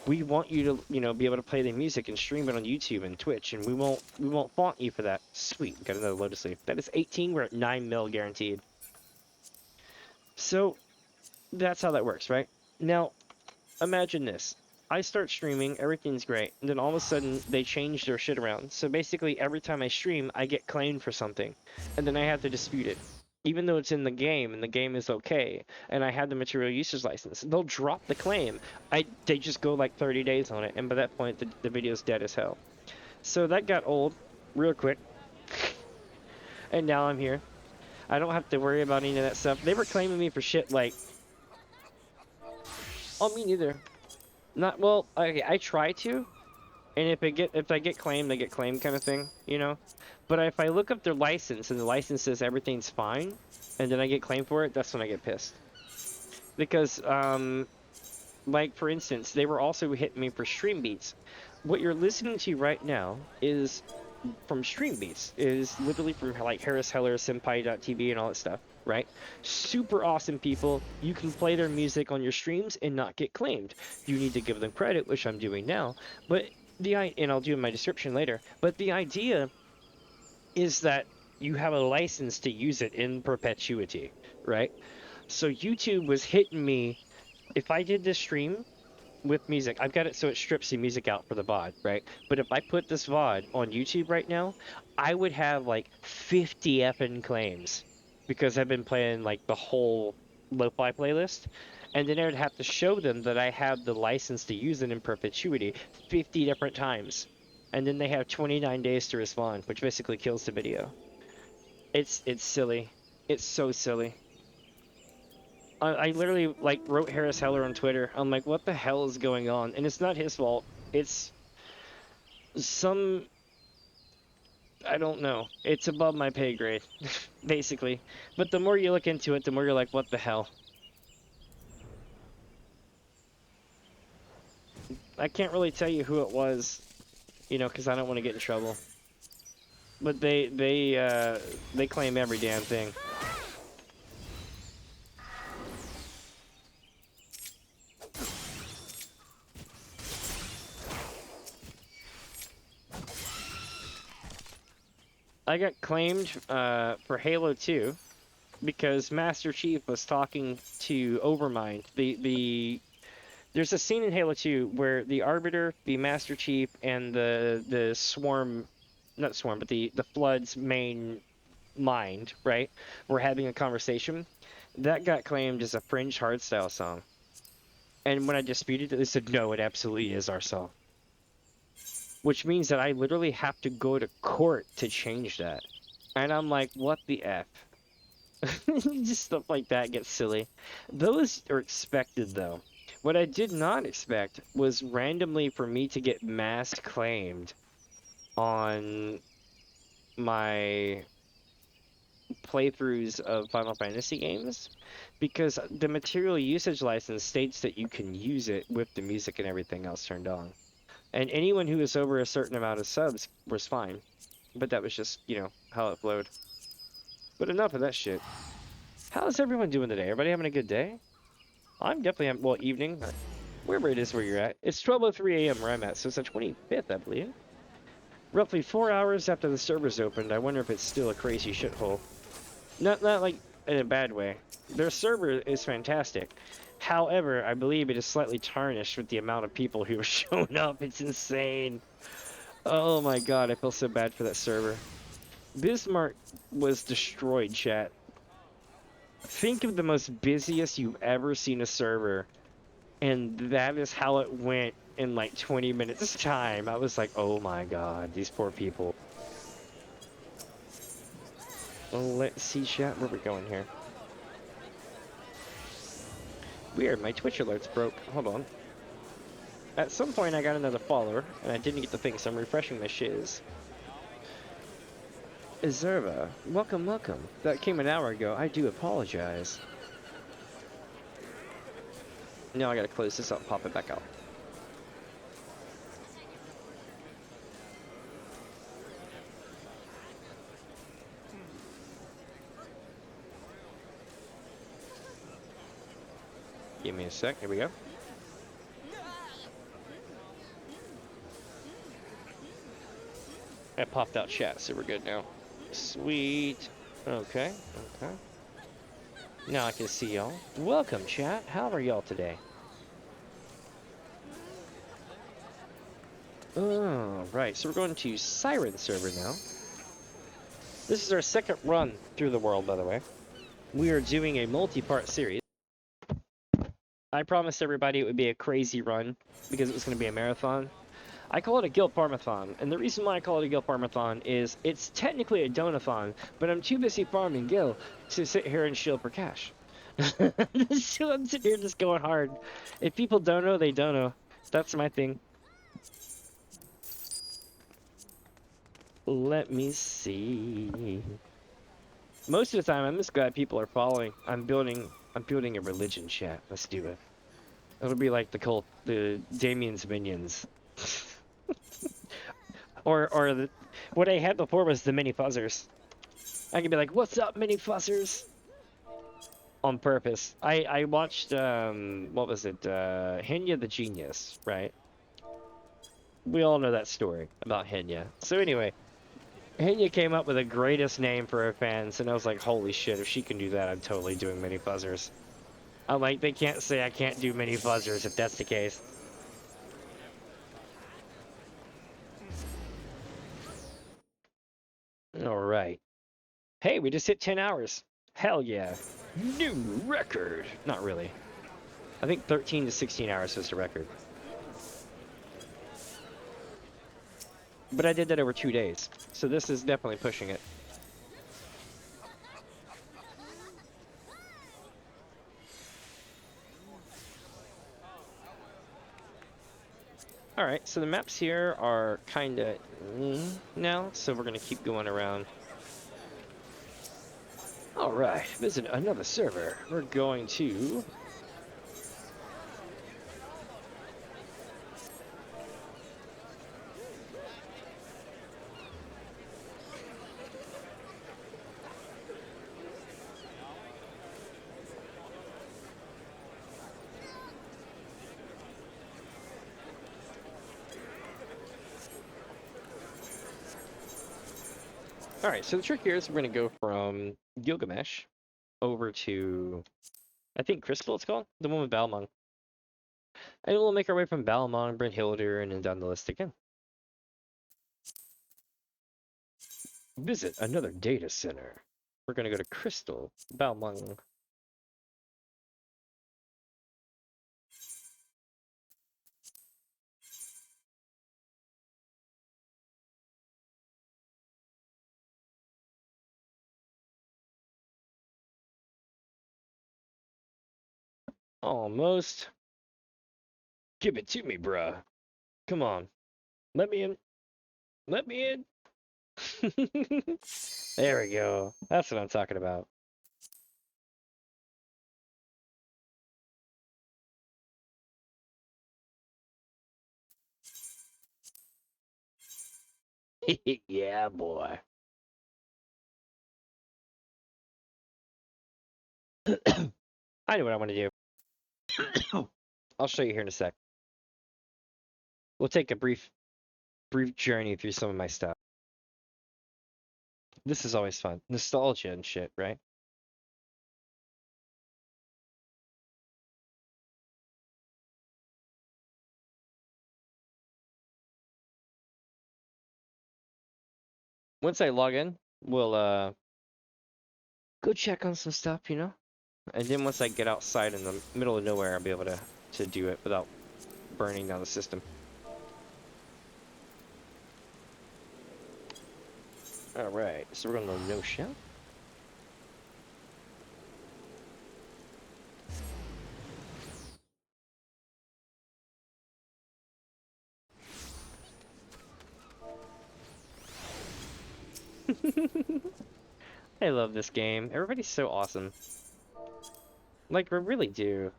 we want you to, you know, be able to play the music and stream it on YouTube and Twitch, and we won't font you for that. Sweet, got another Lotus Leaf. That is 18. We're at 9 mil guaranteed. So that's how that works, right? Now, imagine this. I start streaming, everything's great, and then all of a sudden they change their shit around. So basically every time I stream, I get claimed for something, and then I have to dispute it. Even though it's in the game and the game is okay, and I have the material usage license, they'll drop the claim. They just go like 30 days on it, and by that point the video's dead as hell. So that got old real quick, and now I'm here. I don't have to worry about any of that stuff. They were claiming me for shit like, oh, me neither. Not well. Okay, I try to, and if I get claimed, they get claimed kind of thing, you know. But if I look up their license and the license says everything's fine, and then I get claimed for it, that's when I get pissed. Because like for instance, they were also hitting me for stream beats. What you're listening to right now is from stream beats. Is literally from like Harris Heller, Senpai.tv, and all that stuff. Right? Super awesome people. You can play their music on your streams and not get claimed. You need to give them credit, which I'm doing now. But and I'll do in my description later. But the idea is that you have a license to use it in perpetuity, right? So YouTube was hitting me. If I did this stream with music, I've got it so it strips the music out for the VOD, right? But if I put this VOD on YouTube right now, I would have like 50 effing claims because I've been playing like the whole lo-fi playlist. And then I would have to show them that I have the license to use it in perpetuity 50 different times. And then they have 29 days to respond, which basically kills the video. It's silly. It's so silly. I literally like wrote Harris Heller on Twitter. I'm like, what the hell is going on? And it's not his fault. It's some, I don't know. It's above my pay grade, basically. But the more you look into it, the more you're like, what the hell? I can't really tell you who it was, you know, because I don't want to get in trouble. But they claim every damn thing. I got claimed for Halo 2 because Master Chief was talking to Overmind. There's a scene in Halo 2 where the Arbiter, the Master Chief, and the Swarm, not Swarm, but the Flood's main mind, right? Were having a conversation. That got claimed as a Fringe Hardstyle song. And when I disputed it, they said, no, it absolutely is our song. Which means that I literally have to go to court to change that. And I'm like, what the F? Just stuff like that gets silly. Those are expected, though. What I did not expect was randomly for me to get mass claimed on my playthroughs of Final Fantasy games, because the material usage license states that you can use it with the music and everything else turned on. And anyone who was over a certain amount of subs was fine. But that was just, you know, how it flowed. But enough of that shit. How's everyone doing today? Everybody having a good day? I'm definitely having, well, evening, wherever it is where you're at. It's 12:03 a.m. where I'm at, so it's the 25th, I believe. Roughly 4 hours after the servers opened, I wonder if it's still a crazy shithole. Not like in a bad way. Their server is fantastic. However, I believe it is slightly tarnished with the amount of people who have shown up. It's insane. Oh my god, I feel so bad for that server. Bismarck was destroyed, chat. Think of the most busiest you've ever seen a server, and that is how it went in like 20 minutes time. I was like, oh my god, these poor people. Well, let's see, chat, where we're going here. Weird, my Twitch alerts broke. Hold on. At some point I got another follower, and I didn't get the thing, so I'm refreshing my shiz. Izerva, welcome, welcome. That came an hour ago. I do apologize. Now I gotta close this up and pop it back out. Give me a sec. Here we go. I popped out chat, so we're good now. Sweet. Okay, okay. Now I can see y'all. Welcome, chat. How are y'all today? Oh, right. So we're going to Siren server now. This is our second run through the world, by the way. We are doing a multi-part series. I promised everybody it would be a crazy run because it was going to be a marathon. I call it a Gil Farm-a-Thon, and the reason why I call it a Gil Farm-a-Thon is it's technically a donathon, but I'm too busy farming Gil to sit here and shield for cash. So I'm sitting here just going hard. If people don't know, they don't know. That's my thing. Let me see. Most of the time, I'm just glad people are following. I'm building a religion, chat. Let's do it. It'll be like the cult, the Damien's minions. or what I had before was the Mini Fuzzers. I could be like, "What's up, Mini Fuzzers?" On purpose. I watched what was it? Henya the Genius, right? We all know that story about Henya. So anyway, Henya came up with the greatest name for her fans, and I was like, "Holy shit! If she can do that, I'm totally doing Mini Fuzzers." I'm like, they can't say I can't do Mini Fuzzers if that's the case. Alright. Hey, we just hit 10 hours. Hell yeah. New record. Not really. I think 13 to 16 hours was the record. But I did that over 2 days, so this is definitely pushing it. Alright, so the maps here are kinda now, so we're gonna keep going around. Alright, visit another server. We're going to... Alright, so the trick here is we're gonna go from Gilgamesh over to, I think Crystal it's called? The one with Balmung. And we'll make our way from Balmung, Brynhildr, and then down the list again. Visit another data center. We're gonna go to Crystal, Balmung. Almost. Give it to me, bruh. Come on. Let me in. Let me in. There we go. That's what I'm talking about. Yeah, boy. I know what I want to do. I'll show you here in a sec. We'll take a brief journey through some of my stuff. This is always fun. Nostalgia and shit, right? Once I log in, we'll go check on some stuff, you know? And then once I get outside in the middle of nowhere, I'll be able to do it without burning down the system. Alright, so we're going to no shell. I love this game. Everybody's so awesome. Like, we really do.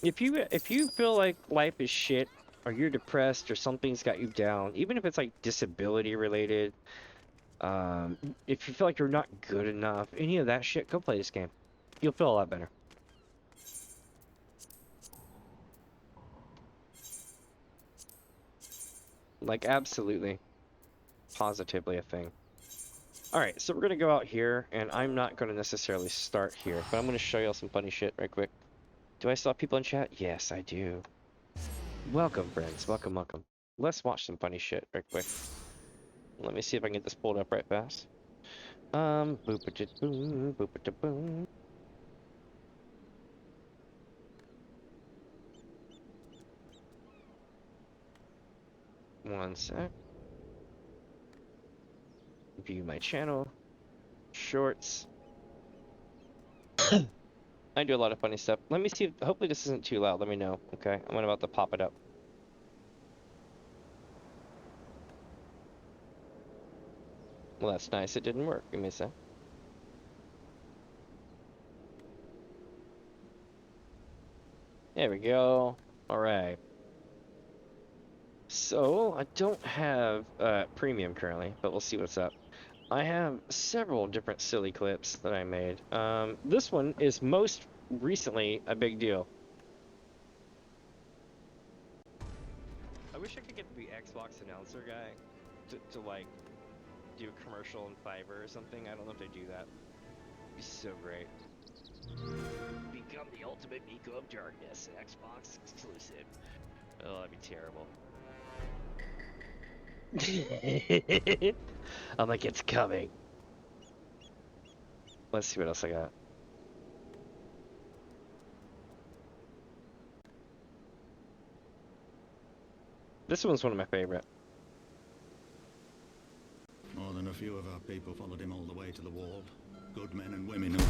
If you feel like life is shit, or you're depressed, or something's got you down, even if it's like disability related, if you feel like you're not good enough, any of that shit, go play this game. You'll feel a lot better. Like, absolutely. Positively a thing. Alright, so we're gonna go out here, and I'm not gonna necessarily start here, but I'm gonna show y'all some funny shit right quick. Do I still have people in chat? Yes, I do. Welcome, friends. Welcome, welcome. Let's watch some funny shit right quick. Let me see if I can get this pulled up right fast. Boop-a-da-boom, boop-a-da-boom. One sec. View my channel. Shorts. I do a lot of funny stuff. Let me see if, hopefully this isn't too loud. Let me know, okay? I'm about to pop it up. Well, that's nice. It didn't work. Give me a sec. There we go. Alright. So, I don't have premium currently, but we'll see what's up. I have several different silly clips that I made. This one is most recently a big deal. I wish I could get the Xbox announcer guy to like do a commercial in Fiverr or something. I don't know if they do that. It'd be so great. Become the ultimate Miko of Darkness, Xbox exclusive. Oh, that'd be terrible. I'm like, it's coming. Let's see what else I got. This one's one of my favorite. More than a few of our people followed him all the way to the wall. Good men and women who...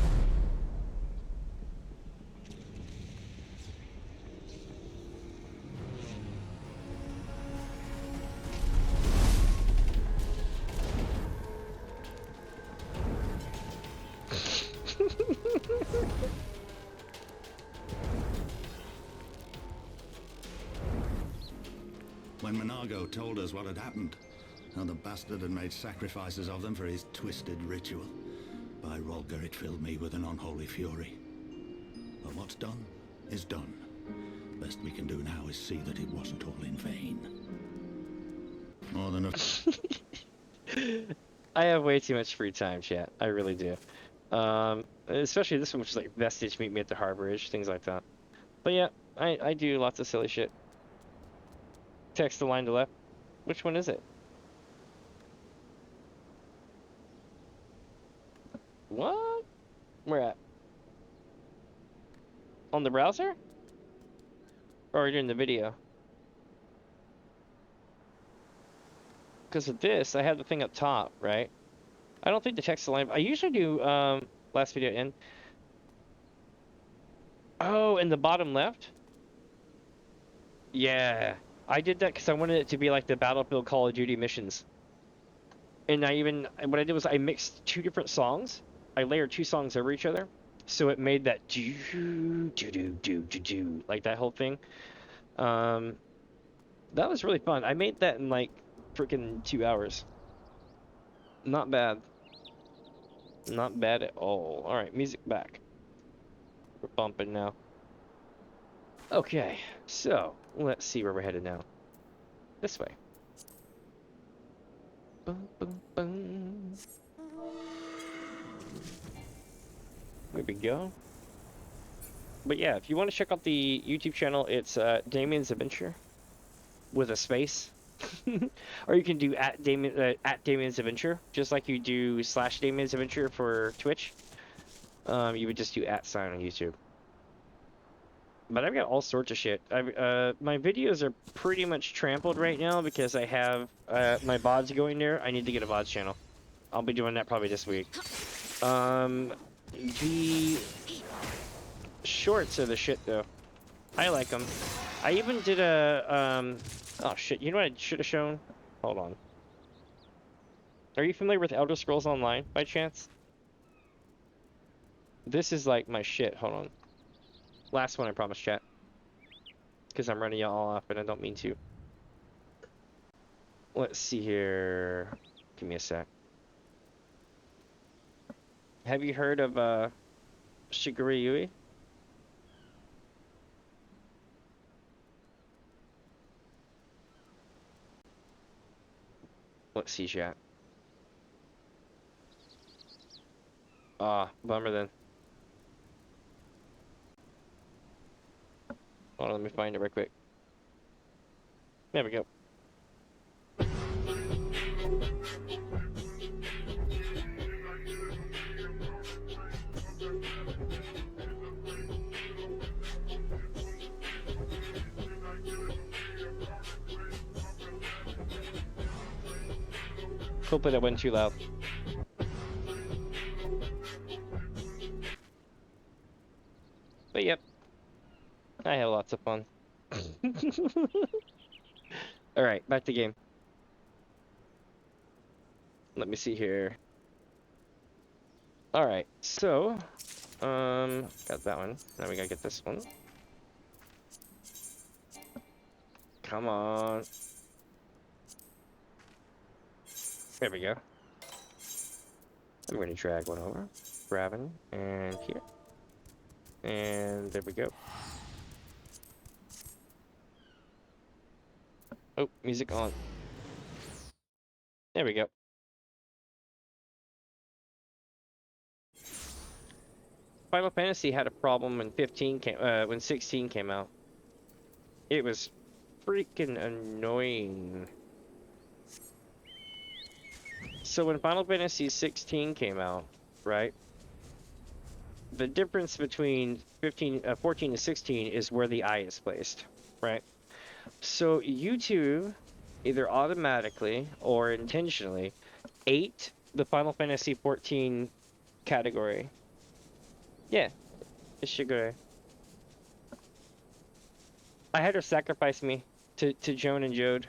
When Monago told us what had happened, how the bastard had made sacrifices of them for his twisted ritual, by Rolger it filled me with an unholy fury. But what's done is done. Best we can do now is see that it wasn't all in vain. More than a... I have way too much free time, chat. I really do. Especially this one, which is like Vestige, meet me at the Harborage, things like that. But yeah, I do lots of silly shit. Text the line to left. Which one is it? What? Where at? On the browser? Or are you doing the video? Because of this, I have the thing up top, right? I don't think the text to line. I usually do last video in. Oh, in the bottom left? Yeah. I did that because I wanted it to be like the Battlefield Call of Duty missions. And what I did was I mixed two different songs. I layered two songs over each other. So it made that do like that whole thing. That was really fun. I made that in like freaking 2 hours. Not bad. Not bad at all. Alright, music back. We're bumping now. Okay, so let's see where we're headed now. This way. Boom, boom, boom. There we go. But yeah, if you want to check out the YouTube channel, it's DamiensAdventure with a space. Or you can do at DamiensAdventure, just like you do /DamiensAdventure for Twitch. You would just do @ on YouTube. But I've got all sorts of shit. My videos are pretty much trampled right now because I have my VODs going there. I need to get a VODs channel. I'll be doing that probably this week. The shorts are the shit though. I like them. I even did a oh shit, you know what I should have shown? Hold on. Are you familiar with Elder Scrolls Online by chance? This is like my shit. Hold on. Last one, I promise, chat. Because I'm running y'all off and I don't mean to. Let's see here. Give me a sec. Have you heard of Shigure Yui? Let's see, chat. Ah, bummer then. Hold on, let me find it right quick. There we go. Hopefully that wasn't too loud. But yep. I had lots of fun. Alright, back to game. Let me see here. Alright, so got that one. Now we gotta get this one. Come on. There we go. I'm gonna drag one over. Grabbing and here. And there we go. Oh, music on. There we go. Final Fantasy had a problem when 16 came out. It was freaking annoying. So when Final Fantasy 16 came out, right? The difference between 14 and 16 is where the eye is placed, right? So YouTube either automatically or intentionally ate the Final Fantasy XIV category. Yeah, it's Shigure. I had her sacrifice me to Joan and Jode.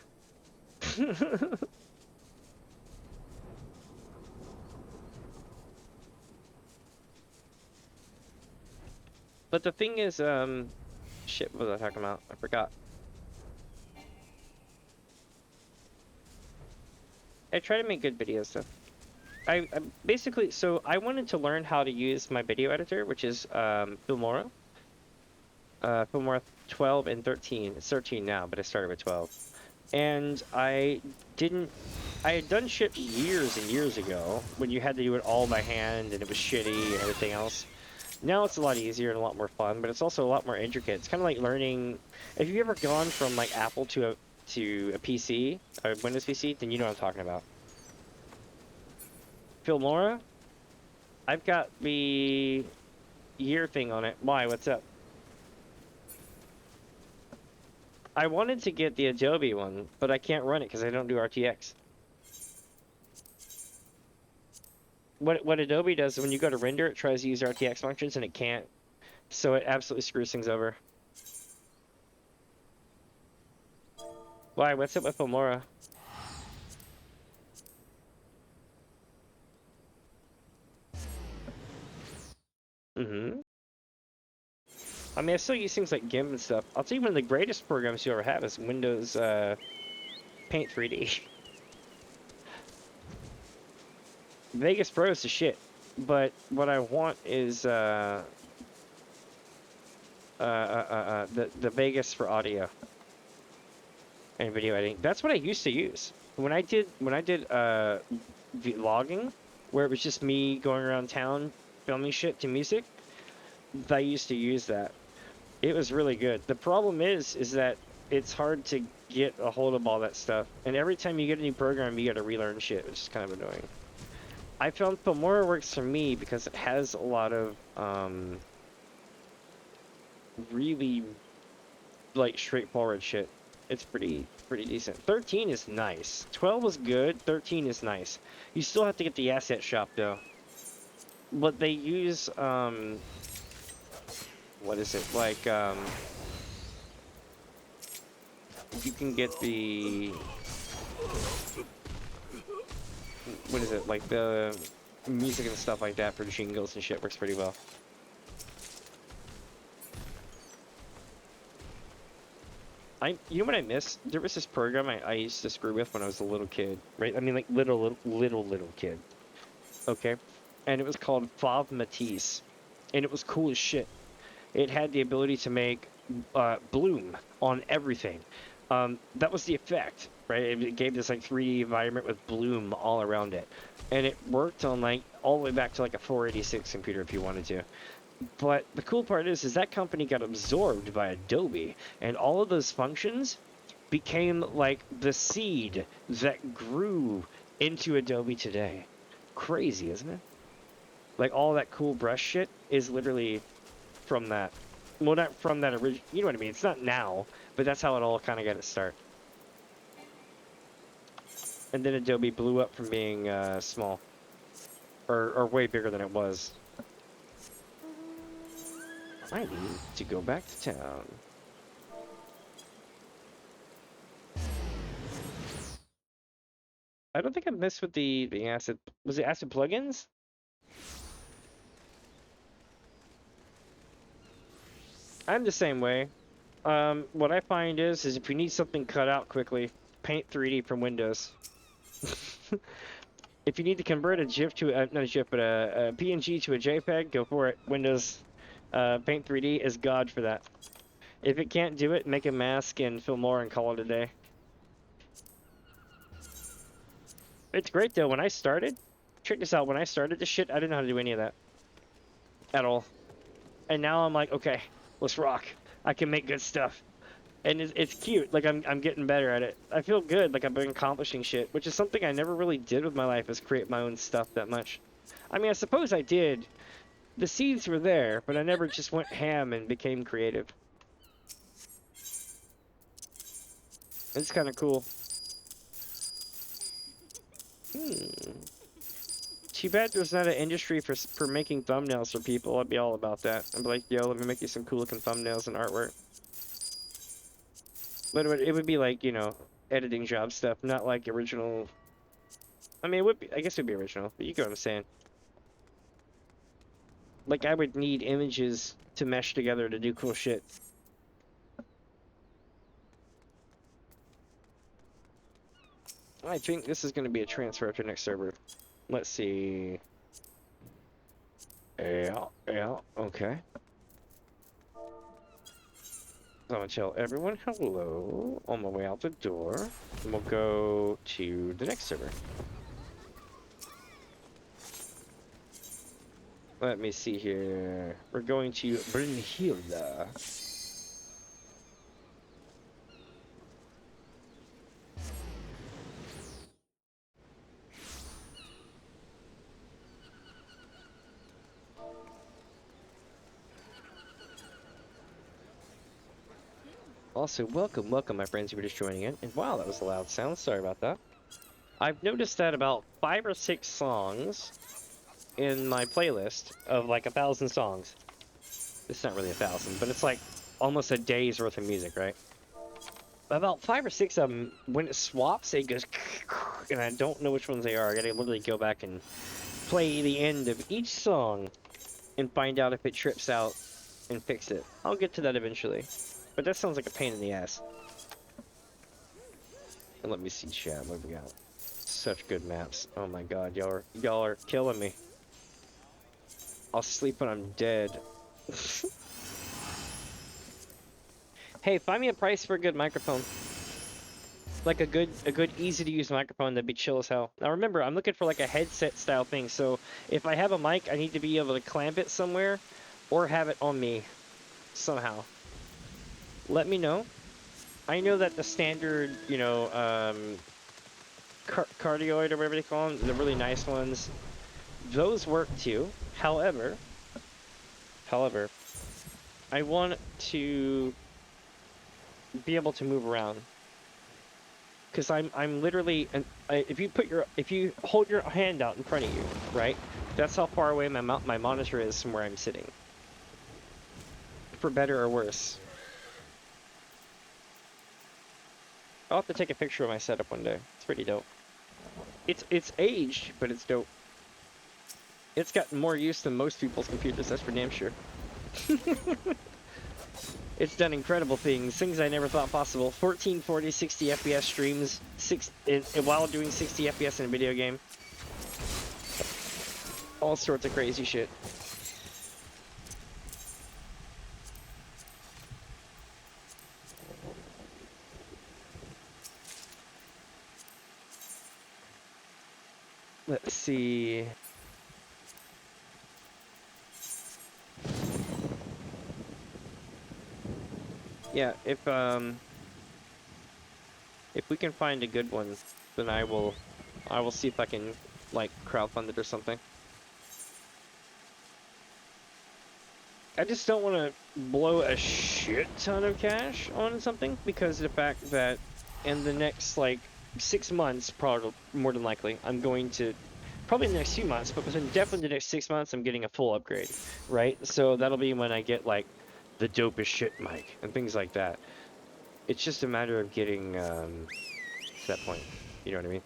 But the thing is, shit, what was I talking about? I forgot. I try to make good videos though. I basically, so I wanted to learn how to use my video editor, which is Filmora. Filmora 12 and 13. It's 13 now, but I started with 12. And I had done shit years and years ago when you had to do it all by hand and it was shitty and everything else. Now it's a lot easier and a lot more fun, but it's also a lot more intricate. It's kind of like learning. If you've ever gone from like Apple to a PC, a Windows PC, then you know what I'm talking about. Filmora, I've got the year thing on it. Why? What's up? I wanted to get the Adobe one, but I can't run it because I don't do RTX. What Adobe does is when you go to render, it tries to use RTX functions and it can't. So it absolutely screws things over. Why? What's up with Filmora? Mm-hmm. I mean, I still use things like GIMP and stuff. I'll tell you one of the greatest programs you ever have is Windows Paint 3D. Vegas Pro is the shit, but what I want is the Vegas for audio and video editing. That's what I used to use when I did vlogging, where it was just me going around town filming shit to music. I used to use that. It was really good. The problem is that it's hard to get a hold of all that stuff, and every time you get a new program, you got to relearn shit, which is kind of annoying. I found Filmora works for me because it has a lot of really like straightforward shit. It's pretty decent. 13 is nice. 12 was good. 13 is nice. You still have to get the asset shop though. But they use what is it like? You can get the what is it like the music and stuff like that for jingles and shit works pretty well. You know what I miss? There was this program I used to screw with when I was a little kid, right? I mean, like little kid. Okay, and it was called FFXIV, and it was cool as shit. It had the ability to make bloom on everything. That was the effect, right? It gave this like 3D environment with bloom all around it, and it worked on like all the way back to like a 486 computer if you wanted to. But the cool part is that company got absorbed by Adobe, and all of those functions became like the seed that grew into Adobe today. Crazy, isn't it? Like all that cool brush shit is literally from that. Well, not from that original. You know what I mean? It's not now, but that's how it all kind of got its start. And then Adobe blew up from being small, or way bigger than it was. I need to go back to town. I don't think I messed with the acid. Was it acid plugins? I'm the same way. What I find is if you need something cut out quickly, Paint 3D from Windows. If you need to convert a GIF to not a GIF, but a PNG to a JPEG, go for it. Windows Paint 3D is God for that. If it can't do it, make a mask and Filmora and call it a day. It's great though. When I started, check this out. When I started this shit, I didn't know how to do any of that at all. And now I'm like, okay, let's rock. I can make good stuff. And it's cute. Like I'm getting better at it. I feel good. Like I've been accomplishing shit, which is something I never really did with my life, is create my own stuff that much. I mean, I suppose I did. The seeds were there, but I never just went ham and became creative. It's kind of cool. Hmm. Too bad there's not an industry for making thumbnails for people. I'd be all about that. I'd be like, yo, let me make you some cool looking thumbnails and artwork. But it would be like, you know, editing job stuff, not like original. I mean, it would be, I guess it would be original, but you get what I'm saying. Like, I would need images to mesh together to do cool shit. I think this is going to be a transfer to the next server. Let's see. Yeah, okay. So I'm gonna tell everyone hello on my way out the door. And we'll go to the next server. Let me see here. We're going to Brunhilde. Also, welcome, my friends who were just joining in. And wow, that was a loud sound. Sorry about that. I've noticed that about 5 or 6 songs in my playlist of like 1,000 songs. It's not really 1,000, but it's like almost a day's worth of music, right? About 5 or 6 of them, when it swaps, it goes, and I don't know which ones they are. I gotta literally go back and play the end of each song and find out if it trips out and fix it. I'll get to that eventually. But that sounds like a pain in the ass. And let me see, chat. What we got? Such good maps. Oh my god, y'all are killing me. I'll sleep when I'm dead. Hey, find me a price for a good microphone. Like a good easy to use microphone that'd be chill as hell. Now remember, I'm looking for like a headset style thing, so if I have a mic, I need to be able to clamp it somewhere or have it on me somehow. Let me know. I know that the standard, you know, cardioid or whatever they call them, the really nice ones, those work too. However, I want to be able to move around. Because I'm literally, if you hold your hand out in front of you, right? That's how far away my monitor is from where I'm sitting. For better or worse. I'll have to take a picture of my setup one day. It's pretty dope. It's aged, but it's dope. It's gotten more use than most people's computers, that's for damn sure. It's done incredible things I never thought possible. 1440 60 FPS streams while doing 60 FPS in a video game. All sorts of crazy shit. Let's see. Yeah, if we can find a good one, then I will see if I can like crowdfund it or something. I just don't want to blow a shit ton of cash on something because of the fact that in the next like 6 months, probably more than likely, I'm going to probably in the next few months, but within definitely the next 6 months, I'm getting a full upgrade, right? So that'll be when I get like the dopest shit mic and things like that. It's just a matter of getting to that point. You know what I mean?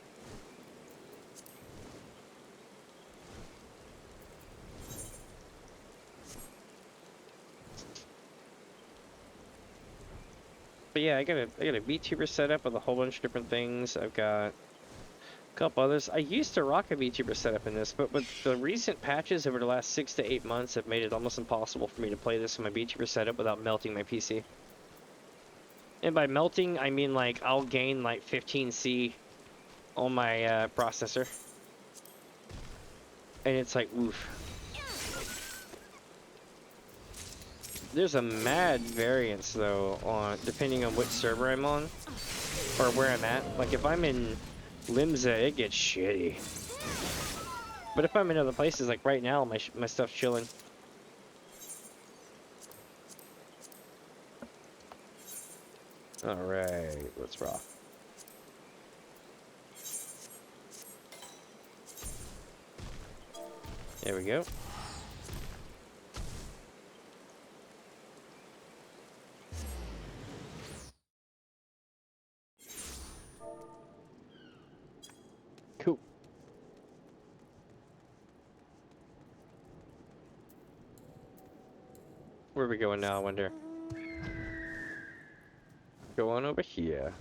But yeah, I got a VTuber setup with a whole bunch of different things. I've got a couple others. I used to rock a VTuber setup in this, but with the recent patches over the last 6 to 8 months have made it almost impossible for me to play this in my VTuber setup without melting my PC. And by melting, I mean like I'll gain like 15C on my processor. And it's like, oof. There's a mad variance though on depending on which server I'm on or where I'm at. Like if I'm in Limsa, it gets shitty. But if I'm in other places, like right now, my stuff's chilling. All right, let's rock. There we go. Cool. Where are we going now, I wonder? Go on over here.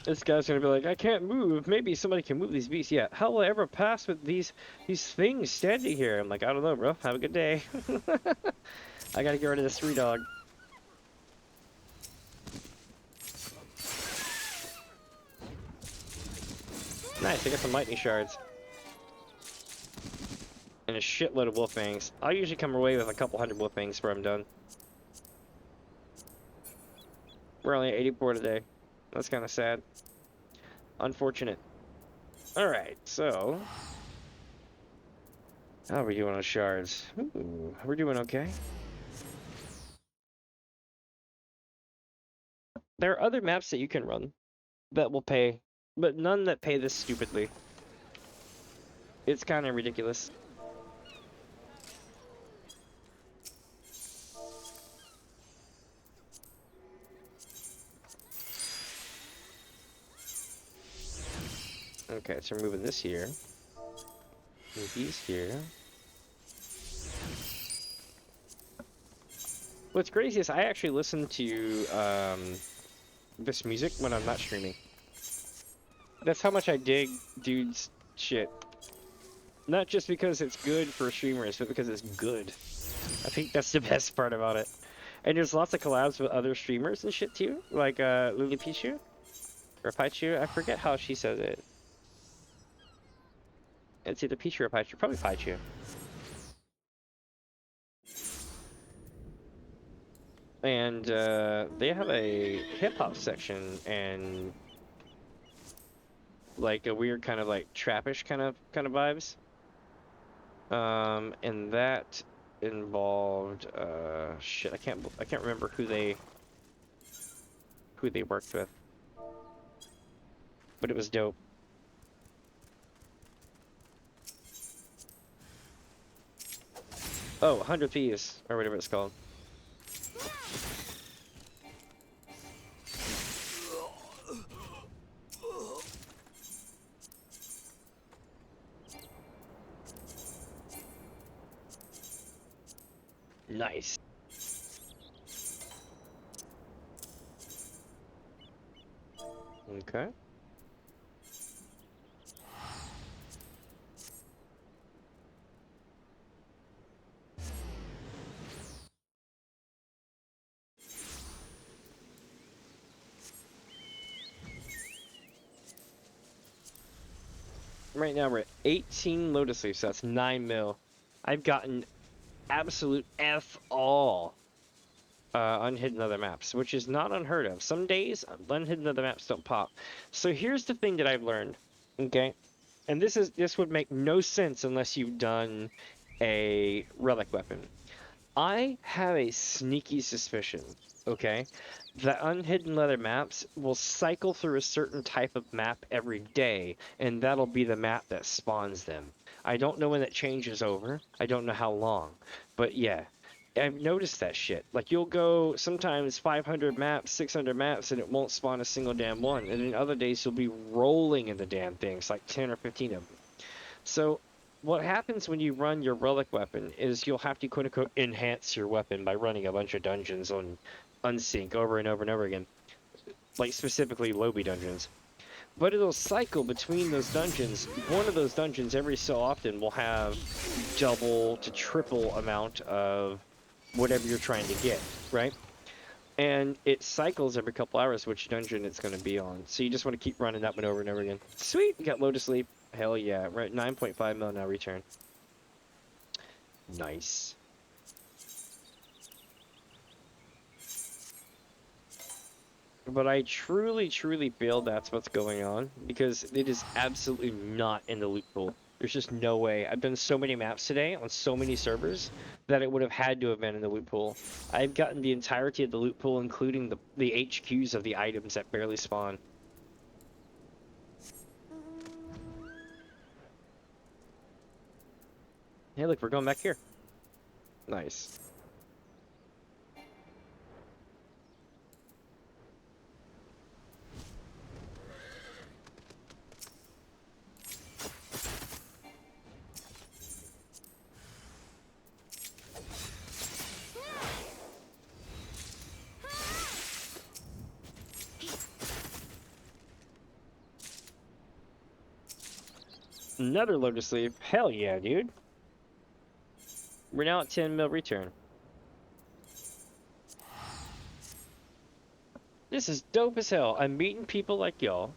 This guy's gonna be like, I can't move. Maybe somebody can move these beasts. Yeah, how will I ever pass with these things standing here? I'm like, I don't know, bro. Have a good day. I gotta get rid of this 3-dog. Nice, I got some lightning shards. And a shitload of wolf fangs. I'll usually come away with a couple hundred wolf fangs before I'm done. We're only at 84 today. That's kind of sad. Unfortunate. Alright, so... how are we doing on shards? Ooh, we're doing okay. There are other maps that you can run that will pay, but none that pay this stupidly. It's kind of ridiculous. Okay, so we're moving this here. Move these here. What's crazy is I actually listen to this music when I'm not streaming. That's how much I dig dude's shit. Not just because it's good for streamers, but because it's good. I think that's the best part about it. And there's lots of collabs with other streamers and shit too, like Lily Pichu or Pichu. I forget how she says it. It's either Pichu or Pichu, probably Pichu. And they have a hip-hop section and like a weird kind of like trappish kind of vibes. And that involved shit, I can't remember who they worked with. But it was dope. Oh, 100 Thieves, or whatever it's called. Nice. Okay. Right now we're at 18 Lotus Leaves, so that's 9 mil. I've gotten absolute F all on hidden other maps, which is not unheard of. Some days, unhidden other maps don't pop. So here's the thing that I've learned, okay? And this would make no sense unless you've done a relic weapon. I have a sneaky suspicion, okay, that unhidden leather maps will cycle through a certain type of map every day, and that'll be the map that spawns them. I don't know when that changes over. I don't know how long. But yeah, I've noticed that shit. Like, you'll go sometimes 500 maps, 600 maps, and it won't spawn a single damn one. And then other days you'll be rolling in the damn things, like 10 or 15 of them. So what happens when you run your relic weapon is you'll have to quote-unquote enhance your weapon by running a bunch of dungeons on Unsync over and over and over again. Like, specifically lobby dungeons. But it'll cycle between those dungeons. One of those dungeons every so often will have double to triple amount of whatever you're trying to get, right? And it cycles every couple hours which dungeon it's going to be on. So you just want to keep running that one over and over again. Sweet, we got Lotus Leaf. Hell yeah, we're at 9.5 mil now return. Nice. But I truly, truly feel that's what's going on, because it is absolutely not in the loot pool. There's just no way. I've done so many maps today on so many servers that it would have had to have been in the loot pool. I've gotten the entirety of the loot pool, including the HQs of the items that barely spawn. Hey, look, we're going back here. Nice. Another Lotus Leaf. Hell yeah, dude. We're now at 10 mil return. This is dope as hell. I'm meeting people like y'all.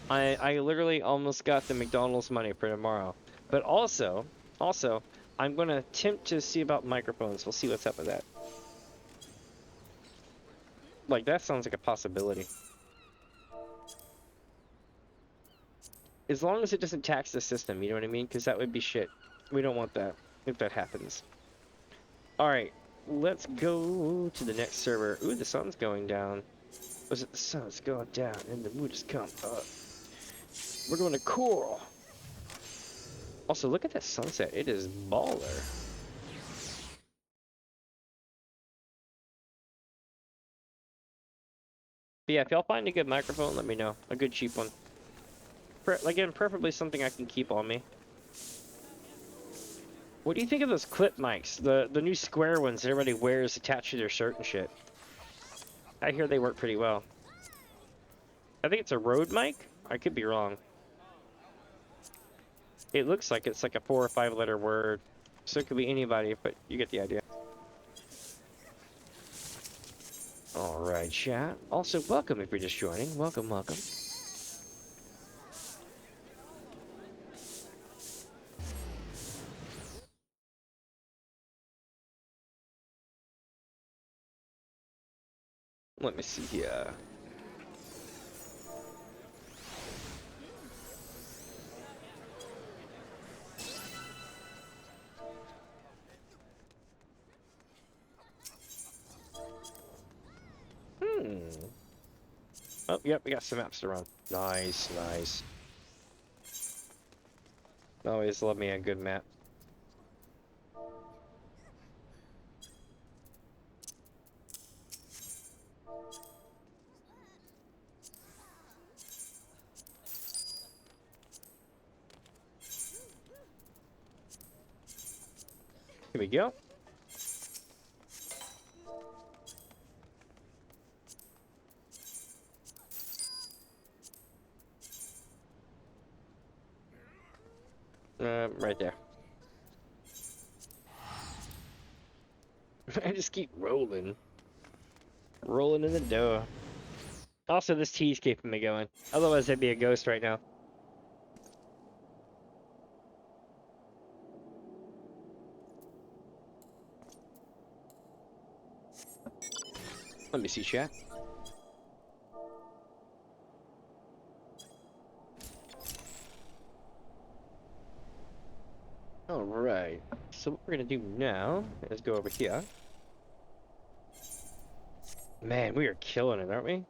I literally almost got the McDonald's money for tomorrow. But also, I'm going to attempt to see about microphones. We'll see what's up with that. Like, that sounds like a possibility. As long as it doesn't tax the system, you know what I mean? Because that would be shit. We don't want that, if that happens. Alright, let's go to the next server. Ooh, the sun's going down. Was it the sun's going down and the moon has come up? We're going to Coral. Also, look at that sunset. It is baller. But yeah, if y'all find a good microphone, let me know. A good cheap one. Again, preferably something I can keep on me. What do you think of those clip mics? The new square ones that everybody wears attached to their shirt and shit. I hear they work pretty well. I think it's a Rode mic? I could be wrong. It looks like it's like a 4 or 5 letter word. So it could be anybody, but you get the idea. Alright, chat. Also, welcome if you're just joining. Welcome, welcome. Let me see here. Oh, yep, we got some maps to run. Nice, nice. Always love me a good map. Here we go. Right there. I just keep rolling. Rolling in the dough. Also, this tea's keeping me going. Otherwise, I'd be a ghost right now. Let me see, chat. Alright. So what we're gonna do now is go over here. Man, we are killing it, aren't we?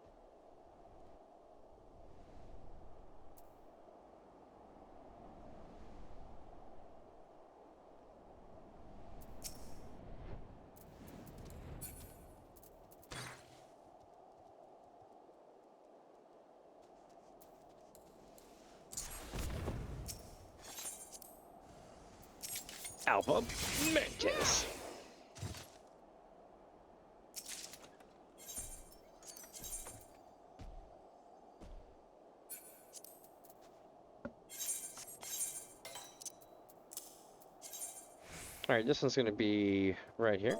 Alpha Mantis. Alright, this one's gonna be right here.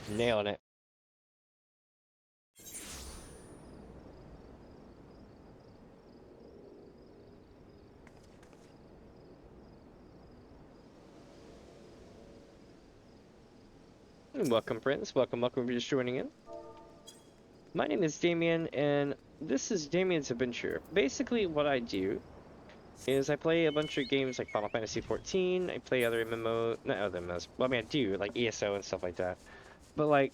Nailing it. Welcome, friends. Welcome if you're just joining in. My name is Damien, and this is Damien's Adventure. Basically, what I do is I play a bunch of games like Final Fantasy XIV. I play other not other MMOs. Well, I mean, I do, like ESO and stuff like that. But, like,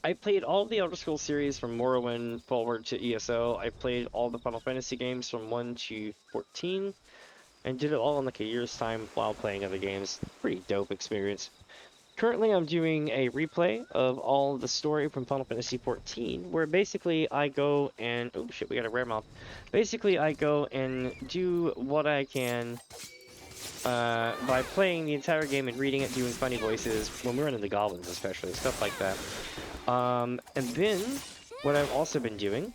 I played all the Elder Scrolls series from Morrowind forward to ESO. I played all the Final Fantasy games from 1 to 14, and did it all in, like, a year's time while playing other games. Pretty dope experience. Currently, I'm doing a replay of all the story from Final Fantasy XIV, where basically I go and... Oh shit, we got a rare mouth. Basically, I go and do what I can by playing the entire game and reading it, doing funny voices, when we're running the goblins especially, stuff like that. And then, what I've also been doing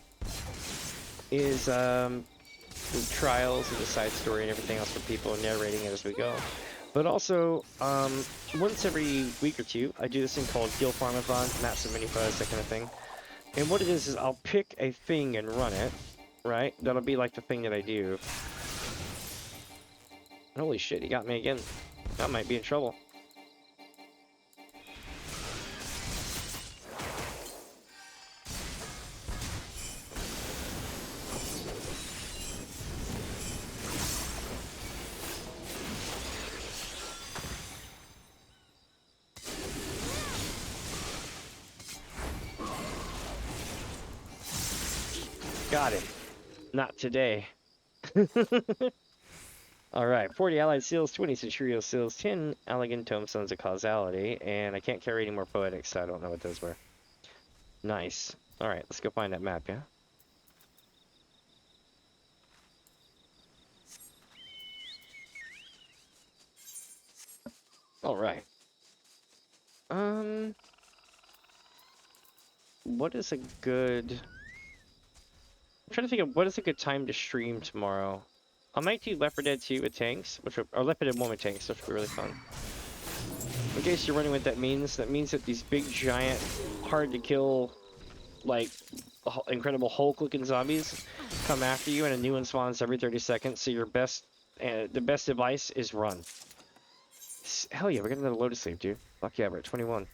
is the trials and the side story and everything else for people, narrating it as we go. But also, once every week or two, I do this thing called Gil Farm-a-Thon, massive Mini Fuzz, that kind of thing. And what it is I'll pick a thing and run it, right? That'll be like the thing that I do. Holy shit, he got me again. I might be in trouble. Got him. Not today. Alright, 40 allied seals, 20 centurial seals, 10 elegant tombstones of causality, and I can't carry any more poetics, so I don't know what those were. Nice. Alright, let's go find that map, yeah? Alright. What is a good... I'm trying to think of what is a good time to stream tomorrow. I might do Leopard Dead 2 with tanks, or Leopard Dead 1 with tanks, which would be really fun. In case you're wondering what that means that these big, giant, hard-to-kill, like, incredible Hulk-looking zombies come after you, and a new one spawns every 30 seconds, so your best, the best advice is run. Hell yeah, we're getting another Lotus Sleeve, dude. Fuck yeah, we're at 21.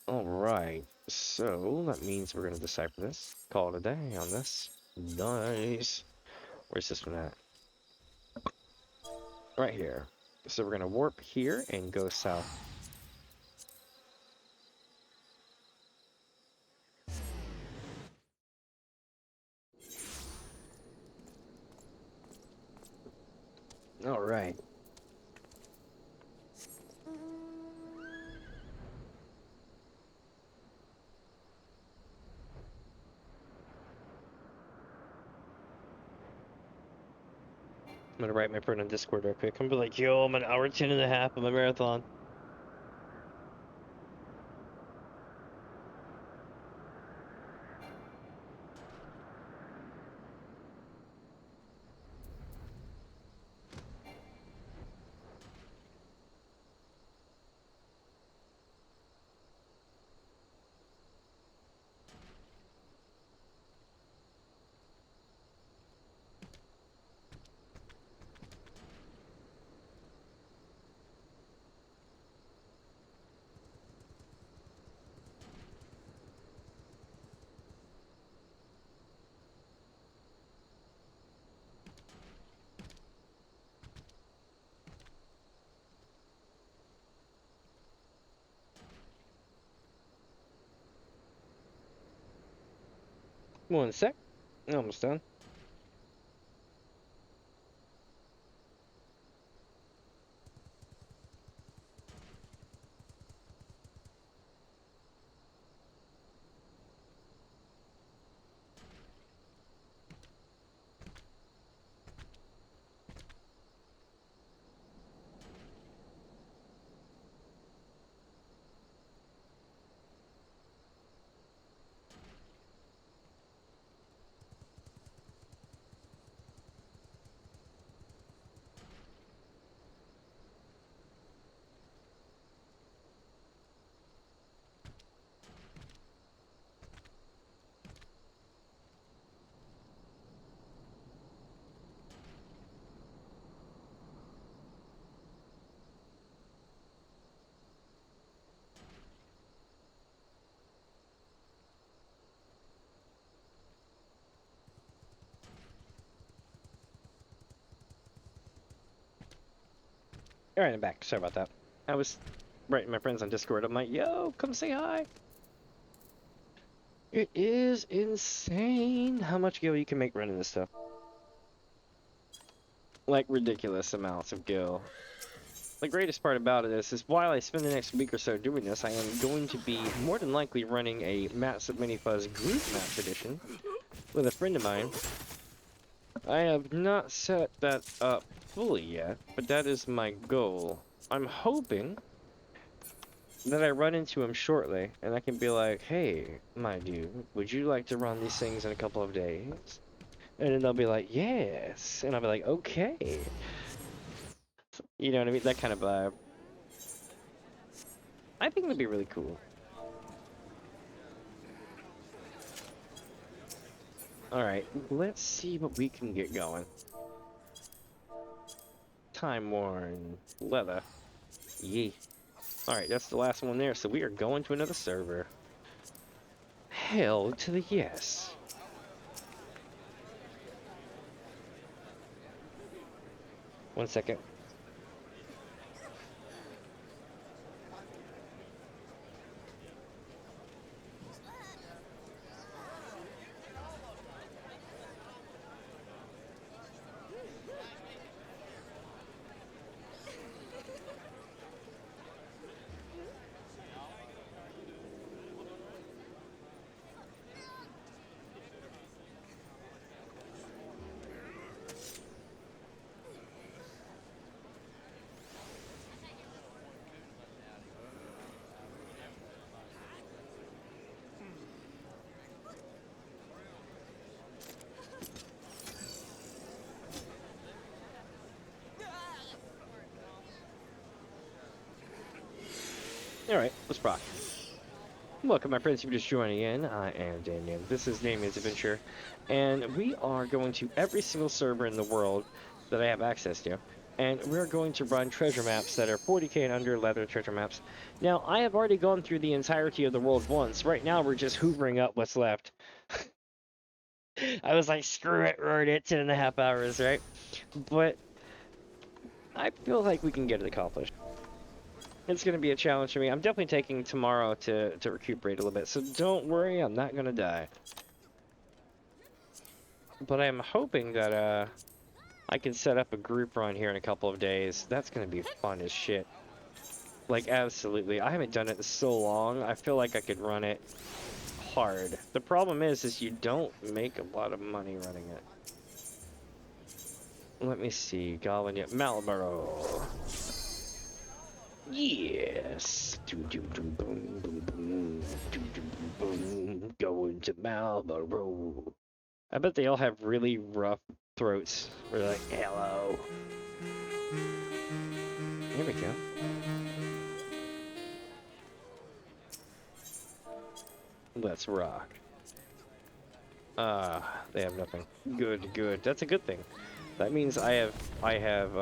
Alright, so that means we're gonna decipher this. Call it a day on this. Nice. Where's this one at? Right here. So we're gonna warp here and go south. Alright. I'm gonna write my friend on Discord real quick. I'm gonna be like, yo, I'm an hour 10 and a half of my marathon. One sec. Almost done. Alright, I'm back. Sorry about that. I was writing my friends on Discord. I'm like, yo, come say hi. It is insane how much gil you can make running this stuff. Like, ridiculous amounts of gil. The greatest part about it is while I spend the next week or so doing this, I am going to be more than likely running a massive Mini Fuzz group match edition with a friend of mine. I have not set that up fully yet, but that is my goal. I'm hoping that I run into him shortly, and I can be like, hey, my dude, would you like to run these things in a couple of days? And then they'll be like, yes. And I'll be like, okay. You know what I mean? That kind of vibe. I think it'd be really cool. Alright, let's see what we can get going. Time worn leather. Yee. Alright, that's the last one there, so we are going to another server. Hell to the yes. One second. Alright, let's rock. Welcome, my friends, if you're just joining in. I am Damien. This is DamiensAdventure, and we are going to every single server in the world that I have access to, and we're going to run treasure maps that are 40k and under leather treasure maps. Now, I have already gone through the entirety of the world once. Right now, we're just hoovering up what's left. I was like, screw it, we're already at 10.5 hours, right? But I feel like we can get it accomplished. It's going to be a challenge for me. I'm definitely taking tomorrow to recuperate a little bit, so don't worry, I'm not going to die. But I'm hoping that I can set up a group run here in a couple of days. That's going to be fun as shit. Like, absolutely. I haven't done it in so long, I feel like I could run it hard. The problem is you don't make a lot of money running it. Let me see. Goblin, yeah. Marlboro. Yes. Going to Marlboro. I bet they all have really rough throats. We're like, hello. Here we go. Let's rock. They have nothing. Good, good. That's a good thing. That means I have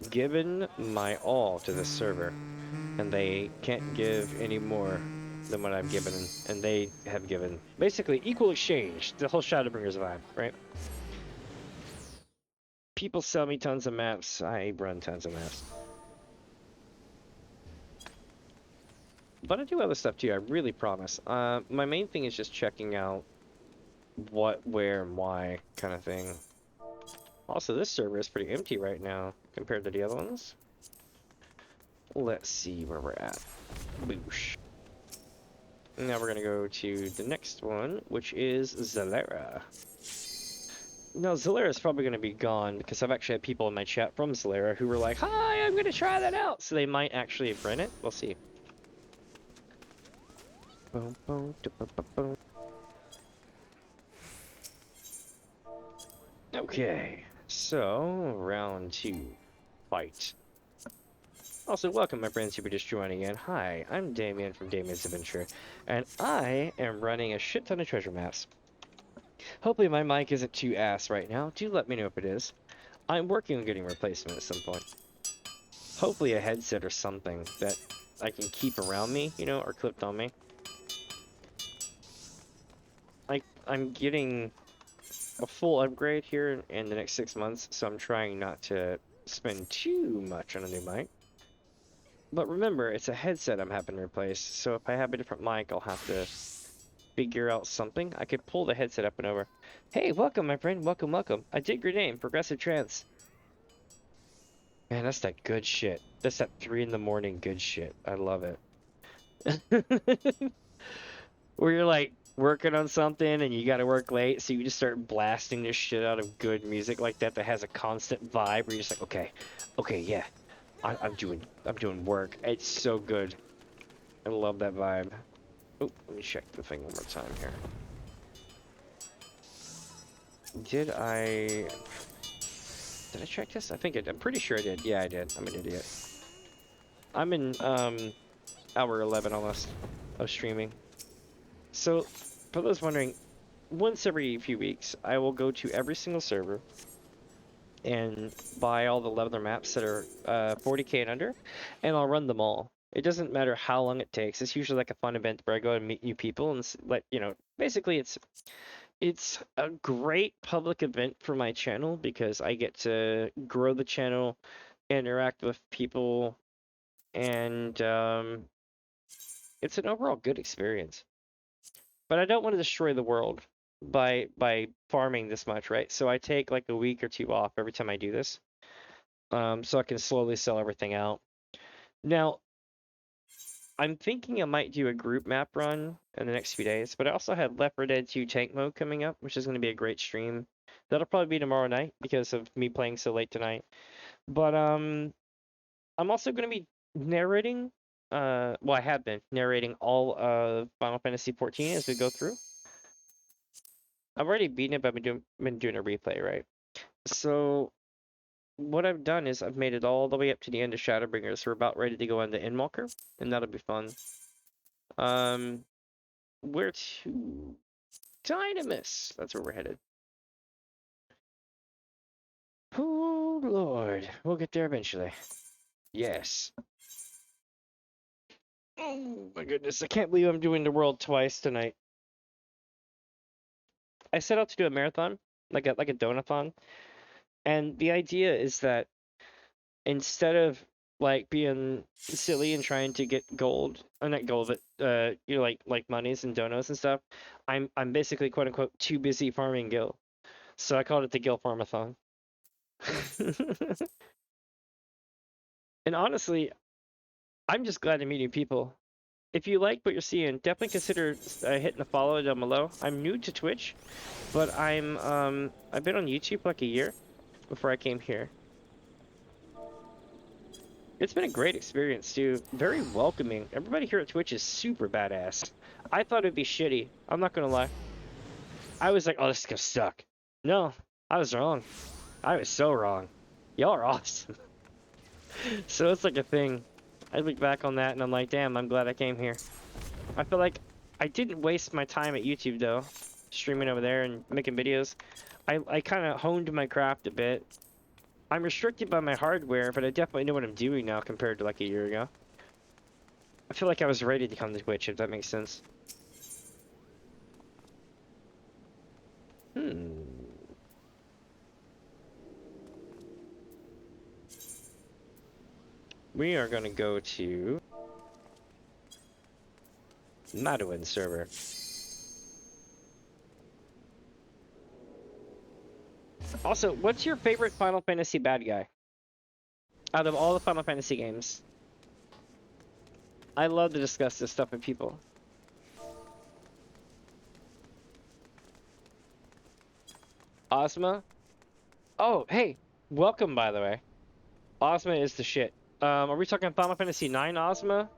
given my all to this server, and they can't give any more than what I've given, and they have given. Basically, equal exchange. The whole Shadowbringers vibe, right? People sell me tons of maps. I run tons of maps. But I do other stuff too, I really promise. My main thing is just checking out what, where, and why kind of thing. Also, this server is pretty empty right now compared to the other ones. Let's see where we're at. Boosh. Now we're gonna go to the next one, which is Zalera. Now, Zalera is probably gonna be gone because I've actually had people in my chat from Zalera who were like, hi, I'm gonna try that out. So they might actually rent it. We'll see. Boom, boom, boom, boom, boom. Okay, so round 2, fight. Also, welcome my friends who are just joining in. Hi, I'm Damien from DamiensAdventure, and I am running a shit ton of treasure maps. Hopefully my mic isn't too ass right now. Do let me know if it is. I'm working on getting a replacement at some point. Hopefully a headset or something that I can keep around me, you know, or clipped on me. I'm getting a full upgrade here in the next 6 months, so I'm trying not to spend too much on a new mic. But remember, it's a headset I'm having to replace, so if I have a different mic, I'll have to figure out something. I could pull the headset up and over. Hey, welcome, my friend. Welcome, welcome. I dig your name, Progressive Trance. Man, that's that good shit. That's that 3 in the morning good shit. I love it. Where you're like working on something and you gotta work late, so you just start blasting this shit out of good music like that that has a constant vibe where you're just like, okay, yeah, I'm doing work. It's so good. I love that vibe. Oh, let me check the thing one more time here. Did I check this? I think I'm pretty sure I did. Yeah, I did. I'm an idiot. I'm in hour 11 almost of streaming. So, for those wondering, once every few weeks, I will go to every single server and buy all the leveler maps that are 40k and under, and I'll run them all. It doesn't matter how long it takes. It's usually like a fun event where I go and meet new people and let you know. Basically, it's a great public event for my channel because I get to grow the channel, interact with people, and it's an overall good experience. But I don't want to destroy the world by farming this much, right? So I take like a week or two off every time I do this, so I can slowly sell everything out. Now, I'm thinking I might do a group map run in the next few days, but I also had Left 4 Dead 2 Tank Mode coming up, which is going to be a great stream. That'll probably be tomorrow night because of me playing so late tonight. But I'm also going to be narrating. Well, I have been narrating all of Final Fantasy XIV as we go through. I've already beaten it, but I've been doing a replay, right? So what I've done is I've made it all the way up to the end of Shadowbringers. So we're about ready to go into Endwalker, and that'll be fun. Where to? Dynamis. That's where we're headed. Oh Lord, we'll get there eventually. Yes. Oh my goodness, I can't believe I'm doing the world twice tonight. I set out to do a marathon, like a donathon, and the idea is that instead of like being silly and trying to get gold, or not gold, but you know, like monies and donos and stuff, I'm basically quote unquote too busy farming Gil, so I called it the Gil Farm-a-Thon. And honestly, I'm just glad to meet new people. If you like what you're seeing, definitely consider hitting the follow down below. I'm new to Twitch, but I've been on YouTube for like a year before I came here. It's been a great experience too. Very welcoming. Everybody here at Twitch is super badass. I thought it'd be shitty. I'm not gonna lie. I was like, oh, this is gonna suck. No, I was wrong. I was so wrong. Y'all are awesome. So it's like a thing. I look back on that and I'm like, damn, I'm glad I came here. I feel like I didn't waste my time at YouTube though, streaming over there and making videos. I kind of honed my craft a bit. I'm restricted by my hardware, but I definitely know what I'm doing now compared to like a year ago. I feel like I was ready to come to Twitch, if that makes sense. We are gonna go to Maduin server. Also, what's your favorite Final Fantasy bad guy? Out of all the Final Fantasy games. I love to discuss this stuff with people. Ozma? Oh, hey, welcome by the way. Ozma is the shit. Are we talking Final Fantasy IX Ozma?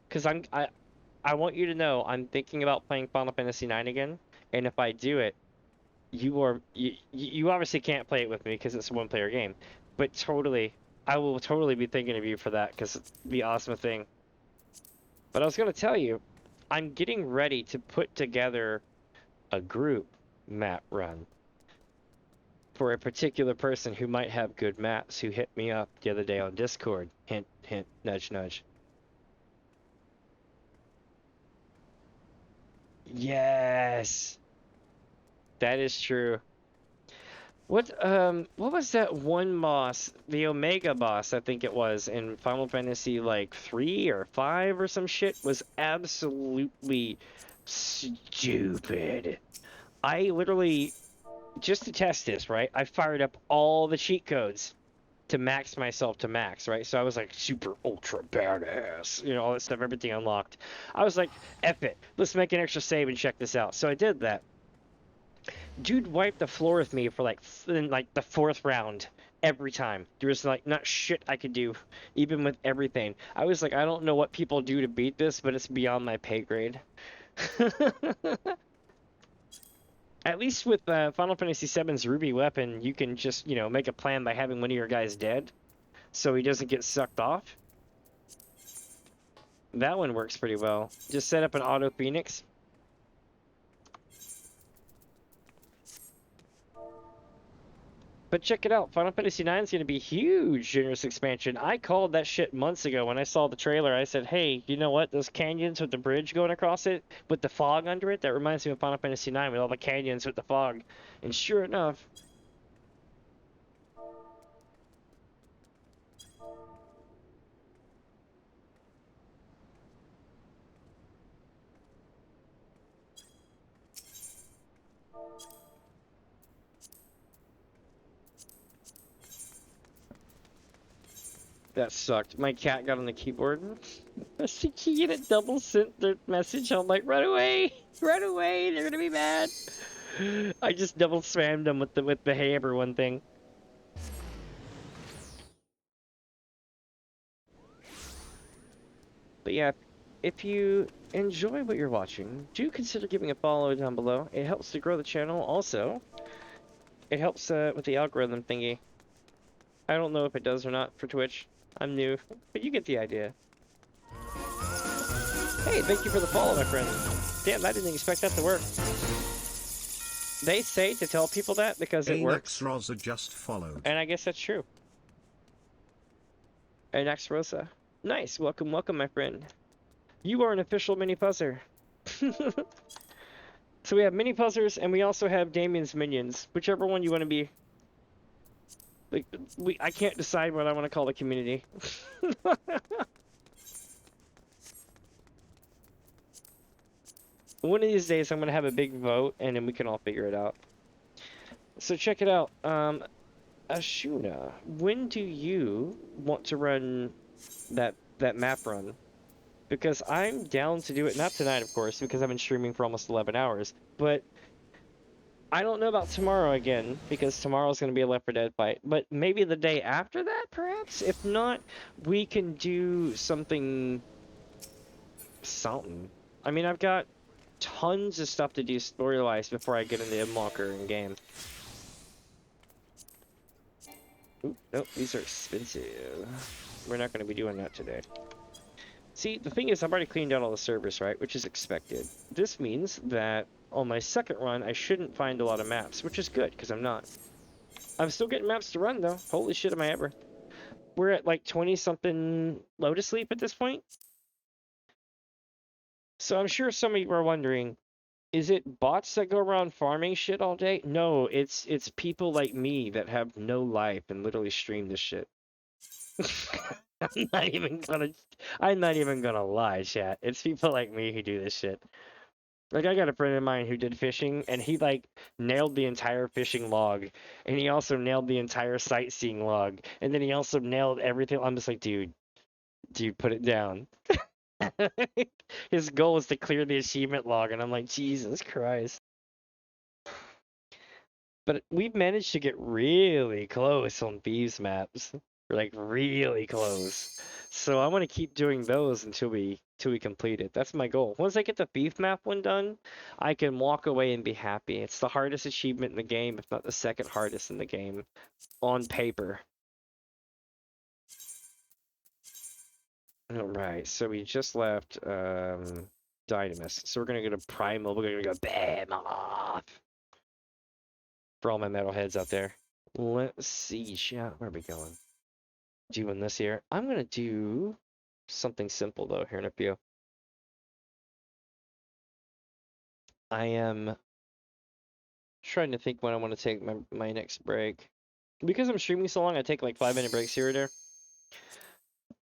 Because I want you to know I'm thinking about playing Final Fantasy IX again, and if I do it, you obviously can't play it with me because it's a one-player game, but totally, I will totally be thinking of you for that because it's the Ozma thing. But I was gonna tell you, I'm getting ready to put together a group map run for a particular person who might have good maps who hit me up the other day on Discord. Hint, hint, nudge, nudge. Yes, that is true. What was that one boss, the Omega boss, I think it was, in Final Fantasy like 3 or 5 or some shit, was absolutely stupid. I literally, just to test this, right? I fired up all the cheat codes to max myself to max, right? So I was like super ultra badass, you know, all that stuff, everything unlocked. I was like, F it, let's make an extra save and check this out. So I did that. Dude wiped the floor with me for like in like the 4th round every time. There was like not shit I could do, even with everything. I was like, I don't know what people do to beat this, but it's beyond my pay grade. At least with Final Fantasy VII's Ruby weapon, you can just, you know, make a plan by having one of your guys dead, so he doesn't get sucked off. That one works pretty well. Just set up an auto Phoenix. But check it out, Final Fantasy IX is going to be huge generous expansion. I called that shit months ago when I saw the trailer. I said, hey, you know what? Those canyons with the bridge going across it, with the fog under it, that reminds me of Final Fantasy IX with all the canyons with the fog. And sure enough, that sucked. My cat got on the keyboard. Pressed key and it double sent the message. I'm like, run away! Run away! They're gonna be mad! I just double spammed them with the hey everyone thing. But yeah, if you enjoy what you're watching, do consider giving a follow down below. It helps to grow the channel. Also, it helps with the algorithm thingy. I don't know if it does or not for Twitch. I'm new, but you get the idea. Hey, thank you for the follow, my friend. Damn, I didn't expect that to work. They say to tell people that because it works. Rosa just followed. And I guess that's true. Anax Rosa. Nice. Welcome, welcome, my friend. You are an official Mini Fuzzer. So we have Mini Fuzzers, and we also have Damien's minions. Whichever one you want to be. Like, I can't decide what I want to call the community. One of these days, I'm going to have a big vote, and then we can all figure it out. So check it out. Ashuna, when do you want to run that map run? Because I'm down to do it, not tonight, of course, because I've been streaming for almost 11 hours, but I don't know about tomorrow again, because tomorrow's going to be a Left 4 Dead fight, but maybe the day after that, perhaps? If not, we can do something... I mean, I've got tons of stuff to do story-wise before I get into Imwalker in game. Oop, nope, these are expensive. We're not going to be doing that today. See, the thing is, I've already cleaned out all the servers, right? Which is expected. This means that on my second run, I shouldn't find a lot of maps, which is good, because I'm not. I'm still getting maps to run, though. Holy shit, am I ever. We're at like 20-something Lotus Leap at this point. So I'm sure some of you are wondering, is it bots that go around farming shit all day? No, it's people like me that have no life and literally stream this shit. I'm not even gonna lie, chat. It's people like me who do this shit. Like, I got a friend of mine who did fishing, and he, like, nailed the entire fishing log, and he also nailed the entire sightseeing log, and then he also nailed everything. I'm just like, dude, put it down. His goal is to clear the achievement log, and I'm like, Jesus Christ. But we've managed to get really close on Thieves maps. We're like really close. So I want to keep doing those until we complete it. That's my goal. Once I get the Thief map one done, I can walk away and be happy. It's the hardest achievement in the game, if not the second hardest in the game, on paper. Alright, so we just left Dynamis. So we're gonna go to Primal. We're gonna go bam off. For all my metalheads out there. Let's see, chat. Where are we going? Doing this here. I'm gonna do something simple though here in a few. I am Trying to think when I want to take my next break. Because I'm streaming so long, I take like 5-minute breaks here or there.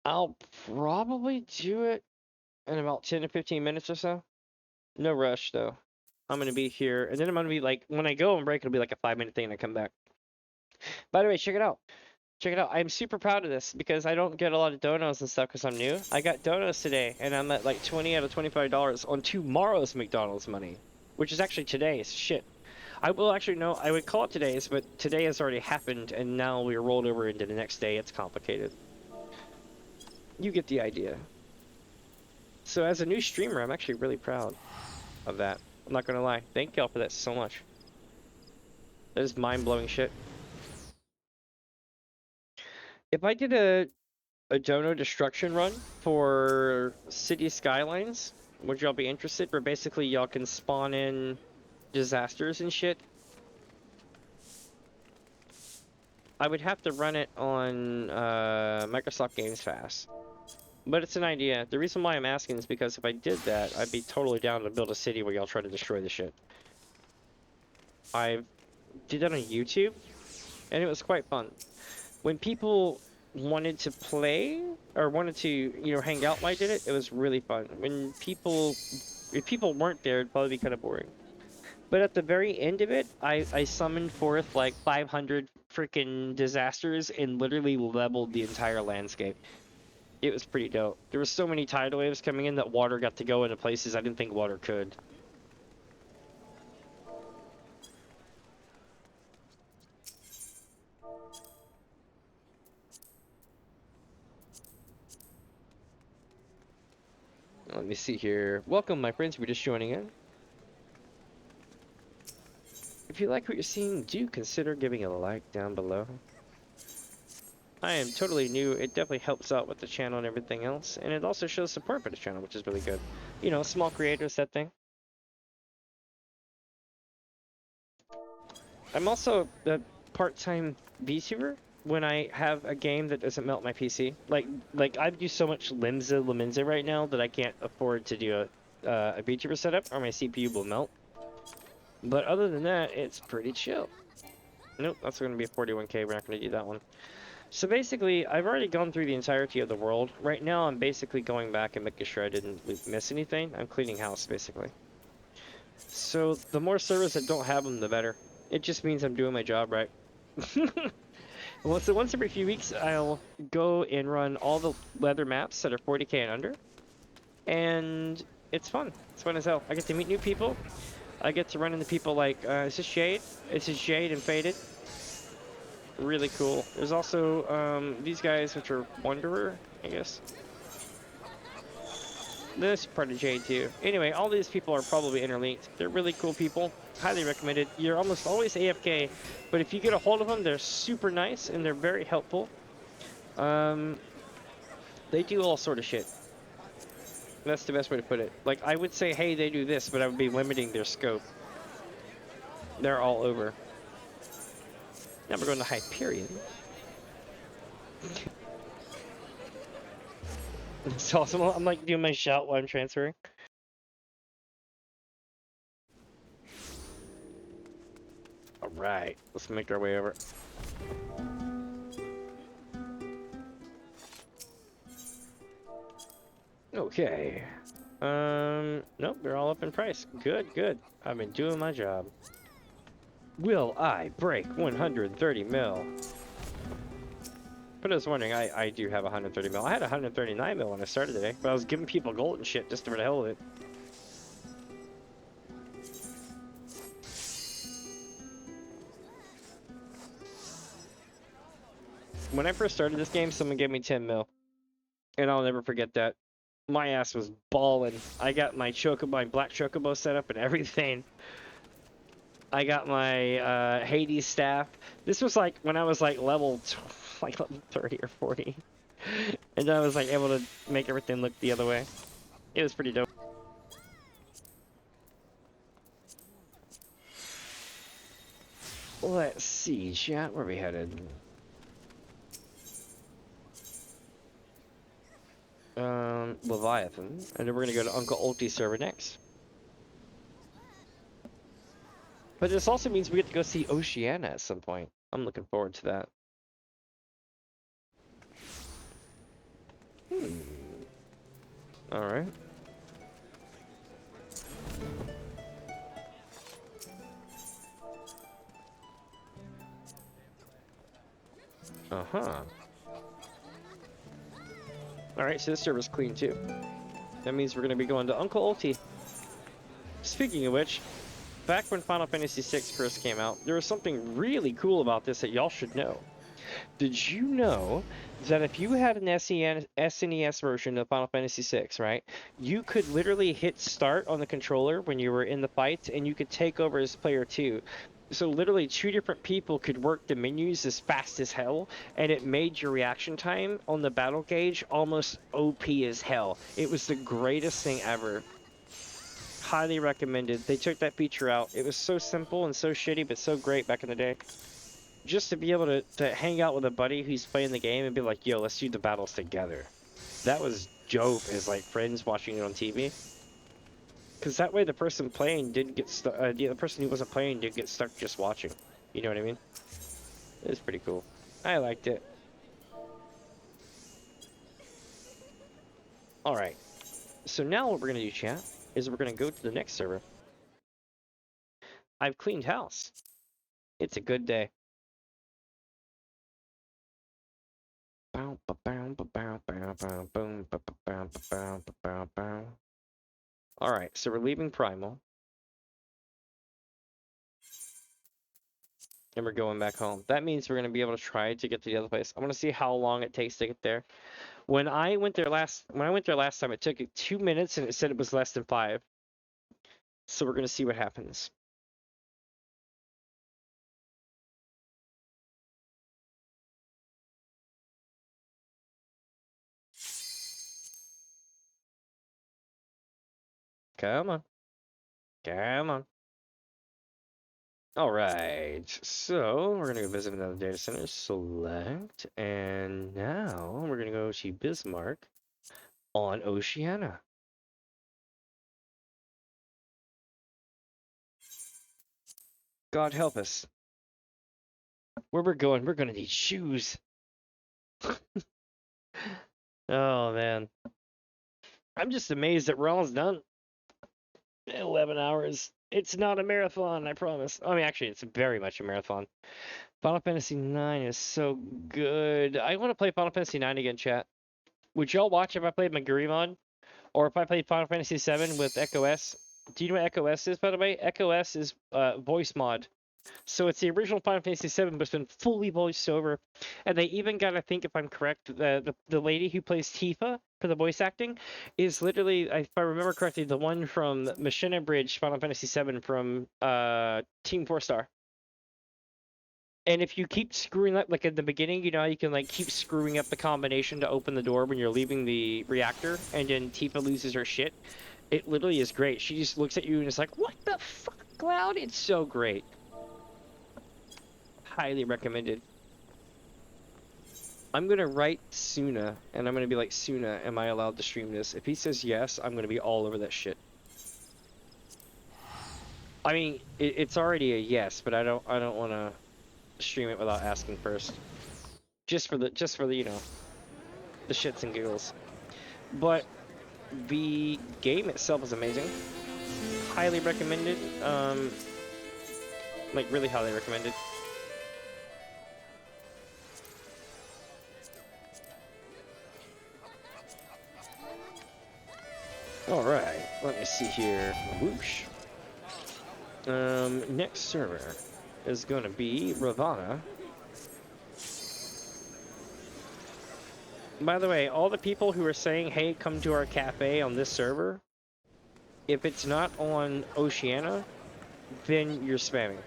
I'll probably do it in about 10 to 15 minutes or so. No rush though. I'm gonna be here, and then I'm gonna be like, when I go on break, it'll be like a 5-minute thing, and I come back. By the way, check it out. Check it out. I'm super proud of this because I don't get a lot of donos and stuff because I'm new. I got donos today, and I'm at like 20 out of $25 on tomorrow's McDonald's money, which is actually today's. Shit. I will actually know. I would call it today's, but today has already happened, and now we're rolled over into the next day. It's complicated. You get the idea. So as a new streamer, I'm actually really proud of that. I'm not gonna lie. Thank y'all for that so much. That is mind-blowing shit. If I did a dono destruction run for City Skylines, would y'all be interested? Where basically y'all can spawn in disasters and shit. I would have to run it on Microsoft Games Pass. But it's an idea. The reason why I'm asking is because if I did that, I'd be totally down to build a city where y'all try to destroy the shit. I did that on YouTube, and it was quite fun. When people wanted to play, or wanted to, you know, hang out while I did it, it was really fun. When people, if people weren't there, it'd probably be kind of boring. But at the very end of it, I summoned forth like 500 freaking disasters and literally leveled the entire landscape. It was pretty dope. There were so many tidal waves coming in that water got to go into places I didn't think water could. Let me see here. Welcome, my friends. We're just joining in. If you like what you're seeing, do consider giving a like down below. I am totally new. It definitely helps out with the channel and everything else. And it also shows support for the channel, which is really good. You know, small creators, that thing. I'm also a part-time VTuber when I have a game that doesn't melt my PC. Like I do so much Lemminza right now that I can't afford to do a VTuber setup or my CPU will melt. But other than that, it's pretty chill. Nope, that's going to be a 41K. We're not going to do that one. So basically, I've already gone through the entirety of the world. Right now, I'm basically going back and making sure I didn't miss anything. I'm cleaning house, basically. So the more servers that don't have them, the better. It just means I'm doing my job right. Once every few weeks, I'll go and run all the leather maps that are 40K and under. And it's fun. It's fun as hell. I get to meet new people. I get to run into people like, is this Jade? This is Jade and Faded. Really cool. There's also these guys, which are Wanderer, I guess. This part of Jade too. Anyway, all these people are probably interlinked. They're really cool people. Highly recommended. You're almost always AFK, but if you get a hold of them, they're super nice and they're very helpful. They do all sort of shit. That's the best way to put it. Like, I would say, hey, they do this, but I would be limiting their scope. They're all over. Now we're going to Hyperion. It's awesome. I'm like doing my shout while I'm transferring. Alright, let's make our way over. Okay. Nope, they're all up in price. Good, good. I've been doing my job. Will I break 130 mil? But I was wondering, I do have 130 mil. I had 139 mil when I started today, but I was giving people gold and shit just for the hell of it. When I first started this game, someone gave me 10 mil. And I'll never forget that. My ass was balling. I got my black chocobo set up and everything. I got my Hades staff. This was like when I was like level 30 or 40. And I was like able to make everything look the other way. It was pretty dope. Let's see, chat, where are we headed? Leviathan, and then we're gonna go to Uncle Ulti's server next. But this also means we get to go see Oceania at some point. I'm looking forward to that. Alright. Uh-huh. Alright, so this server's clean too. That means we're going to be going to Uncle Ulti. Speaking of which, back when Final Fantasy VI first came out, there was something really cool about this that y'all should know. Did you know that if you had an SNES version of Final Fantasy VI, right, you could literally hit start on the controller when you were in the fight, and you could take over as player 2. So literally 2 different people could work the menus as fast as hell, and it made your reaction time on the battle gauge almost OP as hell. It was the greatest thing ever. Highly recommended. They took that feature out. It was so simple and so shitty, but so great back in the day. Just to be able to hang out with a buddy who's playing the game and be like, yo, let's do the battles together. That was dope as like friends watching it on TV. Because that way the person playing didn't get stuck, the person who wasn't playing didn't get stuck just watching. You know what I mean? It was pretty cool. I liked it. Alright. So now what we're going to do, chat, is we're going to go to the next server. I've cleaned house. It's a good day. Alright, so we're leaving Primal. And we're going back home. That means we're going to be able to try to get to the other place. I want to see how long it takes to get there. When I went there last time, it took 2 minutes and it said it was less than 5. So we're going to see what happens. Come on. Come on. Alright, so we're going to go visit another data center, select, and now we're going to go to Bismarck on Oceania. God help us. Where we're going to need shoes. Oh, man. I'm just amazed that we're almost done. 11 hours. It's not a marathon, I promise. I mean, actually, it's very much a marathon. Final Fantasy IX is so good. I want to play Final Fantasy IX again, chat. Would y'all watch if I played Maguri mod? Or if I played Final Fantasy VII with Echo S? Do you know what Echo S is, by the way? Echo S is voice mod. So it's the original Final Fantasy VII, but it's been fully voiced over. And they even got, I think, if I'm correct, the lady who plays Tifa for the voice acting is literally, if I remember correctly, the one from Machina Bridge Final Fantasy VII from Team 4-Star. And if you keep screwing up, like at the beginning, you know, you can like keep screwing up the combination to open the door when you're leaving the reactor, and then Tifa loses her shit. It literally is great. She just looks at you and is like, "What the fuck, Cloud?" It's so great. Highly recommended. I'm gonna write Suna, and I'm gonna be like, Suna, am I allowed to stream this? If he says yes, I'm gonna be all over that shit. I mean, it's already a yes, but I don't want to stream it without asking first. Just for the you know, the shits and giggles. But the game itself is amazing. Highly recommended. Like really highly recommended. Alright, let me see here. Whoosh. Next server is gonna be Ravana. By the way, all the people who are saying, hey, come to our cafe on this server, if it's not on Oceania, then you're spamming.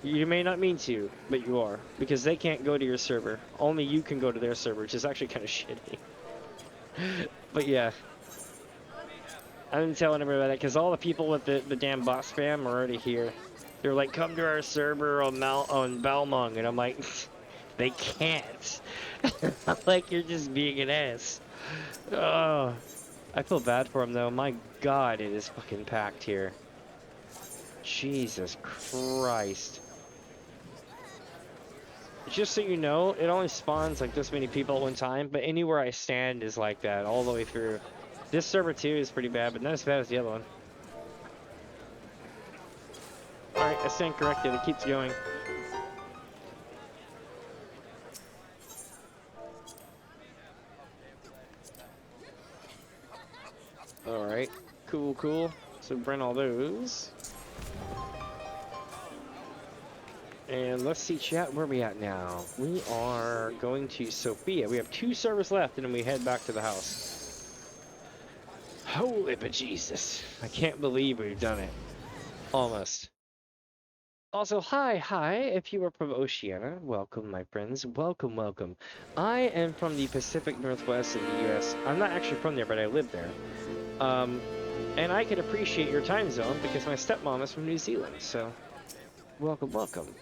You may not mean to, but you are. Because they can't go to your server. Only you can go to their server, which is actually kind of shitty. But yeah. I'm telling everybody, because all the people with the damn bot spam are already here. They're like, come to our server on Balmung, and I'm like, they can't. I'm like, you're just being an ass. Oh, I feel bad for them though. My God, it is fucking packed here. Jesus Christ. Just so you know, it only spawns like this many people at one time, but anywhere I stand is like that all the way through. This server too is pretty bad, but not as bad as the other one. Alright, I stand corrected. It keeps going. Alright, cool, cool. So burn all those. And let's see, chat, where are we at now? We are going to Sophia. We have 2 servers left, and then we head back to the house. Holy bejesus. I can't believe we've done it. Almost. Also, hi, if you are from Oceania, welcome, my friends. Welcome, welcome. I am from the Pacific Northwest of the U.S. I'm not actually from there, but I live there. And I can appreciate your time zone because my stepmom is from New Zealand, so welcome, welcome.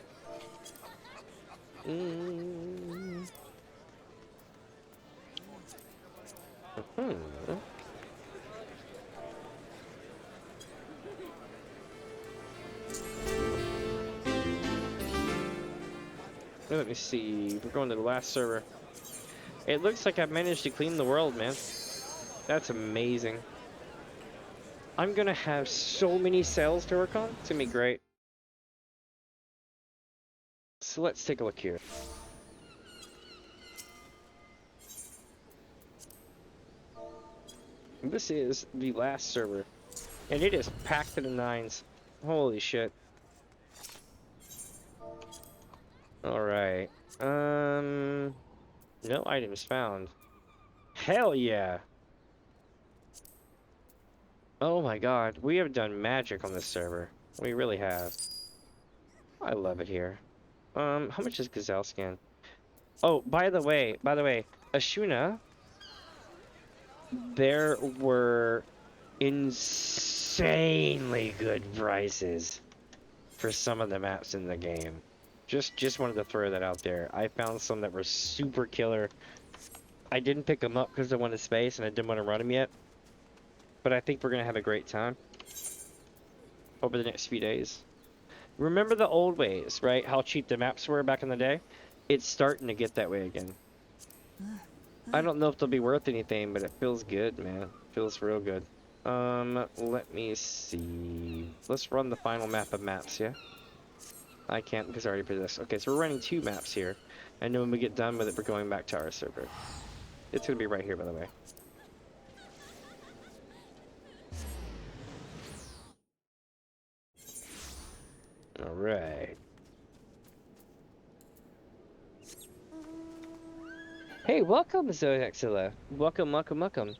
Let me see. We're going to the last server. It looks like I've managed to clean the world, man. That's amazing. I'm gonna have so many sales to work on. It's gonna be great. So let's take a look here. This is the last server, and it is packed to the nines. Holy shit. Alright. No items found. Hell yeah! Oh my god, we have done magic on this server. We really have. I love it here. How much is Gazelle scan? Oh, by the way, Ashuna, there were insanely good prices for some of the maps in the game. Just wanted to throw that out there. I found some that were super killer. I didn't pick them up because I wanted space and I didn't want to run them yet. But I think we're going to have a great time over the next few days. Remember the old ways, right? How cheap the maps were back in the day? It's starting to get that way again. I don't know if they'll be worth anything, but it feels good, man. It feels real good. Let me see. Let's run the final map of maps, yeah? I can't because I already put this. Okay, so we're running 2 maps here. And then when we get done with it, we're going back to our server. It's going to be right here, by the way. Alright. Hey, welcome, Zoexilla. Welcome, welcome, welcome.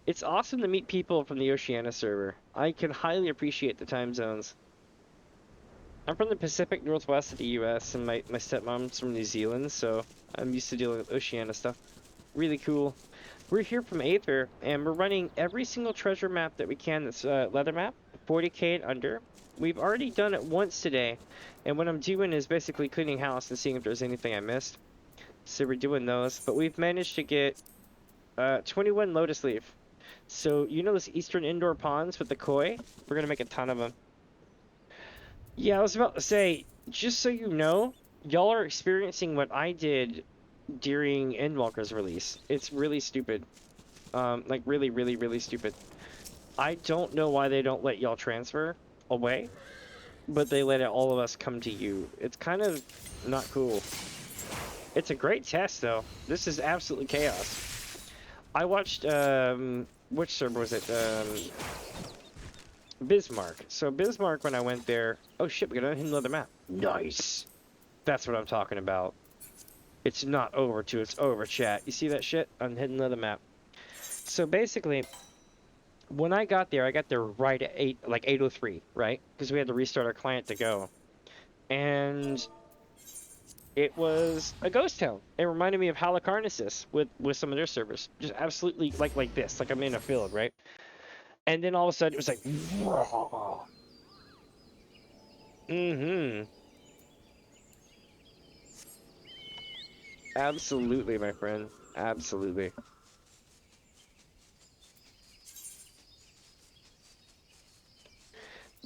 It's awesome to meet people from the Oceania server. I can highly appreciate the time zones. I'm from the Pacific Northwest of the US, and my stepmom's from New Zealand, so I'm used to dealing with Oceania stuff. Really cool. We're here from Aether, and we're running every single treasure map that we can that's leather map, 40k and under. We've already done it once today, and what I'm doing is basically cleaning house and seeing if there's anything I missed. So we're doing those, but we've managed to get 21 lotus leaf. So you know those eastern indoor ponds with the koi? We're gonna make a ton of them. Yeah, I was about to say, just so you know, y'all are experiencing what I did during Endwalker's release. It's really stupid. Like really, really, really stupid. I don't know why they don't let y'all transfer away, but they let all of us come to you. It's kind of not cool. It's a great test, though. This is absolutely chaos. I watched, which server was it? Bismarck. So Bismarck, when I went there... Oh shit, we got another map. Nice! That's what I'm talking about. It's not over till it's over, chat. You see that shit? I'm hitting another map. So basically, when I got there right at 8:03, right? Because we had to restart our client to go. And it was a ghost town. It reminded me of Halicarnassus with some of their servers. Just absolutely like this, like I'm in a field, right? And then all of a sudden it was like, whoa. Absolutely, my friend. Absolutely.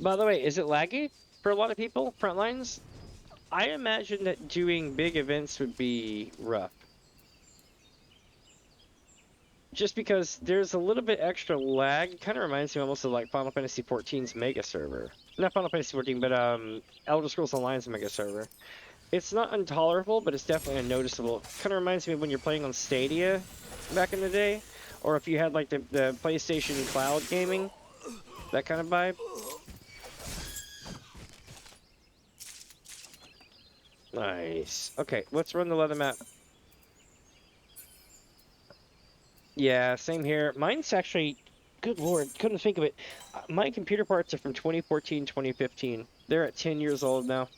By the way, is it laggy for a lot of people? Frontlines? I imagine that doing big events would be rough. Just because there's a little bit extra lag. Kind of reminds me almost of like Final Fantasy XIV's mega server. Not Final Fantasy XIV, but Elder Scrolls Online's mega server. It's not intolerable, but it's definitely unnoticeable. Kind of reminds me of when you're playing on Stadia back in the day, or if you had like the PlayStation Cloud gaming, that kind of vibe. Nice. Okay, let's run the leather map. Yeah, same here. Mine's actually, good lord, couldn't think of it. My computer parts are from 2014, 2015. They're at 10 years old now.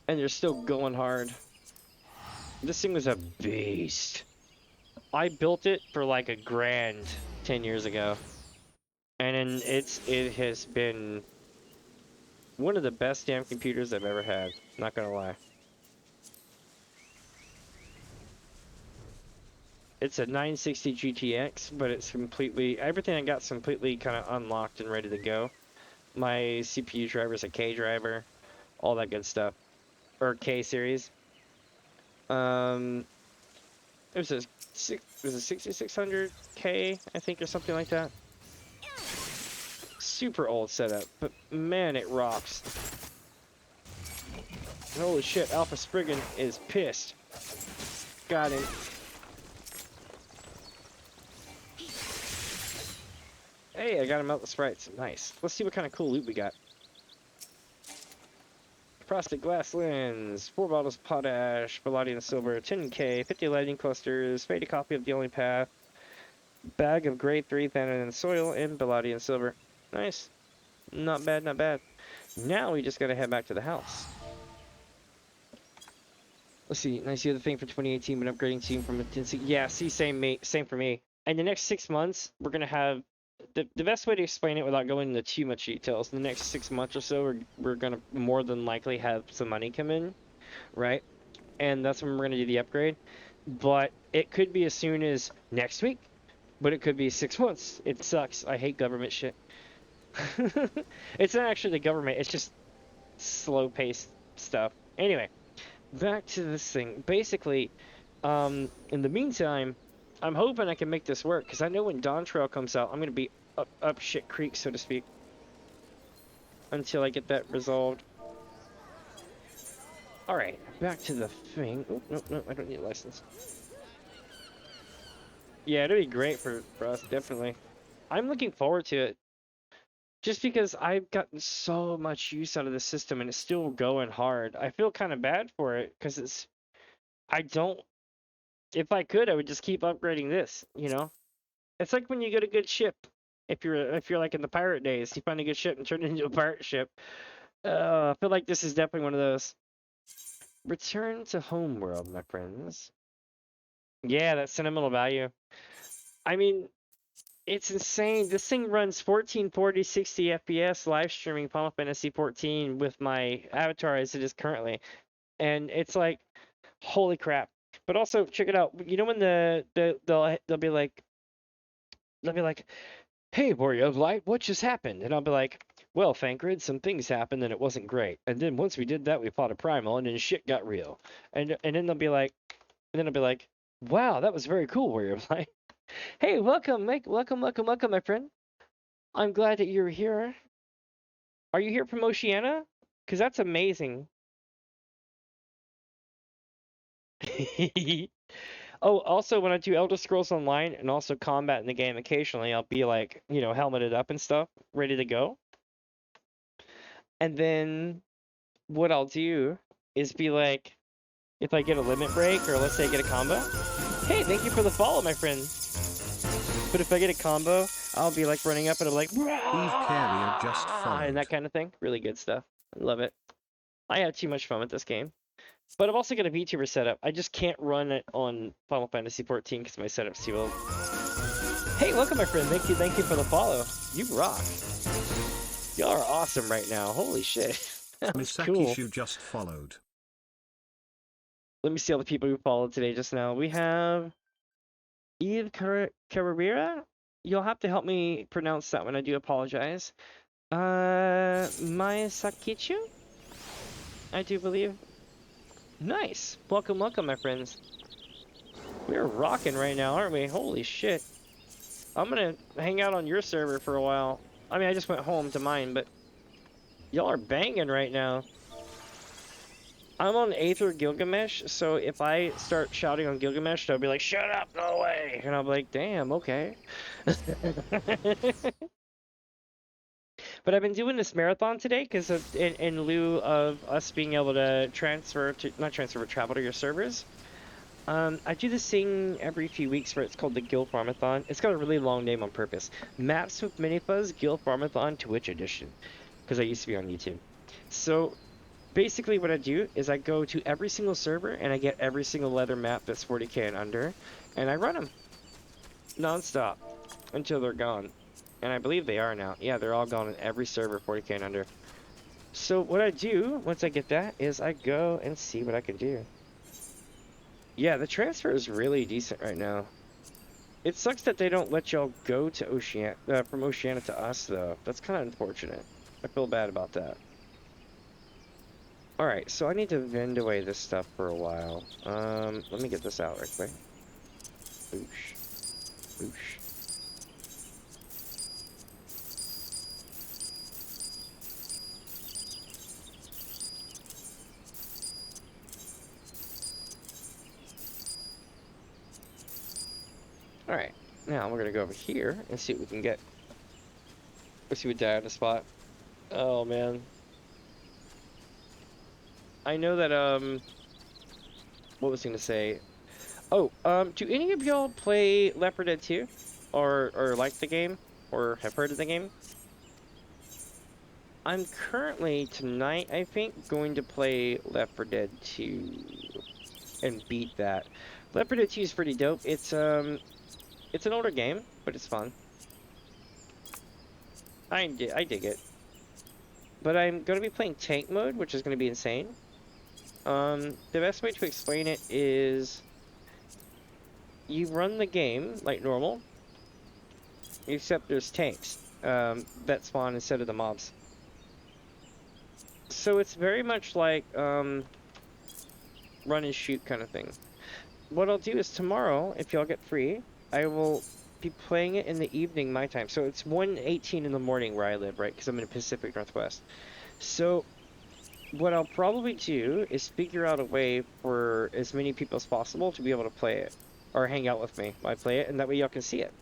And they're still going hard. This thing was a beast. I built it for like $1,000 10 years ago. And it has been one of the best damn computers I've ever had. Not gonna lie. It's a 960 GTX, but it's completely, everything I got's completely kind of unlocked and ready to go. My CPU driver is a K driver, all that good stuff. Or K series. It was a 6600K, I think, or something like that. Super old setup, but man, it rocks. Holy shit, Alpha Spriggan is pissed. Got him. Hey, I got him out the sprites. Nice. Let's see what kind of cool loot we got. Frosted glass lens, 4 bottles of potash, Palladium silver, 10K, 50 lightning clusters, faded copy of The Only Path, bag of grade 3 Thanaton soil, and Palladium silver. Nice. Not bad, not bad. Now we just gotta head back to the house. Let's see. Nice. The other thing for 2018, been upgrading team from a 10. Yeah, see, same for me. In the next 6 months, we're gonna have the best way to explain it without going into too much details. In the next 6 months or so, we're gonna more than likely have some money come in, right? And that's when we're gonna do the upgrade. But it could be as soon as next week, but it could be 6 months. It sucks. I hate government shit. It's not actually the government. It's just slow-paced stuff. Anyway, back to this thing. Basically, in the meantime, I'm hoping I can make this work, because I know when Dawn Trail comes out, I'm going to be up shit creek, so to speak, until I get that resolved. Alright, back to the thing. Oh, no, I don't need a license. Yeah, it'll be great for us, definitely. I'm looking forward to it. Just because I've gotten so much use out of the system, and it's still going hard. I feel kind of bad for it, because it's... I don't... If I could, I would just keep upgrading this, you know? It's like when you get a good ship. If you're like in the pirate days, you find a good ship and turn it into a pirate ship. I feel like this is definitely one of those. Return to homeworld, my friends. Yeah, that sentimental value. I mean, it's insane. This thing runs 1440 60 FPS live streaming Final Fantasy XIV with my avatar as it is currently. And it's like, holy crap. But also, check it out. You know when they'll be like, hey, Warrior of Light, what just happened? And I'll be like, well, Thancred, some things happened and it wasn't great. And then once we did that, we fought a primal and then shit got real. And then they'll be like, wow, that was very cool, Warrior of Light. Hey, welcome, my friend. I'm glad that you're here. Are you here from Oceania? Because that's amazing. Oh, also, when I do Elder Scrolls Online and also combat in the game occasionally, I'll be like, you know, helmeted up and stuff, ready to go. And then what I'll do is be like, if I get a limit break, or let's say I get a combo, hey, thank you for the follow, my friend. But if I get a combo, I'll be like running up and I'm like, Eve Carrier just followed. And that kind of thing. Really good stuff. I love it. I had too much fun with this game. But I've also got a VTuber setup. I just can't run it on Final Fantasy XIV because my setup's too old. Hey, welcome, my friend. Thank you for the follow. You rock. Y'all are awesome right now. Holy shit. That was cool. You just followed. Let me see all the people who followed today just now. We have Eve Carrera. You'll have to help me pronounce that one. I do apologize. Maya Sakichu? I do believe. Nice. Welcome, welcome, my friends. We're rocking right now, aren't we? Holy shit. I'm gonna hang out on your server for a while. I mean, I just went home to mine, but y'all are banging right now. I'm on Aether Gilgamesh, so if I start shouting on Gilgamesh, they'll be like, shut up, go away! And I'm like, damn, okay. But I've been doing this marathon today because in lieu of us being able to transfer to, not transfer, but travel to your servers. I do this thing every few weeks where it's called the Gil Farm-a-Thon. It's got a really long name on purpose. Maps with Mini Fuzz Gil Farm-a-Thon Twitch edition. Because I used to be on YouTube. So basically what I do is I go to every single server and I get every single leather map that's 40k and under. And I run them. Non-stop. Until they're gone. And I believe they are now. Yeah, they're all gone in every server 40k and under. So what I do once I get that is I go and see what I can do. Yeah, the transfer is really decent right now. It sucks that they don't let y'all go to Oceania, from Oceania to us, though. That's kind of unfortunate. I feel bad about that. Alright, so I need to vend away this stuff for a while. Let me get this out right quick. Boosh. Boosh. Alright, now we're gonna go over here and see what we can get. Let's see what died on the spot. Oh, man. I know that, what was I gonna say? Oh, do any of y'all play Left 4 Dead 2? Or like the game? Or have heard of the game? I'm currently, tonight, I think, going to play Left 4 Dead 2 and beat that. Left 4 Dead 2 is pretty dope. It's an older game, but it's fun. I dig it. But I'm going to be playing tank mode, which is going to be insane. The best way to explain it is you run the game like normal, except there's tanks that spawn instead of the mobs. So it's very much like run and shoot kind of thing. What I'll do is tomorrow, if y'all get free, I will be playing it in the evening my time. So it's 1:18 in the morning where I live, right? Because I'm in the Pacific Northwest. So what I'll probably do is figure out a way for as many people as possible to be able to play it. Or hang out with me while I play it, and that way y'all can see it.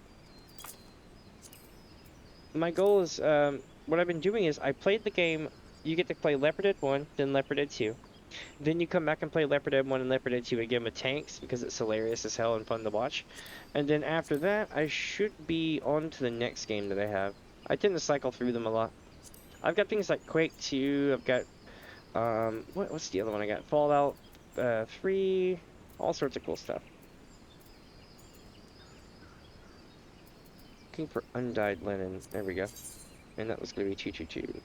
My goal is, what I've been doing is I played the game. You get to play Left 4 Dead 1, then Left 4 Dead 2. Then you come back and play Left 4 Dead 1 and Left 4 Dead 2 again with tanks because it's hilarious as hell and fun to watch. And then after that, I should be on to the next game that I have. I tend to cycle through them a lot. I've got things like Quake 2, I've got, what's the other one I got? Fallout 3, all sorts of cool stuff. Looking for undyed linen, there we go. And that was going to be 222.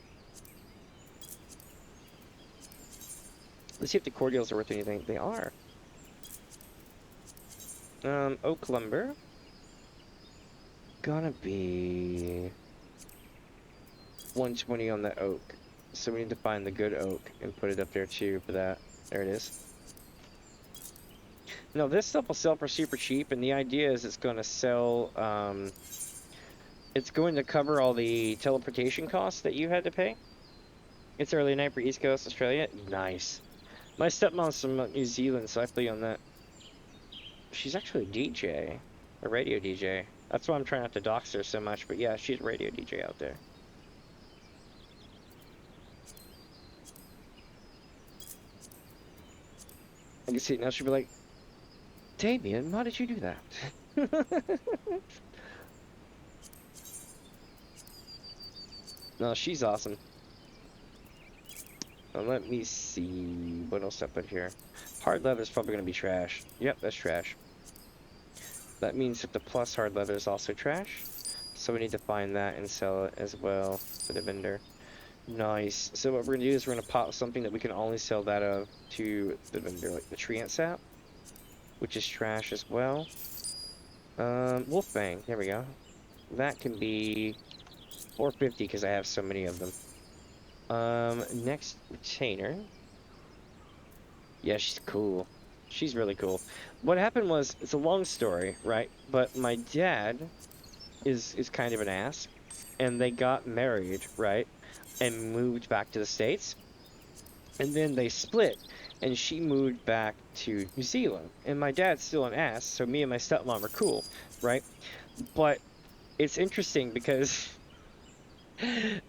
Let's see if the cordials are worth anything. They are. Oak lumber. Gonna be 120 on the oak. So we need to find the good oak and put it up there too for that. There it is. No, this stuff will sell for super cheap, and the idea is it's going to sell, it's going to cover all the teleportation costs that you had to pay. It's early night for East Coast Australia. Nice. My stepmom's from New Zealand, so I play on that. She's actually a DJ. A radio DJ. That's why I'm trying not to dox her so much, but yeah, she's a radio DJ out there. I can see it now. She'll be like, Damien, why did you do that? No, she's awesome. Now let me see what else I put here. Hard leather is probably going to be trash. Yep, that's trash. That means that the plus hard leather is also trash. So we need to find that and sell it as well to the vendor. Nice. So what we're going to do is we're going to pop something that we can only sell that of to the vendor, like the treant sap, which is trash as well. Wolfbang, there we go. That can be 450 because I have so many of them. Next retainer. Yeah, she's cool. She's really cool. What happened was, it's a long story, right? But my dad is kind of an ass, and they got married, right? And moved back to the States. And then they split, and she moved back to New Zealand. And my dad's still an ass, so me and my stepmom are cool, right? But it's interesting because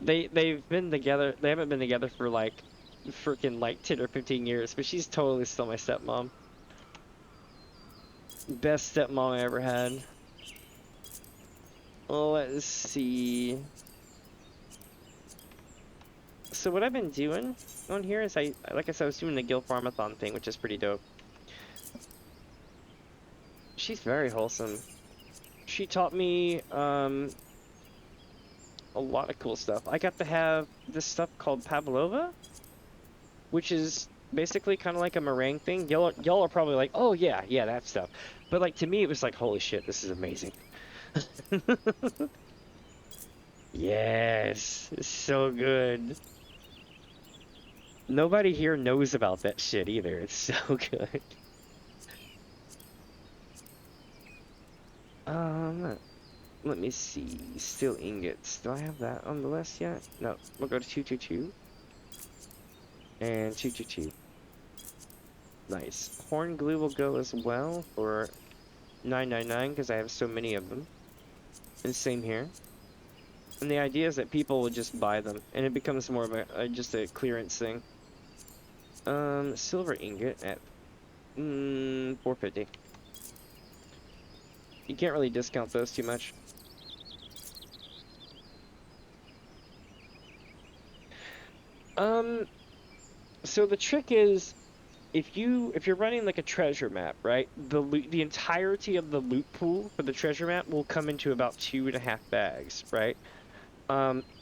they've been together. They haven't been together for like freaking like 10 or 15 years, but she's totally still my stepmom. Best stepmom I ever had. Let's see. So what I've been doing on here is like I said, I was doing the Gil Farm-a-Thon thing, which is pretty dope. She's very wholesome. She taught me a lot of cool stuff. I got to have this stuff called pavlova, which is basically kind of like a meringue thing. Y'all are probably like, oh yeah, that stuff. But like to me, it was like, holy shit, this is amazing. Yes, it's so good. Nobody here knows about that shit either. It's so good. Let me see. Steel ingots. Do I have that on the list yet? No. We'll go to 222. And 222. Nice. Horn glue will go as well for 999 because I have so many of them. And same here. And the idea is that people will just buy them, and it becomes more of a just a clearance thing. Silver ingot at 450. You can't really discount those too much. So the trick is, if you're running like a treasure map, right? The entirety of the loot pool for the treasure map will come into about 2.5 bags, right?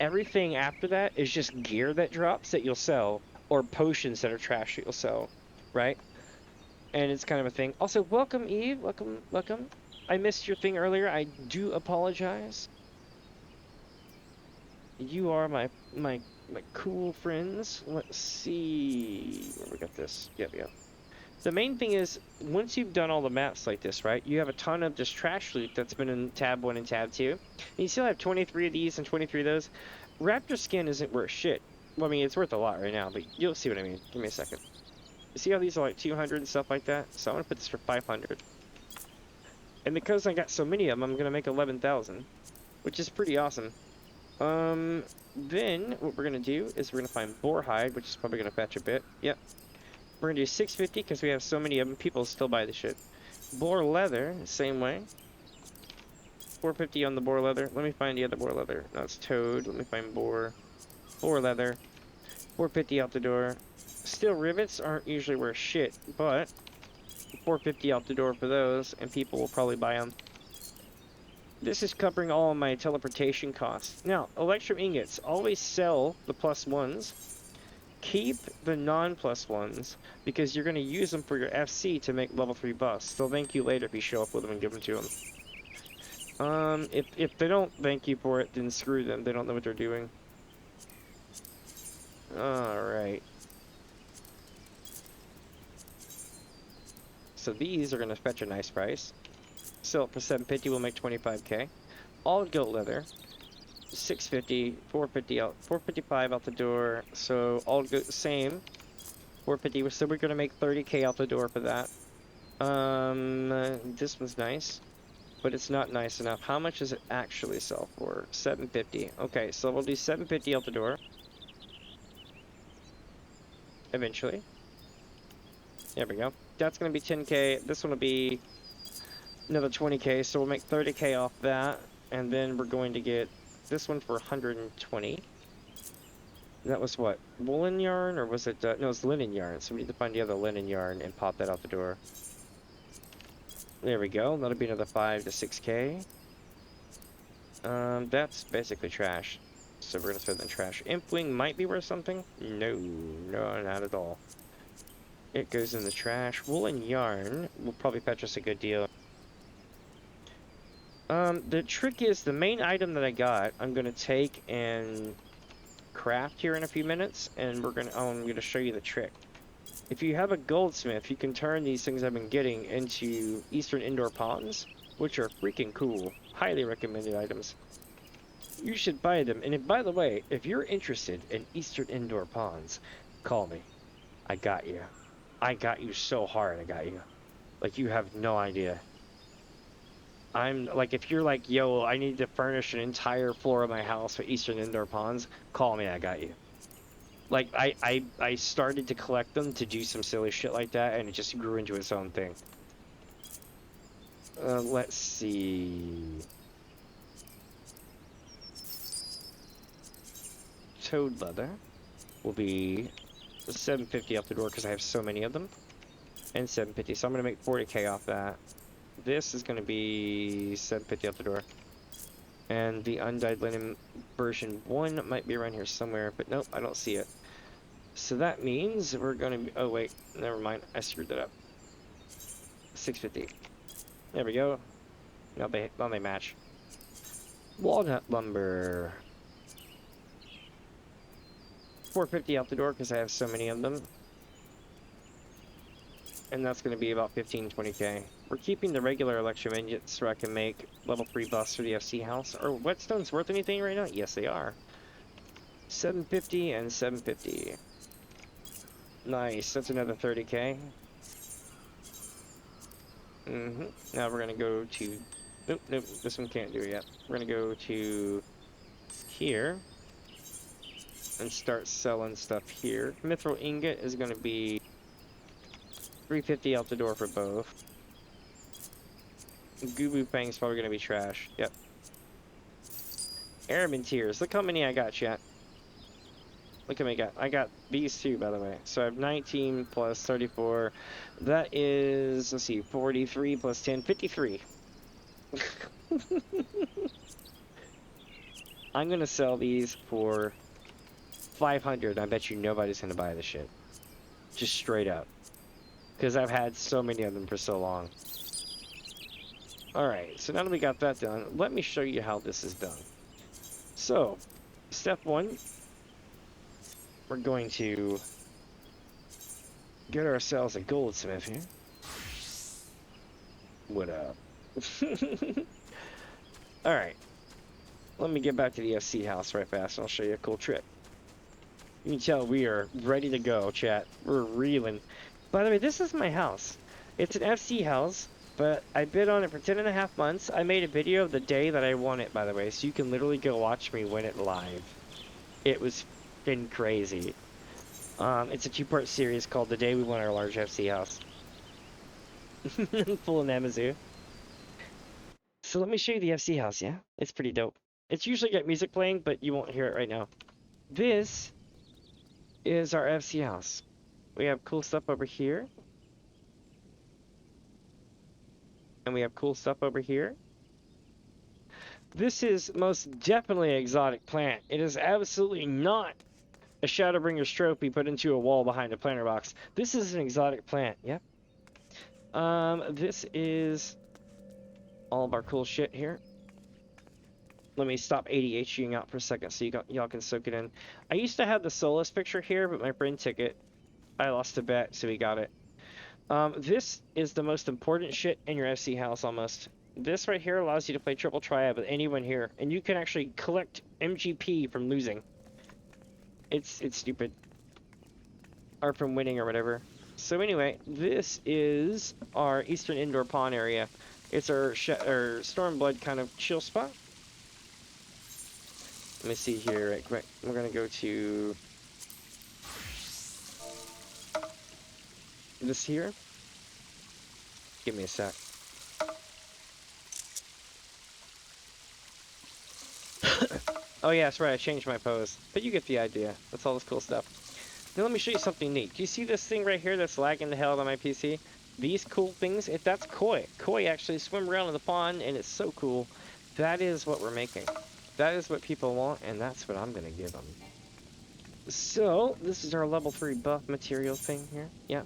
Everything after that is just gear that drops that you'll sell, or potions that are trash that you'll sell, right? And it's kind of a thing. Also, welcome Eve, welcome. I missed your thing earlier. I do apologize. You are my cool friends. Let's see where we got this. Yep. The main thing is, once you've done all the maps like this, right, you have a ton of just trash loot that's been in tab 1 and tab 2. And you still have 23 of these and 23 of those. Raptor skin isn't worth shit. Well, I mean, it's worth a lot right now, but you'll see what I mean. Give me a second. You see how these are like 200 and stuff like that? So I'm going to put this for 500. And because I got so many of them, I'm going to make 11,000. Which is pretty awesome. Then, what we're going to do is we're going to find boar hide, which is probably going to fetch a bit. Yep. We're going to do 650 because we have so many of them. People still buy the shit. Boar leather, same way. 450 on the boar leather. Let me find the other boar leather. No, it's toad. Let me find boar. Boar leather. 450 out the door. Steel rivets aren't usually worth shit, but 450 out the door for those, and people will probably buy them. This is covering all of my teleportation costs. Now, electrum ingots. Always sell the +1s. Keep the non-+1s, because you're going to use them for your FC to make level 3 buffs. They'll thank you later if you show up with them and give them to them. If they don't thank you for it, then screw them. They don't know what they're doing. Alright. So these are going to fetch a nice price. Sell it for 750, we'll make 25k. All goat leather. 650, 450 out, 455 out the door. So all goat, same. 450, so we're going to make 30k out the door for that. This one's nice, but it's not nice enough. How much does it actually sell for? 750. Okay, so we'll do 750 out the door. Eventually. There we go. That's going to be 10k. This one will be another 20k, so we'll make 30k off that. And then we're going to get this one for 120. That was what? Woolen yarn, or was it? No, it's linen yarn. So we need to find the other linen yarn and pop that out the door. There we go. That'll be another 5 to 6k. That's basically trash. So we're gonna throw that in trash. Impwing might be worth something. No, not at all. It goes in the trash. Woolen yarn will probably fetch us a good deal. The trick is the main item that I got, I'm gonna take and craft here in a few minutes, and I'm gonna show you the trick. If you have a goldsmith, you can turn these things I've been getting into Eastern indoor ponds, which are freaking cool. Highly recommended items. You should buy them. And by the way, if you're interested in Eastern indoor ponds, call me. I got you. I got you so hard, I got you. Like, you have no idea. I'm like, if you're like, yo, I need to furnish an entire floor of my house with Eastern indoor ponds, call me, I got you. Like, I started to collect them to do some silly shit like that, and it just grew into its own thing. Let's see. Toad leather will be 750 out the door because I have so many of them, and 750. So I'm gonna make 40k off that. This is gonna be 750 out the door, and the undyed linen version 1 might be around here somewhere, but nope, I don't see it. So that means we're gonna be, oh wait, never mind, I screwed that up. 650. There we go. Now they match. Walnut lumber. 450 out the door because I have so many of them. And that's going to be about 15-20k. We're keeping the regular electrum ingots so I can make level 3 buffs for the FC house. Are whetstones worth anything right now? Yes, they are. 750 and 750. Nice, that's another 30k. Now we're going to go to... Nope, this one can't do it yet. We're going to go to here and start selling stuff here. Mithril ingot is going to be 350 out the door for both. Gubu Fang's probably going to be trash. Yep. Airman tears. Look how many I got, chat. Look how many I got. I got these two, by the way. So I have 19 plus 34. That is, let's see, 43 plus 10, 53. I'm going to sell these for 500. I bet you nobody's going to buy this shit. Just straight up. Because I've had so many of them for so long. Alright, so now that we got that done, let me show you how this is done. So, step 1, we're going to get ourselves a goldsmith here. What up? Alright, let me get back to the FC house right fast and I'll show you a cool trick. You can tell we are ready to go, chat. We're reeling. By the way, this is my house. It's an FC house, but I bid on it for 10.5 months. I made a video of the day that I won it, by the way, so you can literally go watch me win it live. It was f***ing crazy. It's a 2-part series called The Day We Won Our Large FC House. Full of Namazu. So let me show you the FC house, yeah? It's pretty dope. It's usually got music playing, but you won't hear it right now. This is our FC house. We have cool stuff over here. And we have cool stuff over here. This is most definitely an exotic plant. It is absolutely not a Shadowbringer's trophy put into a wall behind a planter box. This is an exotic plant, yep. This is all of our cool shit here. Let me stop ADHDing out for a second so y'all can soak it in. I used to have the Solus picture here, but my friend took it. I lost a bet, so he got it. This is the most important shit in your FC house, almost. This right here allows you to play triple triad with anyone here, and you can actually collect MGP from losing. It's stupid. Or from winning or whatever. So anyway, this is our Eastern Indoor Pond area. It's our Stormblood kind of chill spot. Let me see here right quick. We're gonna go to this here. Give me a sec. Oh yeah, that's right, I changed my pose. But you get the idea. That's all this cool stuff. Now let me show you something neat. Do you see this thing right here that's lagging the hell out of my PC? These cool things, that's koi. Koi actually swim around in the pond, and it's so cool. That is what we're making. That is what people want, and that's what I'm gonna give them. So, this is our level 3 buff material thing here. Yeah.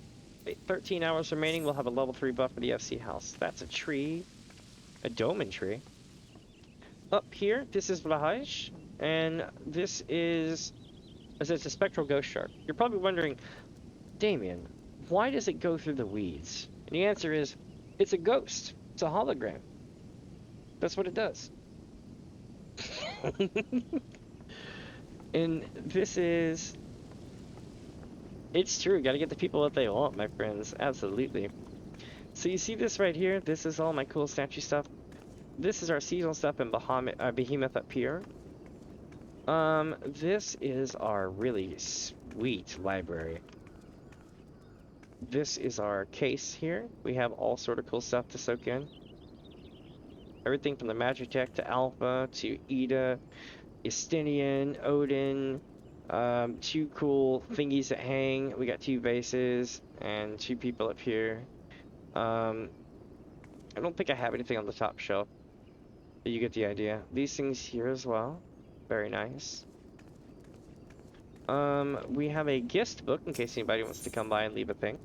13 hours remaining, we'll have a level 3 buff for the FC house. That's a tree. A doman tree. Up here, this is Vlahaj, and this is, as it's a spectral ghost shark. You're probably wondering, Damien, why does it go through the weeds? And the answer is, it's a ghost. It's a hologram. That's what it does. And this is, it's true. Got to get the people what they want, my friends. Absolutely. So you see this right here? This is all my cool statue stuff. This is our seasonal stuff in Behemoth up here. This is our really sweet library. This is our case here. We have all sort of cool stuff to soak in. Everything from the Magitech to Alpha to Ida, Estinian, Odin, 2 cool thingies that hang. We got 2 vases and 2 people up here. I don't think I have anything on the top shelf, but you get the idea. These things here as well. Very nice. We have a guest book in case anybody wants to come by and leave a thing.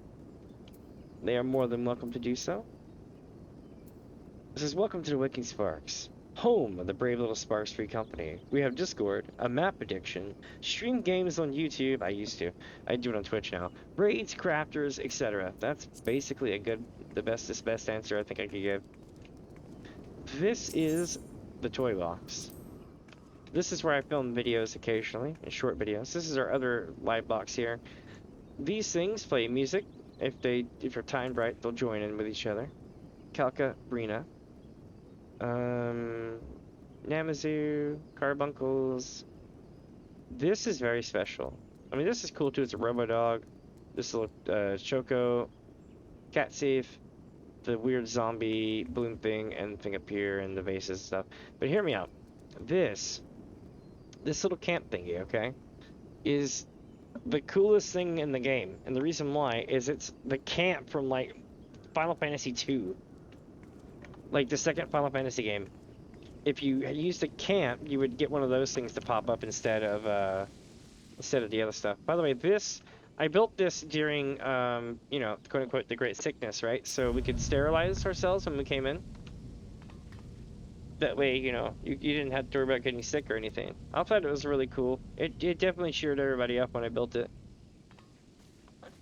They are more than welcome to do so. This is Welcome to the Waking Sparks, home of the brave little Sparks Free Company. We have Discord, a map addiction, stream games on YouTube. I used to. I do it on Twitch now. Raids, crafters, etc. That's basically the best answer I think I could give. This is the toy box. This is where I film videos occasionally, and short videos. This is our other live box here. These things play music. If you're timed right, they'll join in with each other. Kalka, Brina, Namazu, Carbuncles. This is very special. I mean, this is cool too. It's a Robo Dog. This little Choco, Cat Safe, the weird zombie balloon thing, and thing up here, and the vases and stuff. But hear me out. This little camp thingy, okay, is the coolest thing in the game, and the reason why is it's the camp from like Final Fantasy II, like the second Final Fantasy game. If you used a camp, you would get one of those things to pop up instead of the other stuff. By the way, I built this during you know, quote unquote, the Great Sickness, right? So we could sterilize ourselves when we came in. That way, you know, you didn't have to worry about getting sick or anything. I thought it was really cool. It definitely cheered everybody up when I built it.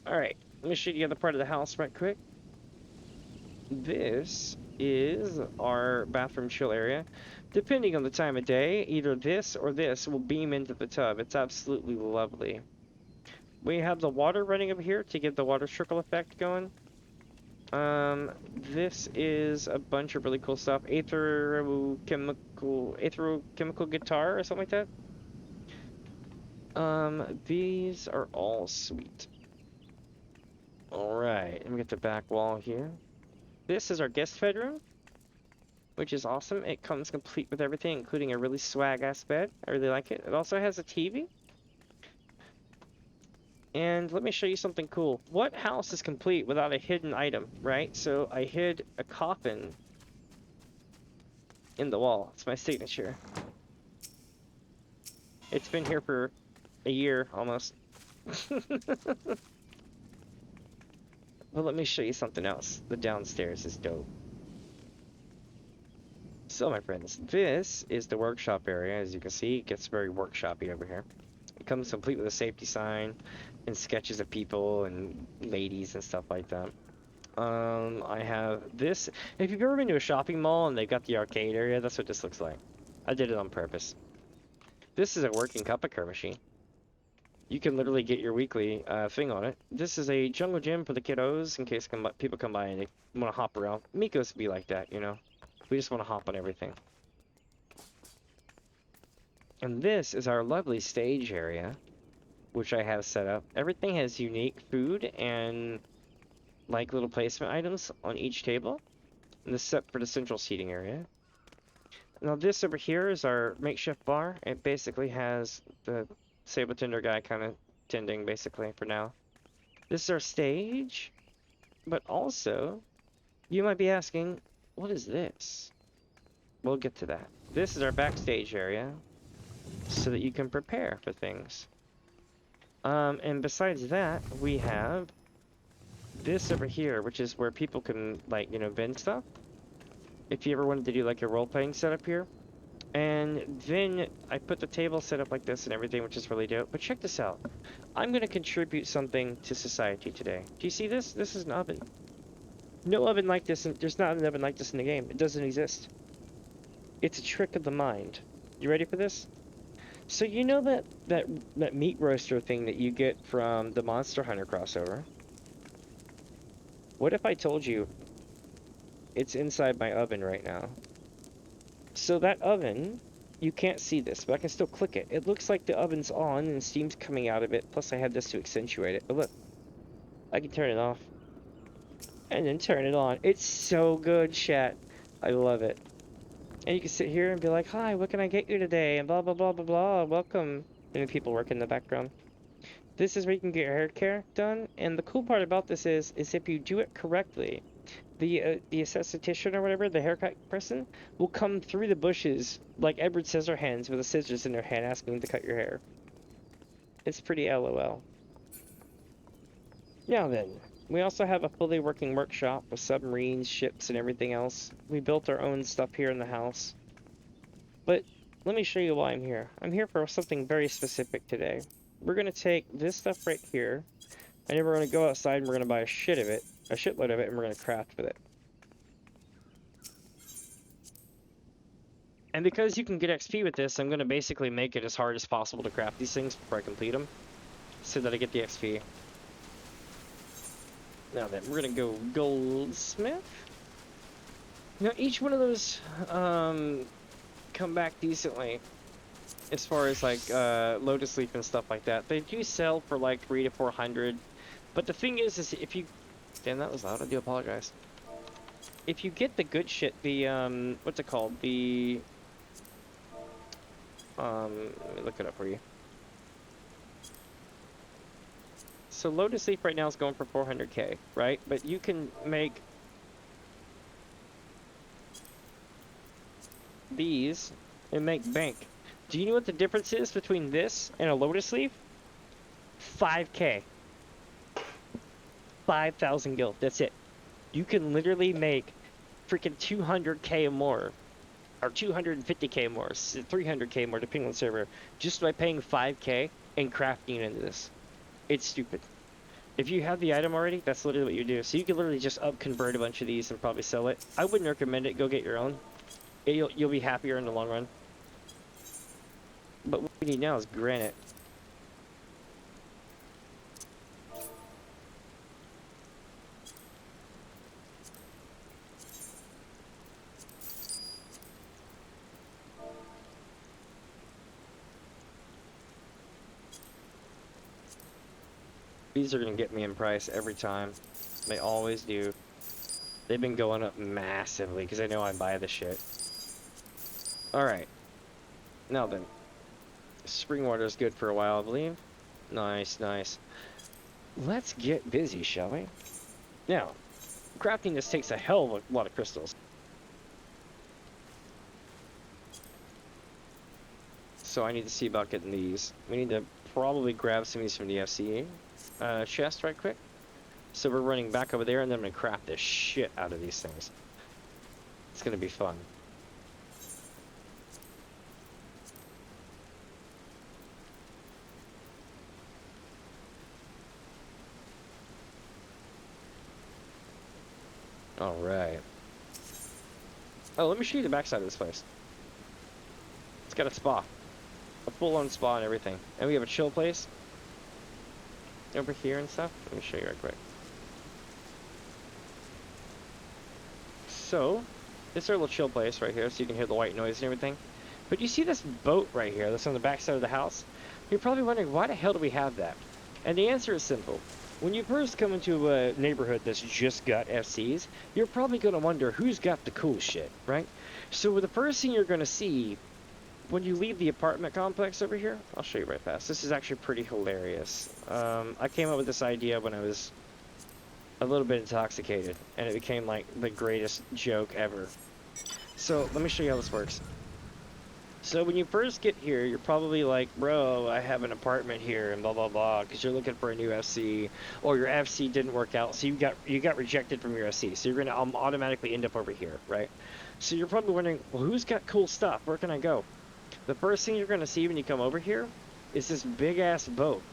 Alright, let me show you the other part of the house right quick. This is our bathroom chill area. Depending on the time of day, either this or this will beam into the tub. It's absolutely lovely. We have the water running over here to get the water trickle effect going. This is a bunch of really cool stuff. Aetherochemical guitar or something like that. These are all sweet. Alright, let me get the back wall here. This is our guest bedroom, which is awesome. It comes complete with everything, including a really swag-ass bed. I really like it. It also has a TV. And let me show you something cool. What house is complete without a hidden item, right? So I hid a coffin in the wall. It's my signature. It's been here for a year, almost. Well, let me show you something else. The downstairs is dope. So, my friends, this is the workshop area. As you can see, it gets very workshopy over here. It comes complete with a safety sign and sketches of people and ladies and stuff like that. I have this. If you've ever been to a shopping mall and they've got the arcade area, that's what this looks like. I did it on purpose. This is a working cup of care machine. You can literally get your weekly thing on it. This is a jungle gym for the kiddos in case people come by and they want to hop around. Mikos be like that, you know. We just want to hop on everything. And this is our lovely stage area, which I have set up. Everything has unique food and like little placement items on each table. And this is set for the central seating area. Now this over here is our makeshift bar. It basically has the Sable Tender guy kind of tending basically for now. This is our stage, but also you might be asking, what is this? We'll get to that. This is our backstage area so that you can prepare for things. And besides that, we have this over here, which is where people can, like, you know, vend stuff. If you ever wanted to do like a role-playing setup here, And then I put the table set up like this and everything, which is really dope. But check this out. I'm going to contribute something to society today. Do you see this? This is an oven. No oven like this, and there's not an oven like this in the game. It doesn't exist. It's a trick of the mind. You ready for this? So you know that meat roaster thing that you get from the Monster Hunter crossover? What if I told you it's inside my oven right now? So that oven, you can't see this, but I can still click it. It looks like the oven's on and steam's coming out of it. Plus I have this to accentuate it. But look, I can turn it off and then turn it on. It's so good, chat. I love it. And you can sit here and be like, hi, what can I get you today? And blah, blah, blah, blah, blah. Welcome. And then people work in the background. This is where you can get your hair care done. And the cool part about this is if you do it correctly, the esthetician or whatever, the haircut person, will come through the bushes like Edward Scissorhands with the scissors in their hand asking to cut your hair. It's pretty LOL. Now then, we also have a fully working workshop with submarines, ships, and everything else. We built our own stuff here in the house. But let me show you why I'm here. I'm here for something very specific today. We're going to take this stuff right here, and then we're going to go outside and we're going to buy a shitload of it, and we're going to craft with it. And because you can get XP with this, I'm going to basically make it as hard as possible to craft these things before I complete them, so that I get the XP. Now then, we're going to go goldsmith. Now, each one of those come back decently, as far as like lotus leaf and stuff like that. They do sell for like 300 to 400, but the thing is if you... Damn, that was loud. I do apologize. If you get the good shit, the what's it called? The let me look it up for you. So lotus leaf right now is going for 400k, right? But you can make these and make bank. Do you know what the difference is between this and a lotus leaf? 5k. 5,000 gil. That's it. You can literally make freaking 200k more, or 250k more, 300k more, depending on the server, just by paying 5k and crafting into this. It's stupid. If you have the item already, that's literally what you do. So you can literally just convert a bunch of these and probably sell it. I wouldn't recommend it. Go get your own. You'll be happier in the long run. But what we need now is granite. These are going to get me in price every time. They always do. They've been going up massively because I know I buy this shit. Alright. Now then. Spring water is good for a while, I believe. Nice, nice. Let's get busy, shall we? Now, crafting this takes a hell of a lot of crystals. So I need to see about getting these. We need to probably grab some of these from the FCA chest right quick. So we're running back over there, and then I'm going to craft the shit out of these things. It's going to be fun. Alright. Oh, let me show you the backside of this place. It's got a spa. A full-on spa and everything. And we have a chill place over here and stuff. Let me show you right quick. So, this is our little chill place right here, so you can hear the white noise and everything. But you see this boat right here that's on the back side of the house? You're probably wondering, why the hell do we have that? And the answer is simple. When you first come into a neighborhood that's just got FCs, you're probably going to wonder who's got the cool shit, right? So the first thing you're going to see when you leave the apartment complex over here, I'll show you right fast. This is actually pretty hilarious. I came up with this idea when I was a little bit intoxicated, and it became like the greatest joke ever. So let me show you how this works. So when you first get here, you're probably like, bro, I have an apartment here and blah blah blah, because you're looking for a new FC, or your FC didn't work out, so you got rejected from your FC, so you're gonna automatically end up over here, right? So you're probably wondering, well, who's got cool stuff? Where can I go? The first thing you're gonna see when you come over here is this big ass boat,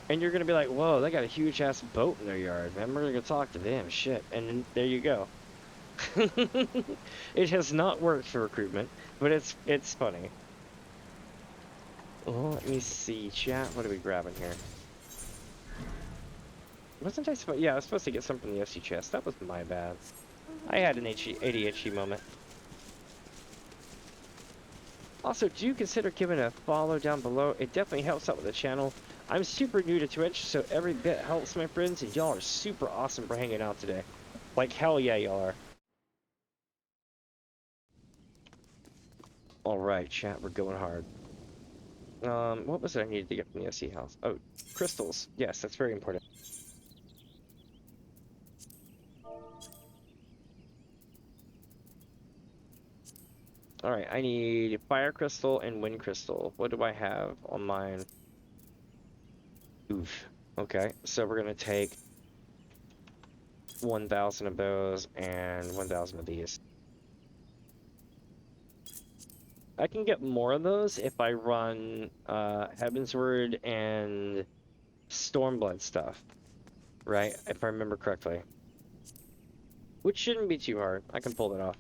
and you're gonna be like, whoa, they got a huge ass boat in their yard, man. We're gonna go talk to them, shit, and then there you go. It has not worked for recruitment, but it's funny. Oh, let me see, chat. What are we grabbing here? Wasn't I supposed? Yeah, I was supposed to get something from the FC chest. That was my bad. I had an ADHD moment. Also, do consider giving a follow down below. It definitely helps out with the channel. I'm super new to Twitch, so every bit helps, my friends, and y'all are super awesome for hanging out today. Like, hell yeah, y'all are. Alright, chat, we're going hard. What was it I needed to get from the FC house? Oh, crystals. Yes, that's very important. Alright, I need fire crystal and wind crystal. What do I have on mine? Oof. Okay, so we're gonna take 1,000 of those and 1,000 of these. I can get more of those if I run Heavensward and Stormblood stuff, right? If I remember correctly. Which shouldn't be too hard. I can pull that off.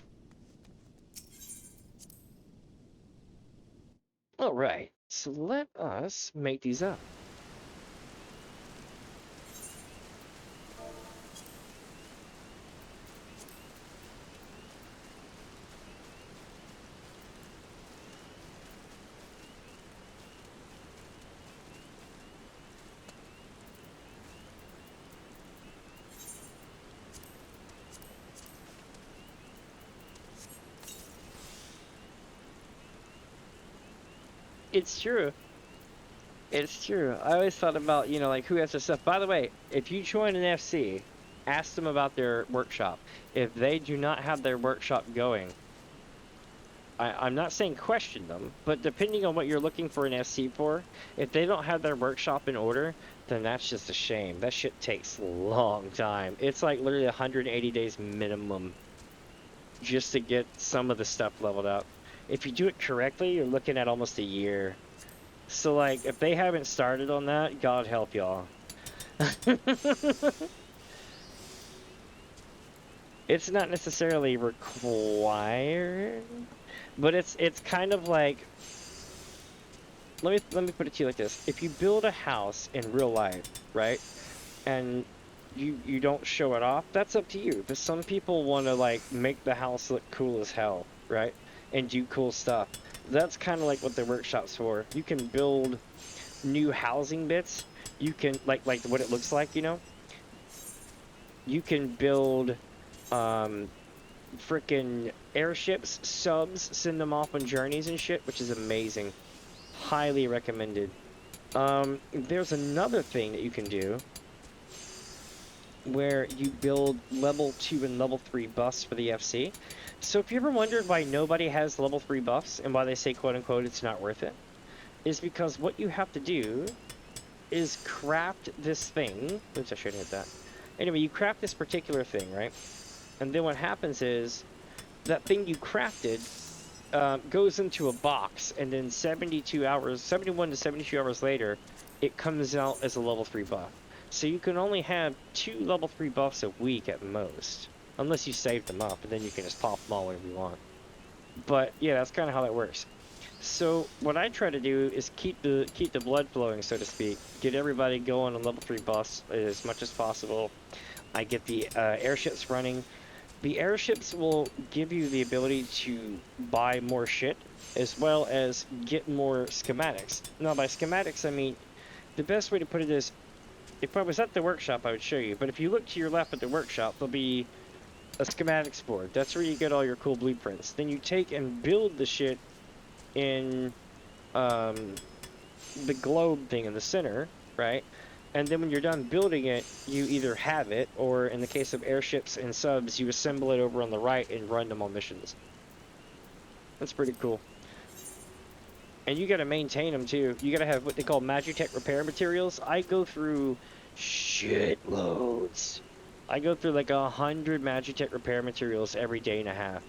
Alright, so let us make these up. It's true. It's true. I always thought about, you know, like who has their stuff. By the way, if you join an FC, ask them about their workshop. If they do not have their workshop going, I'm not saying question them, but depending on what you're looking for an FC for, if they don't have their workshop in order, then that's just a shame. That shit takes a long time. It's like literally 180 days minimum just to get some of the stuff leveled up. If you do it correctly, you're looking at almost a year. So, like, if they haven't started on that, God help y'all. It's not necessarily required, but it's kind of like, let me put it to you like this. If you build a house in real life, right, and you don't show it off, that's up to you. But some people want to, like, make the house look cool as hell, right, and do cool stuff. That's kind of like what the workshop's for. You can build new housing bits. You can, like what it looks like, you know? You can build frickin' airships, subs, send them off on journeys and shit, which is amazing. Highly recommended. There's another thing that you can do where you build level 2 and level 3 buffs for the FC. So if you ever wondered why nobody has level 3 buffs and why they say quote unquote it's not worth it, is because what you have to do is craft this thing. Oops, I shouldn't hit that. Anyway, you craft this particular thing, right? And then what happens is that thing you crafted goes into a box, and then 71 to 72 hours later, it comes out as a level 3 buff. So you can only have 2 level 3 buffs a week at most, unless you save them up, and then you can just pop them all whenever you want. But yeah, that's kind of how that works. So what I try to do is keep the blood flowing, so to speak. Get everybody going on level 3 buffs as much as possible. I get the airships running. The airships will give you the ability to buy more shit, as well as get more schematics. Now, by schematics, I mean, the best way to put it is, if I was at the workshop, I would show you. But if you look to your left at the workshop, there'll be a schematics board. That's where you get all your cool blueprints. Then you take and build the shit in the globe thing in the center, right? And then when you're done building it, you either have it, or in the case of airships and subs, you assemble it over on the right and run them on missions. That's pretty cool. And you gotta maintain them too. You gotta have what they call Magitech repair materials. I go through shitloads. I go through like 100 Magitech repair materials every day and a half.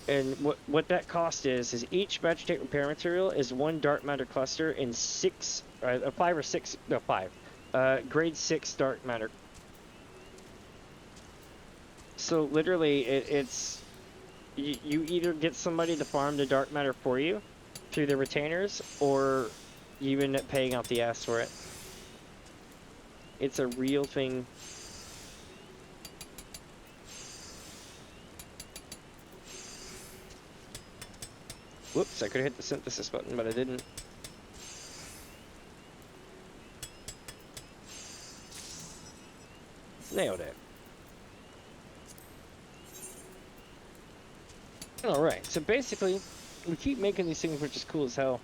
And what that cost is each Magitech repair material is one dark matter cluster in 5 or 6, no 5, grade 6 dark matter. So literally, it's you either get somebody to farm the dark matter for you through the retainers, or you end up paying out the ass for it. It's a real thing. Whoops, I could have hit the synthesis button, but I didn't. Nailed it. Alright, so basically, we keep making these things, which is cool as hell.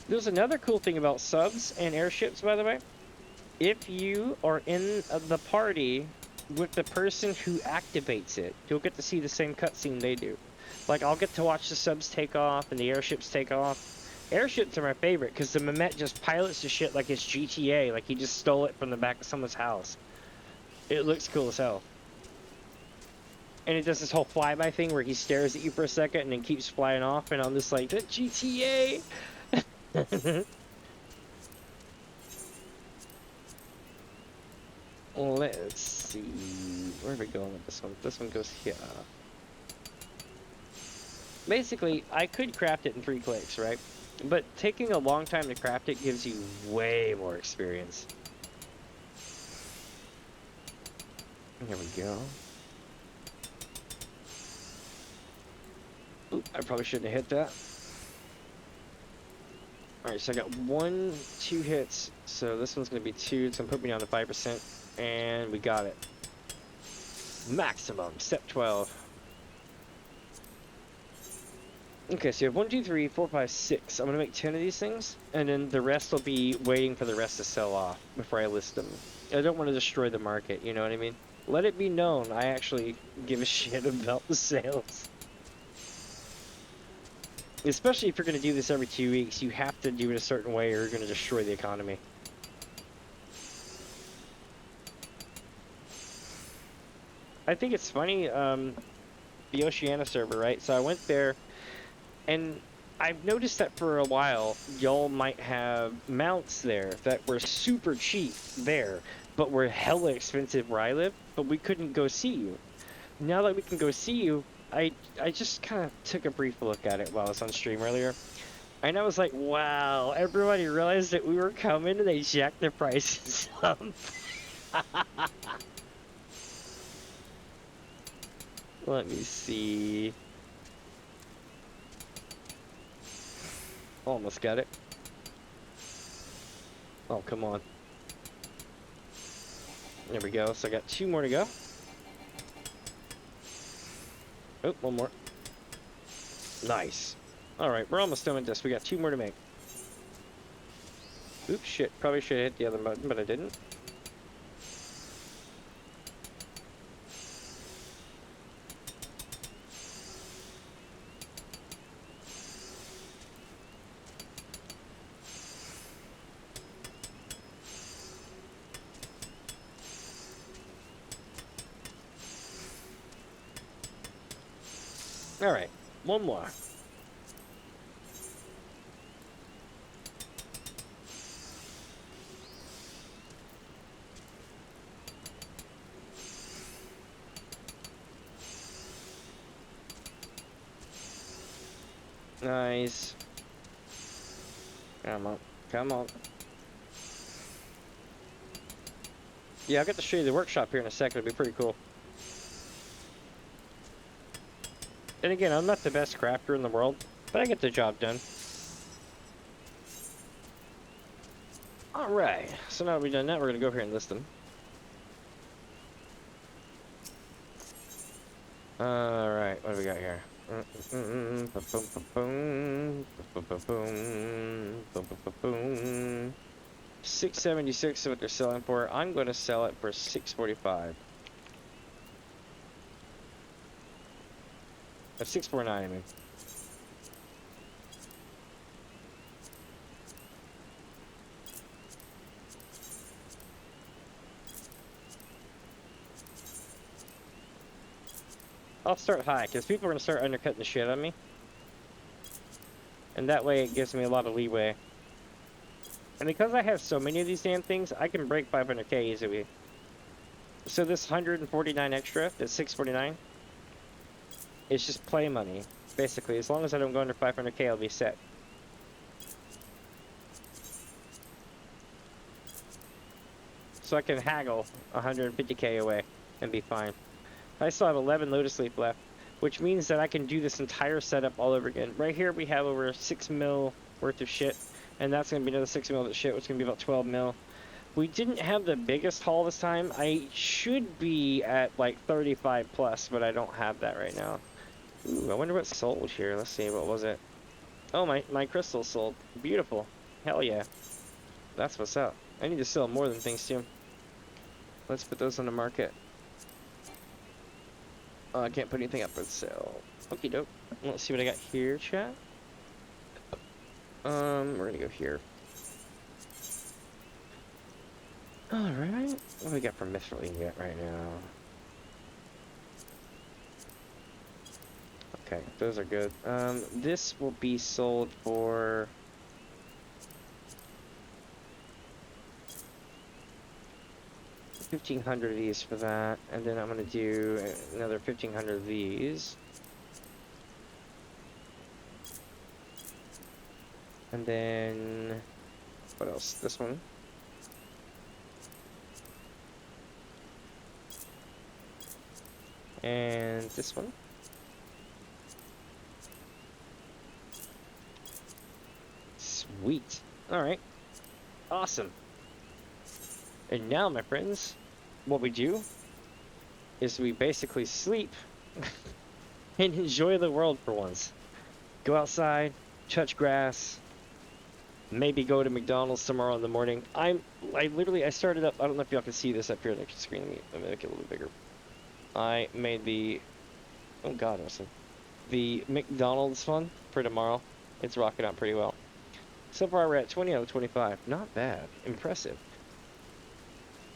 There's another cool thing about subs and airships, by the way. If you are in the party with the person who activates it, you'll get to see the same cutscene they do. Like, I'll get to watch the subs take off and the airships take off. Airships are my favorite, because the Mehmet just pilots the shit like it's GTA, like he just stole it from the back of someone's house. It looks cool as hell. And it does this whole flyby thing where he stares at you for a second and then keeps flying off, and I'm just like, the GTA! Let's see, where are we going with this one? This one goes here. Basically, I could craft it in 3 clicks, right? But taking a long time to craft it gives you way more experience. Here we go. Oop, I probably shouldn't have hit that. Alright, so I got 2 hits. So this one's going to be 2. It's going to put me down to 5%. And we got it. Maximum. Step 12. Okay, so you have 1, 2, 3, 4, 5, 6. I'm going to make 10 of these things. And then the rest will be waiting for the rest to sell off before I list them. I don't want to destroy the market, you know what I mean? Let it be known I actually give a shit about the sales. Especially if you're going to do this every 2 weeks, you have to do it a certain way or you're going to destroy the economy. I think it's funny, the Oceania server, right? So I went there, and I've noticed that for a while, y'all might have mounts there that were super cheap there, but were hella expensive where I live, but we couldn't go see you. Now that we can go see you, I just kind of took a brief look at it while I was on stream earlier, and I was like, wow, everybody realized that we were coming and they jacked their prices up. Let me see. Almost got it. Oh, come on. There we go. So I got 2 more to go. Oh, 1 more. Nice. Alright, we're almost done with this. We got 2 more to make. Oops, shit. Probably should have hit the other button, but I didn't. Alright, 1 more. Nice. Come on, come on. Yeah, I'll get to show you the workshop here in a second. It'll be pretty cool. And again, I'm not the best crafter in the world, but I get the job done. Alright, so now that we've done that, we're going to go over here and list them. Alright, what do we got here? 676 is what they're selling for. I'm going to sell it for 645. 649, I mean. I'll start high, because people are going to start undercutting the shit on me. And that way it gives me a lot of leeway. And because I have so many of these damn things, I can break 500k easily. So this 149 extra, that's 649, it's just play money, basically. As long as I don't go under 500k, I'll be set. So I can haggle 150k away and be fine. I still have 11 Lotus Leaf left, which means that I can do this entire setup all over again. Right here we have over 6 mil worth of shit, and that's going to be another 6 mil of shit, which is going to be about 12 mil. We didn't have the biggest haul this time. I should be at like 35 plus, but I don't have that right now. Ooh, I wonder what sold here. Let's see, what was it? Oh, my crystals sold. Beautiful. Hell yeah. That's what's up. I need to sell more than things too. Let's put those on the market. I can't put anything up for sale. Okie doke. Let's see what I got here, chat. We're gonna go here. Alright. What do we got for Mithril yet right now? Okay, those are good. This will be sold for... $1,500 of these for that, and then I'm gonna do another 1,500 of these. And then... what else? This one. And this one. Sweet. Alright. Awesome. And now, my friends, what we do is we basically sleep and enjoy the world for once. Go outside, touch grass, maybe go to McDonald's tomorrow in the morning. I started up, I don't know if y'all can see this up here on the screen. Let me make it a little bigger. I made the, oh god, the McDonald's fun for tomorrow. It's rocking out pretty well. So far we're at 20 out of 25. Not bad. Impressive.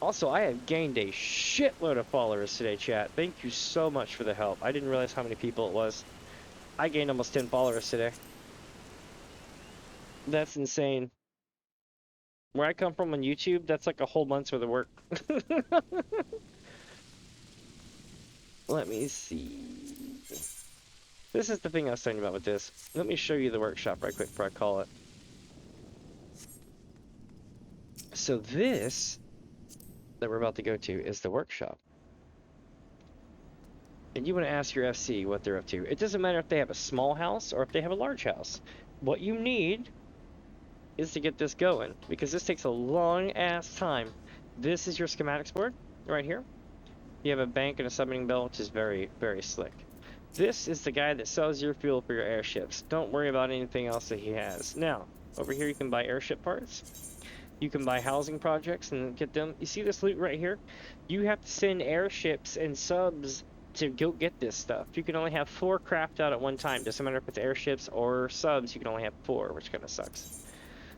Also, I have gained a shitload of followers today, chat. Thank you so much for the help. I didn't realize how many people it was. I gained almost 10 followers today. That's insane. Where I come from on YouTube, that's like a whole month's worth of work. Let me see. This is the thing I was talking about with this. Let me show you the workshop right quick before I call it. So this that we're about to go to is the workshop. And you want to ask your FC what they're up to. It doesn't matter if they have a small house or if they have a large house. What you need is to get this going, because this takes a long ass time. This is your schematics board right here. You have a bank and a summoning bell, which is very, very slick. This is the guy that sells your fuel for your airships. Don't worry about anything else that he has. Now, over here you can buy airship parts. You can buy housing projects and get them. You see this loot right here? You have to send airships and subs to go get this stuff. You can only have 4 craft out at one time. Doesn't matter if it's airships or subs, you can only have 4, which kind of sucks.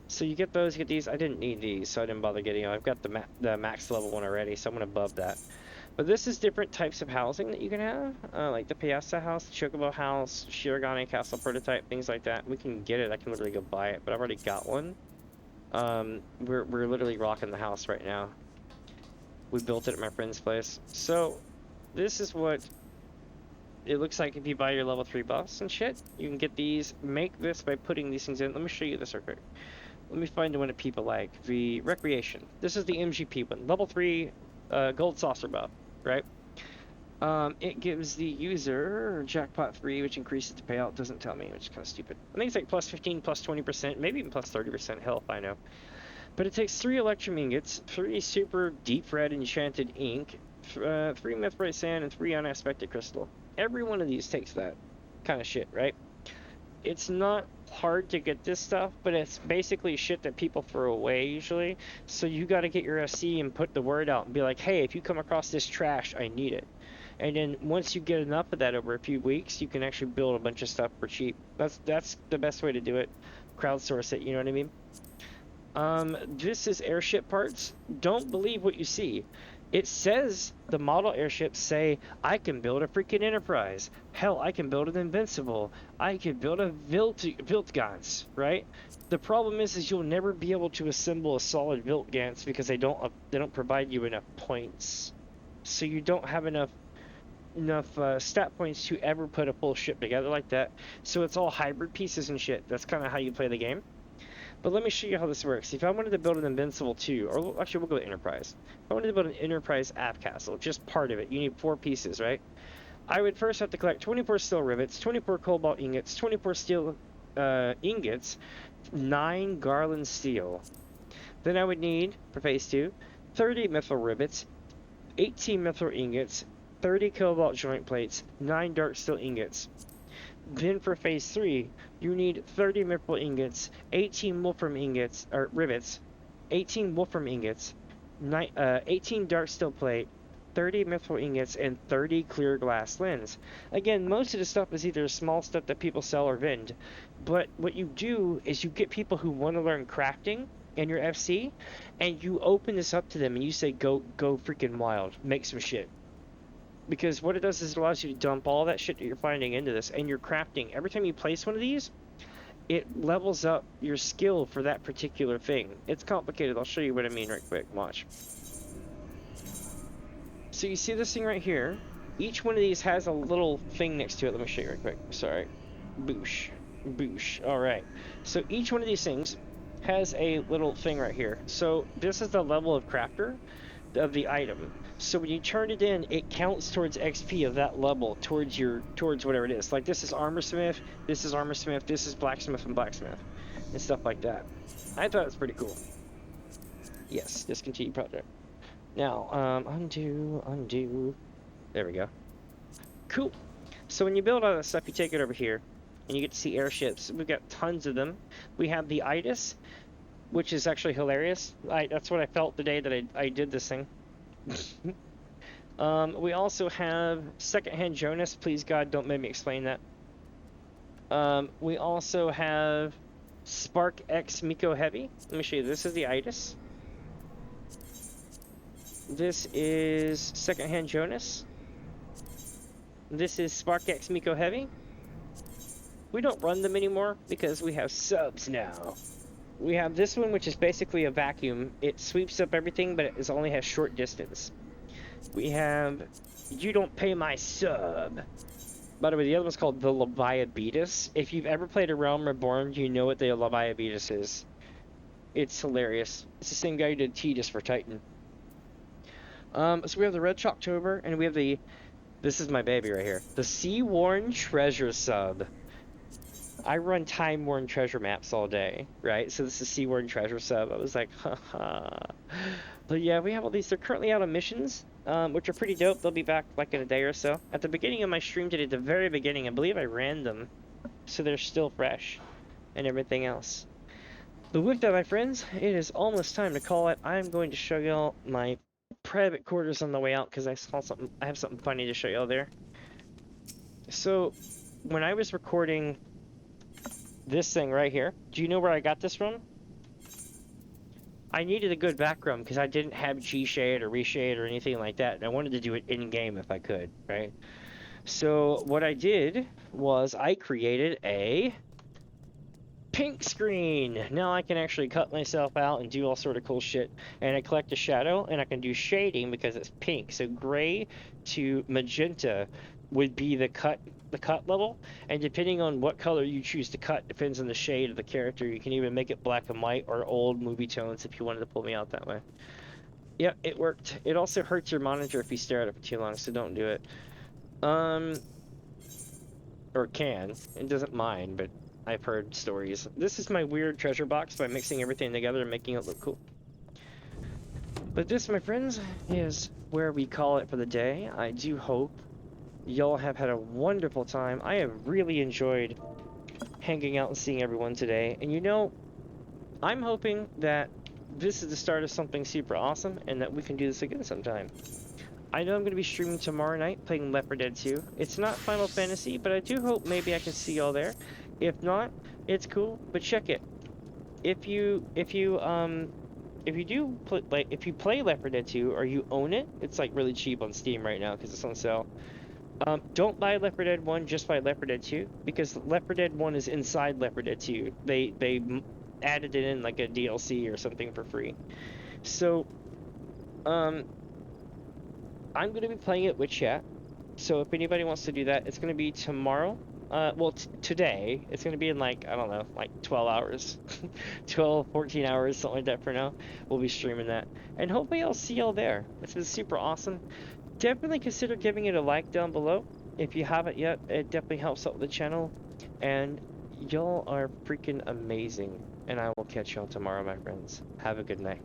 So you get those, you get these. I didn't need these, so I didn't bother getting them. I've got the max level one already, so I'm going to above that. But this is different types of housing that you can have, like the Piazza house, the Chocobo house, Shirogane Castle prototype, things like that. We can get it. I can literally go buy it, but I've already got one. We're literally rocking the house right now. We built it at my friend's place. So this is what it looks like if you buy your level 3 buffs and shit. You can get these, make this by putting these things in. Let me show you this real quick. Let me find the one that people like. The recreation. This is the MGP one. Level 3 gold saucer buff, right? It gives the user jackpot 3, which increases the payout. Doesn't tell me, which is kind of stupid. I think it's like plus 15, plus 20%, maybe even plus 30%. Hell if I know. But it takes 3 electrum ingots, 3 super deep red enchanted ink, 3 mithrite sand, and 3 unaspected crystal. Every one of these takes that kind of shit, right? It's not hard to get this stuff, but it's basically shit that people throw away usually. So you got to get your FC and put the word out and be like, hey, if you come across this trash, I need it. And then once you get enough of that over a few weeks, you can actually build a bunch of stuff for cheap. That's the best way to do it. Crowdsource it, you know what I mean? This is airship parts. Don't believe what you see. It says the model airships say, I can build a freaking Enterprise. Hell, I can build an Invincible. I can build a Viltgans, right? The problem is you'll never be able to assemble a solid Viltgans because they don't provide you enough points. So you don't have enough stat points to ever put a full ship together like that. So it's all hybrid pieces and shit. That's kind of how you play the game. But let me show you how this works. If I wanted to build an Invincible 2, or actually we'll go to Enterprise. If I wanted to build an Enterprise aft castle, just part of it, you need 4 pieces, right? I would first have to collect 24 steel rivets, 24 cobalt ingots, 24 steel ingots, 9 garland steel. Then I would need, for phase 2, 30 mithril rivets, 18 mithril ingots, 30 cobalt joint plates, 9 dark steel ingots. Then for phase 3, you need 30 mithril ingots, 18 wolfram ingots, or rivets, 18 wolfram ingots, 18 dark steel plate, 30 mithril ingots, and 30 clear glass lens. Again, most of the stuff is either small stuff that people sell or vend, but what you do is you get people who want to learn crafting in your FC, and you open this up to them and you say, go freaking wild, make some shit. Because what it does is it allows you to dump all that shit that you're finding into this, and you're crafting. Every time you place one of these, it levels up your skill for that particular thing. It's complicated. I'll show you what I mean right quick. Watch. So you see this thing right here? Each one of these has a little thing next to it. Let me show you right quick. Sorry. Boosh. Boosh. Alright. So each one of these things has a little thing right here. So this is the level of crafter of the item. So when you turn it in, it counts towards XP of that level, towards whatever it is. Like this is armorsmith, this is armorsmith, this is blacksmith and blacksmith, and stuff like that. I thought it was pretty cool. Yes, discontinue project. Now, undo. There we go. Cool. So when you build all that stuff, you take it over here, and you get to see airships. We've got tons of them. We have the Itis, which is actually hilarious. That's what I felt the day that I did this thing. We also have Secondhand Jonas. Please God, don't make me explain that. We also have Spark X Miko Heavy. Let me show you. This is the Itis. This is Secondhand Jonas. This is Spark X Miko Heavy. We don't run them anymore because we have subs now. We have this one, which is basically a vacuum. It sweeps up everything, but it only has short distance. We have You Don't Pay My Sub. By the way, the other one's called the Leviabetus. If you've ever played A Realm Reborn, you know what the Leviabetus is. It's hilarious. It's the same guy who did Tidus for Titan. So we have the Red Shocktober, and we have the... This is my baby right here. The Sea-Worn Treasure Sub. I run time-worn treasure maps all day, right? So this is Sea-Worn Treasure Sub. I was like, haha. But yeah, we have all these. They're currently out on missions, which are pretty dope. They'll be back like in a day or so. At the beginning of my stream today, at the very beginning, I believe I ran them. So they're still fresh and everything else. But with that, my friends, it is almost time to call it. I'm going to show y'all my private quarters on the way out because I have something funny to show y'all there. So when I was recording this thing right here, do you know where I got this from? I needed a good background because I didn't have G-shade or reshade or anything like that, and I wanted to do it in-game if I could, right? So what I did was I created a pink screen. Now I can actually cut myself out and do all sort of cool shit, and I collect a shadow, and I can do shading because it's pink. So gray to magenta would be the cut level, and depending on what color you choose to cut depends on the shade of the character. You can even make it black and white or old movie tones if you wanted to pull me out that way. Yep, it worked. It also hurts your monitor if you stare at it for too long, so don't do it. Or can. It doesn't mind, but I've heard stories. This is my weird treasure box by mixing everything together and making it look cool. But this, my friends, is where we call it for the day. I do hope y'all have had a wonderful time. I have really enjoyed hanging out and seeing everyone today. And you know, I'm hoping that this is the start of something super awesome and that we can do this again sometime. I know I'm going to be streaming tomorrow night playing Left 4 Dead 2. It's not Final Fantasy, but I do hope maybe I can see y'all there. If not, it's cool, but check it. if you do play, like, if you play Left 4 Dead 2 or you own it, it's like really cheap on Steam right now because it's on sale. Don't buy Left 4 Dead 1, just buy Left 4 Dead 2 because Left 4 Dead 1 is inside Left 4 Dead 2. They added it in like a DLC or something for free. So, I'm gonna be playing it with chat. So if anybody wants to do that, it's gonna be tomorrow. Well, today. It's gonna be in like, I don't know, like 12 hours. 12, 14 hours, something like that for now. We'll be streaming that. And hopefully I'll see y'all there. It's been super awesome. Definitely consider giving it a like down below. If you haven't yet, it definitely helps out the channel. And y'all are freaking amazing. And I will catch y'all tomorrow, my friends. Have a good night.